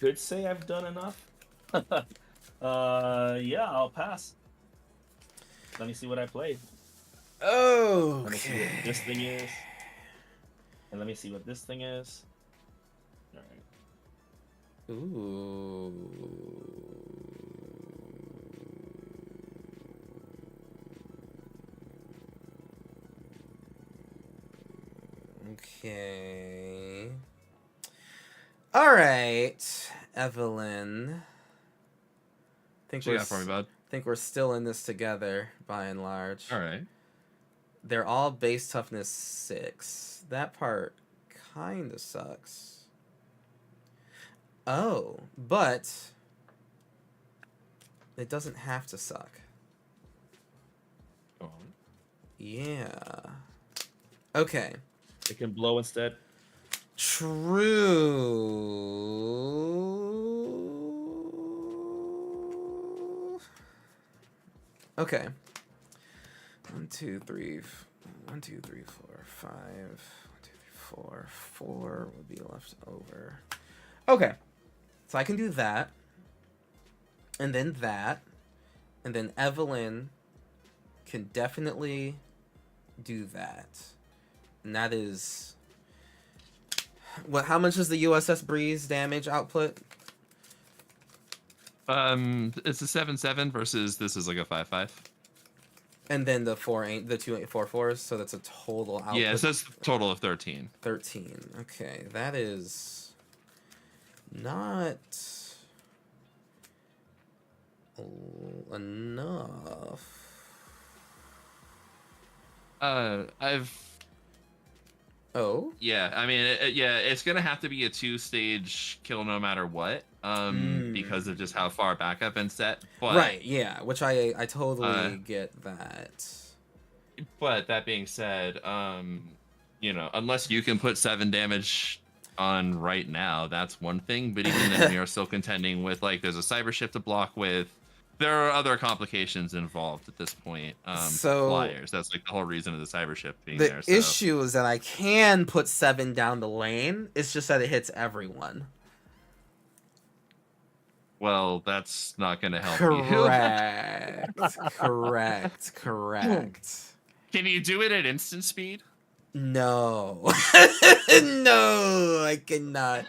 could say I've done enough. Yeah, I'll pass. Let me see what I played. Let me see what this thing Okay. is. And let me see what this thing is. Alright. Ooh. Okay. All right, Evelyn. What you got for me, bud? Think we're still in this together by and large. All right. They're all base toughness 6. That part kind of sucks. Oh, but it doesn't have to suck. Go on. Yeah. Okay. It can blow instead. True. Okay. 1, 2, 3, 1, 2, 3, 4, 5. 1, 2, 3, 4. 4 would be left over. Okay. So I can do that. And then that. And then Evelyn can definitely do that. And that is... What? How much is the USS Breeze damage output? It's a 7/7 versus this is like a 5/5. And then the 2 8 4 4s, so that's a total output. Yeah, so that's a total of 13. 13. Okay, that is not enough. Yeah, I mean, it's gonna have to be a 2-stage kill no matter what, because of just how far back I've been set. But, Right, yeah, which I totally get that. But that being said, unless you can put 7 damage on right now, that's one thing. But even then, we are still contending with there's a cyber shift to block with. There are other complications involved at this point. So flyers. That's the whole reason of the cyber shift being the there. So. issue is that I can put 7 down the lane. It's just that it hits everyone. Well, that's not going to help Correct. Correct. Can you do it at instant speed? No. No, I cannot.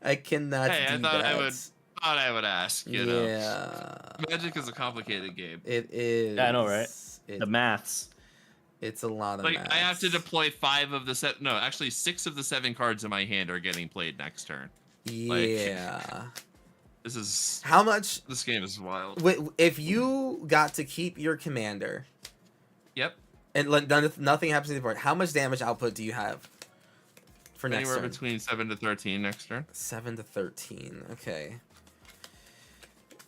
I cannot Hey, do I thought that. I would ask, you know. Yeah. Magic is a complicated game. It is. Yeah, I know, right? The maths. It's a lot of maths. I have to deploy 5 of the 7. No, actually 6 of the 7 cards in my hand are getting played next turn. Yeah. This is how much? This game is wild. If you got to keep your commander. Yep. And nothing happens to the board. How much damage output do you have for next turn? Anywhere between 7 to 13 next turn. 7 to 13. Okay.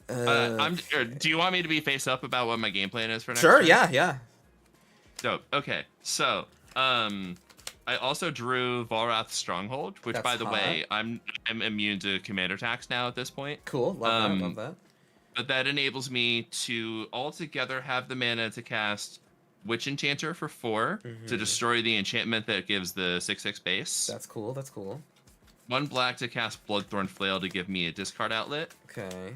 Do you want me to be face up about what my game plan is for next Sure, turn? yeah. Dope. Okay. So, I also drew Volrath's Stronghold, which, by the way, I'm immune to commander attacks now at this point. Cool. Love that. But that enables me to altogether have the mana to cast Witch Enchanter for 4 to destroy the enchantment that gives the 6/6 base. That's cool. 1 black to cast Bloodthorn Flail to give me a discard outlet. Okay.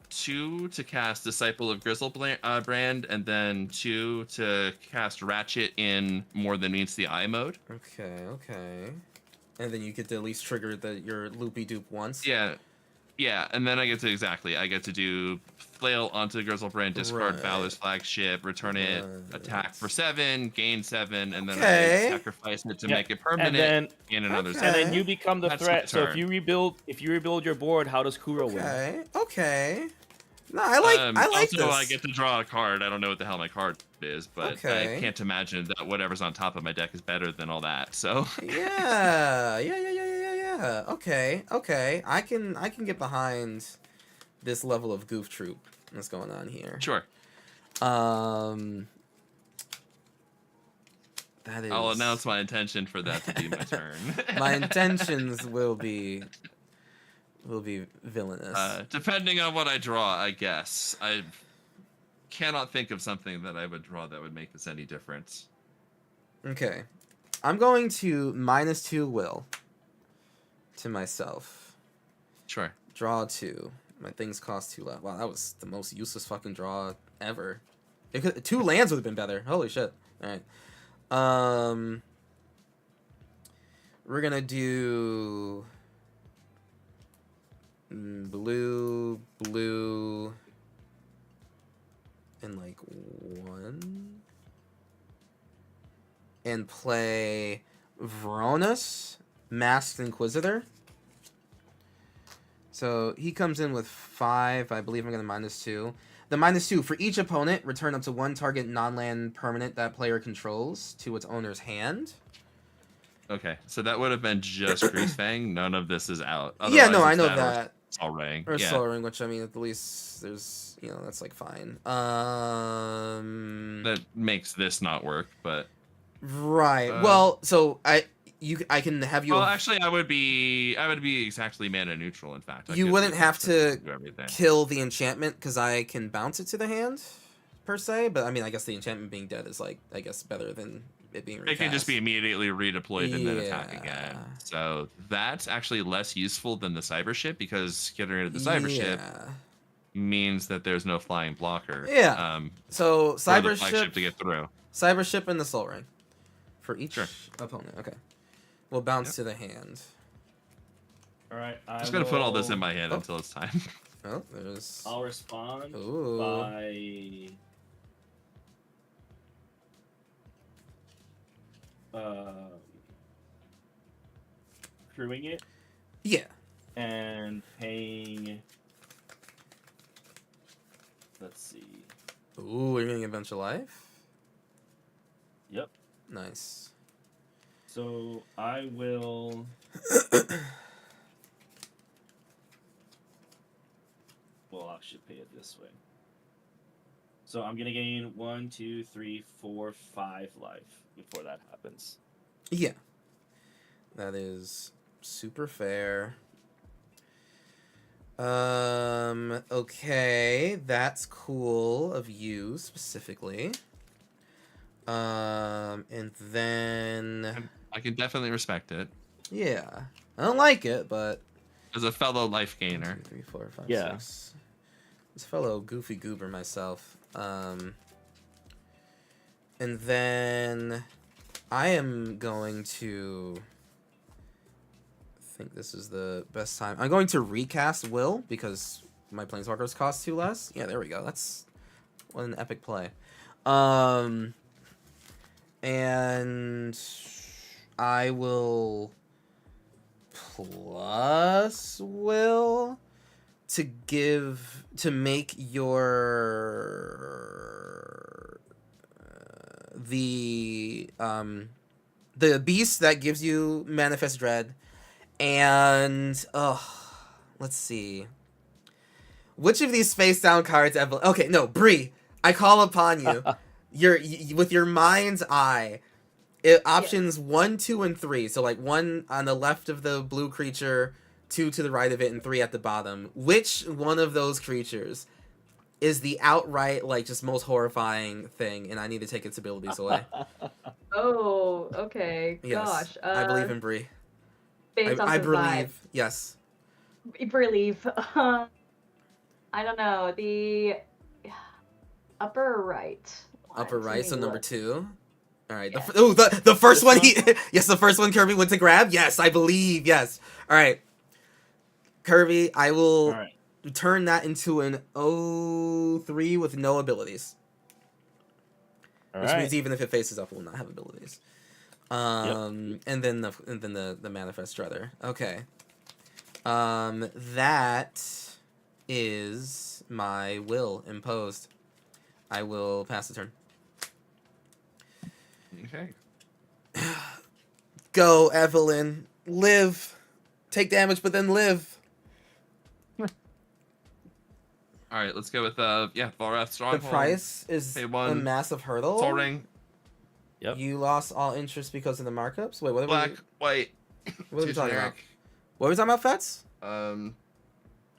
2 to cast Disciple of Grizzlebrand, and then 2 to cast Ratchet in More Than Meets the Eye mode. Okay. And then you get to at least trigger your loopy doop once. Yeah, and then I get to do Flail onto Grizzlebrand, discard Valor's Flagship, return it, attack for 7, gain 7, and then I sacrifice it to make it permanent, and gain another 7. And then you become the threat. So if you rebuild your board, how does Kuro win? Okay. No, I like this. Also, I get to draw a card. I don't know what the hell my card is, but I can't imagine that whatever's on top of my deck is better than all that. So yeah. Okay. I can get behind this level of goof troop that's going on here. Sure. That is. I'll announce my intention for that to be my turn. My intentions will be villainous. Depending on what I draw, I guess. I cannot think of something that I would draw that would make this any difference. Okay. I'm going to -2 will to myself. Sure. Draw 2. My things cost 2 left. Wow, that was the most useless fucking draw ever. 2 lands would have been better. Holy shit. Alright. We're gonna do blue, and 1. And play Vronis, Masked Inquisitor. So he comes in with 5. I believe I'm going to -2. The -2, for each opponent, return up to 1 target non-land permanent that player controls to its owner's hand. Okay, so that would have been just Greasefang. None of this is out. Yeah, no, I know that. Sol Ring. Or Sol Ring, which, I mean, at least there's you know, that's like fine. That makes this not work, but Right. Uh, Well, so I can have you. well, actually, I would be exactly mana neutral. In fact, I You could wouldn't leave have it to do everything. kill the enchantment because I can bounce it to the hand, per se. But I mean, I guess the enchantment being dead is like, I guess, better than it being recast. It can just be immediately redeployed and then attack Yeah. again. So that's actually less useful than the cyber ship, because getting rid of the cyber ship means that there's no flying blocker. Yeah. So for the cyber flagship ship to get through. Cyber ship and the soul ring for each Sure. opponent. Okay. We'll bounce Yep. to the hand. All right. I'm just gonna put all this in my hand Oh. until it's time. Oh, there's. I'll respond Ooh. by crewing it Yeah. and paying. Let's see. Ooh, we're getting Adventure Life. Yep. Nice. So I will. Well, I should pay it this way. So I'm gonna gain 1, 2, 3, 4, 5 life before that happens. Yeah. That is super fair. Okay, that's cool of you specifically. And then I can definitely respect it yeah, I don't like it, but as a fellow life 1, gainer. 2, 3, 4, 5, Yeah. 6. This fellow goofy goober myself. And then I am going to. I think this is the best time. I'm going to recast Will because my Planeswalkers cost 2 less. Yeah, there we go. That's what an epic play. And I will plus Will to make your the beast that gives you Manifest Dread. And let's see. Which of these face down cards? Okay, no, Bree. I call upon you. With your mind's eye. Options 1, 2, and 3. So like 1 on the left of the blue creature, 2 to the right of it, and 3 at the bottom. Which one of those creatures is the outright like just most horrifying thing? And I need to take its abilities away. Oh, okay. Yes, Gosh. I believe in Bree. Based off I of believe. Yes. Believe. I don't know. The upper right. Upper one. right, Let so me number look. 2. All right. Yes. The first This one one? yes, the first one Kirby went to grab. Yes, I believe. Yes. All right. Kirby, I will All right. turn that into an 0-3 with no abilities. All Which right. means even if it faces up, it will not have abilities. And then the Manifest Struther. Okay. That is my will imposed. I will pass the turn. Okay. Go, Evelyn. Live. Take damage, but then live. All right, let's go with Valrath Stronghold. The price is Pay a 1. massive hurdle. Soul Ring. Yep. You lost all interest because of the markups. Wait, what? Black, white. What are we Two talking generic. about? What are we talking about, Fets?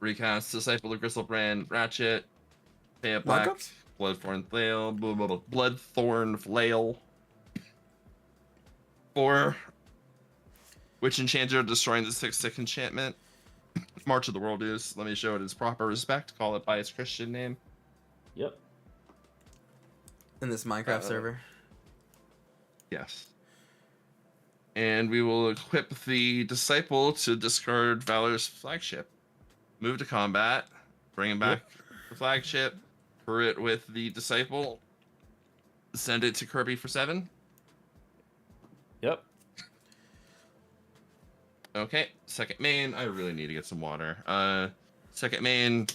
Recast Disciple of Gristlebrand, Ratchet. Pay a black. Markups? Bloodthorn Flail. Bloodthorn Flail. 4. Witch Enchanter destroying the 6/6 enchantment. March of the World is. Let me show it its proper respect. Call it by its Christian name. Yep. In this Minecraft server. Yes. And we will equip the Disciple to discard Valor's flagship. Move to combat. Bring him back the flagship. For it with the Disciple. Send it to Kirby for 7. Yep. Okay, second main. I really need to get some water. Second main,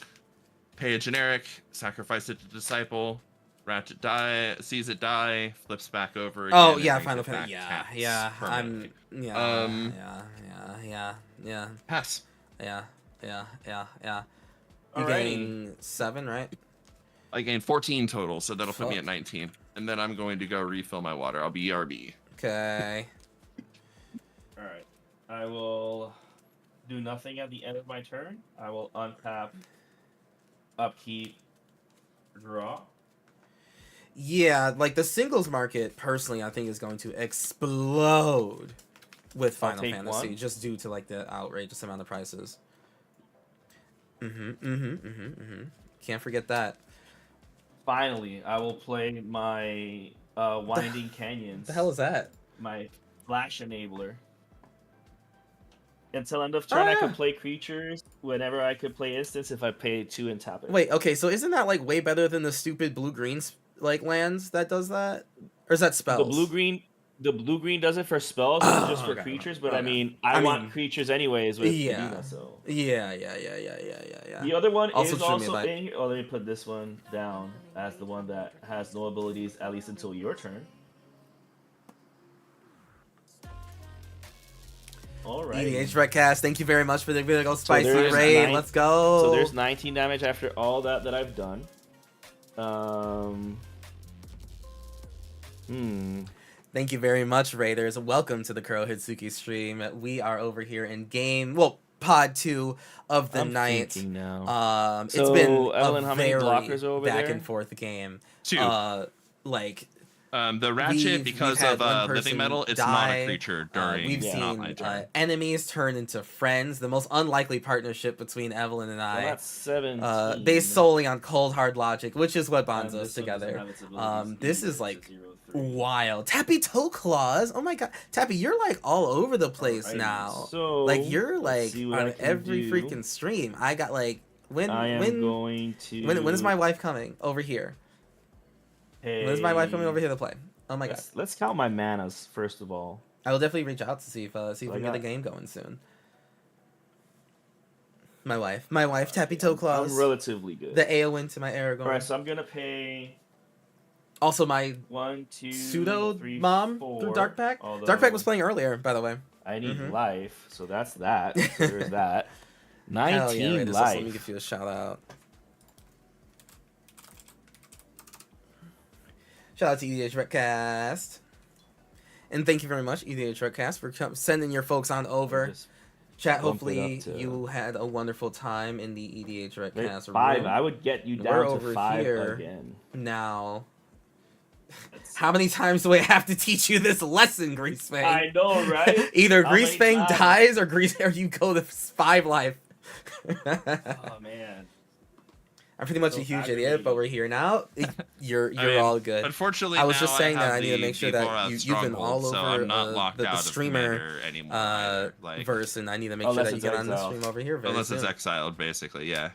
pay a generic, sacrifice it to Disciple, Ratchet die, sees it die, flips back over again. Oh and yeah, brings Final it back Fantasy. Yeah, tapped yeah. permanently. Yeah. Pass. Yeah. You All getting 7, right? I gained 14 total, so that'll put me Fuck. at 19. And then I'm going to go refill my water. I'll be ERB. Okay. All right. I will do nothing at the end of my turn. I will untap, upkeep, draw. Yeah, like the singles market, personally, I think is going to explode with I'll Final take Fantasy, one. just due to like the outrageous amount of prices. Can't forget that. Finally, I will play my Winding Canyons. What the hell is that? My Flash Enabler. Until end of turn, I could play creatures whenever I could play instance if I pay 2 and tap it. Wait, okay, so isn't that like way better than the stupid blue-green like lands that does that? Or is that spells? The blue green does it for spells, this is just for Okay. creatures, but Okay. I mean, I want creatures anyways with Yeah. Kadena, so. Yeah. The other one Also is stream me also that. in here. Oh, let me put this one down as the one that has no abilities, at least until your turn. Alright. EDH Redcast, thank you very much for the big old spicy there's raid. Let's go. So there's 19 damage after all that I've done. Thank you very much, Raiders. Welcome to the Kuro Hitsuki stream. We are over here in pod 2 of the I'm night. thinking now. It's So, been Evelyn, a how many very blockers are over back there? and forth game. 2. Like The Ratchet, because had of one Living person Metal, it's not die. a creature during We've not my seen turn. enemies turn into friends. The most unlikely partnership between Evelyn and Well, I. that's 17. Based solely on cold hard logic, which is what And bonds this us one doesn't together. have its abilities This either, is like it's a 0-3. wild. Tappy Toe Claws. Oh my god, Tappy, you're like all over the place Alrighty, now. So Like you're let's like see what I on can every do. freaking stream. I got like when I am going to. when is my wife coming over here? When is my wife coming over here to play? Oh my god. Let's count my manas first of all. I will definitely reach out to see if we I can get a got- game going soon. My wife, Tappy Toe Claws. I'm relatively good. The Aowen to my Aragorn. All right, so I'm gonna pay Also, my 1, 2, pseudo 3, mom 4, through Dark Pack. although Dark Pack was playing earlier, by the way. I need Mhm. life, so that's that. So there's that. 19 Hell yeah, Raiders, let me life. give you a shout out. Shout out to EDH Redcast. And thank you very much, EDH Redcast, for sending your folks on over. Just Chat, bump it hopefully up to- you had a wonderful time in the EDH Wait, Redcast 5. room. I would get you We're down over to 5 here. again. Now, Let's how many times do I have to teach you this lesson, Greasefang? I know, right? Either How many Greasefang times? dies or you go to 5 life. Oh man. I'm pretty much So a huge aggravating. idiot, but we're here now. You're I mean, all good. Unfortunately, I was now just saying that have I need to the make sure D4 that out you've been all Stronghold, so over I'm not locked the out of streamer Commander anymore. either. Like, verse, and I need to make sure Unless that you it's get on the exiled. stream over here very unless soon. it's exiled, basically, yeah.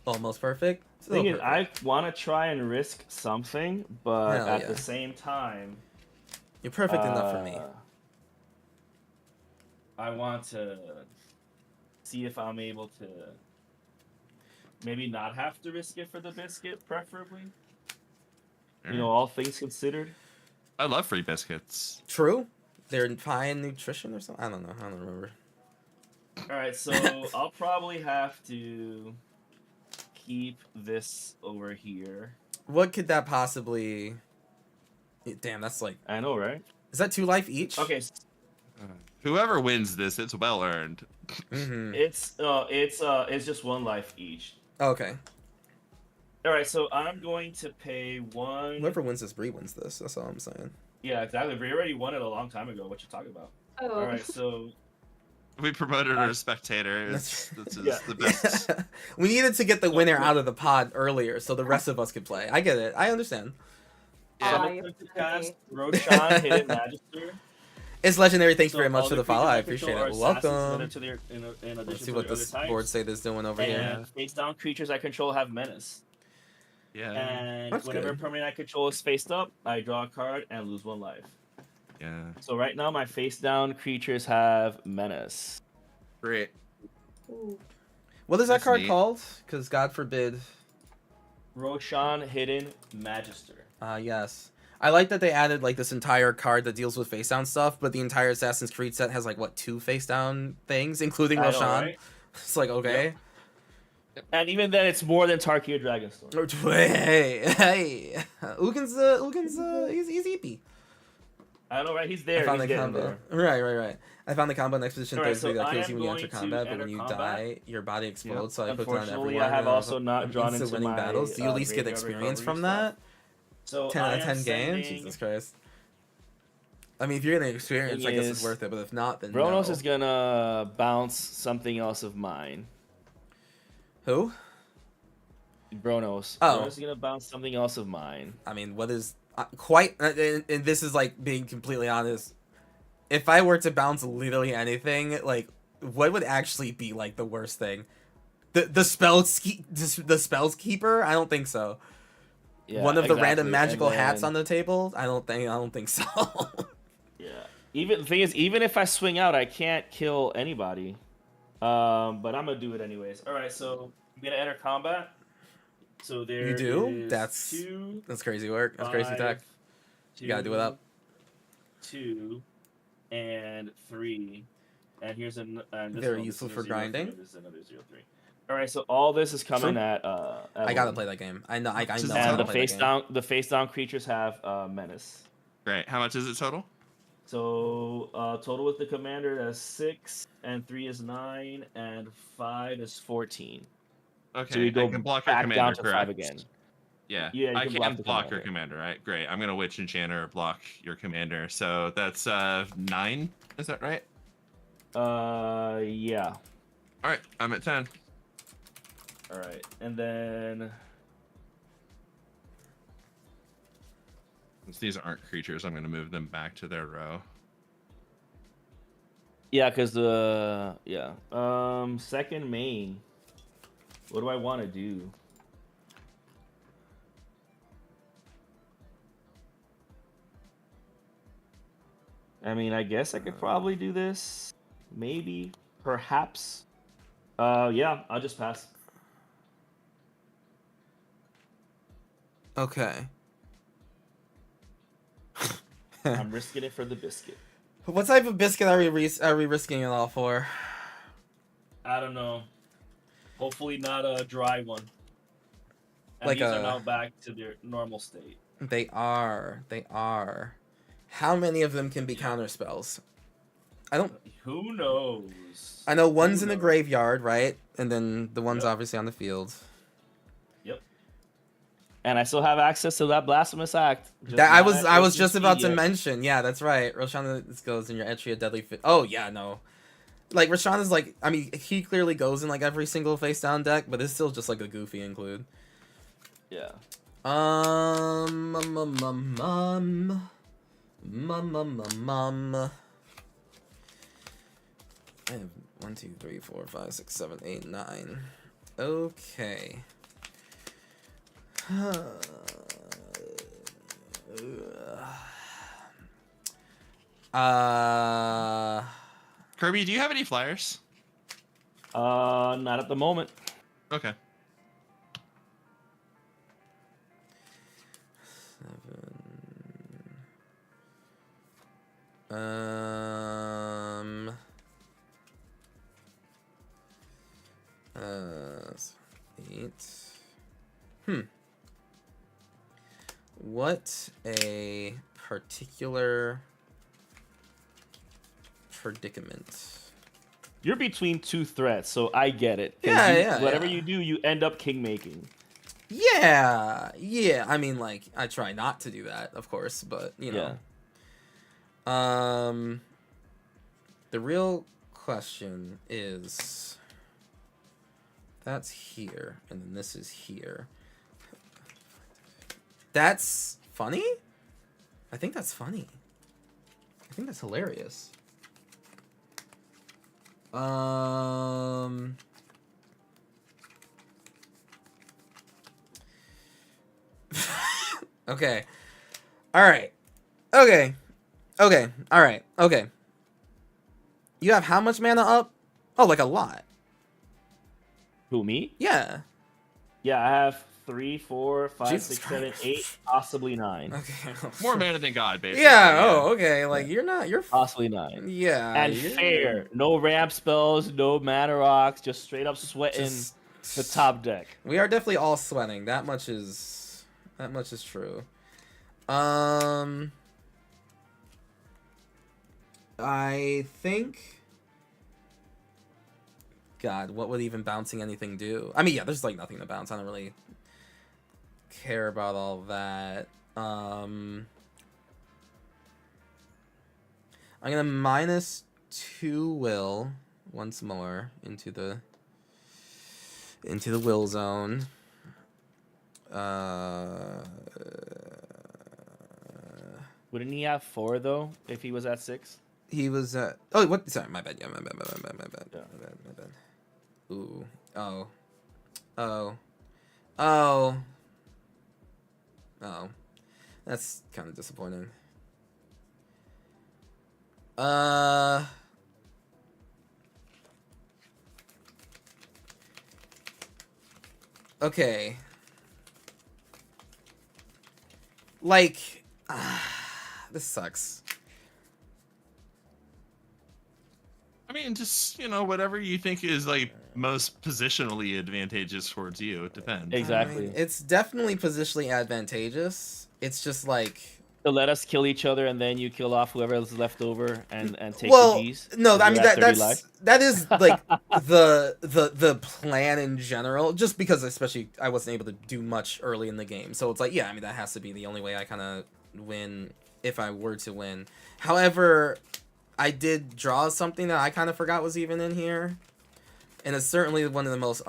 Almost perfect. Still Thing is, perfect. I want to try and risk something, but Hell at yeah. the same time, You're perfect enough for me. I want to see if I'm able to maybe not have to risk it for the biscuit, preferably. You know, all things considered. I love free biscuits. True. They're high in nutrition or something. I don't know. I don't remember. All right, so I'll probably have to keep this over here. What could that possibly? Damn, that's like. I know, right? Is that 2 life each? Okay, Whoever wins this, it's well earned. Mm-hmm. it's just 1 life each. Okay. All right, so I'm going to pay 1. Whoever wins this, Bree wins this. That's all I'm saying. Yeah, exactly. We already won it a long time ago. What you talking about? Oh. All right, so We promoted her as spectator. It's Yeah. the best. We needed to get the winner out of the pod earlier so the rest of us could play. I get it. I understand. Yeah. Oh, I'm you're going to funny. cast Roshan, Hidden Magister. It's legendary. Thanks So very much all for the creatures follow. I control appreciate are it. assassins, Welcome. whether to their- in addition Let's see to what their this other board types. say this doing over here. And face down creatures I control have menace. Yeah. And That's whenever good. permanent I control is faced up, I draw a card and lose 1 life. Yeah. So right now my face down creatures have menace. Great. Ooh. What is that That's card neat. called? Because God forbid. Roshan, Hidden Magister. Yes. I like that they added like this entire card that deals with face down stuff, but the entire Assassin's Creed set has like what 2 face down things, including I know, Roshan. right? It's like okay. And even then, it's more than Tarkir Dragonstorm. Hey, Ugin's he's EP. I know, right? He's I there. found He's the getting combo. there. Right. I found the combo next position Alright, Thursday so that I kills am you when you enter going to combat, but enter when you combat. die, your body explodes. So I put down Unfortunately, everyone. I have and also not I'm drawn instant into winning my battles. Do you at least get graveyard experience recovery from stuff. that? So 10 I out of am 10 games? sending- Jesus Christ. I mean, if you're getting experience, I Thing guess it's is, worth it. But if not, then Bronos no. is gonna bounce something else of mine. Who? Bronos. Oh. Bronos is gonna bounce something else of mine. I mean, what is and this is like being completely honest. If I were to bounce literally anything, like what would actually be like the worst thing? The spells keeper? I don't think so. Yeah, One of the exactly. random magical And hats then- on the table? I don't think so. Yeah. Even the thing is, even if I swing out, I can't kill anybody. But I'm gonna do it anyways. All right, so I'm gonna enter combat. So there You do? is That's 2, That's crazy work. That's crazy tech. 5, You gotta do it up. 2, and 3. And here's and this Very one, useful this is for a 0, grinding. This is another 0, 3. All right, so all this is coming True. at I gotta 1. play that game. I know. I know. Just I And gotta the play that game. face down creatures have menace. Great. How much is it total? So total with the commander, that's 6, and 3 is 9, and 5 is 14. Okay. So we go I can block your back commander, down to correct? 5 again. Yeah. Yeah, you I can can block the block your commander. commander, right? Great. I'm gonna witch enchanter block your commander. So that's 9. Is that right? Yeah. All right. I'm at 10. All right, and then Since these aren't creatures, I'm gonna move them back to their row. yeah, because second main. What do I want to do? I mean, I guess I could probably do this. Maybe, perhaps. Yeah, I'll just pass. Okay. I'm risking it for the biscuit. What type of biscuit are we risking it all for? I don't know. Hopefully not a dry one. And Like these are a- now back to their normal state. They are. How many of them can be counter spells? I don't. Who knows? I know one's in the knows? graveyard, right? And then the one's Yep. obviously on the field. Yep. And I still have access to that blasphemous act. Just That I not was at I was instant just about speed to yet. mention. Yeah, that's right. Roshana, this goes in your entry a deadly fit. Oh yeah, no. Like Roshana's like, I mean, he clearly goes in like every single face down deck, but it's still just like a goofy include. Yeah. I have 1, 2, 3, 4, 5, 6, 7, 8, 9. Okay. Kirby, do you have any flyers? Not at the moment. Okay. 7. 8. What a particular predicament. You're between two threats, so I get it. 'Cause Yeah, Whatever yeah. you do, you end up king making. Yeah. I mean, like, I try not to do that, of course, but you know. The real question is, that's here, and then this is here. That's funny? I think that's funny. I think that's hilarious. Okay. Alright. Okay. Alright. You have how much mana up? Oh, like a lot. Who, me? Yeah. Yeah, I have 3, 4, 5, Jesus 6, 7, Christ. 8, possibly 9. Okay. More mana than God, basically. Yeah, oh, okay. Like, you're... Possibly 9. Yeah. And you're- fair. No ramp spells, no mana rocks, just straight up sweating. Just The top deck. We are definitely all sweating. That much is true. I think. God, what would even bouncing anything do? I mean, yeah, there's like nothing to bounce. I don't really care about all that. I'm gonna -2 will once more into the will zone. Wouldn't he have 4 though if he was at 6? He was at. Oh, what? Sorry, my bad. Yeah, my bad. Yeah. My bad. Ooh. Oh. Oh. Oh. Oh. That's kind of disappointing. Okay. Like, this sucks. I mean, just whatever you think is like most positionally advantageous towards you. It depends. Exactly. I mean, it's definitely positionally advantageous. It's just like. To let us kill each other and then you kill off whoever else is left over and take Well, the G's. no, So I you're mean at 30 that life. that is like the plan in general. Just because, especially, I wasn't able to do much early in the game, so it's like, yeah, I mean that has to be the only way I kind of win if I were to win. However, I did draw something that I kind of forgot was even in here, and it's certainly one of the most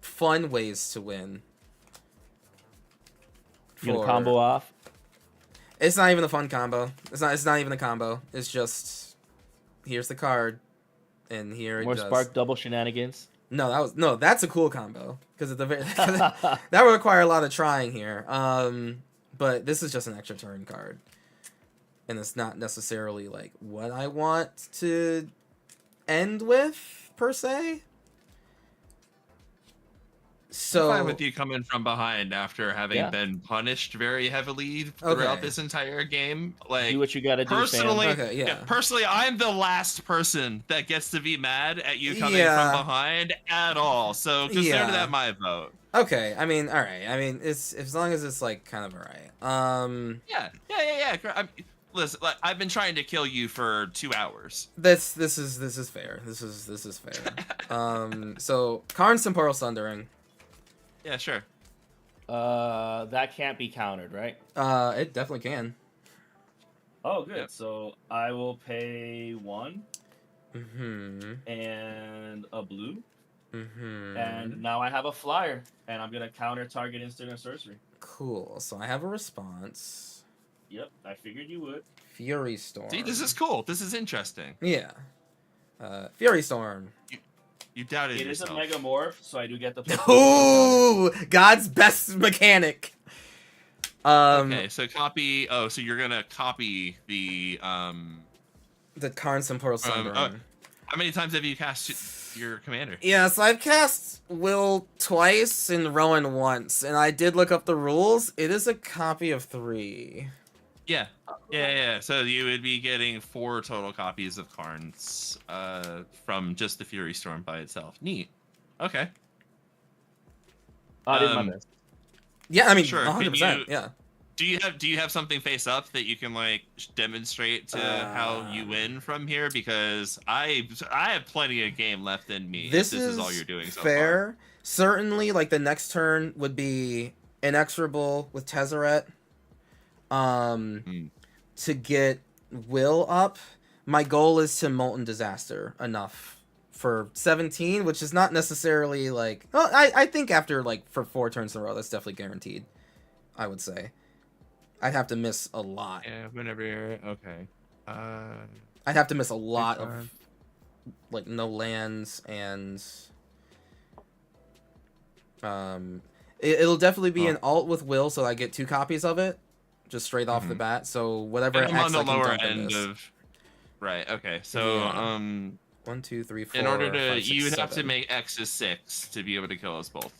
fun ways to win. You gonna combo off? It's not even a fun combo. It's not even a combo. It's just, here's the card, and here it More does. spark double shenanigans. No, that's a cool combo because at the very that would require a lot of trying here. But this is just an extra turn card, and it's not necessarily like what I want to end with per se. So I'm fine with you coming from behind after having been punished very heavily throughout this entire game. Like, do what you gotta do, personally, fam. Okay, personally, I'm the last person that gets to be mad at you coming from behind at all. So consider that my vote. Okay, I mean, all right. I mean, it's as long as it's like kind of all right. Yeah. Listen, like, I've been trying to kill you for 2 hours. This is fair. This is fair. So Karn's Temporal Sundering. Yeah, sure. That can't be countered, right? It definitely can. Oh, good. Yep. So I will pay 1 Mm-hmm. and a blue, Mm-hmm. and now I have a flyer, and I'm gonna counter target instant or sorcery. Cool. So I have a response. Yep, I figured you would. Fury Storm. See, this is cool. This is interesting. Yeah. Fury Storm. You doubted It is yourself. a mega morph, so I do get the. Ooh, God's best mechanic. Okay, so copy. Oh, so you're gonna copy the Karn's Temporal Sundering. How many times have you cast your commander? Yeah, so I've cast Will twice and Rowan once, and I did look up the rules. It is a copy of 3. Yeah. So you would be getting 4 total copies of Karn's from just the Fury Storm by itself. Neat. Okay. I did my best. Yeah, I mean, Sure. 100%. Yeah. Do you have something face up that you can like demonstrate to how you win from here? Because I have plenty of game left in me. This is all you're doing so fair. far. Certainly, like the next turn would be Inexorable with Tezzeret. To get Will up, my goal is to Molten Disaster enough for 17, which is not necessarily like. Well, I think after like for 4 turns in a row, that's definitely guaranteed. I would say. I'd have to miss a lot. Yeah, whenever you're okay. I'd have to miss a lot of like no lands and it'll definitely be an alt with Will, so I get 2 copies of it just straight off the bat. So whatever And I'm on X the I can lower dump in end this. of. Right. Okay. So Yeah. 1, 2, 3, 4. in order to 5, 6, you would have 7. to make X is 6 to be able to kill us both.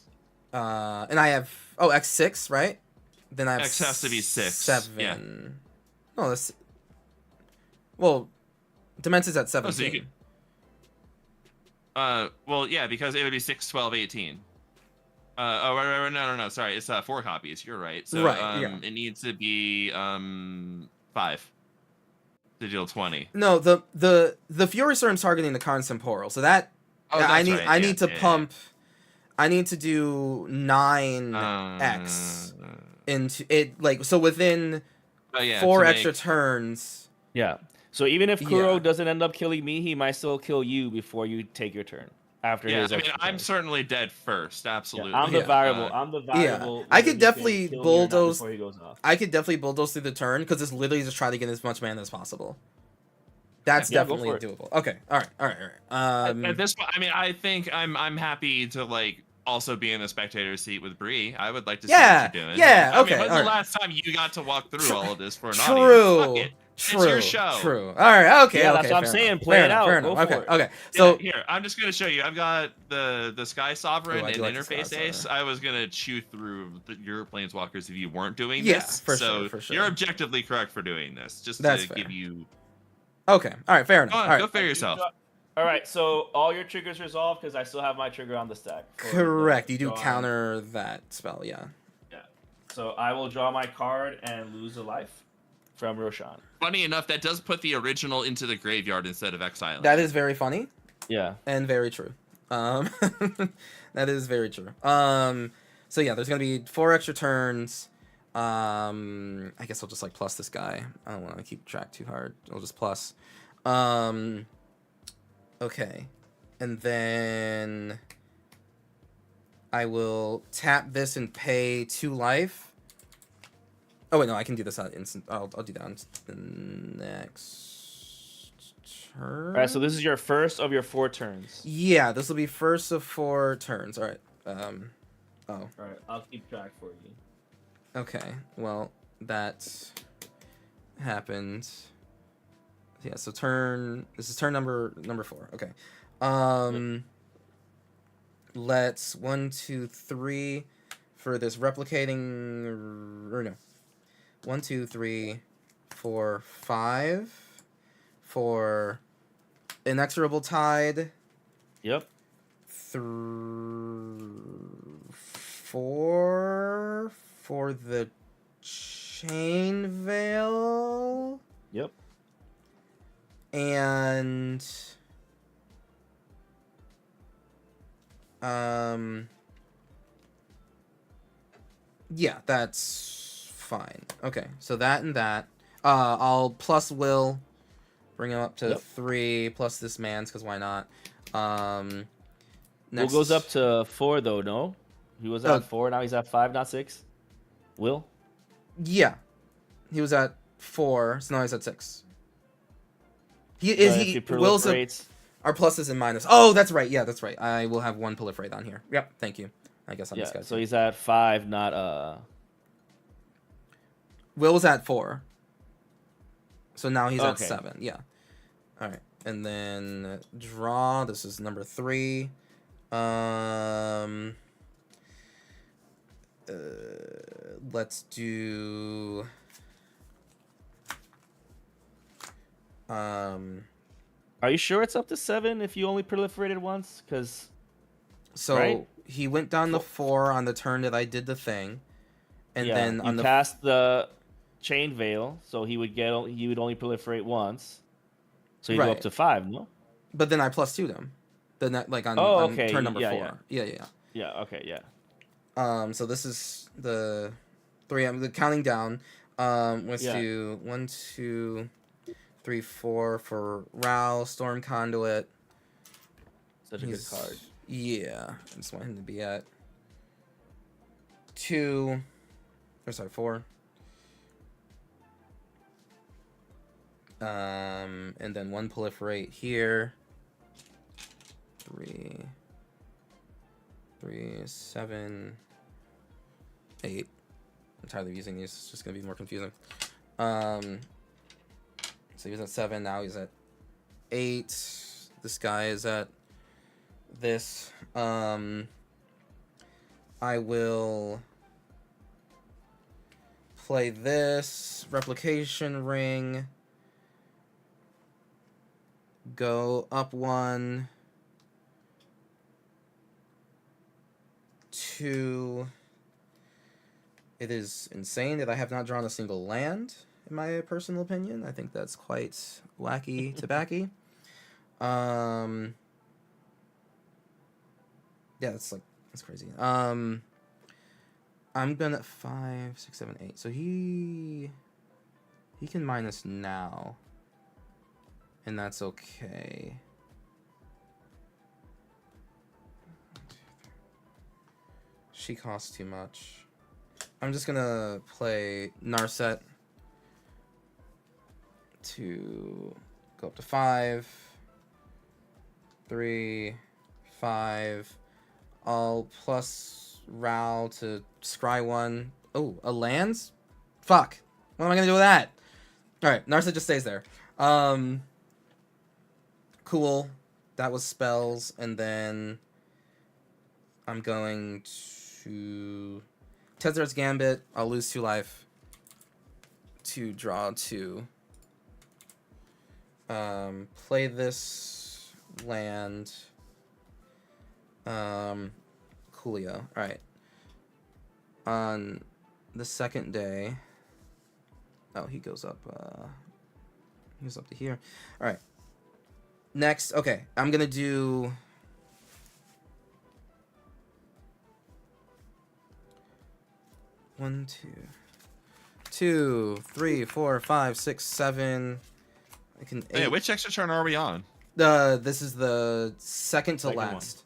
And I have X6, right? Then I have X has to be 6. 7. Yeah. No, that's well, Dementor's at 17. Oh, so you could... Well, yeah, because it would be 6, 12, 18. No. Sorry, it's 4 copies. You're right. So Right, yeah. it needs to be 5 to deal 20. No, the Fury Storm's targeting the Karn Temporal, so that Oh, that's right. I Yeah, need to yeah, pump. I need to do 9x into it, like, so within Oh yeah, 4 to extra make- turns. Yeah. So even if Kuro Yeah. doesn't end up killing me, he might still kill you before you take your turn. After Yeah, his I mean, extra I'm turn. certainly dead first. Yeah, Absolutely. I'm the Yeah. variable. I'm the variable. I whether could he can definitely kill me or not bulldoze- before he goes off. I could definitely bulldoze through the turn because it's literally just try to get as much mana as possible. That's Yeah, go definitely for it. doable. Okay, all right. At this point, I mean, I think I'm happy to like also be in the spectator seat with Bree. I would like to see Yeah, what you're doing. yeah, I okay, mean, when's the alright. last time you got to walk through all of this for an True. audience? Fuck it. True. It's your show. True. All right. Okay. Yeah, okay. that's what I'm fair saying. enough, Play fair it enough, out. Fair Go enough. for Okay. it. Okay. Yeah, So here, I'm just gonna show you. I've got the Sky Sovereign Ooh, I and do like the Sky Interface Ace. Sovereign. I was gonna chew through your Planeswalkers if you weren't doing Yeah, this. for so sure, for sure. you're objectively correct for doing this. Just That's to fair. give you. okay. All right. Fair enough. Go All on, right. go for yourself. All right. So all your triggers resolved because I still have my trigger on the stack. for the Correct. You do drawing. counter that spell. Yeah. Yeah. So I will draw my card and lose a life from Roshan. Funny enough, that does put the original into the graveyard instead of exiling. That is very funny Yeah. and very true. That is very true. So yeah, there's gonna be 4 extra turns. I guess I'll just like plus this guy. I don't want to keep track too hard. I'll just plus. Okay, and then I will tap this and pay 2 life. Oh wait, no, I can do this on instant. I'll do that on the next turn. All right. So this is your first of your 4 turns. Yeah, this will be first of 4 turns. All right. Oh. All right. I'll keep track for you. Okay. Well, that happened. Yeah. So This is turn number 4. Okay. Let's 1, 2, 3 for this replicating. Or no. 1, 2, 3, 4, 5 for inexorable tide. Yep. 4 for the chain veil. Yep. And yeah, that's fine. Okay, so that and that. I'll plus Will, bring him up to Yep. 3 plus this man's because why not? Will Next goes up to 4 though. No, he was Oh. at 4. Now he's at 5, not 6. Will. Yeah, he was at 4, so now he's at 6. Will's proliferates. our pluses and minus. Oh, that's right. Yeah, that's right. I will have 1 proliferate on here. Yep, thank you. I guess I'm Yeah. this guy. So he's at 5, not Will was at 4. So now he's at Okay. 7. Yeah. All right. And then draw. This is number 3. Let's do. Are you sure it's up to 7 if you only proliferated once? Because So Right? he went down to 4 on the turn that I did the thing, and yeah, then you on the cast the chain veil, so he would only proliferate once. So you go up Right. to 5, no? but then I plus 2 them. The net like on, Oh, on okay, turn number yeah, 4. Yeah. Yeah. Okay. Yeah. So this is the 3. I'm counting down. Let's Yeah. do 1, 2, 3, 4 for Ral, Storm Conduit. Such a He's- good card. Yeah, I just want him to be at 2. Or sorry, 4. And then 1 proliferate here. 3, 7, 8. I'm tired of using these. It's just gonna be more confusing. So he was at 7. Now he's at 8. This guy is at this. I will play this replication ring. Go up 1. 2. It is insane that I have not drawn a single land, in my personal opinion. I think that's quite wacky tobacco. Yeah, that's crazy. I'm gonna 5, 6, 7, 8. So he can minus now, and that's okay. She costs too much. I'm just gonna play Narset to go up to 5, 3, 5. I'll plus Ral to scry 1. Oh, a lands? Fuck. What am I gonna do with that? Alright, Narset just stays there. Cool. That was spells, and then I'm going to Tezzer's Gambit. I'll lose 2 life to draw 2. Play this land. Coolio. Alright. On the second day. Oh, he goes up to here. Alright. Next, okay, I'm gonna do 1, 2, 3, 4, 5, 6, 7. I can 8. Hey, which extra turn are we on? This is the second to Second last.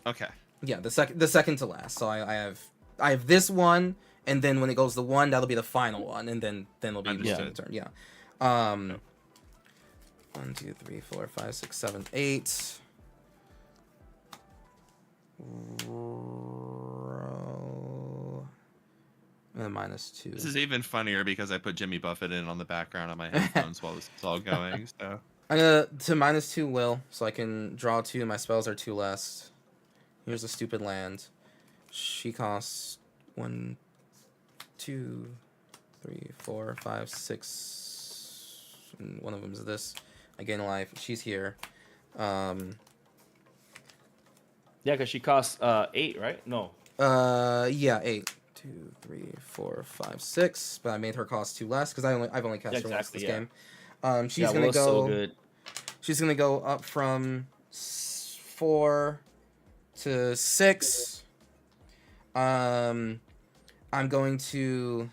Okay. Yeah, the second to last. So I have this one, and then when it goes to 1, that'll be the final one, and then it'll be the Understood. turn. Yeah. 1, 2, 3, 4, 5, 6, 7, 8. Row. And -2. This is even funnier because I put Jimmy Buffett in on the background on my headphones while this is all going. So I'm gonna to -2 will, so I can draw 2. My spells are 2 less. Here's a stupid land. She costs 1, 2, 3, 4, 5, 6. And one of them is this. I gain a life. She's here. Yeah, because she costs 8, right? No. Yeah, 8. 2, 3, 4, 5, 6. But I made her cost 2 less because I've only cast her once this game. She's Yeah, gonna Will's go. so good. She's gonna go up from 4 to 6. I'm going to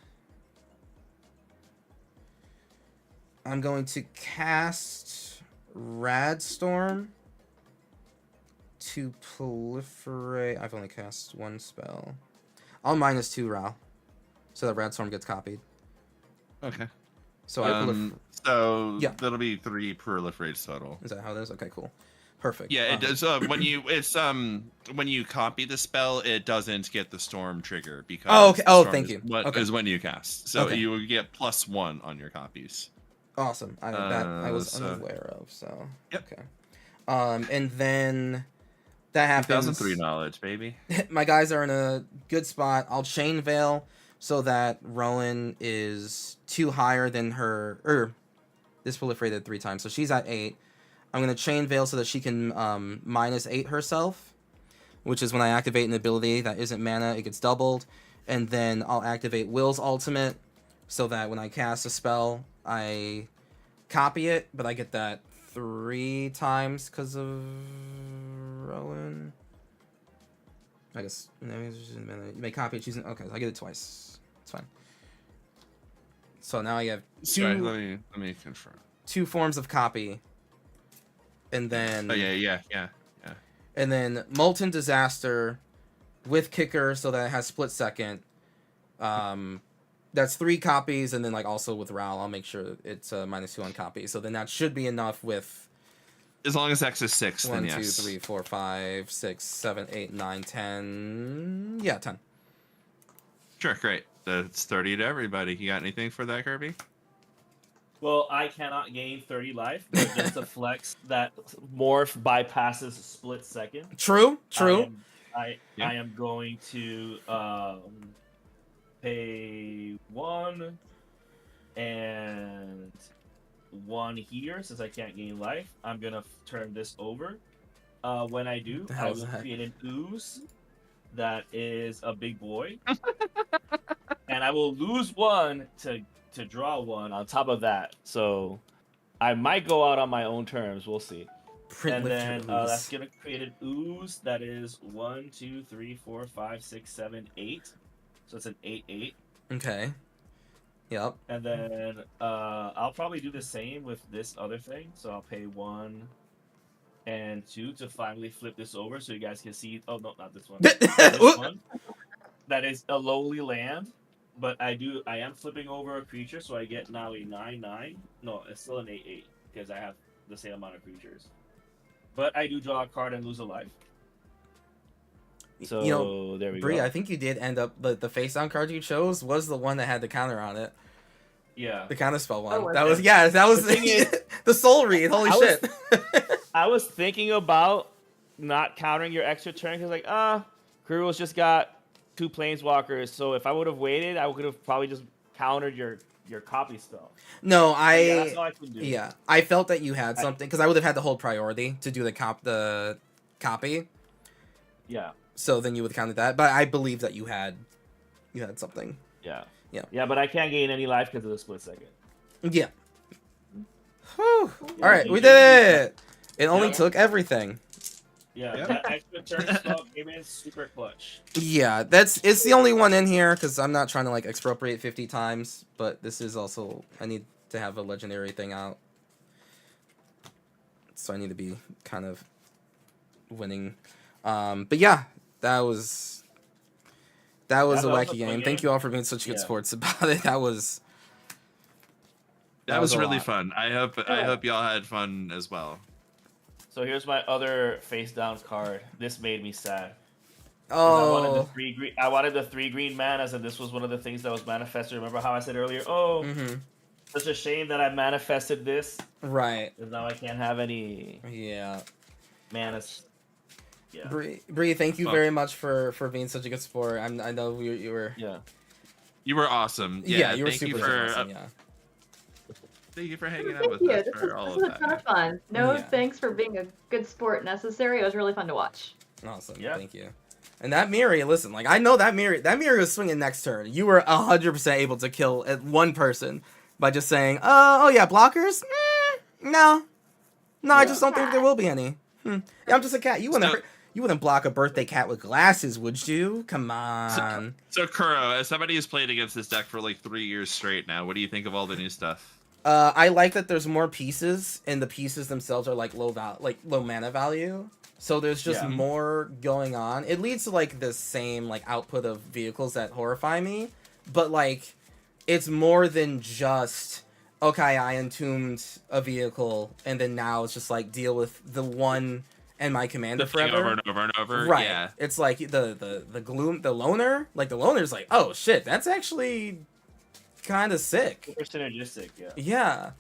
cast Radstorm to proliferate. I've only cast 1 spell. I'll -2 Ral, so that Radstorm gets copied. okay. So So Yeah. that'll be 3 proliferates total. Is that how it is? Okay, cool, perfect. Yeah, it does. When you copy the spell, it doesn't get the storm trigger because. Oh, okay. the Oh, storm thank is you. What Okay. is when you cast? So Okay. you will get +1 on your copies. Awesome. That I was so- unaware of. So Yep. okay. And then that happens. 2003 knowledge, baby. My guys are in a good spot. I'll chain veil so that Rowan is 2 higher than her. This proliferated 3 times, so she's at 8. I'm gonna chain veil so that she can -8 herself, which is when I activate an ability that isn't mana, it gets doubled, and then I'll activate Will's ultimate so that when I cast a spell, I copy it, but I get that 3 times because of Rowan. I guess you may copy it. She's okay. So I get it twice. It's fine. So now I have 2 Sorry, let me confirm. 2 forms of copy, and then Oh yeah. and then Molten Disaster with kicker so that it has split second. That's 3 copies, and then also with Ral, I'll make sure it's -2 on copy. So then that should be enough with As long as X is 6, 1, then 2, yes. 3, 4, 5, 6, 7, 8, 9, 10. Yeah, 10. Sure, great. That's 30 to everybody. You got anything for that, Kirby? Well, I cannot gain 30 life, but just a flex that morph bypasses split second. True. I Yeah. am going to pay 1 and 1 here since I can't gain life. I'm gonna turn this over. When I do, The I hell's will that? create an ooze that is a big boy, and I will lose one to draw one on top of that. So I might go out on my own terms. We'll see. Print And with then your ooze. that's gonna create an ooze that is 1, 2, 3, 4, 5, 6, 7, 8. So it's an 8/8. Okay. Yep. And then I'll probably do the same with this other thing. So I'll pay 1 and 2 to finally flip this over so you guys can see. Oh no, not this one. This one. That is a lowly land, but I am flipping over a creature, so I get now a 9/9. No, it's still an 8/8 because I have the same amount of creatures. But I do draw a card and lose a life. So You know, there we Bree, go. I think you did end up the face down card you chose was the one that had the counter on it. Yeah. The counter spell one. Oh, that okay. was that was The thing is- the soul read. Holy I was- shit. I was thinking about not countering your extra turn because Kuru's just got 2 planeswalkers, so if I would have waited, I could have probably just countered your copy spell. No, Yeah, that's all I can do. Yeah, I felt that you had something because I would have had to hold priority to do the copy. Yeah. So then you would have counted that, but I believe that you had something. Yeah. Yeah. Yeah, but I can't gain any life because of the split second. Yeah. Whew. Yeah, All right, you we can did use it. It only Yeah. took everything. Yeah, Yeah. that extra turn spell came in super clutch. Yeah, it's the only one in here because I'm not trying to like expropriate 50 times, but this is also I need to have a legendary thing out, so I need to be kind of winning. But yeah, that was a that was a wacky fun game. game. Thank you all for being such good Yeah. sports about it. That was That was a really lot. fun. I hope y'all had fun as well. So here's my other face down card. This made me sad. 'Cause I wanted the Oh. 3 green. I wanted the 3 green manas, and this was one of the things that was manifested. Remember how I said earlier? Oh, Mm-hmm. such a shame that I manifested this, Right. because now I can't have any Yeah. manas. Yeah. Bree, thank you Well- very much for being such a good sport. I know you were. Yeah. You were awesome. Yeah, Yeah, you were thank super you for awesome. Yeah. thank you for hanging out Thank with you. us This for all was of a that. ton of fun. No, Yeah. thanks for being a good sport necessary. It was really fun to watch. Awesome. Yeah. Thank you. And that Miri, listen, like I know that Miri was swinging next turn. You were 100% able to kill at one person by just saying, "Oh yeah, blockers? No, I Yeah. just don't think there will be any." Yeah, I'm just a cat. You wouldn't So- you wouldn't block a birthday cat with glasses, would you? Come on. So Kuro, as somebody who's played against this deck for like 3 years straight now, what do you think of all the new stuff? I like that there's more pieces, and the pieces themselves are like low mana value. So there's just Yeah. more going on. It leads to like the same like output of vehicles that horrify me, but like it's more than just okay, I entombed a vehicle and then now it's just like deal with the one and my commander The thing forever. over and over and over. Right. Yeah. It's like the gloom, the loner. Like the loner's like, oh shit, that's actually kind of sick. Super synergistic. Yeah. Yeah.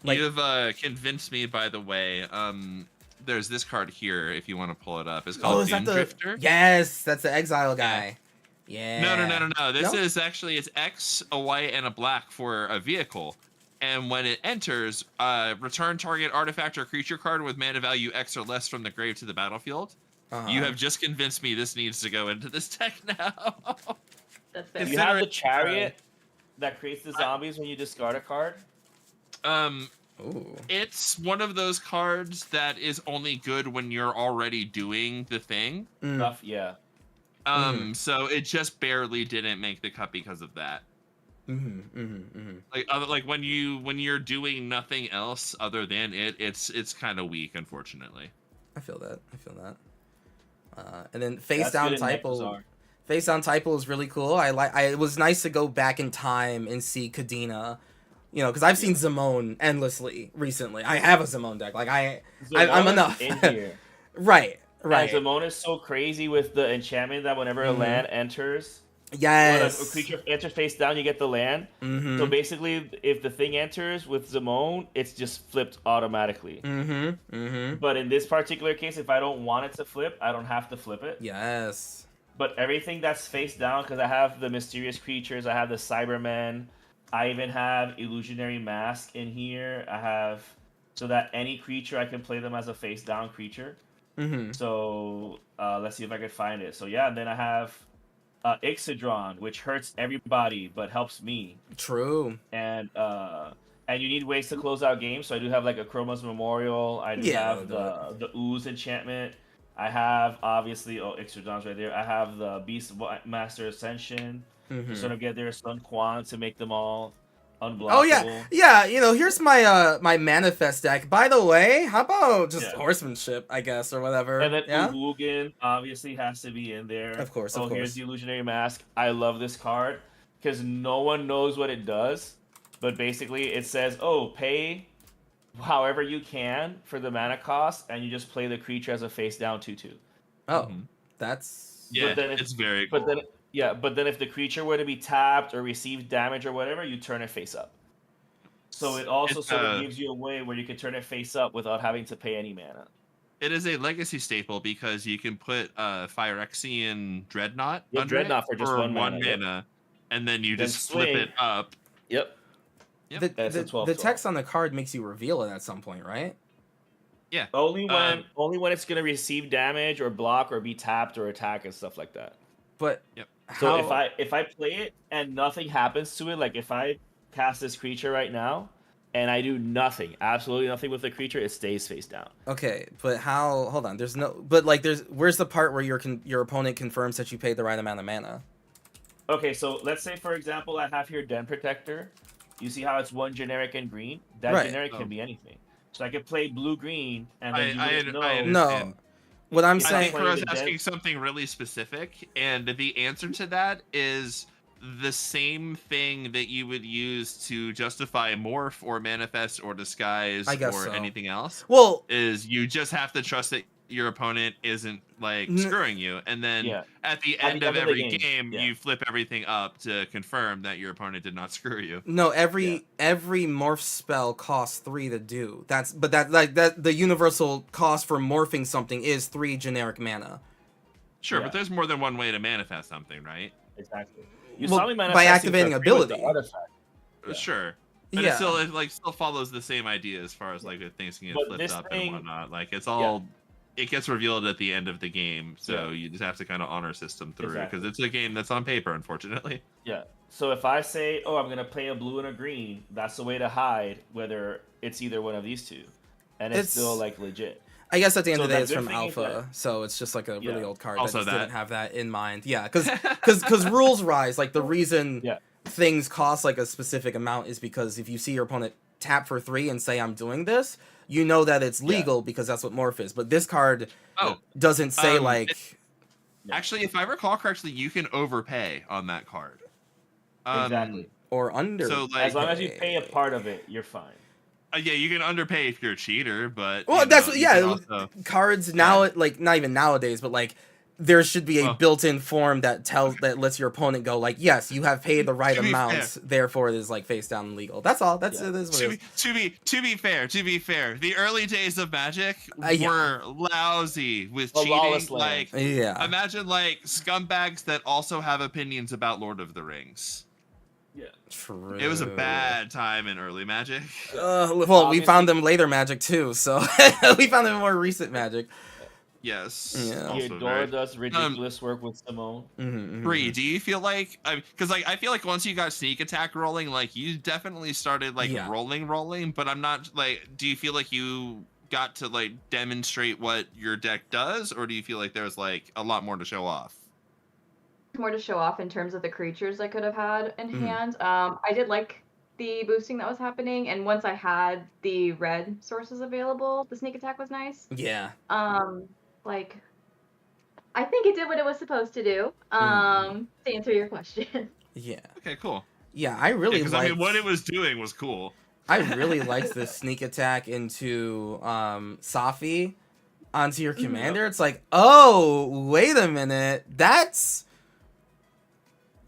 Like- You've convinced me, by the way. There's this card here, if you want to pull it up. It's Oh, called is that Doom the? Drifter. Yes, that's the exile guy. Yeah. No. This No? is actually it's X, a white, and a black for a vehicle. And when it enters, return target artifact or creature card with mana value X or less from the grave to the battlefield. Uh-huh. You have just convinced me this needs to go into this deck now. That's Do fair. you have the Consider it- chariot that creates the zombies when you discard a card? Ooh. It's one of those cards that is only good when you're already doing the thing. Mm. Stuff. Yeah. So it just barely didn't make the cut because of that. Like when you're doing nothing else other than it's kind of weak, unfortunately. I feel that. And then face That's down good in Night typo. Bazaar. Face down typo is really cool. It was nice to go back in time and see Kadena. You know, because I've seen Zimone endlessly recently. I have a Zimone deck. Like I'm Zimona's enough. in here. Right. And Zimone is so crazy with the enchantment that whenever a land enters, when Yes. a creature enters face down, you get the land. Mm-hmm. So basically, if the thing enters with Zimone, it's just flipped automatically. But in this particular case, if I don't want it to flip, I don't have to flip it. Yes. But everything that's face down, because I have the mysterious creatures, I have the Cybermen, I even have Illusionary Mask in here. I have so that any creature I can play them as a face down creature. Mm-hmm. So Let's see if I can find it. So yeah, and then I have Ixodron, which hurts everybody but helps me. True. And you need ways to close out games. So I do have like a Chroma's Memorial. I do Yeah, have that'll the Ooze enchantment. I have obviously Ixodron's right there. I have the Beast Master Ascension. Mhm. To sort of get their Sun Quan to make them all unblockable. Oh yeah. You know, here's my my manifest deck. By the way, how about just horsemanship, I guess, or whatever. And then yeah. Ugin obviously has to be in there. Of course. Here's the Illusionary Mask. I love this card because no one knows what it does, but basically it says, "Oh, pay however you can for the mana cost, and you just play the creature as a face down 2/2." Oh, that's Yeah, then it's very cool. But then if the creature were to be tapped or receive damage or whatever, you turn it face up. So it also sort of gives you a way where you can turn it face up without having to pay any mana. It is a legacy staple because you can put Phyrexian Dreadnought under Dreadnought it for just one mana, and then you just flip it up. Yep. The text on the card makes you reveal it at some point, right? Yeah. Only when it's gonna receive damage or block or be tapped or attack and stuff like that. But so if I play it and nothing happens to it, like if I cast this creature right now and I do nothing, absolutely nothing with the creature, it stays face down. Okay, but how? Hold on. There's no. But like, where's the part where your opponent confirms that you paid the right amount of mana? Okay, so let's say for example I have here Den Protector. You see how it's one generic and green? That generic can be anything. So I could play blue green and then No. What I'm saying, I was asking something really specific, and the answer to that is the same thing that you would use to justify morph or manifest or disguise or anything else. Well, is you just have to trust that your opponent isn't like screwing you, and then at the end of every game you flip everything up to confirm that your opponent did not screw you. No, every morph spell costs 3 to do. But the universal cost for morphing something is 3 generic mana. Sure, but there's more than one way to manifest something, right? Exactly. You saw me by activating ability. Sure. But it still follows the same idea as far as like if things can get flipped up and whatnot. Like it's all it gets revealed at the end of the game, so you just have to kind of honor system through because it's a game that's on paper, unfortunately. Yeah. So if I say, "Oh, I'm gonna play a blue and a green," that's the way to hide whether it's either one of these two, and it's still like legit. I guess at the end of the day, it's from Alpha, so it's just like a really old card that didn't have that in mind. Yeah, because rules rise. Like the reason things cost like a specific amount is because if you see your opponent tap for 3 and say, "I'm doing this," you know that it's legal because that's what morph is. But this card doesn't say like. Actually, if I recall correctly, you can overpay on that card. Exactly. Or under. So like, as long as you pay a part of it, you're fine. Yeah, you can underpay if you're a cheater, but cards now like not even nowadays, but like there should be a built-in form that lets your opponent go like, yes, you have paid the right amount, therefore it is like face down legal. That's all. That's it is what it is. To be fair, the early days of Magic were lousy with cheating. Like imagine like scumbags that also have opinions about Lord of the Rings. Yeah, true. It was a bad time in early Magic. Well, we found them later Magic too, so we found them in more recent Magic. Yes. Yeah. Dora does ridiculous work with Simone. Bree, do you feel like because like I feel like once you got sneak attack rolling, like you definitely started like rolling, but I'm not like. Do you feel like you got to like demonstrate what your deck does, or do you feel like there's like a lot more to show off? More to show off in terms of the creatures I could have had in hand. I did like the boosting that was happening, and once I had the red sources available, the sneak attack was nice. Yeah. Like I think it did what it was supposed to do. To answer your question. Yeah. Okay, cool. Yeah, I really because I mean what it was doing was cool. I really liked the sneak attack into Safi onto your commander. It's like, oh, wait a minute, that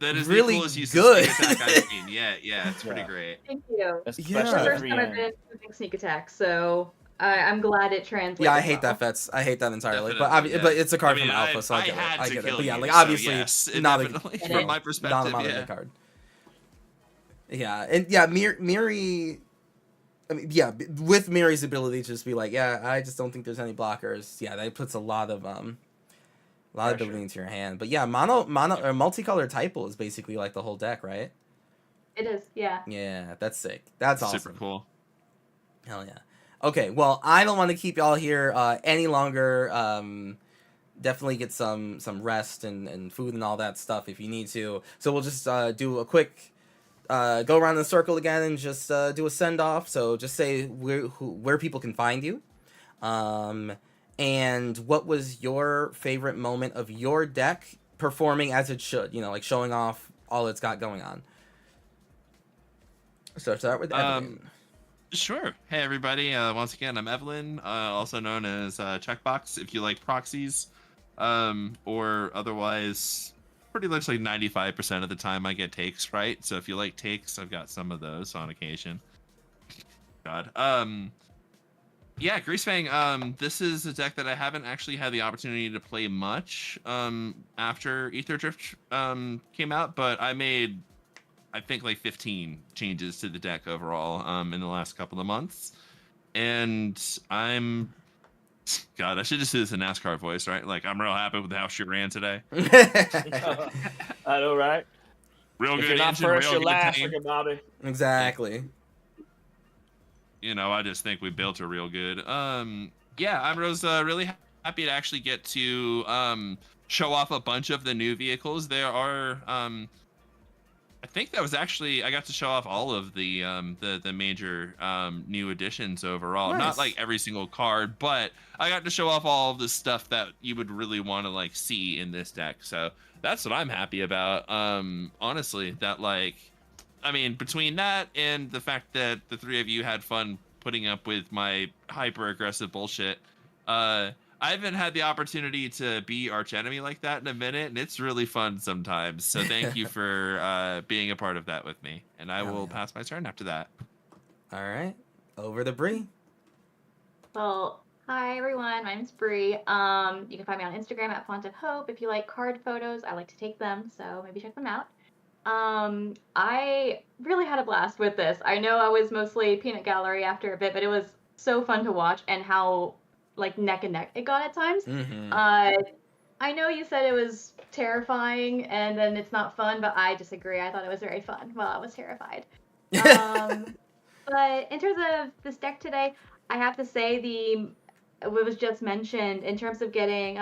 is really the coolest use good. Of sneak attack I've seen. Yeah, it's pretty great. Thank you. Especially the first time I've been using sneak attack, so I'm glad it translates. Yeah, I hate that, Fets. I hate that entirely. But it's a card from Alpha, so I get it. I get it. But yeah, like obviously, yes, not from my perspective, not a modern card. Yeah, and yeah, Miri. I mean, yeah, with Miri's ability to just be like, yeah, I just don't think there's any blockers. Yeah, that puts a lot of A lot of Pressure. building into your hand. But yeah, mono or multicolor typo is basically like the whole deck, right? It is, yeah. Yeah, that's sick. That's awesome. Super cool. Hell yeah. Okay, well, I don't want to keep y'all here any longer. Definitely get some rest and food and all that stuff if you need to. So we'll just do a quick go around the circle again and just do a send off. So just say where people can find you, and what was your favorite moment of your deck performing as it should. You know, like showing off all it's got going on. So start with Evelyn. Sure. Hey, everybody. Once again, I'm Evelyn, also known as Checkbox if you like proxies. Or otherwise, pretty much like 95% of the time I get takes right. So if you like takes, I've got some of those on occasion. God. Yeah, Greasefang, this is a deck that I haven't actually had the opportunity to play much after Ether Drift came out, but I made, I think, like 15 changes to the deck overall in the last couple of months. And God, I should just do this in NASCAR voice, right? Like, I'm real happy with how she ran today. I know, right? Real If good you're not engine, first, real you're good last, team. like a Bobby. Exactly. You know, I just think we built her real good. Yeah, I was really happy to actually get to show off a bunch of the new vehicles. There are I think that was actually, I got to show off all of the major new additions overall. Nice. Not like every single card, but I got to show off all of the stuff that you would really want to like see in this deck. So that's what I'm happy about. Honestly, that like, I mean, between that and the fact that the three of you had fun putting up with my hyper aggressive bullshit, I haven't had the opportunity to be arch enemy like that in a minute, and it's really fun sometimes. So thank you for being a part of that with me, and I will pass my turn after that. All right, over to Bree. Well, hi everyone. My name's Bree. You can find me on Instagram at Font of Hope. If you like card photos, I like to take them, so maybe check them out. I really had a blast with this. I know I was mostly peanut gallery after a bit, but it was so fun to watch and how like neck and neck it got at times. Mm-hmm. I know you said it was terrifying and then it's not fun, but I disagree. I thought it was very fun while I was terrified. But in terms of this deck today, I have to say what was just mentioned in terms of getting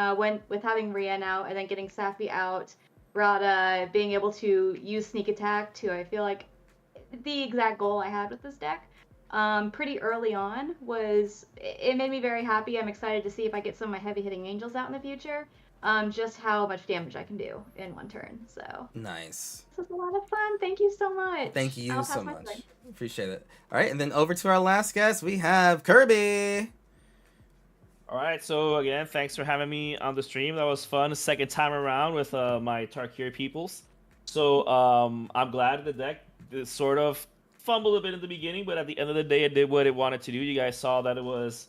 with having Rian out and then getting Safi out, Rada being able to use sneak attack to, I feel like the exact goal I had with this deck. Pretty early on it made me very happy. I'm excited to see if I get some of my heavy hitting angels out in the future. Just how much damage I can do in one turn. So nice. This was a lot of fun. Thank you so much. Thank you I'll so pass my much. turn. Appreciate it. All right, and then over to our last guest, we have Kirby. All right, so again, thanks for having me on the stream. That was fun. Second time around with my Tarkir peoples. So I'm glad the deck sort of fumbled a bit in the beginning, but at the end of the day, it did what it wanted to do. You guys saw that it was,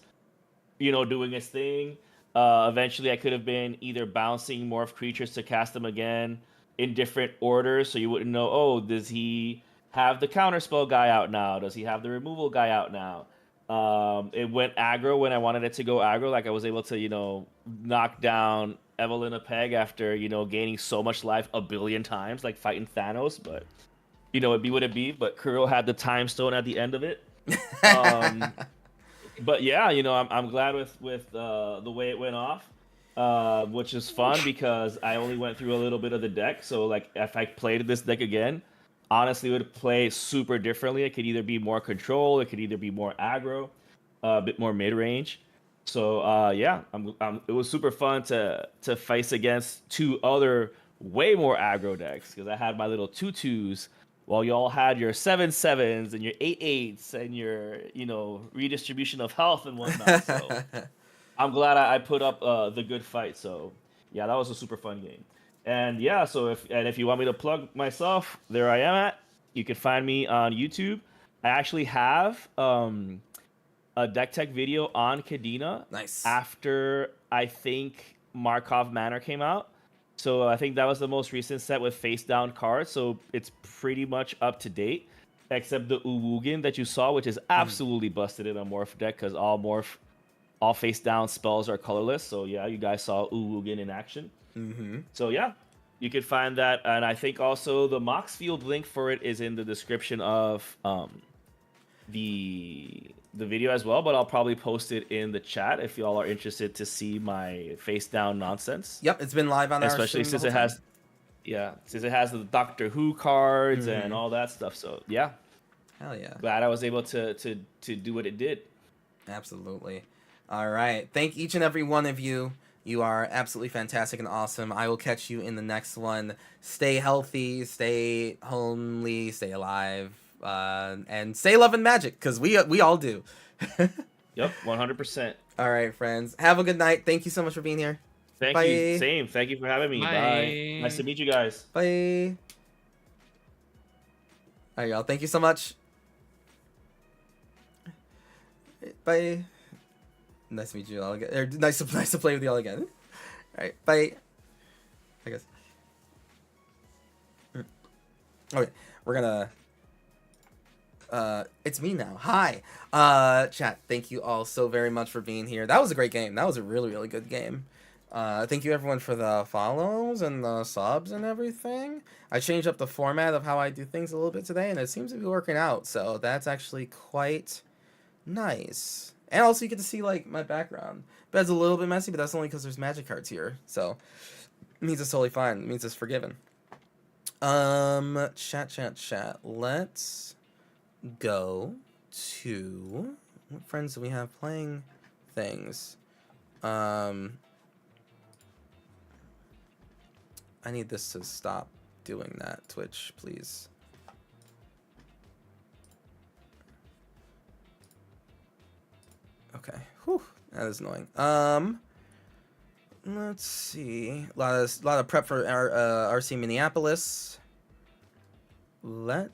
doing its thing. Eventually, I could have been either bouncing morph creatures to cast them again in different orders, so you wouldn't know, oh, does he have the counterspell guy out now? Does he have the removal guy out now? It went aggro when I wanted it to go aggro. Like I was able to, knock down Evelyn a peg after, gaining so much life a billion times, like fighting Thanos. But, it'd be what it be. But Kuro had the time stone at the end of it. But yeah, I'm glad with the way it went off, which is fun because I only went through a little bit of the deck. So like if I played this deck again, honestly, it would play super differently. It could either be more control, it could either be more aggro, a bit more mid range. So yeah, it was super fun to face against two other way more aggro decks because I had my little 2/2s. While y'all had your 7/7s and your 8/8s and your, redistribution of health and whatnot. So I'm glad I put up the good fight. So yeah, that was a super fun game. And yeah, so if you want me to plug myself, there I am at. You can find me on YouTube. I actually have a deck tech video on Kadena. Nice. After I think Markov Manor came out. So I think that was the most recent set with face down cards. So it's pretty much up to date, except the Uwugin that you saw, which is absolutely busted in a morph deck because all face down spells are colorless. So yeah, you guys saw Uwugin in action. Mm-hmm. So yeah, you can find that, and I think also the Moxfield link for it is in the description of the video as well. But I'll probably post it in the chat if y'all are interested to see my face down nonsense. Yep, it's been live on our Especially stream the since whole it time. has, since it has the Doctor Who cards Mhm. and all that stuff. So yeah, Hell yeah. glad I was able to do what it did. Absolutely. All right. Thank each and every one of you. You are absolutely fantastic and awesome. I will catch you in the next one. Stay healthy, stay homely, stay alive, and stay loving magic, because we all do. Yep, 100%. All right, friends. Have a good night. Thank you so much for being here. Thank Bye. you. Same. Thank you for having me. Bye. Bye. Nice to meet you guys. Bye. All right, y'all. Thank you so much. Bye. Nice to meet you all again. Or nice to play with you all again. All right, bye. I guess. Okay, we're gonna. It's me now. Hi, chat. Thank you all so very much for being here. That was a great game. That was a really, really good game. Thank you everyone for the follows and the subs and everything. I changed up the format of how I do things a little bit today, and it seems to be working out. So that's actually quite nice. And also you get to see like my background. Bed's a little bit messy, but that's only because there's magic cards here. So it means it's totally fine. It means it's forgiven. Chat. Let's go to what friends do we have playing things? I need this to stop doing that. Twitch, please. Okay. Whew. That is annoying. Let's see. A lot of prep for our RC Minneapolis. Let's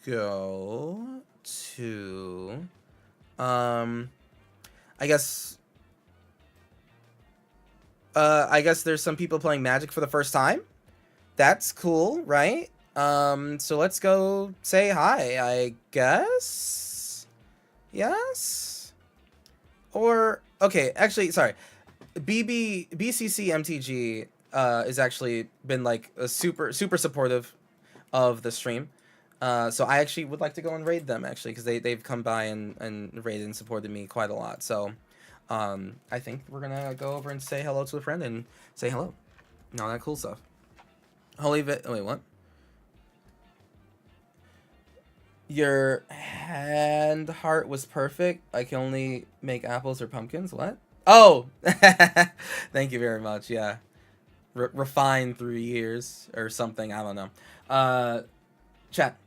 go to I guess there's some people playing Magic for the first time. That's cool, right? So let's go say hi, I guess. Yes? Or okay, actually, sorry. BCC MTG has actually been like a super supportive of the stream. So I actually would like to go and raid them actually, because they've come by and raided and supported me quite a lot. So I think we're gonna go over and say hello to a friend and say hello. And all that cool stuff. Wait, what? Your hand heart was perfect. I can only make apples or pumpkins. What? Oh! Thank you very much. Yeah. Refined through years or something. I don't know. Chat.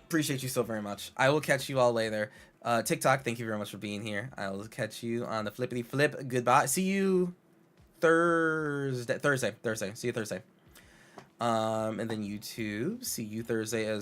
Appreciate you so very much. I will catch you all later. TikTok, thank you very much for being here. I will catch you on the flippity flip. Goodbye. See you Thursday. See you Thursday. And then YouTube. See you Thursday as